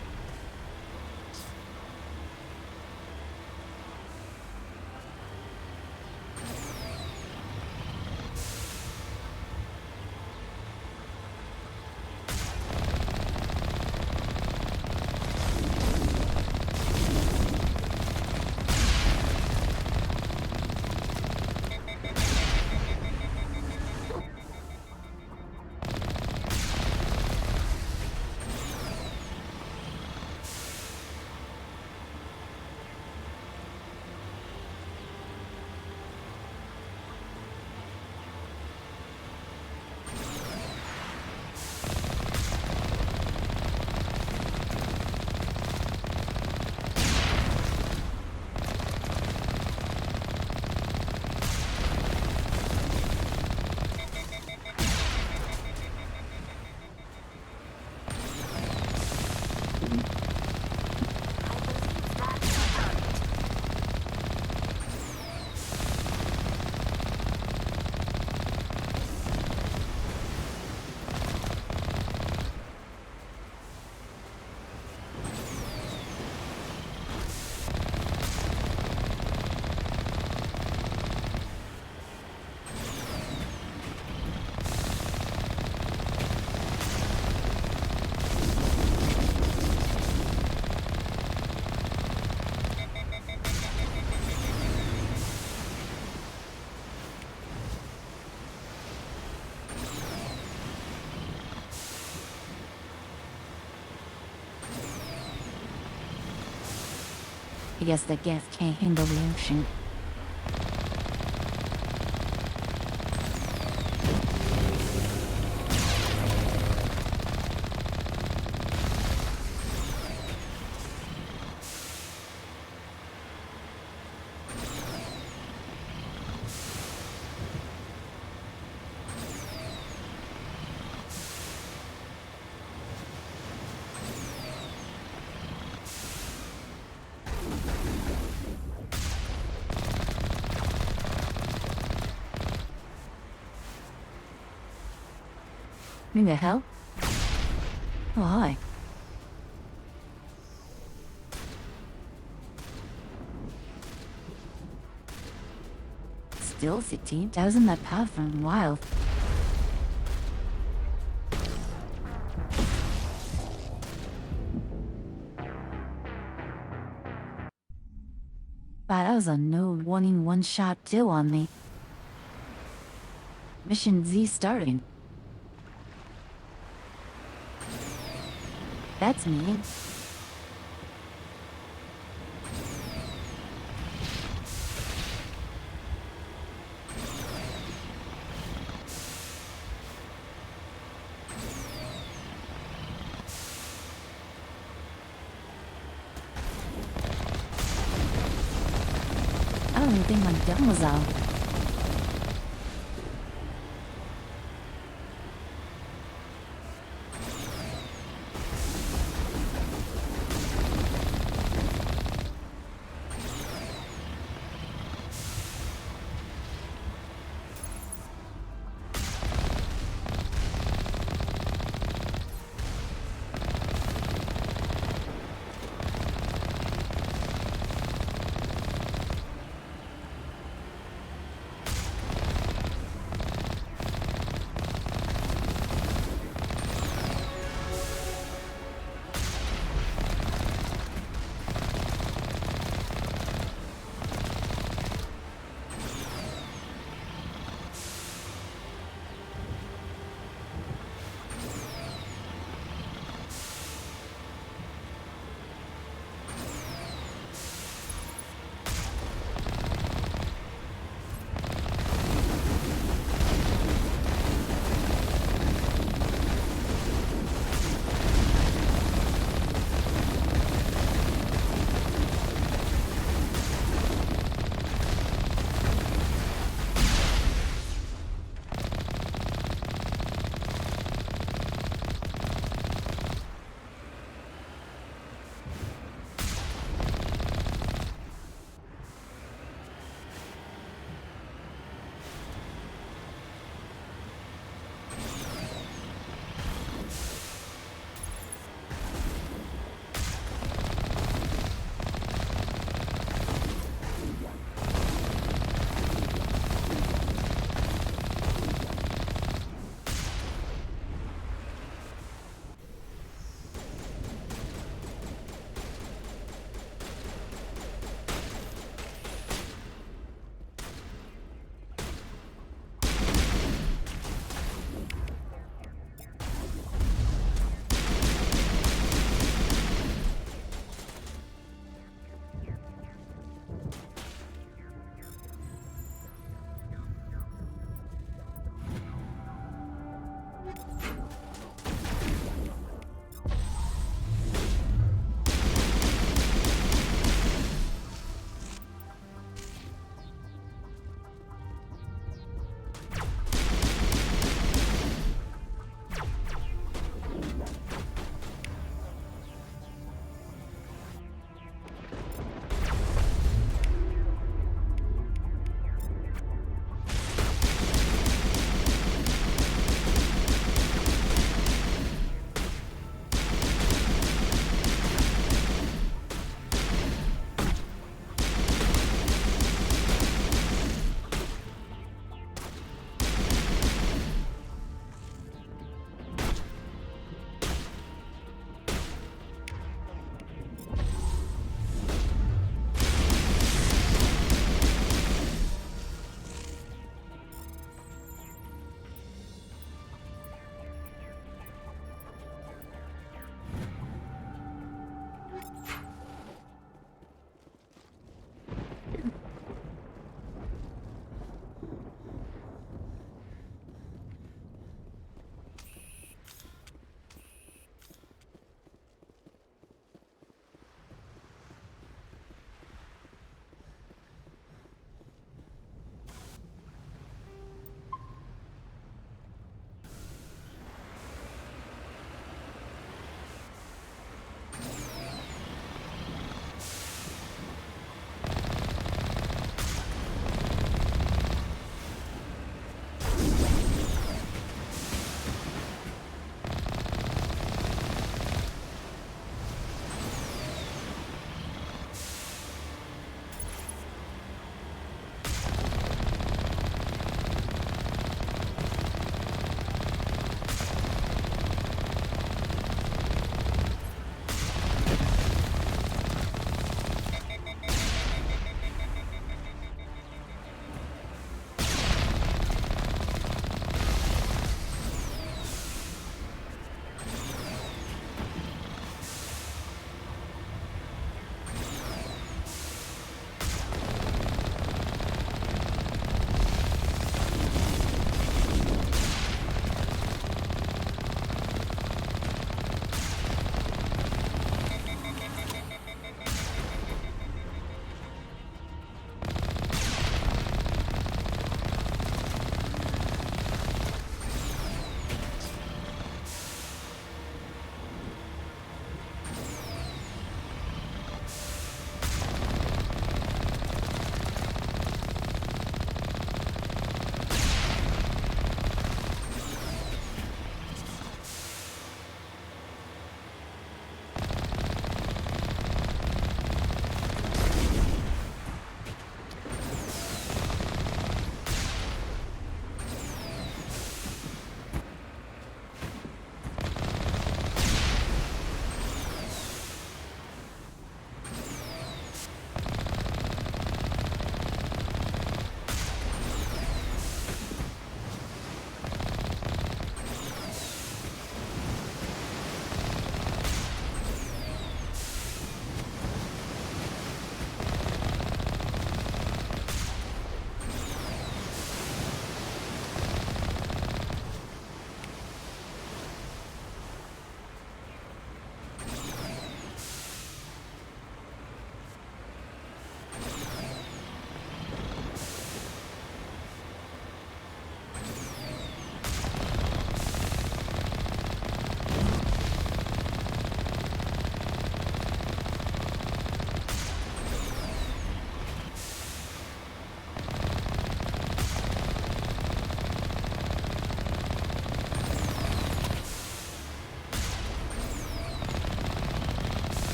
I guess the gas can't handle the ocean. Need the help? Oh, hi. Still 16,000 that path from wild. But that was a no warning one-shot kill on me. Mission Z starting. That's mean. I don't even think my gun was out.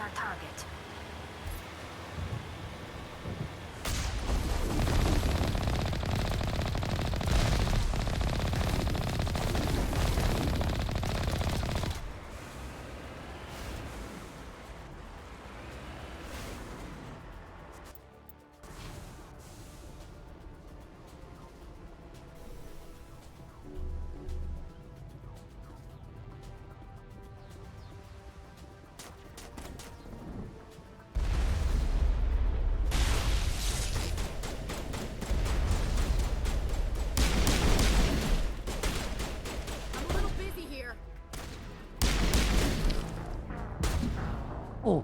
our target. Oh.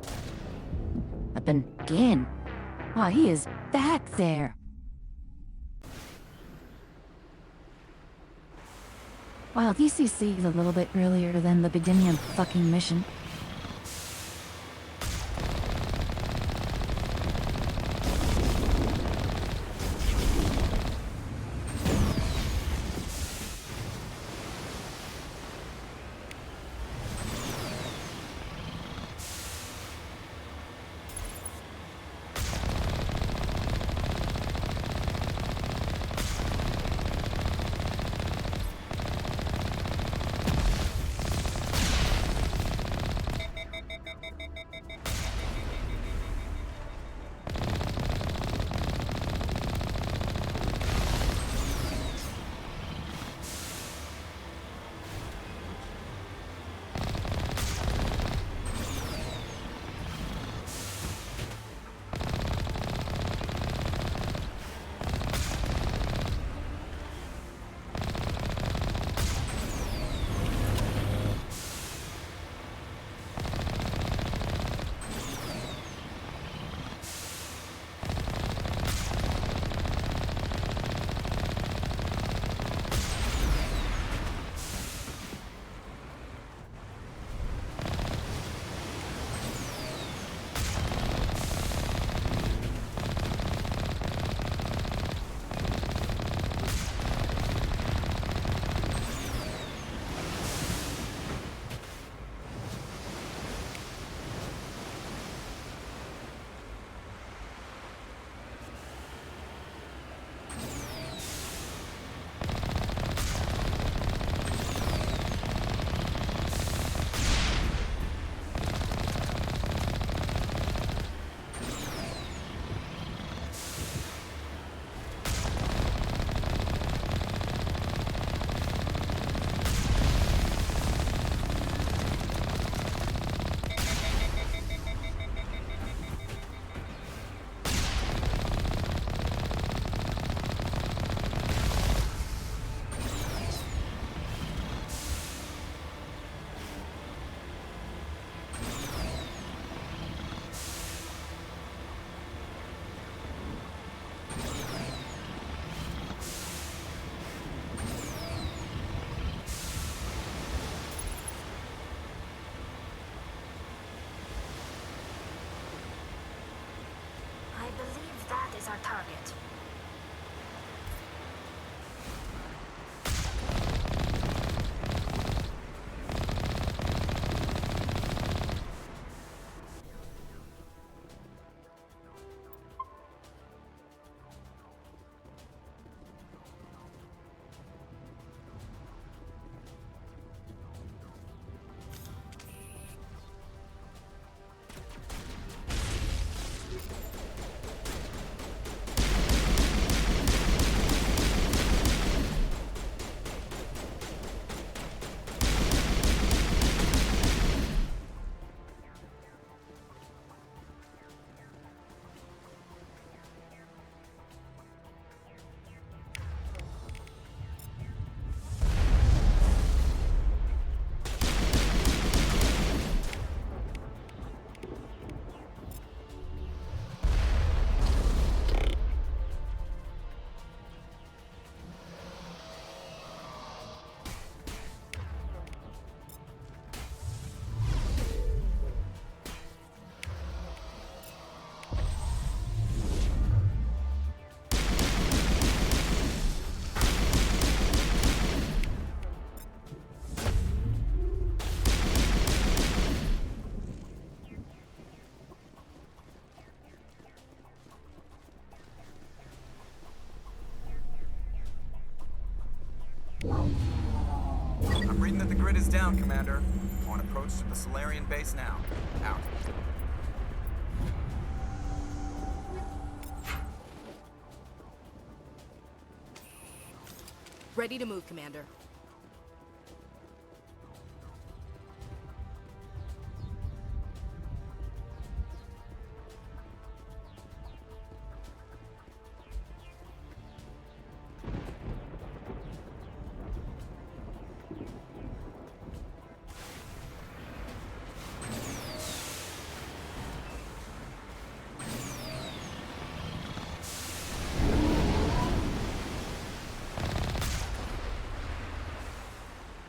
But then again. Wow, he is back there. Wow, DCC is a little bit earlier than the beginning of fucking mission. Is our target. grid is down, Commander. On approach to the Solarian base now. Out. Ready to move, Commander.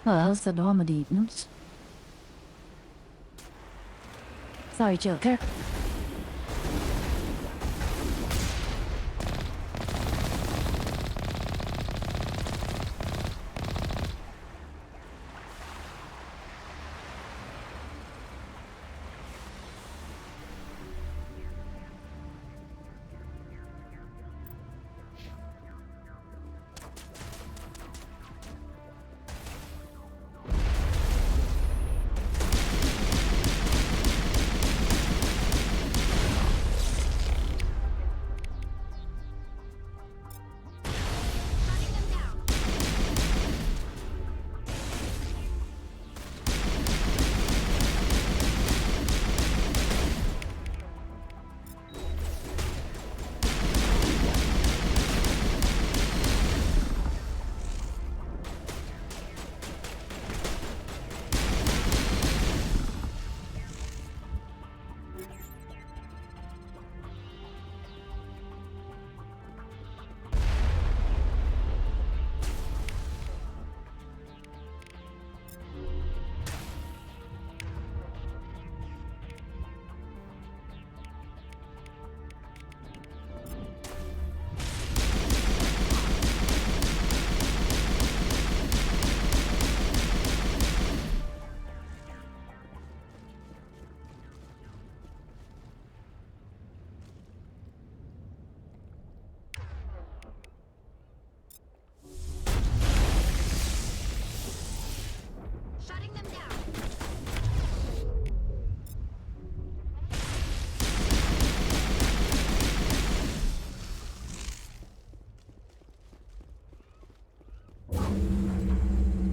Well, the Normandy. Oops. Sorry, Joker.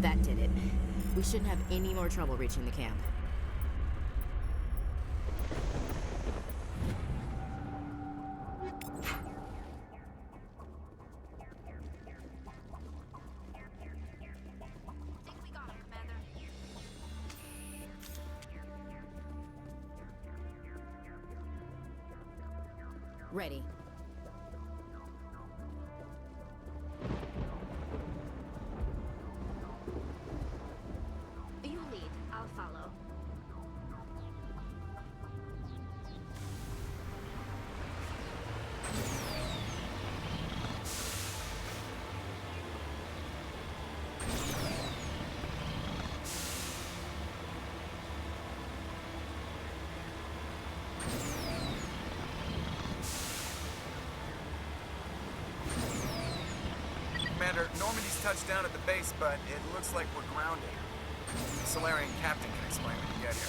That did it. We shouldn't have any more trouble reaching the camp. Ready. You lead, I'll follow. Commander, Normandy's touched down at the base, but it looks like we're grounded. The Solarian captain can explain when you get here.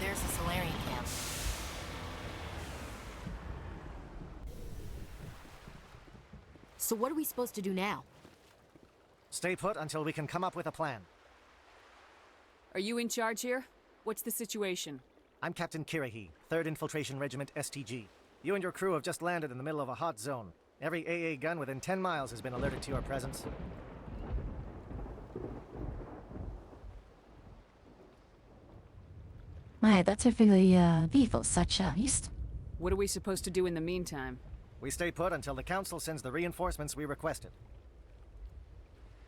There's the Solarian camp. So what are we supposed to do now? Stay put until we can come up with a plan. Are you in charge here? What's the situation? I'm Captain Kirahi, 3rd Infiltration Regiment STG. You and your crew have just landed in the middle of a hot zone. Every AA gun within 10 miles has been alerted to your presence. Nej, that's a really evil such a east. What are we supposed to do in the meantime? We stay put until the Council sends the reinforcements we requested.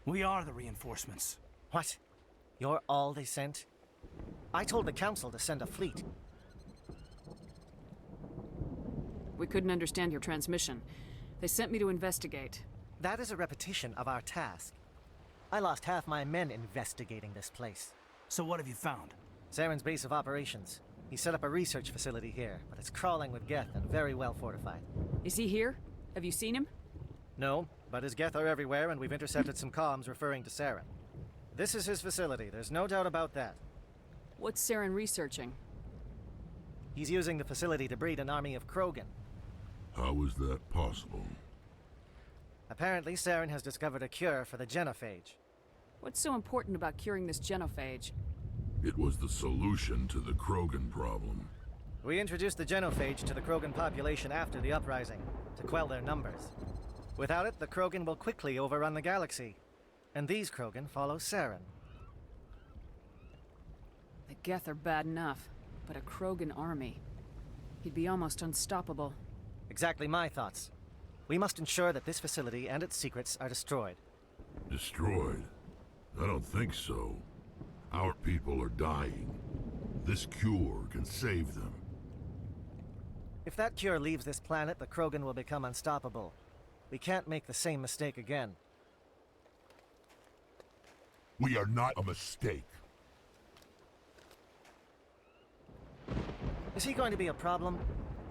We are the reinforcements. What? You're all they sent? I told the Council to send a fleet. We couldn't understand your transmission. They sent me to investigate. That is a repetition of our task. I lost half my men investigating this place. So what have you found? Saren's base of operations. He set up a research facility here, but it's crawling with Geth and very well fortified. Is he here? Have you seen him? No, but his Geth are everywhere, and we've intercepted some comms referring to Saren. This is his facility, there's no doubt about that. What's Saren researching? He's using the facility to breed an army of Krogan. How is that possible? Apparently, Saren has discovered a cure for the genophage. What's so important about curing this genophage? It was the solution to the Krogan problem. We introduced the genophage to the Krogan population after the uprising, to quell their numbers. Without it, the Krogan will quickly overrun the galaxy. And these Krogan follow Saren. The Geth are bad enough, but a Krogan army. He'd be almost unstoppable. Exactly my thoughts. We must ensure that this facility and its secrets are destroyed. Destroyed? I don't think so. Our people are dying. This cure can save them. If that cure leaves this planet, the Krogan will become unstoppable. We can't make the same mistake again. We are not a mistake. Is he going to be a problem?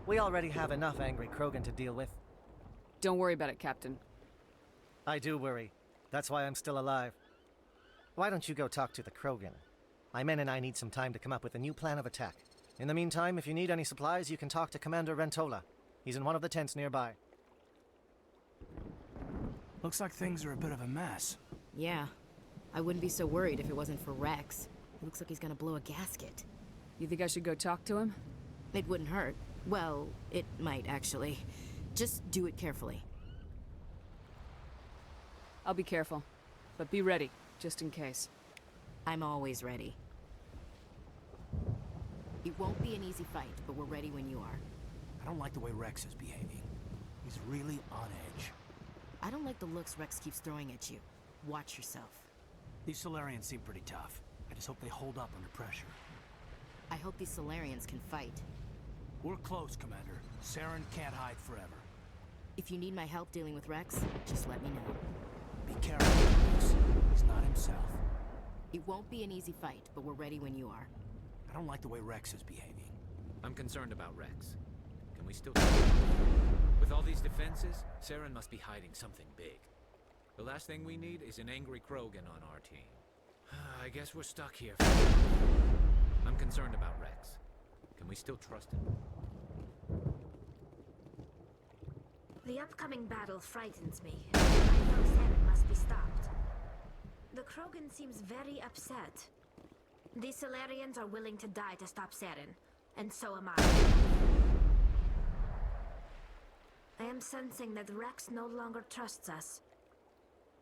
We already have enough angry Krogan to deal with. Don't worry about it, Captain. I do worry. That's why I'm still alive. Why don't you go talk to the Krogan? My men and I need some time to come up with a new plan of attack. In the meantime, if you need any supplies, you can talk to Commander Rentola. He's in one of the tents nearby. Looks like things are a bit of a mess. Yeah. I wouldn't be so worried if it wasn't for Rex. Looks like he's gonna blow a gasket. You think I should go talk to him? It wouldn't hurt. Well, it might, actually. Just do it carefully. I'll be careful. But be ready, just in case. I'm always ready. It won't be an easy fight, but we're ready when you are. I don't like the way Rex is behaving. He's really on edge. I don't like the looks Rex keeps throwing at you. Watch yourself. These Solarians seem pretty tough. I just hope they hold up under pressure. I hope these Solarians can fight. We're close, Commander. Saren can't hide forever. If you need my help dealing with Rex, just let me know. Be careful, Rex. He's not himself. It won't be an easy fight, but we're ready when you are. I don't like the way Rex is behaving. I'm concerned about Rex. Can we still... With all these defenses, Saren must be hiding something big. The last thing we need is an angry Krogan on our team. I guess we're stuck here. I'm concerned about Rex. Can we still trust him? The upcoming battle frightens me. I know Saren must be stopped. The Krogan seems very upset. The Solarians are willing to die to stop Saren, and so am I. I am sensing that Rex no longer trusts us.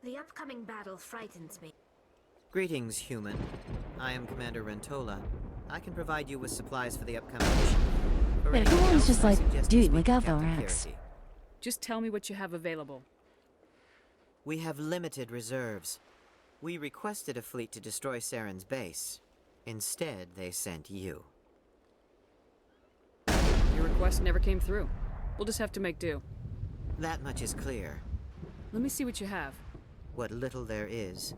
The upcoming battle frightens me. Greetings, human. I am Commander Rentola. I can provide you with supplies for the upcoming mission. For anything Everyone's else, just I like, suggest you dude, speak look to out for Captain Rex. Kirity. Just tell me what you have available. We have limited reserves. We requested a fleet to destroy Saren's base. Instead, they sent you. Your request never came through. We'll just have to make do. That much is clear. Let me see what you have. What little there is.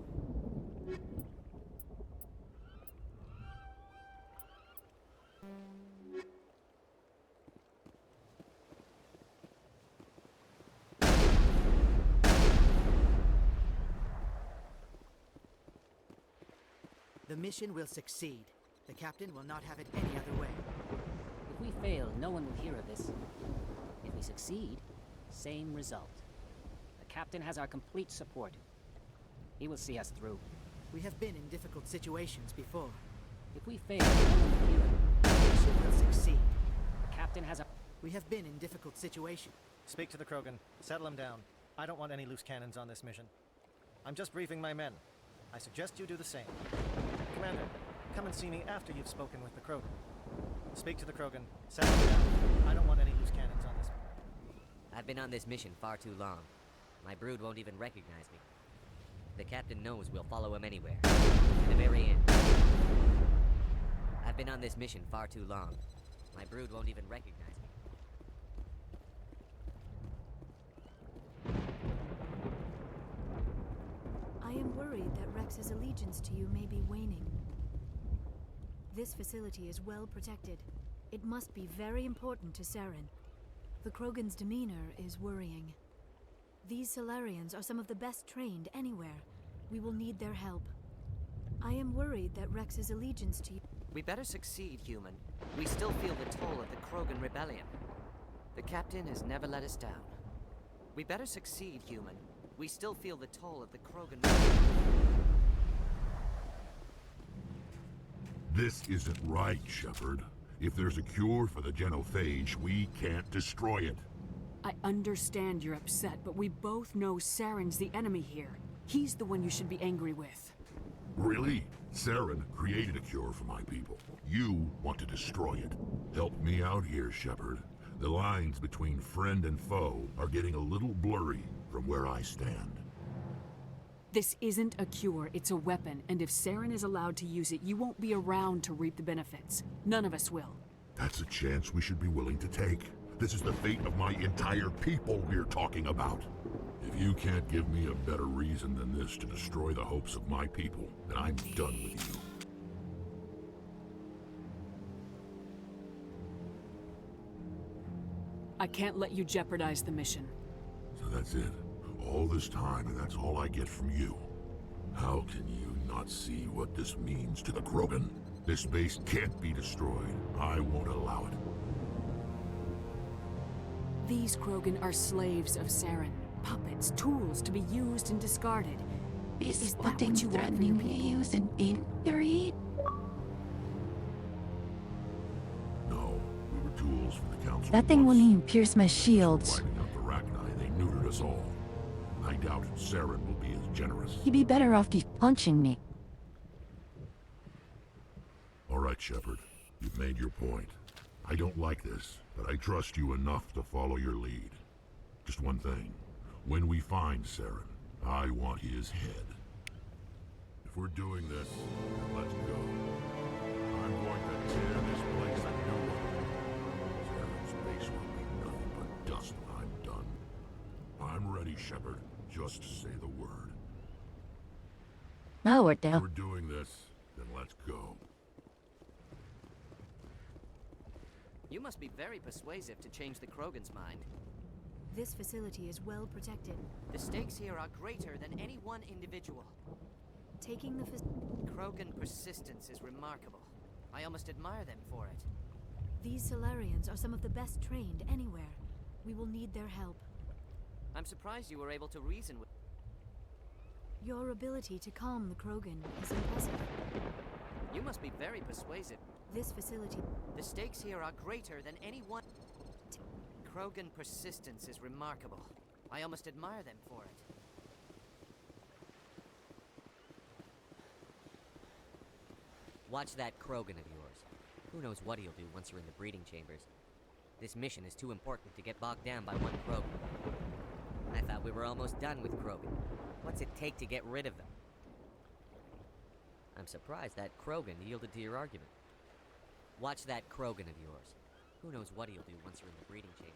The mission will succeed. The captain will not have it any other way. If we fail, no one will hear of this. If we succeed, same result. The captain has our complete support. He will see us through. We have been in difficult situations before. If we fail, no one will hear it. The mission will succeed. The captain has our... We have been in difficult situations. Speak to the Krogan. Settle him down. I don't want any loose cannons on this mission. I'm just briefing my men. I suggest you do the same. Commander, come and see me after you've spoken with the Krogan. Speak to the Krogan. Settle him down. I don't want any loose cannons on this. I've been on this mission far too long. My brood won't even recognize me. The captain knows we'll follow him anywhere. To the very end. I've been on this mission far too long. My brood won't even recognize me. I am worried that Rex's allegiance to you may be waning. This facility is well protected. It must be very important to Saren. The Krogan's demeanor is worrying. These Solarians are some of the best trained anywhere. We will need their help. I am worried that Rex's allegiance to you... We better succeed, human. We still feel the toll of the Krogan rebellion. The captain has never let us down. We better succeed, human. We still feel the toll of the Krogan rebellion. This isn't right, Shepard. If there's a cure for the genophage, we can't destroy it. I understand you're upset, but we both know Saren's the enemy here. He's the one you should be angry with. Really? Saren created a cure for my people. You want to destroy it. Help me out here, Shepard. The lines between friend and foe are getting a little blurry from where I stand. This isn't a cure, it's a weapon, and if Saren is allowed to use it, you won't be around to reap the benefits. None of us will. That's a chance we should be willing to take. This is the fate of my entire people we're talking about. If you can't give me a better reason than this to destroy the hopes of my people, then I'm done with you. I can't let you jeopardize the mission. So that's it. All this time, and that's all I get from you. How can you not see what this means to the Krogan? This base can't be destroyed. I won't allow it. These Krogan are slaves of Saren. Puppets, tools to be used and discarded. Is that what you threatening me to use in theory? No, we were tools for the Council. That thing wouldn't even pierce my shields. Wiping out the Rachni, they neutered us all. I doubt Saren will be as generous. He'd be better off just punching me. All right, Shepard. You've made your point. I don't like this, but I trust you enough to follow your lead. Just one thing. When we find Saren, I want his head. If we're doing this, then let's go. I'm going to tear this place a new one. Saren's base will be nothing but dust when I'm done. I'm ready, Shepard. Just say the word. Now we're down. If we're doing this, then let's go. You must be very persuasive to change the Krogan's mind. This facility is well protected. The stakes here are greater than any one individual. Taking the Krogan persistence is remarkable. I almost admire them for it. These Solarians are some of the best trained anywhere. We will need their help. I'm surprised you were able to reason with... Your ability to calm the Krogan is impressive. You must be very persuasive. This facility... The stakes here are greater than any one... Krogan persistence is remarkable. I almost admire them for it. Watch that Krogan of yours. Who knows what he'll do once you're in the breeding chambers. This mission is too important to get bogged down by one Krogan. I thought we were almost done with Krogan. What's it take to get rid of them? I'm surprised that Krogan yielded to your argument. Watch that Krogan of yours. Who knows what he'll do once you're in the breeding chambers.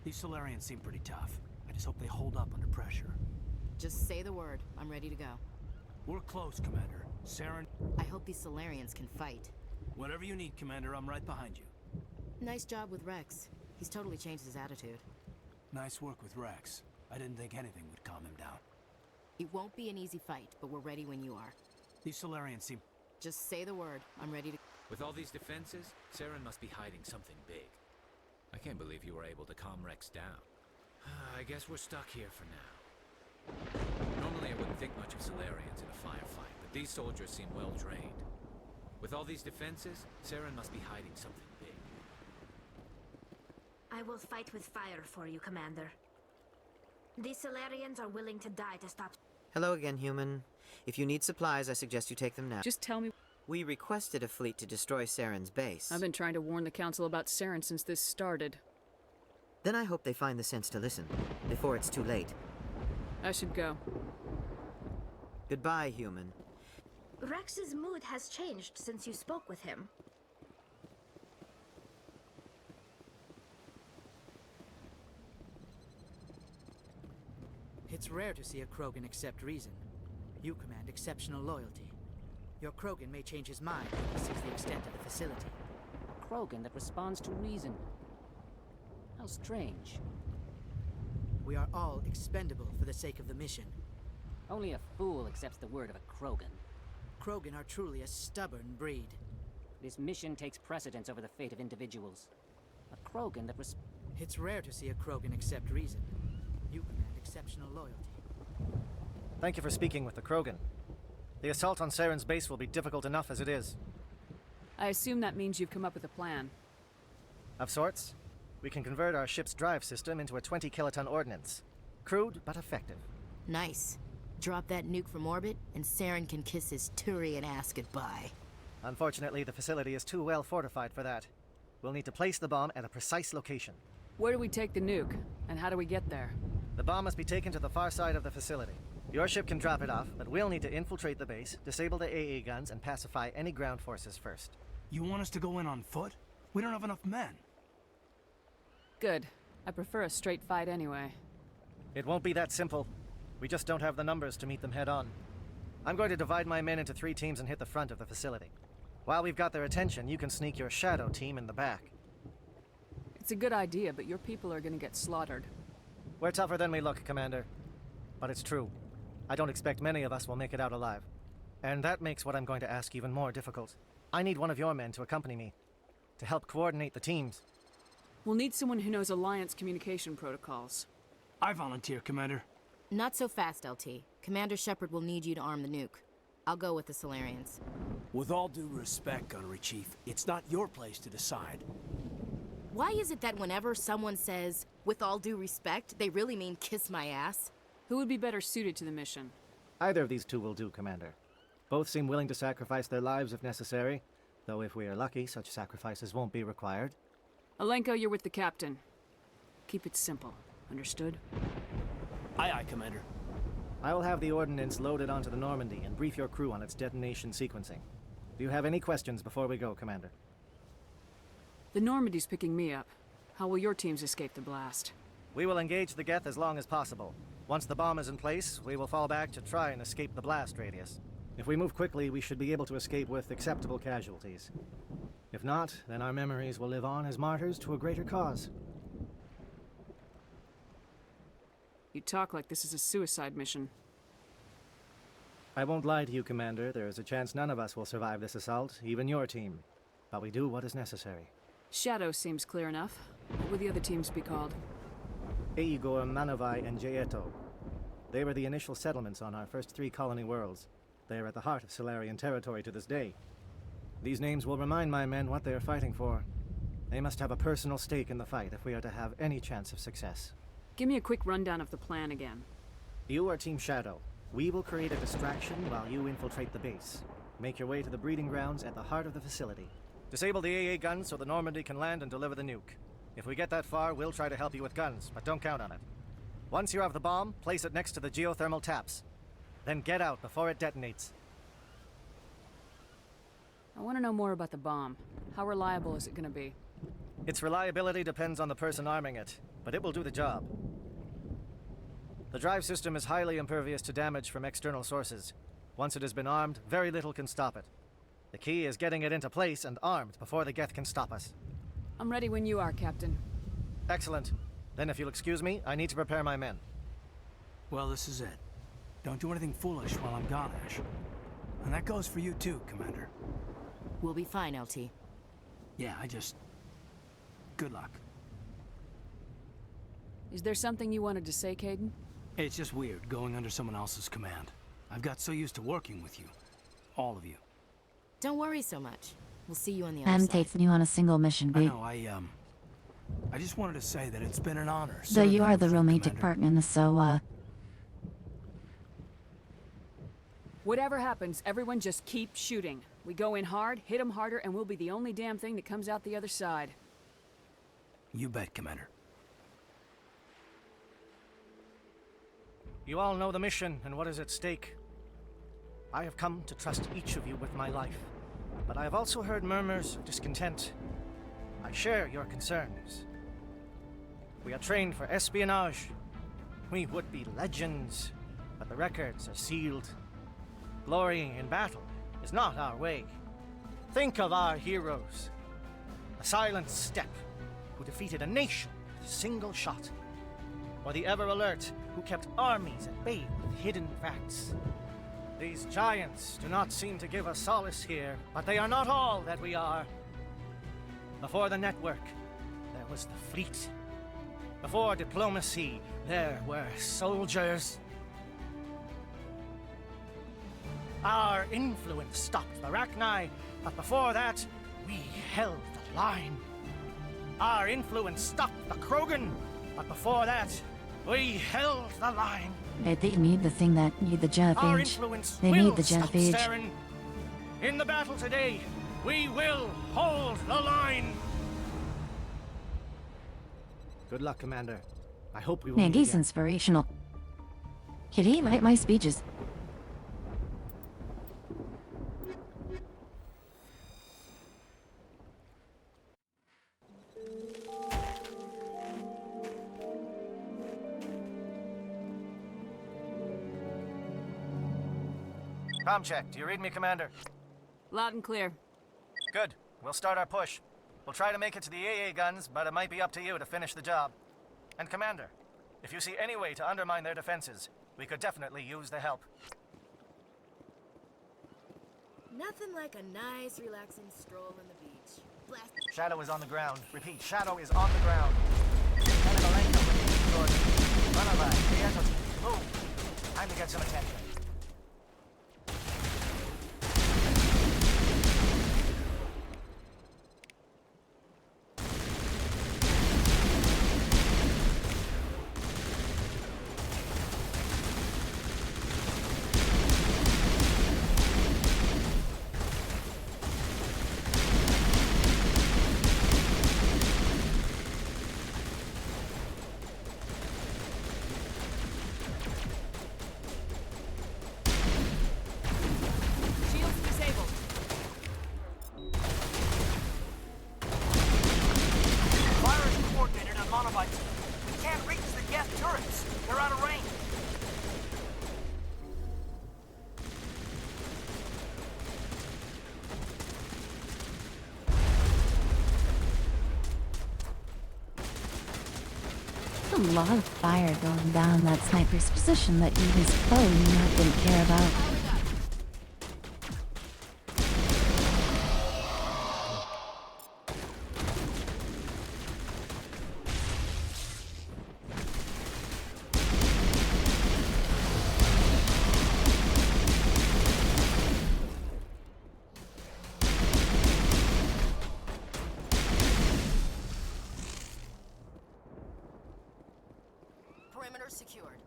These Solarians seem pretty tough. I just hope they hold up under pressure. Just say the word. I'm ready to go. We're close, Commander. Saren... I hope these Solarians can fight. Whatever you need, Commander, I'm right behind you. Nice job with Rex. He's totally changed his attitude. Nice work with Rex. I didn't think anything would calm him down. It won't be an easy fight, but we're ready when you are. These Solarians seem... Just say the word. I'm ready to... With all these defenses, Saren must be hiding something big. I can't believe you were able to calm Rex down. I guess we're stuck here for now. Normally I wouldn't think much of Solarians in a firefight, but these soldiers seem well trained. With all these defenses, Saren must be hiding something big. I will fight with fire for you, Commander. These Solarians are willing to die to stop... Hello again, human. If you need supplies, I suggest you take them now. Just tell me... We requested a fleet to destroy Saren's base. I've been trying to warn the Council about Saren since this started. Then I hope they find the sense to listen, before it's too late. I should go. Goodbye, human. Rex's mood has changed since you spoke with him. It's rare to see a Krogan accept reason. You command exceptional loyalty. Your Krogan may change his mind when he sees the extent of the facility. Krogan that responds to reason. How strange. We are all expendable for the sake of the mission. Only a fool accepts the word of a Krogan. Krogan are truly a stubborn breed. This mission takes precedence over the fate of individuals. A Krogan that It's rare to see a Krogan accept reason. You command exceptional loyalty. Thank you for speaking with the Krogan. The assault on Saren's base will be difficult enough as it is. I assume that means you've come up with a plan. Of sorts. We can convert our ship's drive system into a 20-kiloton ordnance. Crude, but effective. Nice. Drop that nuke from orbit, and Saren can kiss his Turian ass goodbye. Unfortunately, the facility is too well fortified for that. We'll need to place the bomb at a precise location. Where do we take the nuke, and how do we get there? The bomb must be taken to the far side of the facility. Your ship can drop it off, but we'll need to infiltrate the base, disable the AA guns, and pacify any ground forces first. You want us to go in on foot? We don't have enough men. Good. I prefer a straight fight anyway. It won't be that simple. We just don't have the numbers to meet them head on. I'm going to divide my men into 3 teams and hit the front of the facility. While we've got their attention, you can sneak your shadow team in the back. It's a good idea, but your people are gonna get slaughtered. We're tougher than we look, Commander. But it's true. I don't expect many of us will make it out alive. And that makes what I'm going to ask even more difficult. I need one of your men to accompany me, to help coordinate the teams. We'll need someone who knows Alliance communication protocols. I volunteer, Commander. Not so fast, LT. Commander Shepard will need you to arm the nuke. I'll go with the Solarians. With all due respect, Gunnery Chief, it's not your place to decide. Why is it that whenever someone says, with all due respect, they really mean kiss my ass? Who would be better suited to the mission? Either of these two will do, Commander. Both seem willing to sacrifice their lives if necessary, though if we are lucky, such sacrifices won't be required. Alenko, you're with the captain. Keep it simple. Understood? Aye, aye, Commander. I will have the ordnance loaded onto the Normandy and brief your crew on its detonation sequencing. Do you have any questions before we go, Commander? The Normandy's picking me up. How will your teams escape the blast? We will engage the Geth as long as possible. Once the bomb is in place, we will fall back to try and escape the blast radius. If we move quickly, we should be able to escape with acceptable casualties. If not, then our memories will live on as martyrs to a greater cause. You talk like this is a suicide mission. I won't lie to you, Commander. There is a chance none of us will survive this assault, even your team. But we do what is necessary. Shadow seems clear enough. What will the other teams be called? Igor, Manovai, and Jaeto. They were the initial settlements on our first 3 colony worlds. They are at the heart of Solarian territory to this day. These names will remind my men what they are fighting for. They must have a personal stake in the fight if we are to have any chance of success. Give me a quick rundown of the plan again. You are Team Shadow. We will create a distraction while you infiltrate the base. Make your way to the breeding grounds at the heart of the facility. Disable the AA guns so the Normandy can land and deliver the nuke. If we get that far, we'll try to help you with guns, but don't count on it. Once you have the bomb, place it next to the geothermal taps. Then get out before it detonates. I want to know more about the bomb. How reliable is it going to be? Its reliability depends on the person arming it, but it will do the job. The drive system is highly impervious to damage from external sources. Once it has been armed, very little can stop it. The key is getting it into place and armed before the Geth can stop us. I'm ready when you are, Captain. Excellent. Then if you'll excuse me, I need to prepare my men. Well, this is it. Don't do anything foolish while I'm gone, Ash. And that goes for you too, Commander. We'll be fine, LT. Yeah, good luck. Is there something you wanted to say, Caden? It's just weird going under someone else's command. I've got so used to working with you. All of you. Don't worry so much. We'll see you on the other M side. takes you on a single mission, I B. know, I just wanted to say that it's been an honor. So you serving are the with you, romantic Commander. partner, so, Whatever happens, everyone just keep shooting. We go in hard, hit them harder, and we'll be the only damn thing that comes out the other side. You bet, Commander. You all know the mission and what is at stake. I have come to trust each of you with my life, but I have also heard murmurs of discontent. I share your concerns. We are trained for espionage. We would be legends, but the records are sealed. Glory in battle is not our way. Think of our heroes. A silent step who defeated a nation with a single shot. Or the ever-alert who kept armies at bay with hidden facts. These giants do not seem to give us solace here, but they are not all that we are. Before the network, there was the fleet. Before diplomacy, there were soldiers. Our influence stopped the Rachni, but before that, we held the line. Our influence stopped the Krogan, but before that, we held the line. They need the thing that need the Genophage. Our influence They will need the stop Genophage. Saren. In the battle today, we will hold the line. Good luck, Commander. I hope we will Man, meet he's again. inspirational. Could he write my speeches? Com check. Do you read me, Commander? Loud and clear. Good. We'll start our push. We'll try to make it to the AA guns, but it might be up to you to finish the job. And Commander, if you see any way to undermine their defenses, we could definitely use the help. Nothing like a nice, relaxing stroll on the beach. Blast. Shadow is on the ground. Repeat, Shadow is on the ground. Move. Time to get some attention. Shields disabled. Fire is coordinated on monobites. We can't reach the gas turrets. They're out of range. A lot of fire going down that sniper's position that he his foe didn't care about. Perimeter secured.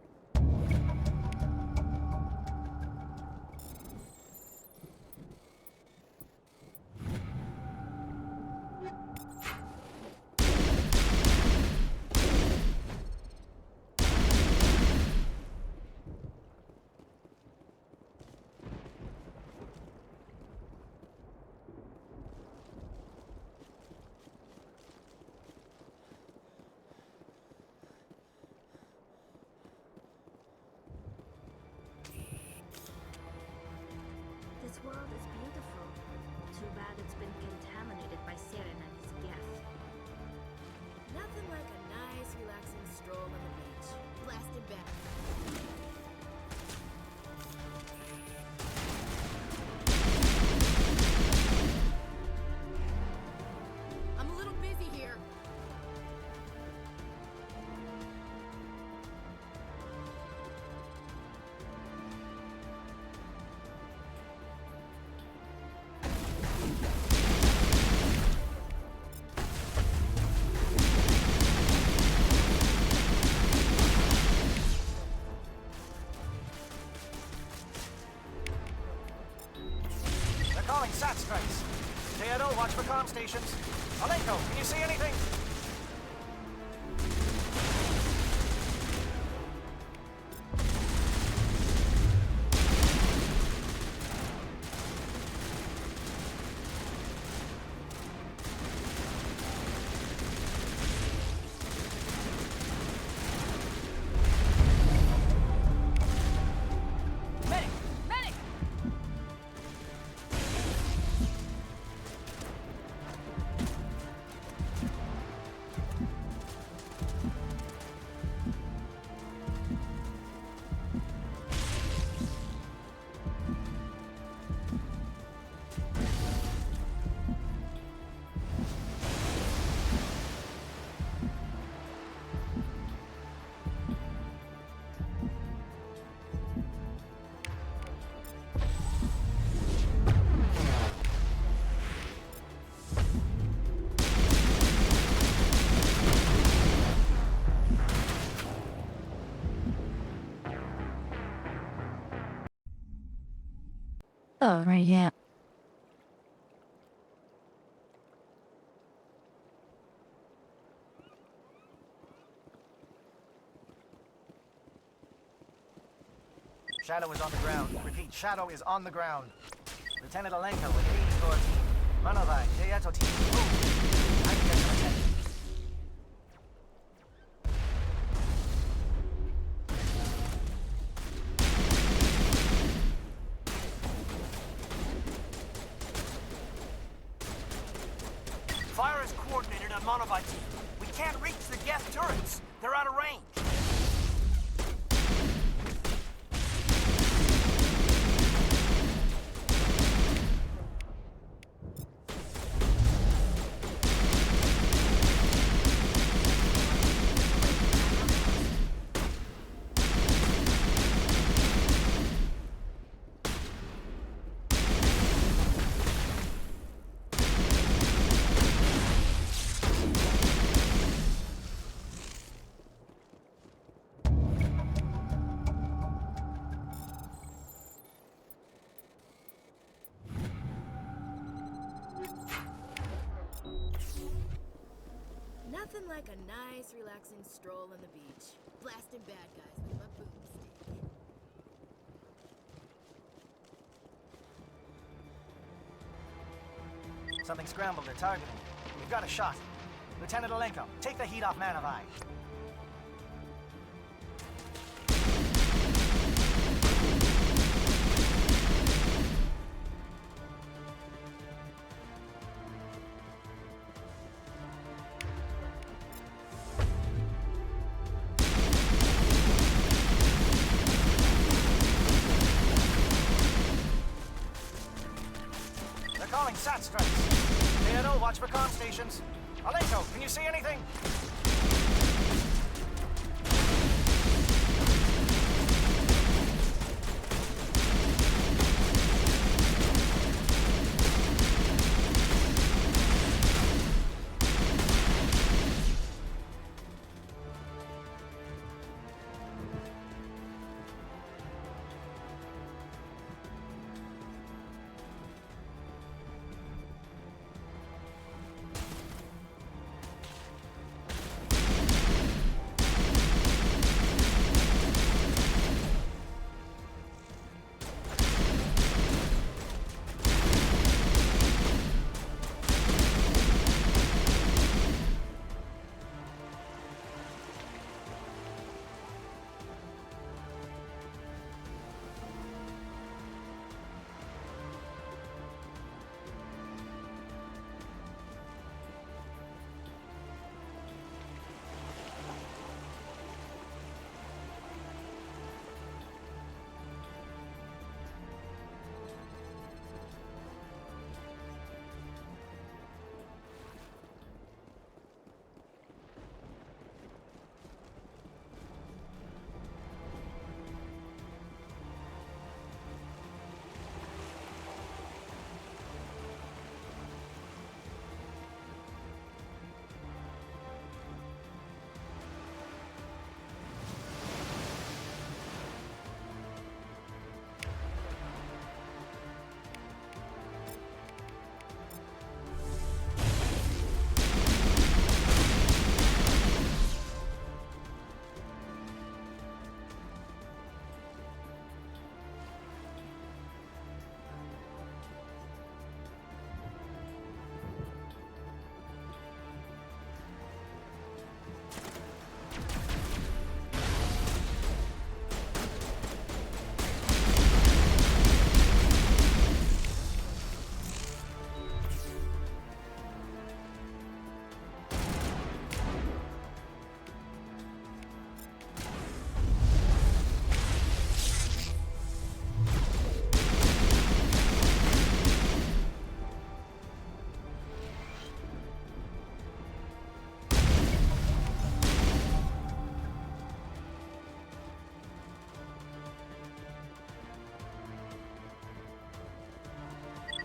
This world is beautiful. Too bad it's been contaminated by Saren and his Geth. Nothing like a nice, relaxing stroll on the beach. Blasted back. I'm a little busy here. They're calling SAT strikes. JNO, watch for comm stations. Alenko, can you see anything? Medic! Medic! Oh, right, yeah. Shadow is on the ground. Repeat, Shadow is on the ground. Lieutenant Alenko with Beach Corps team. Manovai, Jayato team. Move! I can get some attention. Fire is coordinated on Monovite team. We can't reach the Geth turrets. They're out of range. Nothing like a nice, relaxing stroll on the beach. Blasting bad guys with my boomstick. Something scrambled. They're targeting me. We've got a shot. Lieutenant Alenko, take the heat off Manovai. They're calling SAT strikes. KNO, watch for comm stations. Alenko, can you see anything?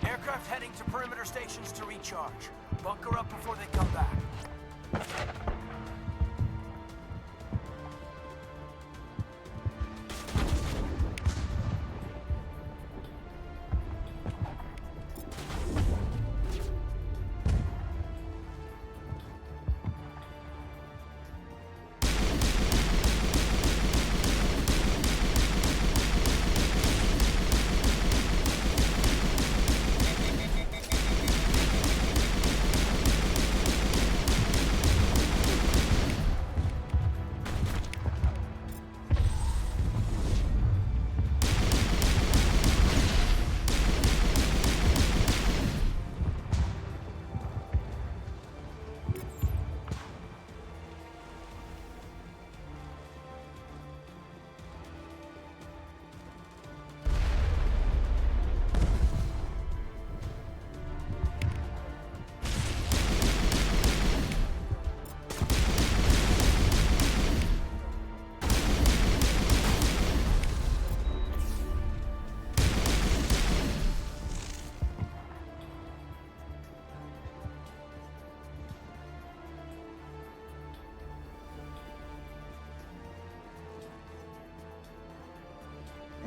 Aircraft heading to perimeter stations to recharge. Bunker up before they come back.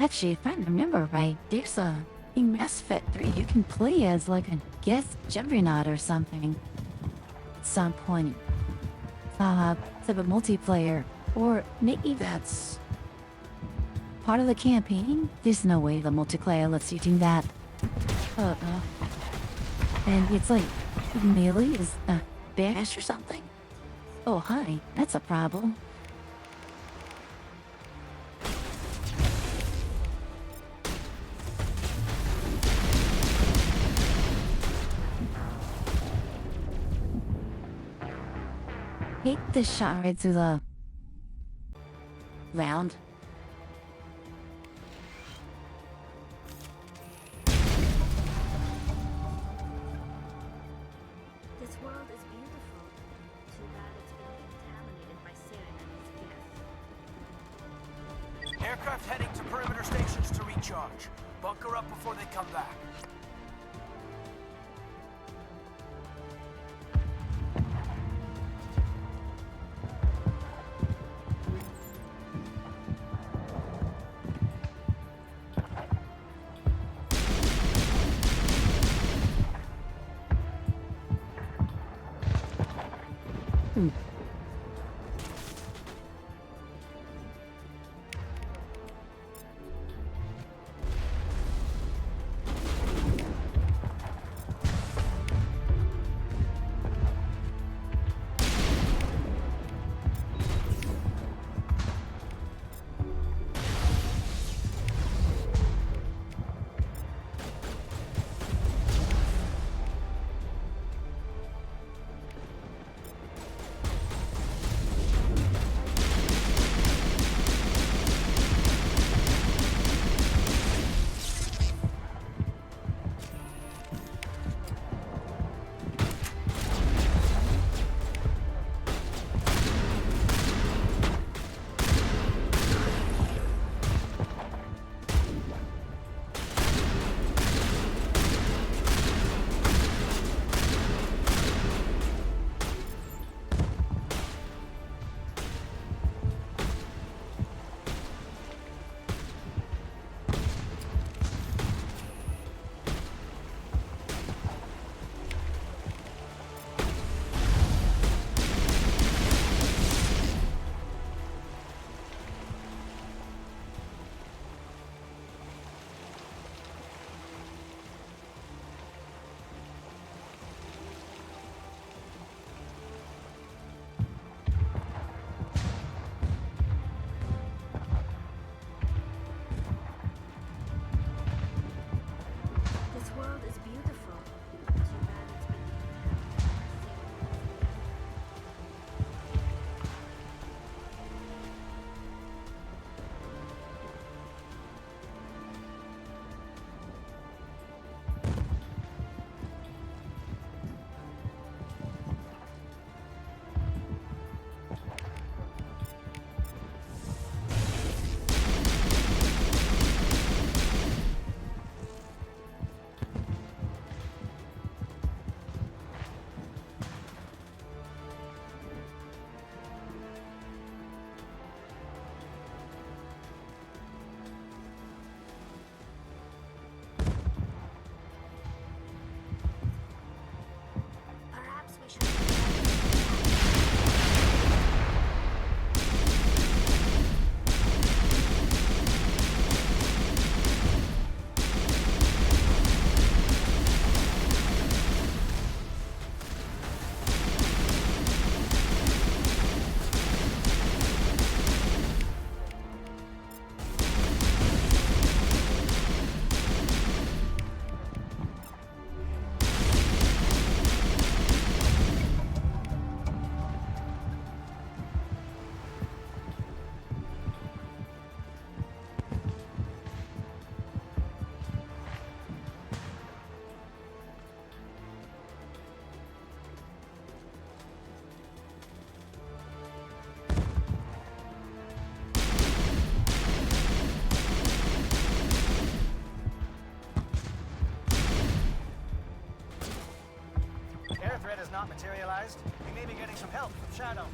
Actually, if I remember right, there's in Mass Effect 3 you can play as like a guest juggernaut or something. At some point. It's a multiplayer. Or maybe that's part of the campaign? There's no way the multiplayer lets you do that. And it's like, melee is bash or something? Oh, hi, that's a problem. Hate this shot right through the round. This world is beautiful. Too bad it's been contaminated by Saren and his gift. Aircraft heading to perimeter stations to recharge. Bunker up before they come back. This world is beautiful. Too bad it's been perhaps we should. Air threat has not materialized. We may be getting some help from Shadow.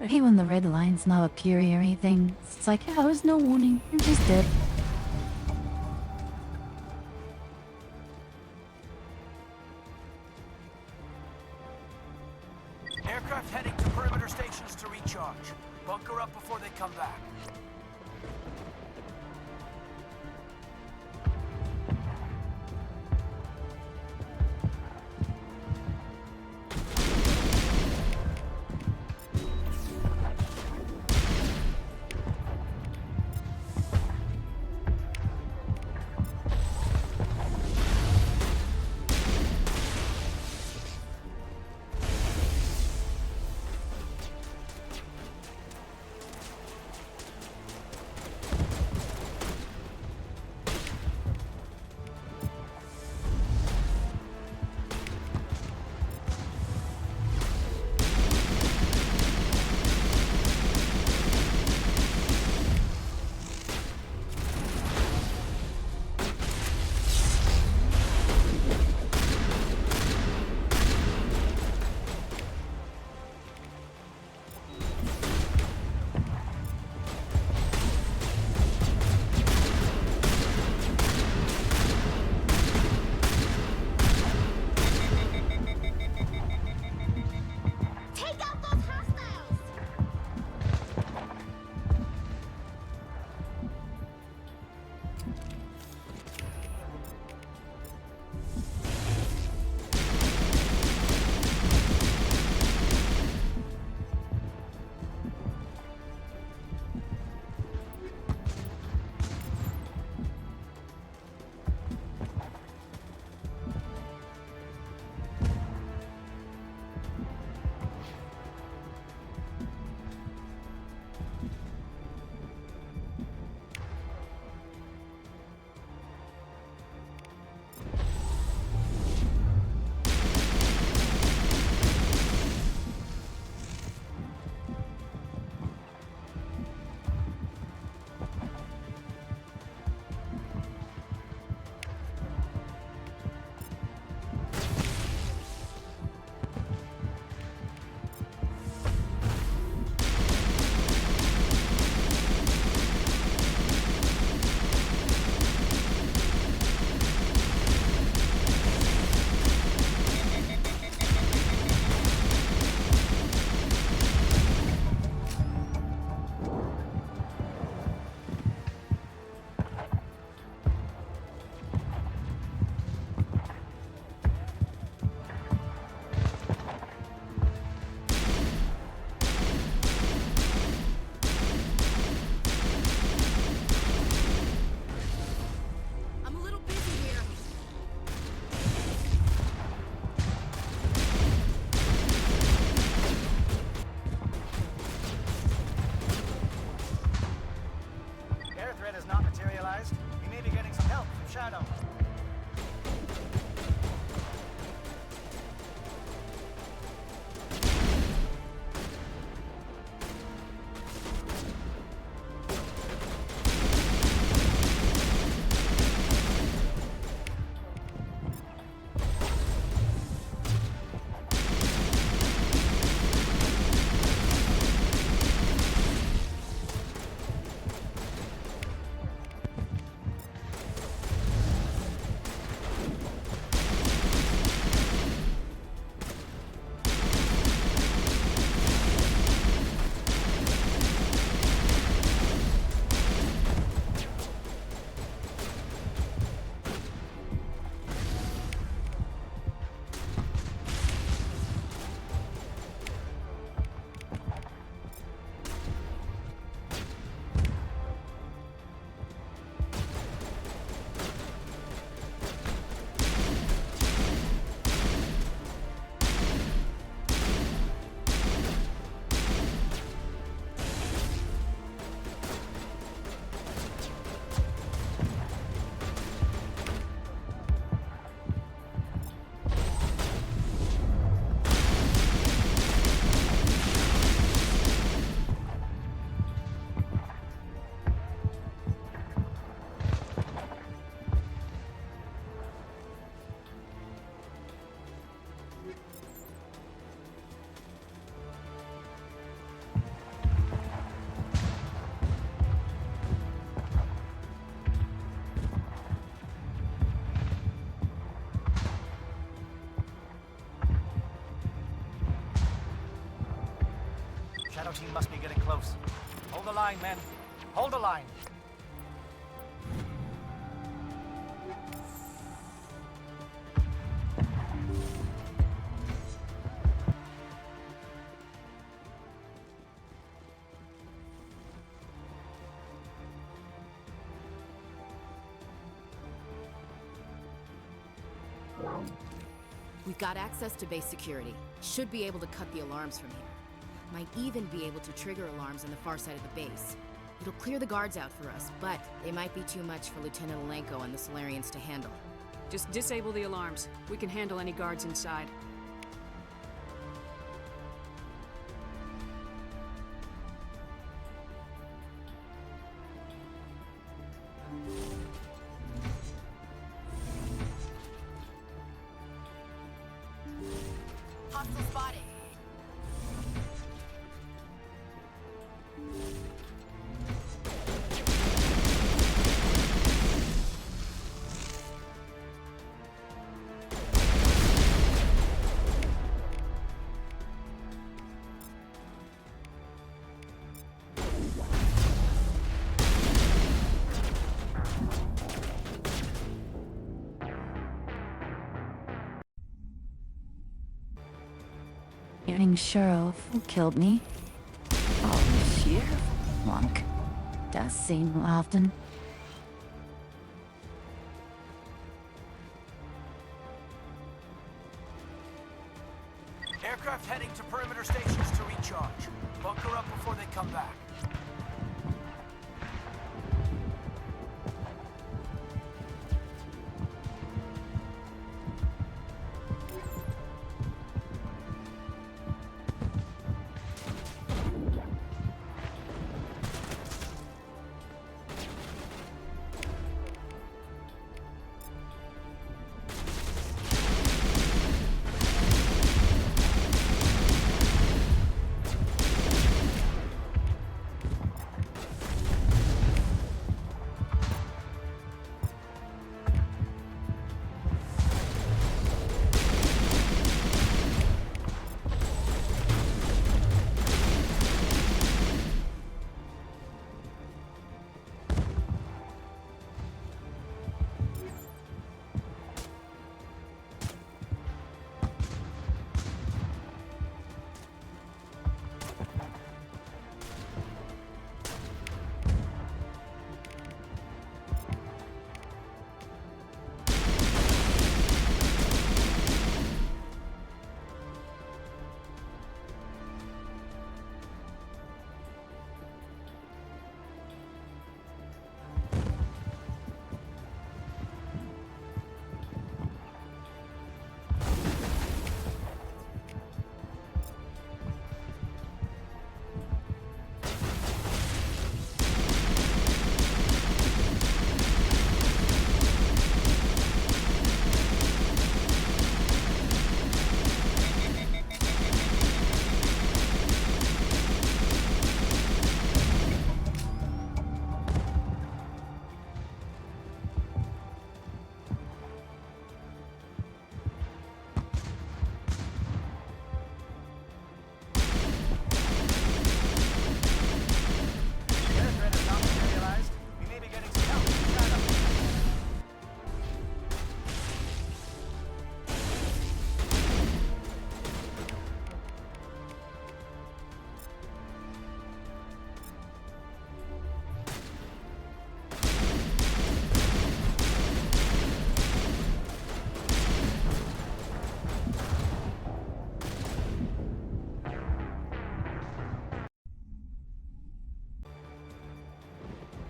hate when the red lines not appear or anything. It's like, yeah, there was no warning. You're just dead. Aircraft heading to perimeter stations to recharge. Bunker up before they come back. team must be getting close. Hold the line, men. Hold the line. We've got access to base security. Should be able to cut the alarms from here. Might even be able to trigger alarms on the far side of the base. It'll clear the guards out for us, but they might be too much for Lieutenant Alenko and the Solarians to handle. Just disable the alarms. We can handle any guards inside. Hostile spotted. Getting sure of who killed me. Oh, sheer flunk. Does seem often. Aircraft heading to perimeter stations to recharge. Bunker up before they come back.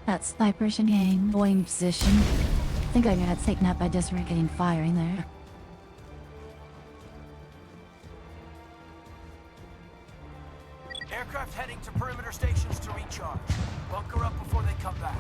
That sniper gang going position. Think I got taken out by disregulating firing there. Aircraft heading to perimeter stations to recharge. Bunker up before they come back.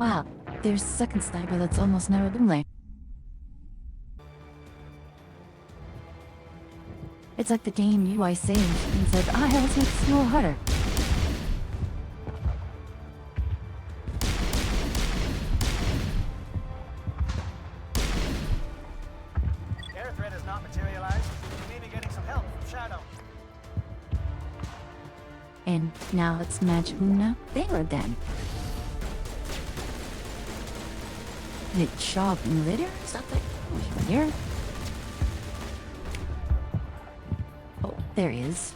Wow, there's a second sniper that's almost never been there. It's like the game UI saved and said, let's make this a little harder. Air threat has not materialized. You may be getting some help from Shadow. And now let's match Una there then. Did Shaw litter or something? Here? Oh, there he is.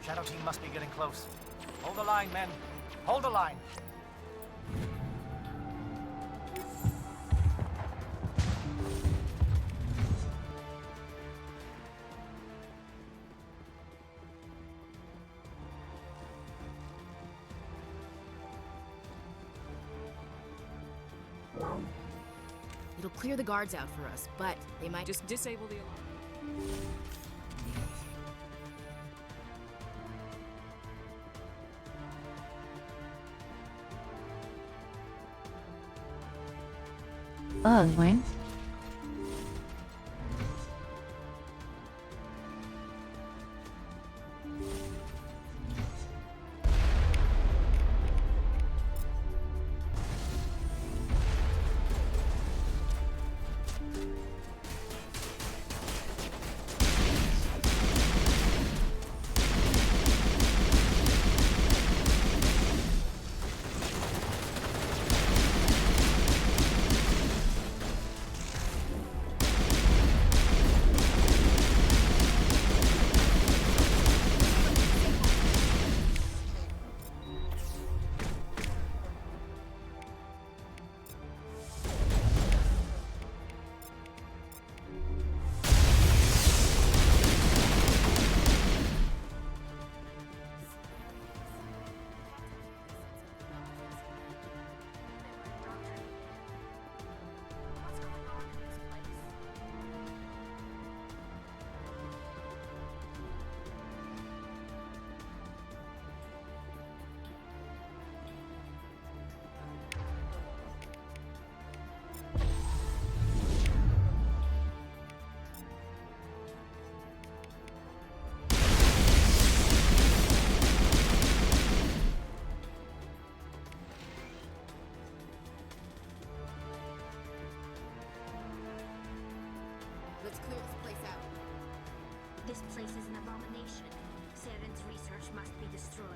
Shadow team must be getting close. Hold the line, men. Hold the line. It'll clear the guards out for us, but they might just disable the alarm. Wayne. Let's clear this place out. This place is an abomination. Saren's research must be destroyed.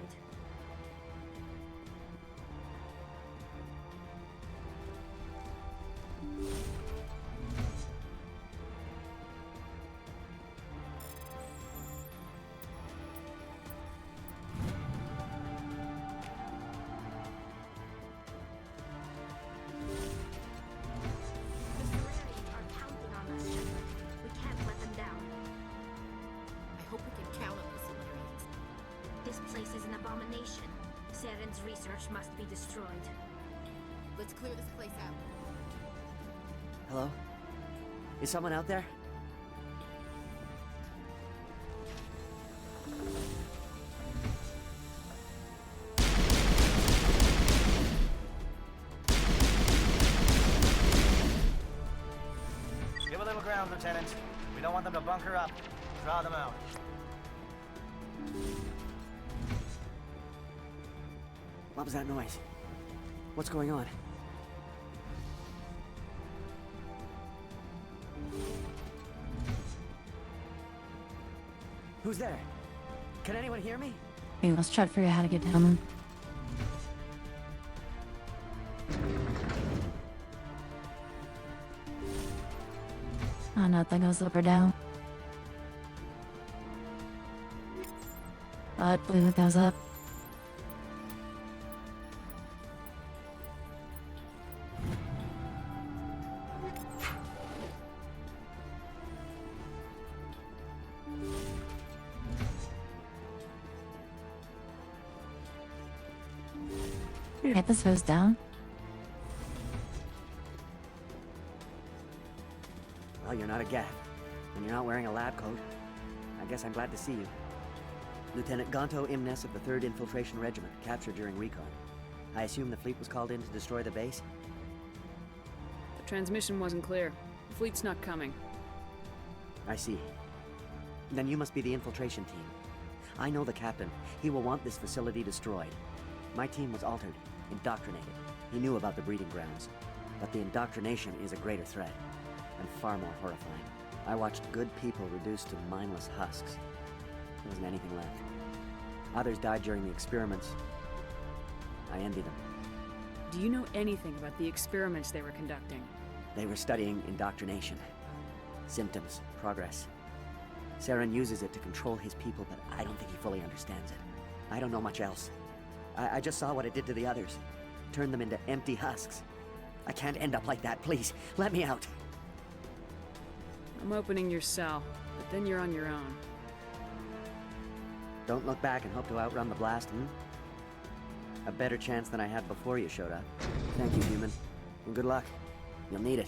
The Solarians are counting on us, Shepard. We can't let them down. I hope we can count on the Solarians. This place is an abomination. Saren's research must be destroyed. Let's clear this place out. Hello? Is someone out there? Give a little ground, Lieutenant. We don't want them to bunker up. Draw them out. What was that noise? What's going on? Who's there? Can anyone hear me? Okay, let's try to figure out how to get down. Oh, nothing goes up or down. But blue goes up. Get this hose down. Well, you're not a Geth, and you're not wearing a lab coat. I guess I'm glad to see you. Lieutenant Gonto Imnes of the 3rd Infiltration Regiment, captured during recon. I assume the fleet was called in to destroy the base? The transmission wasn't clear. The fleet's not coming. I see. Then you must be the infiltration team. I know the captain. He will want this facility destroyed. My team was altered, indoctrinated. He knew about the breeding grounds. But the indoctrination is a greater threat, and far more horrifying. I watched good people reduced to mindless husks. There wasn't anything left. Others died during the experiments. I envy them. Do you know anything about the experiments they were conducting? They were studying indoctrination. Symptoms, progress. Saren uses it to control his people, but I don't think he fully understands it. I don't know much else. I just saw what it did to the others. Turned them into empty husks. I can't end up like that, please. Let me out. I'm opening your cell, but then you're on your own. Don't look back and hope to outrun the blast, A better chance than I had before you showed up. Thank you, human. And good luck. You'll need it.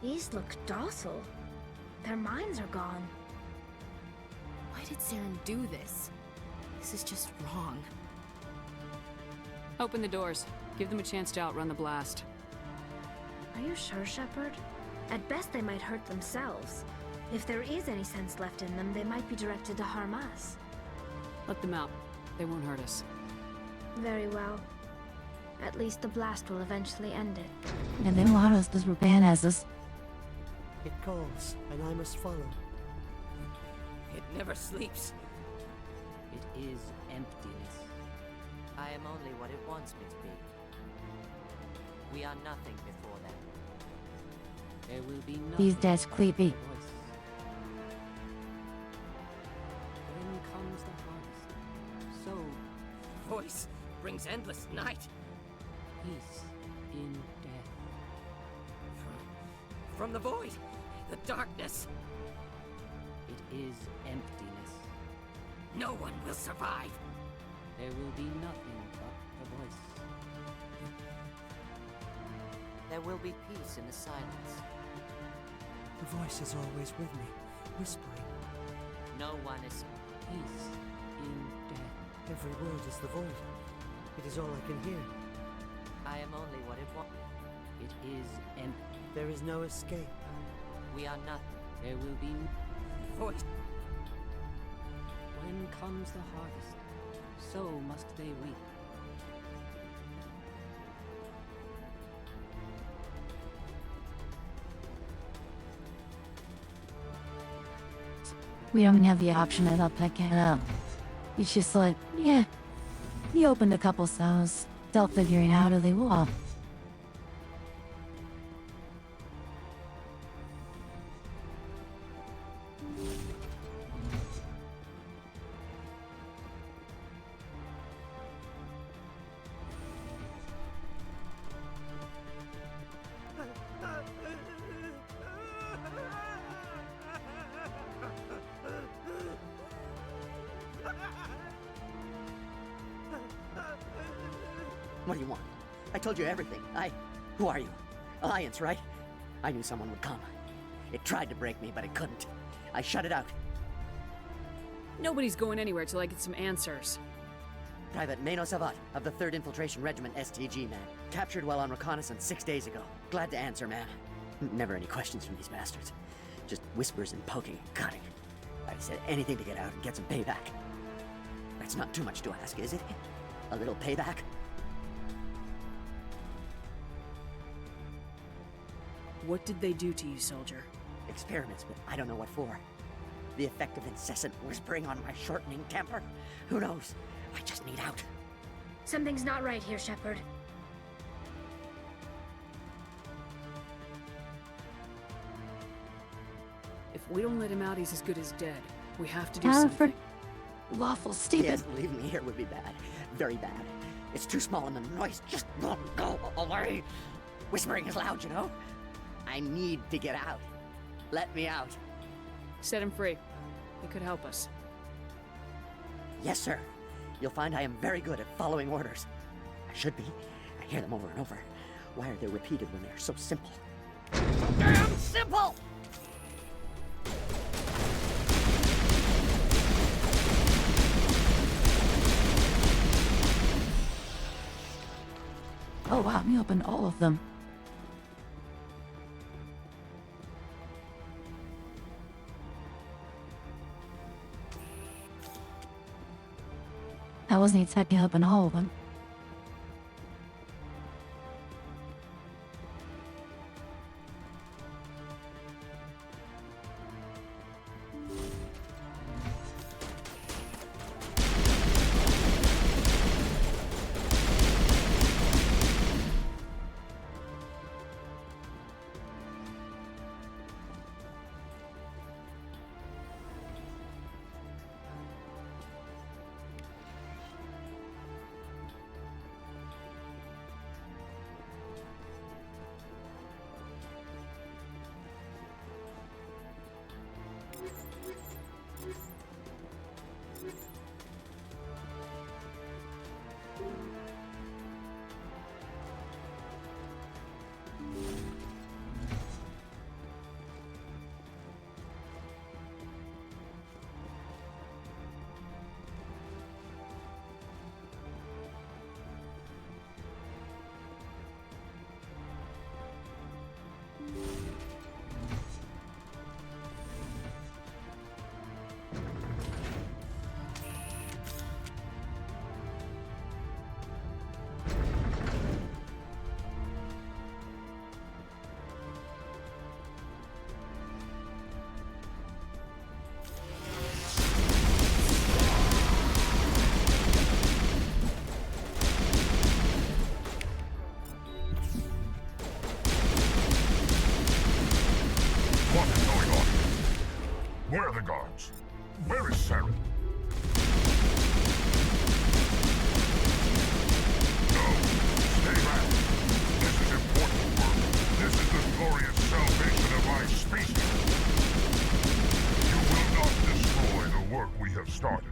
These look docile. Their minds are gone. Why did Saren do this? This is just wrong. Open the doors. Give them a chance to outrun the blast. Are you sure, Shepard? At best, they might hurt themselves. If there is any sense left in them, they might be directed to harm us. Let them out. They won't hurt us. Very well. At least the blast will eventually end it. And they want us to repent as us. It calls, and I must follow. It never sleeps. It is emptiness. I am only what it wants me to be. We are nothing before that. There will be nothing. These days creepy. When comes the harvest? So Voice brings endless night. peace in death. From the void, the darkness. It is emptiness. No one will survive. There will be nothing but the voice. There will be peace in the silence. The voice is always with me, whispering. No one is... Peace in death. Every word is the void. It is all I can hear. I am only what it wants. It is empty. There is no escape. We are nothing. There will be Voice. When comes the harvest, so must they reap. We don't have the option of picking it up. It's just like, yeah. He opened a couple cells, still figuring out who they were. What do you want? I told you everything. Who are you? Alliance, right? I knew someone would come. It tried to break me, but it couldn't. I shut it out. Nobody's going anywhere till I get some answers. Private Mano Savat of the 3rd Infiltration Regiment STG, man. Captured while on reconnaissance 6 days ago. Glad to answer, ma'am. Never any questions from these bastards. Just whispers and poking and cutting. I said anything to get out and get some payback. That's not too much to ask, is it? A little payback? What did they do to you, soldier? Experiments, but I don't know what for. The effect of incessant whispering on my shortening temper? Who knows? I just need out. Something's not right here, Shepard. If we don't let him out, he's as good as dead. We have to do Alfred, something. lawful Stephen. Yes, leaving me here would be bad. Very bad. It's too small and the noise just won't go away. Whispering is loud, you know? I need to get out. Let me out. Set him free. He could help us. Yes, sir. You'll find I am very good at following orders. I should be. I hear them over and over. Why are they repeated when they're so simple? Damn simple! Oh wow, me open all of them. I wasn't exactly open all of them. What is going on here? Where are the guards? Where is Saren? No, stay back. This is important work. This is the glorious salvation of my species. You will not destroy the work we have started.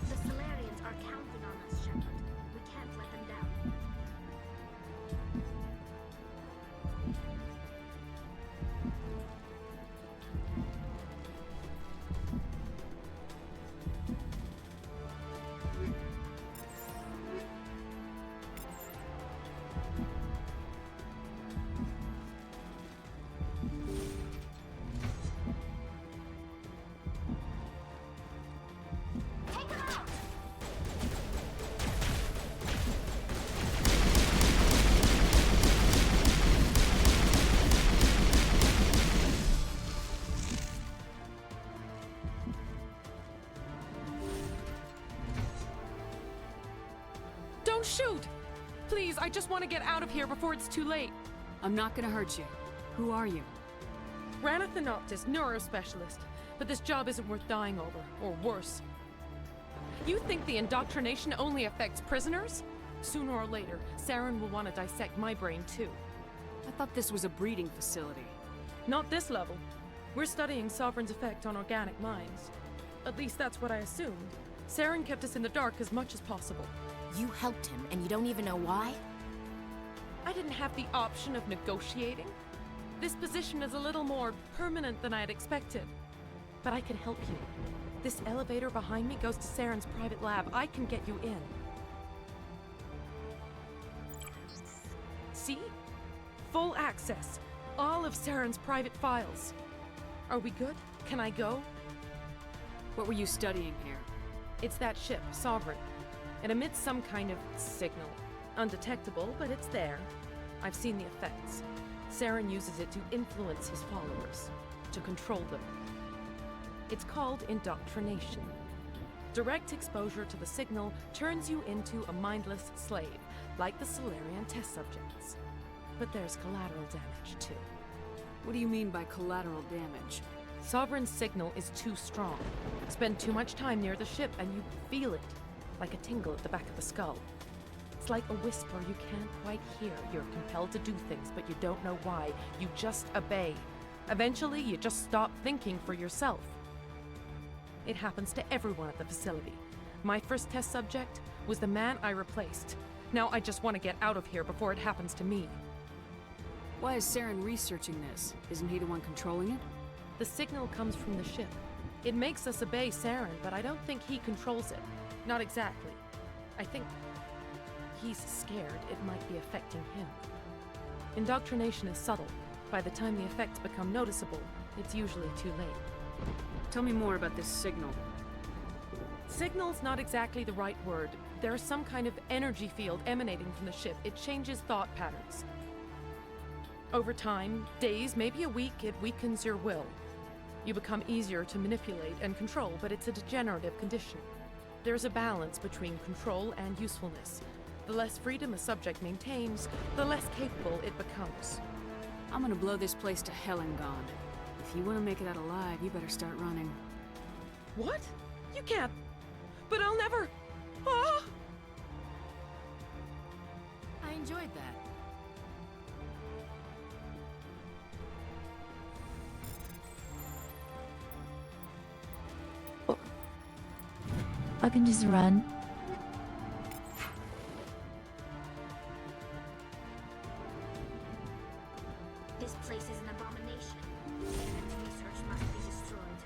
The Solarians are counting on us, Shepard. We can't let them down. Take them out! Don't shoot! Please, I just want to get out of here before it's too late. I'm not gonna hurt you. Who are you? Rana Thanoptis, neurospecialist. But this job isn't worth dying over, or worse. You think the indoctrination only affects prisoners? Sooner or later, Saren will want to dissect my brain too. I thought this was a breeding facility. Not this level. We're studying Sovereign's effect on organic minds. At least that's what I assumed. Saren kept us in the dark as much as possible. You helped him, and you don't even know why? I didn't have the option of negotiating. This position is a little more permanent than I had expected. But I can help you. This elevator behind me goes to Saren's private lab. I can get you in. See? Full access. All of Saren's private files. Are we good? Can I go? What were you studying here? It's that ship, Sovereign. It emits some kind of signal. Undetectable, but it's there. I've seen the effects. Saren uses it to influence his followers, to control them. It's called indoctrination. Direct exposure to the signal turns you into a mindless slave, like the Solarian test subjects. But there's collateral damage, too. What do you mean by collateral damage? Sovereign's signal is too strong. Spend too much time near the ship and you feel it, like a tingle at the back of the skull. It's like a whisper you can't quite hear. You're compelled to do things, but you don't know why. You just obey. Eventually, you just stop thinking for yourself. It happens to everyone at the facility. My first test subject was the man I replaced. Now I just want to get out of here before it happens to me. Why is Saren researching this? Isn't he the one controlling it? The signal comes from the ship. It makes us obey Saren, but I don't think he controls it. Not exactly. I think he's scared it might be affecting him. Indoctrination is subtle. By the time the effects become noticeable, it's usually too late. Tell me more about this signal. Signal's not exactly the right word. There's some kind of energy field emanating from the ship. It changes thought patterns. Over time, days, maybe a week, it weakens your will. You become easier to manipulate and control, but it's a degenerative condition. There's a balance between control and usefulness. The less freedom a subject maintains, the less capable it becomes. I'm gonna blow this place to hell and gone. If you want to make it out alive, you better start running. What? You can't. But I'll never. Ah! I enjoyed that. I can just run. This place is an abomination. Saren's research must be destroyed.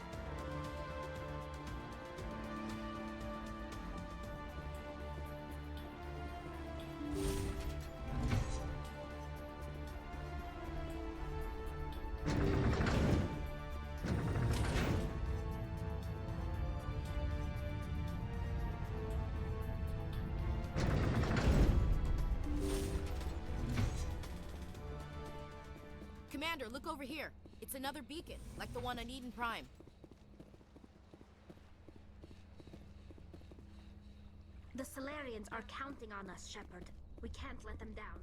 Commander, look over here. It's another beacon, like the one on Eden Prime. The Solarians are counting on us, Shepard. We can't let them down.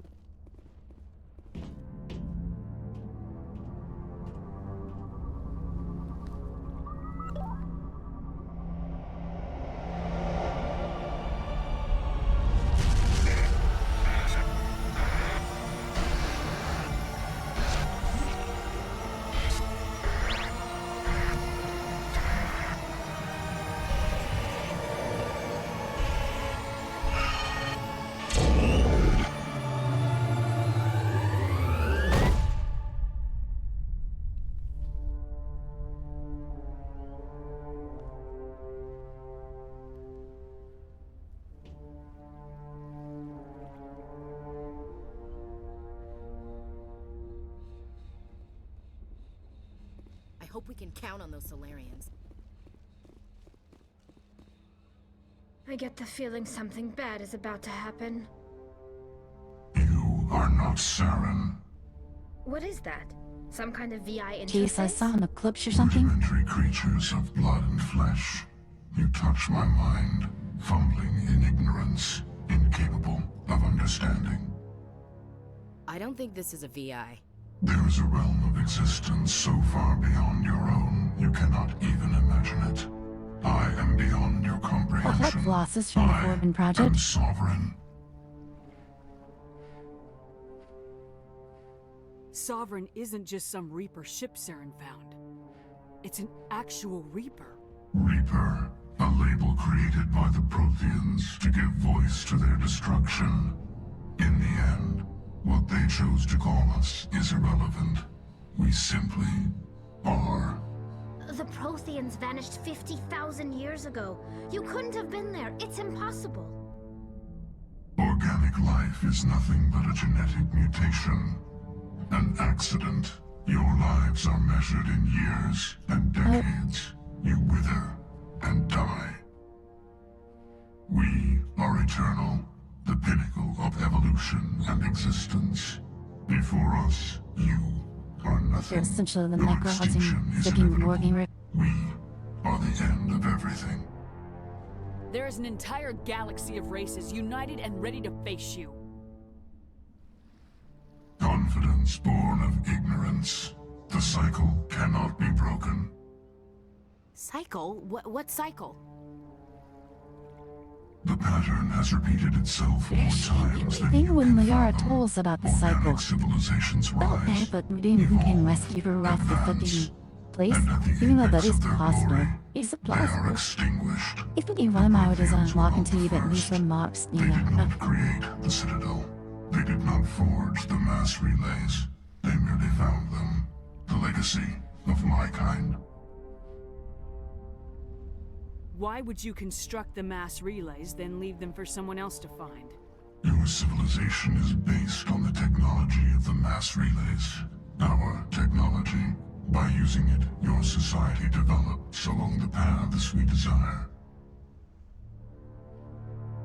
I hope we can count on those Solarians. I get the feeling something bad is about to happen. You are not Saren. What is that? Some kind of VI interface? Jeez, I saw in the clips or something. Rudimentary creatures of blood and flesh. You touch my mind, fumbling in ignorance, incapable of understanding. I don't think this is a VI. There is a realm of existence so far beyond your own, you cannot even imagine it. I am beyond your comprehension. What losses from the Forbin I am project? sovereign. Sovereign isn't just some Reaper ship Saren found. It's an actual Reaper. Reaper, a label created by the Protheans to give voice to their destruction. In the end, what they chose to call us is irrelevant. We simply are. The Protheans vanished 50,000 years ago. You couldn't have been there. It's impossible. Organic life is nothing but a genetic mutation. An accident. Your lives are measured in years and decades. You wither and die. We are eternal, the pinnacle of evolution and existence. Before us, you are nothing. You're essentially the Your microhousing, extinction is freaking inevitable. working rip. We are the end of everything. There is an entire galaxy of races united and ready to face you. Confidence born of ignorance. The cycle cannot be broken. Cycle? What cycle? The pattern has repeated itself more times than Think you when can Liara fathom. told us about the cycle. Organic civilizations rise, But we didn't can rescue her off the fucking place. Even though that is possible. It's they are plausible. extinguished. If the Rama doesn't unlock until you've at least unlocked, you They did know. not create the Citadel. They did not forge the mass relays. They merely found them. The legacy of my kind. Why would you construct the mass relays, then leave them for someone else to find? Your civilization is based on the technology of the mass relays. Our technology. By using it, your society develops along the paths we desire.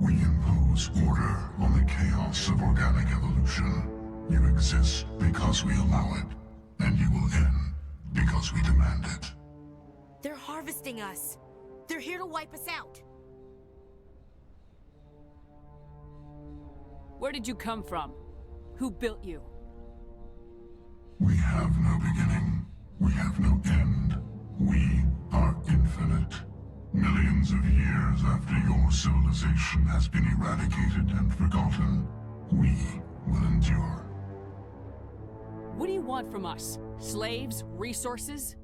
We impose order on the chaos of organic evolution. You exist because we allow it, and you will end because we demand it. They're harvesting us. They're here to wipe us out. Where did you come from? Who built you? We have no beginning. We have no end. We are infinite. Millions of years after your civilization has been eradicated and forgotten, we will endure. What do you want from us? Slaves? Resources?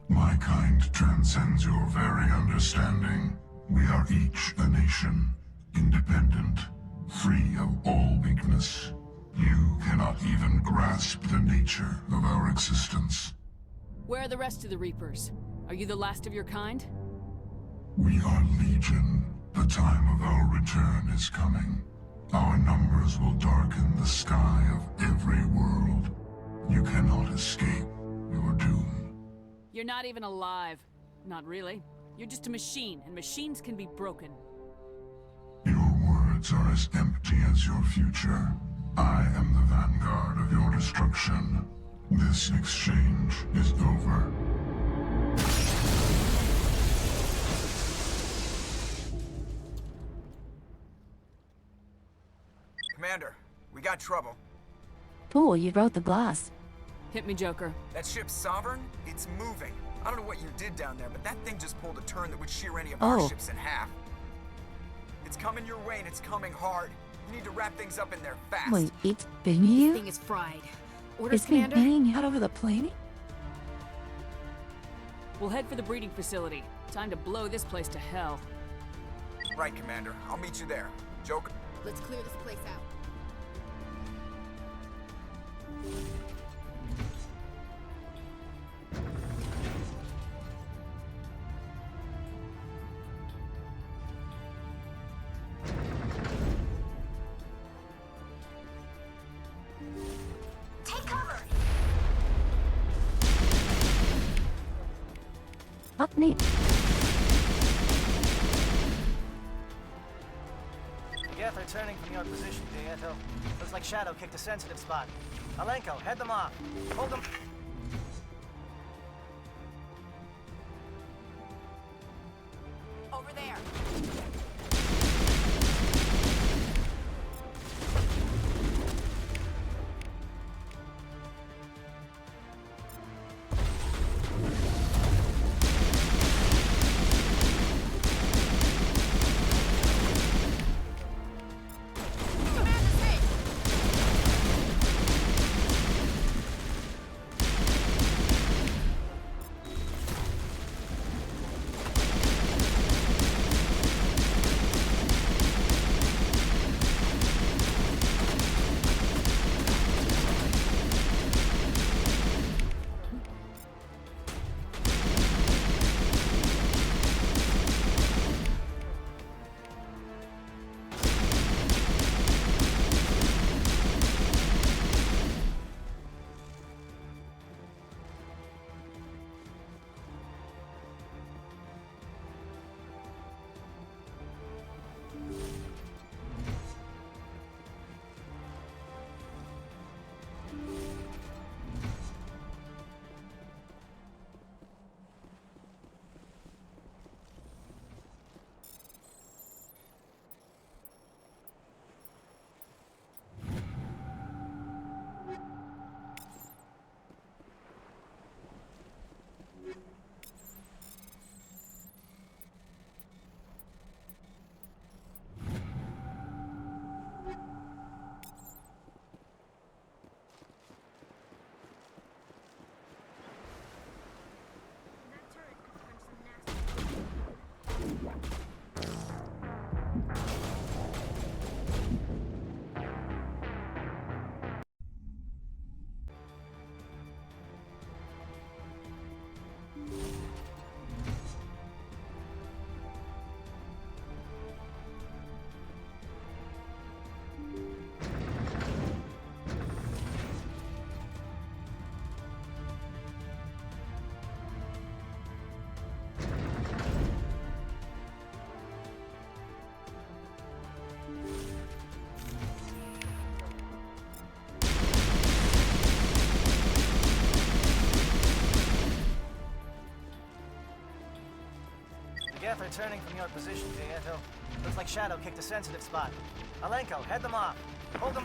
My kind transcends your very understanding. We are each a nation, independent, free of all weakness. You cannot even grasp the nature of our existence. Where are the rest of the Reapers? Are you the last of your kind? We are legion. The time of our return is coming. Our numbers will darken the sky of every world. You cannot escape your doom. You're not even alive. Not really. You're just a machine, and machines can be broken. Your words are as empty as your future. I am the vanguard of your destruction. This exchange is over. Commander, we got trouble. Cool, you wrote the glass. Hit me, Joker. That ship's Sovereign? It's moving. I don't know what you did down there, but that thing just pulled a turn that would shear any of our Oh. ships in half. It's coming your way and it's coming hard. You need to wrap things up in there fast. Wait, it's been you? This thing is fried. Orders, It's been Commander? hanging out over the planet? We'll head for the breeding facility. Time to blow this place to hell. Right, Commander. I'll meet you there. Joker. Let's clear this place out. Take cover! Up neat. Geth are turning from your position, Dieto. Looks like Shadow kicked a sensitive spot. Alenko, head them off. Hold them. Over there. Geth are turning from your position, Prieto. Looks like Shadow kicked a sensitive spot. Alenko, head them off. Hold them.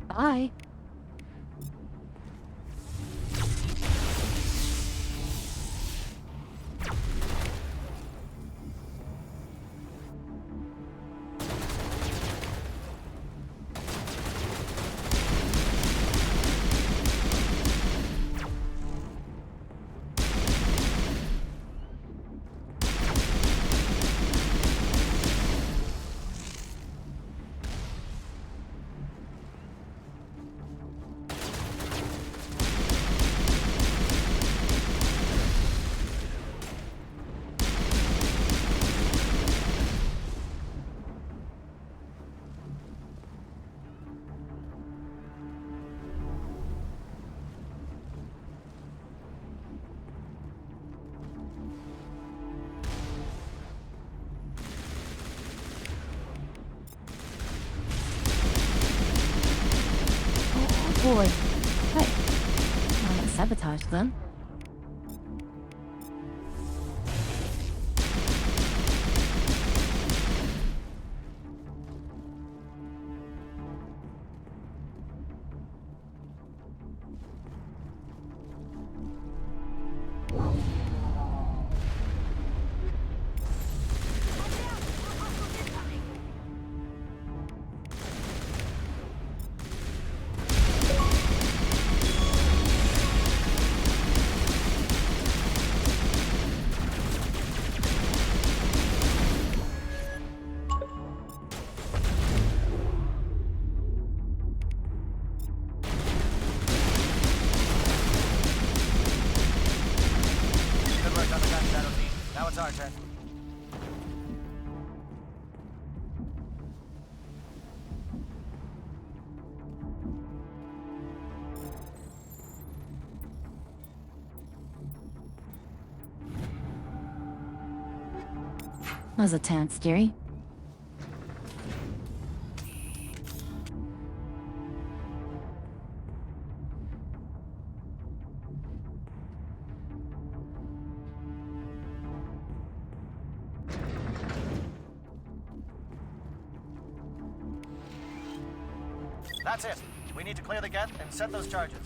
Bye. Boy. Hey. Not sabotage them. Now it's our turn. Was a tense, dearie. That's it. We need to clear the gate and set those charges.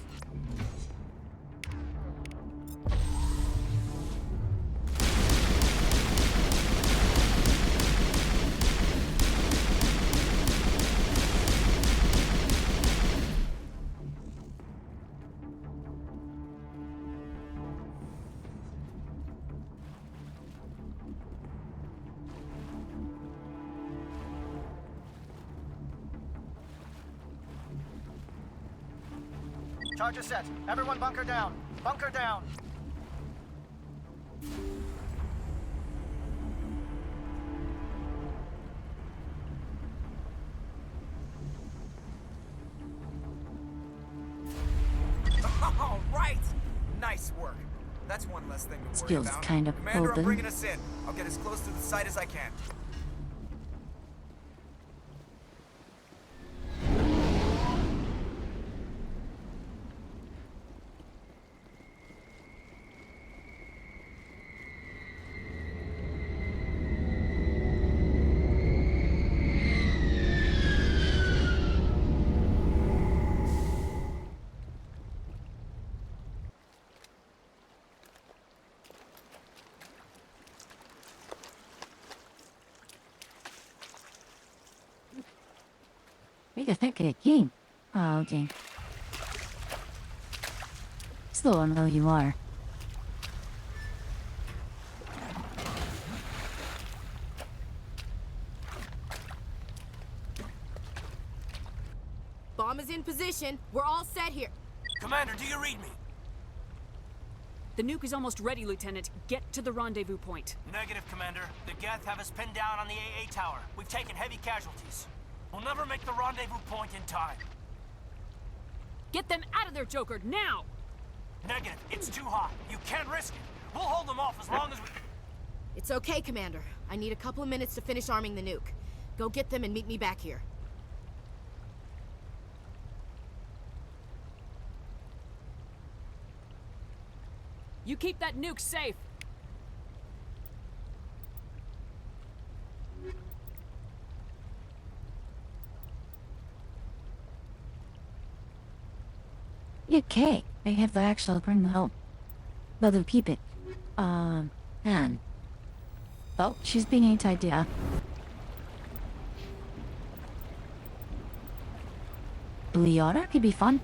Charges set. Everyone bunker down. Bunker down. All right! Nice work. That's one less thing to worry Feels about. kind of Commander, I'm open. bringing us in. I'll get as close to the site as I can. Wait a second, game. Oh, okay. Still don't know who you are. Bomb is in position. We're all set here. Commander, do you read me? The nuke is almost ready, Lieutenant. Get to the rendezvous point. Negative, Commander. The Geth have us pinned down on the AA tower. We've taken heavy casualties. We'll never make the rendezvous point in time. Get them out of there, Joker, now! Negative. It's too hot. You can't risk it. We'll hold them off as long as we... It's okay, Commander. I need a couple of minutes to finish arming the nuke. Go get them and meet me back here. You keep that nuke safe! Okay, I have to actually bring the help. But to keep it. Man. Oh, she's being anti-idea. Leona could be fun.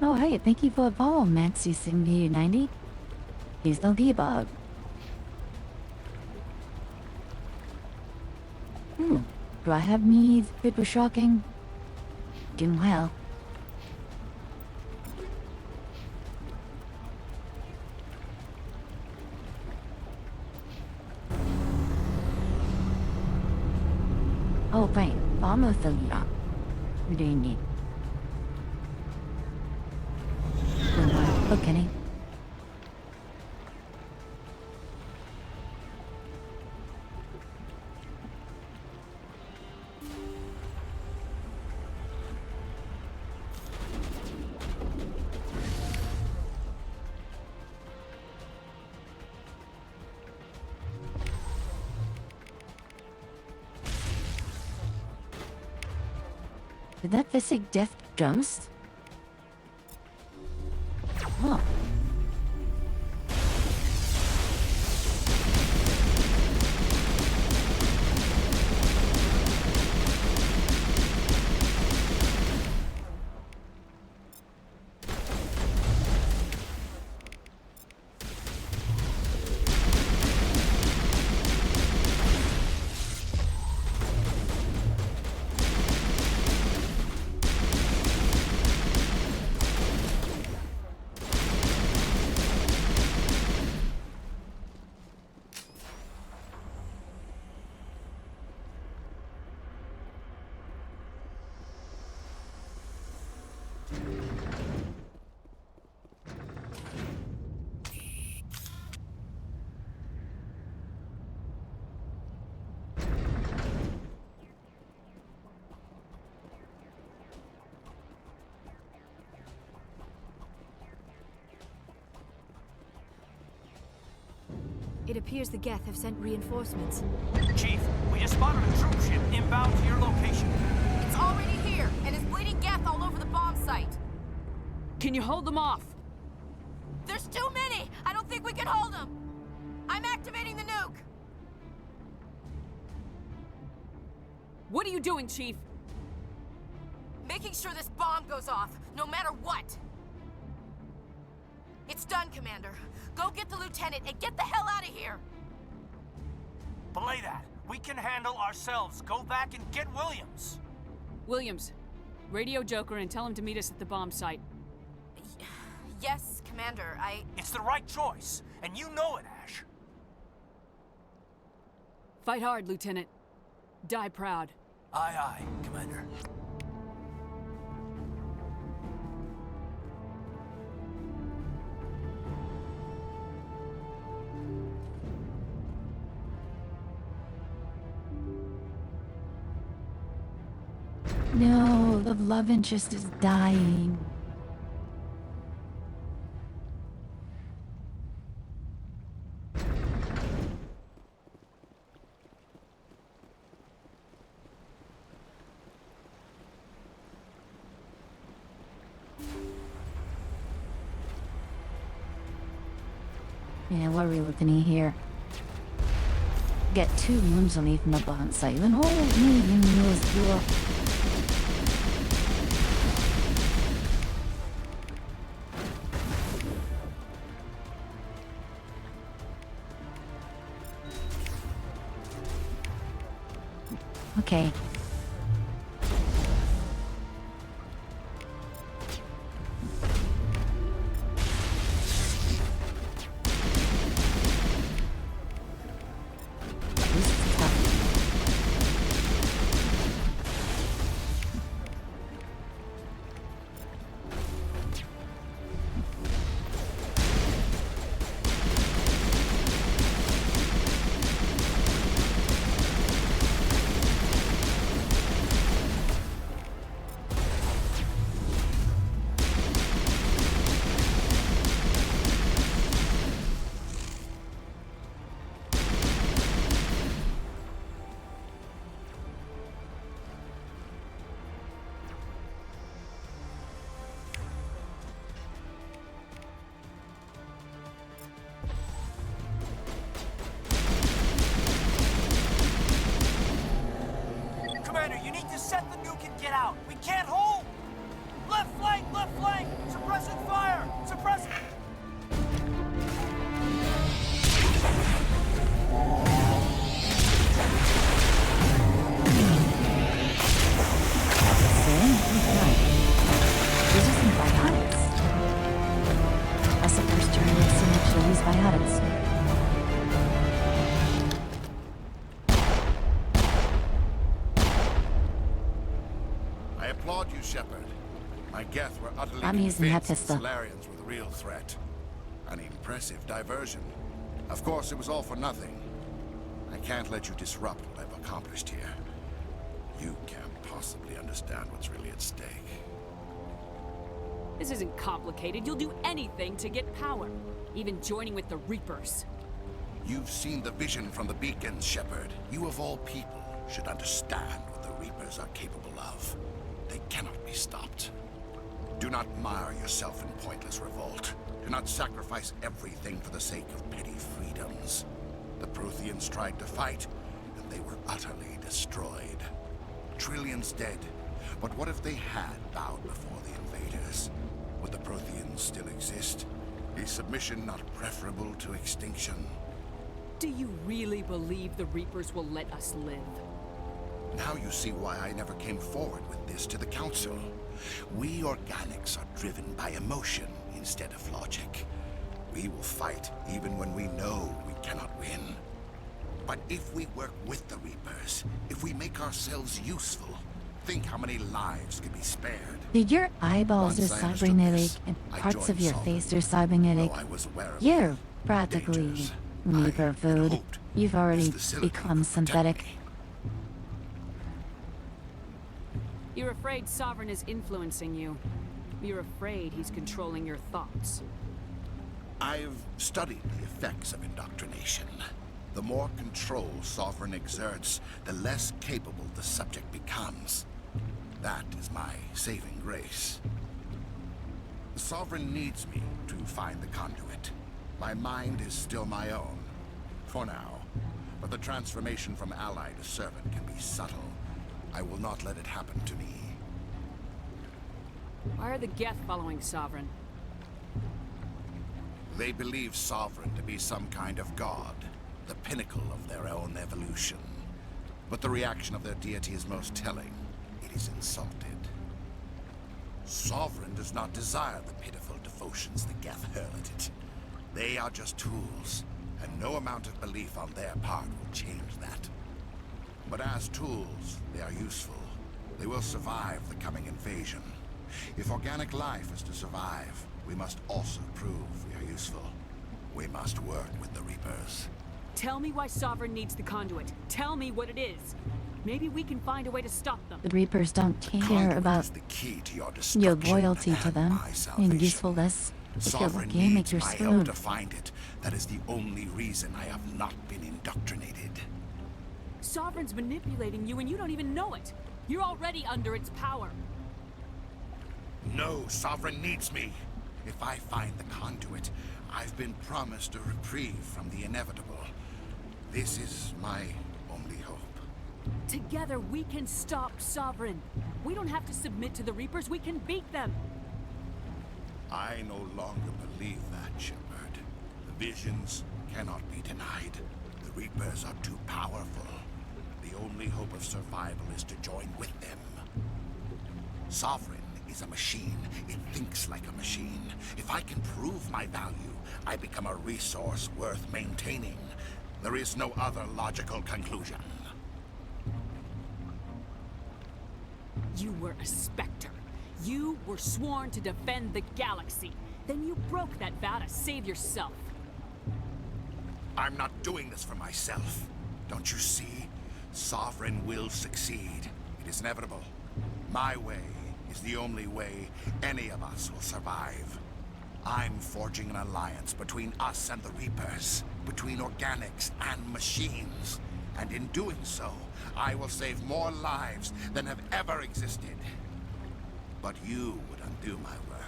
Oh, hey, thank you for the follow, Maxi90. He's no debug. Do I have needs? It was shocking. Doing well. Oh, right. Bombophilia. What do you need? Oh, Kenny. Did that Visic death jumps? Huh. It appears the Geth have sent reinforcements. Chief, we just spotted a troop ship inbound to your location. It's already here, and is bleeding Geth all over the bomb site. Can you hold them off? There's too many! I don't think we can hold them! I'm activating the nuke! What are you doing, Chief? Making sure this bomb goes off, no matter what! It's done, Commander. Go get the lieutenant and get the hell out of here! Belay that. We can handle ourselves. Go back and get Williams. Williams, radio Joker and tell him to meet us at the bomb site. Yes, Commander, It's the right choice, and you know it, Ash. Fight hard, Lieutenant. Die proud. Aye, aye, Commander. No, the love interest is dying. Yeah, what are we looking at here? Get 2 rooms on even the bomb site. Even hold me in yours, door. Okay. Commander, you need to set the nuke and get out. We can't hold! Left flank! Left flank! Suppressing fire! Suppressing... Resistant biotics. I suppose journalists actually use biotics. I'm using that convinced the pistol. Solarians were the real threat. An impressive diversion. Of course, it was all for nothing. I can't let you disrupt what I've accomplished here. You can't possibly understand what's really at stake. This isn't complicated. You'll do anything to get power. Even joining with the Reapers. You've seen the vision from the beacons, Shepard. You of all people should understand what the Reapers are capable of. They cannot be stopped. Do not mire yourself in pointless revolt. Do not sacrifice everything for the sake of petty freedoms. The Protheans tried to fight, and they were utterly destroyed. Trillions dead. But what if they had bowed before the invaders? Would the Protheans still exist? Is submission not preferable to extinction? Do you really believe the Reapers will let us live? Now you see why I never came forward with this to the Council. We organics are driven by emotion instead of logic. We will fight even when we know we cannot win. But if we work with the Reapers, if we make ourselves useful, think how many lives could be spared. Dude, your eyeballs Once are I understood cybernetic this, and I parts of joined your Solid. face are cybernetic. Though I was aware of You're practically dangers, Reaper food. You've already facility become synthetic. You're afraid Sovereign is influencing you. You're afraid he's controlling your thoughts. I've studied the effects of indoctrination. The more control Sovereign exerts, the less capable the subject becomes. That is my saving grace. The Sovereign needs me to find the conduit. My mind is still my own, for now. But the transformation from ally to servant can be subtle. I will not let it happen to me. Why are the Geth following Sovereign? They believe Sovereign to be some kind of god, the pinnacle of their own evolution. But the reaction of their deity is most telling. It is insulted. Sovereign does not desire the pitiful devotions the Geth hurl at it. They are just tools, and no amount of belief on their part will change that. But as tools, they are useful. They will survive the coming invasion. If organic life is to survive, we must also prove we are useful. We must work with the Reapers. Tell me why Sovereign needs the conduit. Tell me what it is. Maybe we can find a way to stop them. The Reapers don't care about The key to your your destruction loyalty to them my salvation. and usefulness. If you're Sovereign lucky, make needs your my help spoon. to find it. That is the only reason I have not been indoctrinated. Sovereign's manipulating you and you don't even know it. You're already under its power. No, Sovereign needs me. If I find the conduit, I've been promised a reprieve from the inevitable. This is my only hope. Together we can stop Sovereign. We don't have to submit to the Reapers, we can beat them. I no longer believe that, Shepard. The visions cannot be denied. The Reapers are too powerful. The only hope of survival is to join with them. Sovereign is a machine. It thinks like a machine. If I can prove my value, I become a resource worth maintaining. There is no other logical conclusion. You were a Spectre. You were sworn to defend the galaxy. Then you broke that vow to save yourself. I'm not doing this for myself. Don't you see? Sovereign will succeed. It is inevitable. My way is the only way any of us will survive. I'm forging an alliance between us and the Reapers, between organics and machines. And in doing so, I will save more lives than have ever existed. But you would undo my work.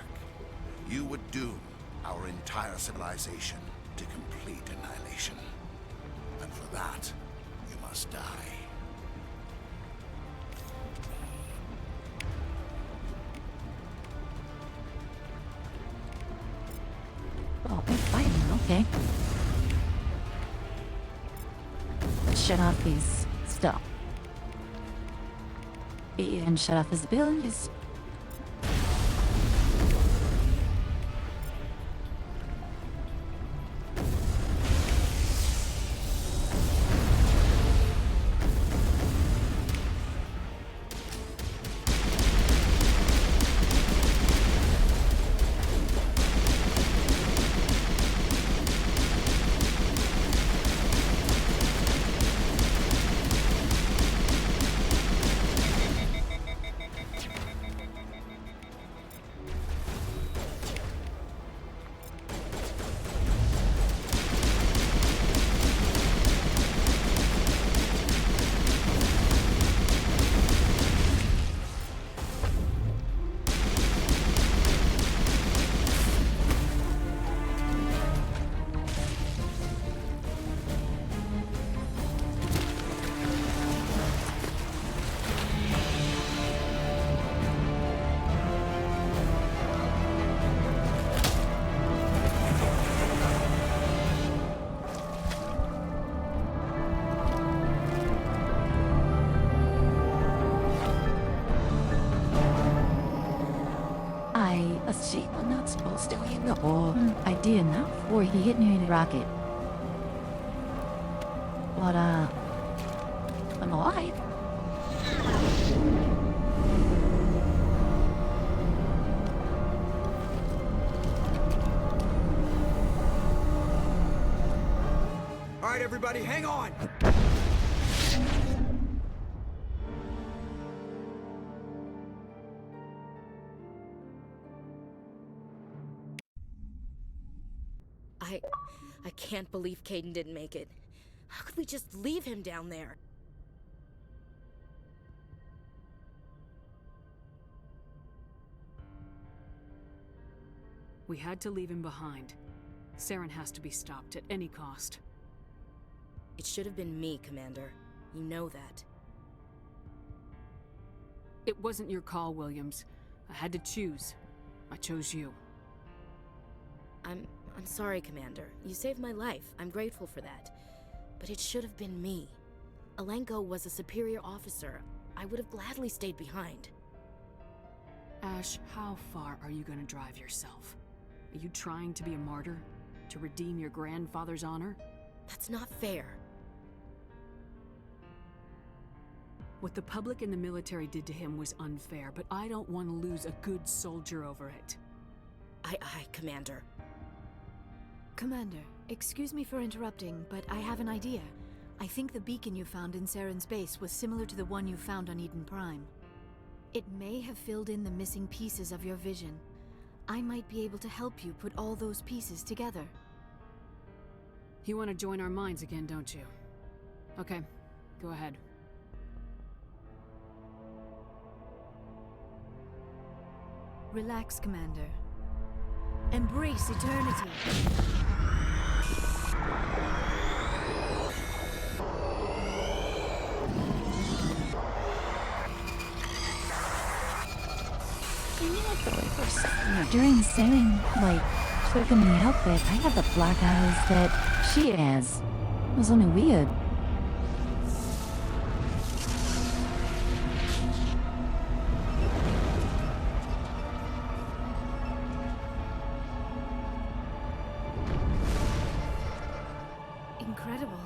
You would doom our entire civilization to complete annihilation. And for that, you must die. Oh, they're fighting, okay. Shut off these stuff. And shut off his abilities. She was not supposed to be in the hole. Idea enough before he hit me in the rocket. But, I'm alive. All right, everybody, hang on! I can't believe Caden didn't make it. How could we just leave him down there? We had to leave him behind. Saren has to be stopped at any cost. It should have been me, Commander. You know that. It wasn't your call, Williams. I had to choose. I chose you. I'm sorry, Commander. You saved my life. I'm grateful for that. But it should have been me. Alenko was a superior officer. I would have gladly stayed behind. Ash, how far are you going to drive yourself? Are you trying to be a martyr? To redeem your grandfather's honor? That's not fair. What the public and the military did to him was unfair, but I don't want to lose a good soldier over it. Aye, Commander. Commander, excuse me for interrupting, but I have an idea. I think the beacon you found in Saren's base was similar to the one you found on Eden Prime. It may have filled in the missing pieces of your vision. I might be able to help you put all those pieces together. You want to join our minds again, don't you? Okay, go ahead. Relax, Commander. Embrace eternity. During sailing, like, flipping the outfit, I had the black eyes that she has. It was only weird. Incredible.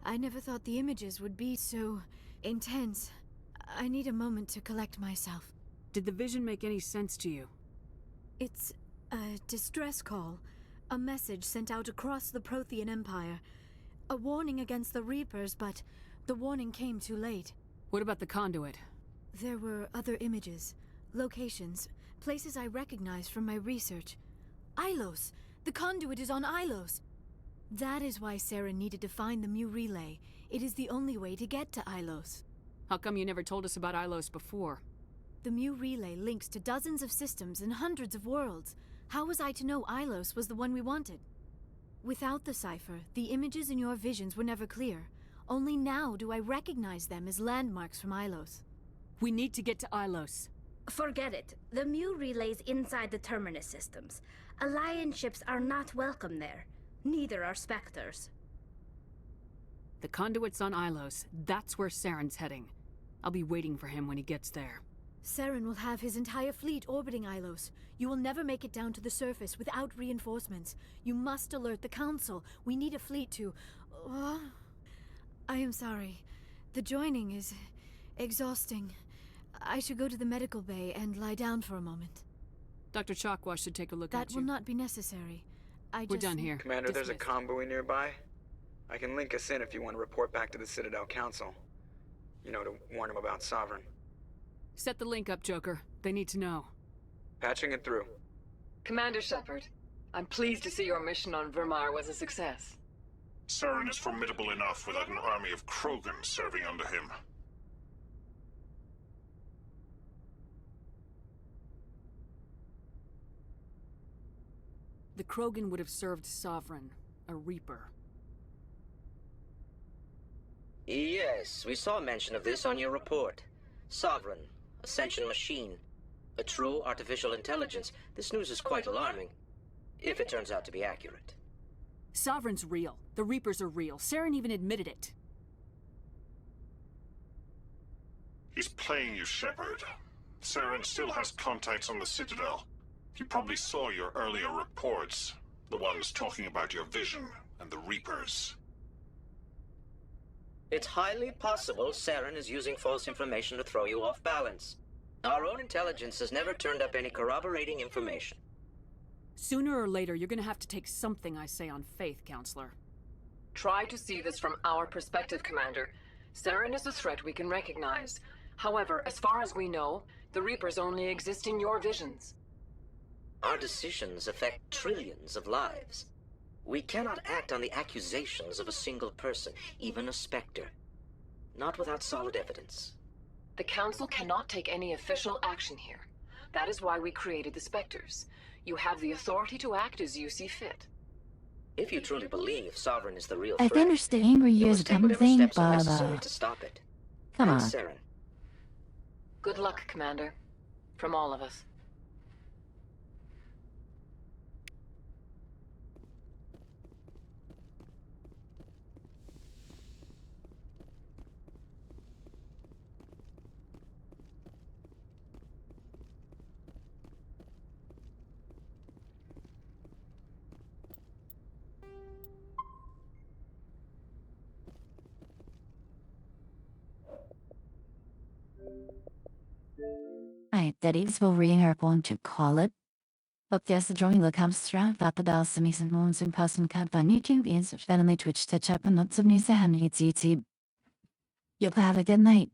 I never thought the images would be so intense. I need a moment to collect myself. Did the vision make any sense to you? It's a distress call. A message sent out across the Prothean Empire. A warning against the Reapers, but the warning came too late. What about the conduit? There were other images, locations, places I recognized from my research. Ilos! The conduit is on Ilos! That is why Saren needed to find the Mu relay. It is the only way to get to Ilos. How come you never told us about Ilos before? The Mu relay links to dozens of systems and hundreds of worlds. How was I to know Ilos was the one we wanted? Without the cipher, the images in your visions were never clear. Only now do I recognize them as landmarks from Ilos. We need to get to Ilos. Forget it. The Mu relay's inside the Terminus systems. Alliance ships are not welcome there. Neither are Spectres. The conduit's on Ilos. That's where Saren's heading. I'll be waiting for him when he gets there. Saren will have his entire fleet orbiting Ilos. You will never make it down to the surface without reinforcements. You must alert the Council. We need a fleet to... I am sorry. The joining is exhausting. I should go to the medical bay and lie down for a moment. Dr. Chakwa should take a look at you. That will not be necessary. We're done here. Commander, there's a convoy nearby. I can link us in if you want to report back to the Citadel Council. You know, to warn them about Sovereign. Set the link up, Joker. They need to know. Patching it through. Commander Shepard, I'm pleased to see your mission on Vermar was a success. Saren is formidable enough without an army of Krogan serving under him. The Krogan would have served Sovereign, a Reaper. Yes, we saw mention of this on your report. Sovereign, Ascension machine, a true artificial intelligence. This news is quite alarming, if it turns out to be accurate. Sovereign's real. The Reapers are real. Saren even admitted it. He's playing you, Shepard. Saren still has contacts on the Citadel. You probably saw your earlier reports. The ones talking about your vision and the Reapers. It's highly possible Saren is using false information to throw you off balance. Our own intelligence has never turned up any corroborating information. Sooner or later, you're gonna have to take something I say on faith, Counselor. Try to see this from our perspective, Commander. Saren is a threat we can recognize. However, as far as we know, the Reapers only exist in your visions. Our decisions affect trillions of lives. We cannot act on the accusations of a single person, even a Spectre. Not without solid evidence. The Council cannot take any official action here. That is why we created the Spectres. You have the authority to act as you see fit. If you truly believe Sovereign is the real I threat, understand angry you is must take whatever something, steps are but necessary to stop it. come And on. Saren. Good luck, Commander. From all of us. That is what we are going to call it. But there's a drawing look abstract that the bells and reason moons in person cut on YouTube is finally Twitch to check on lots of news and YouTube. You'll have a good night.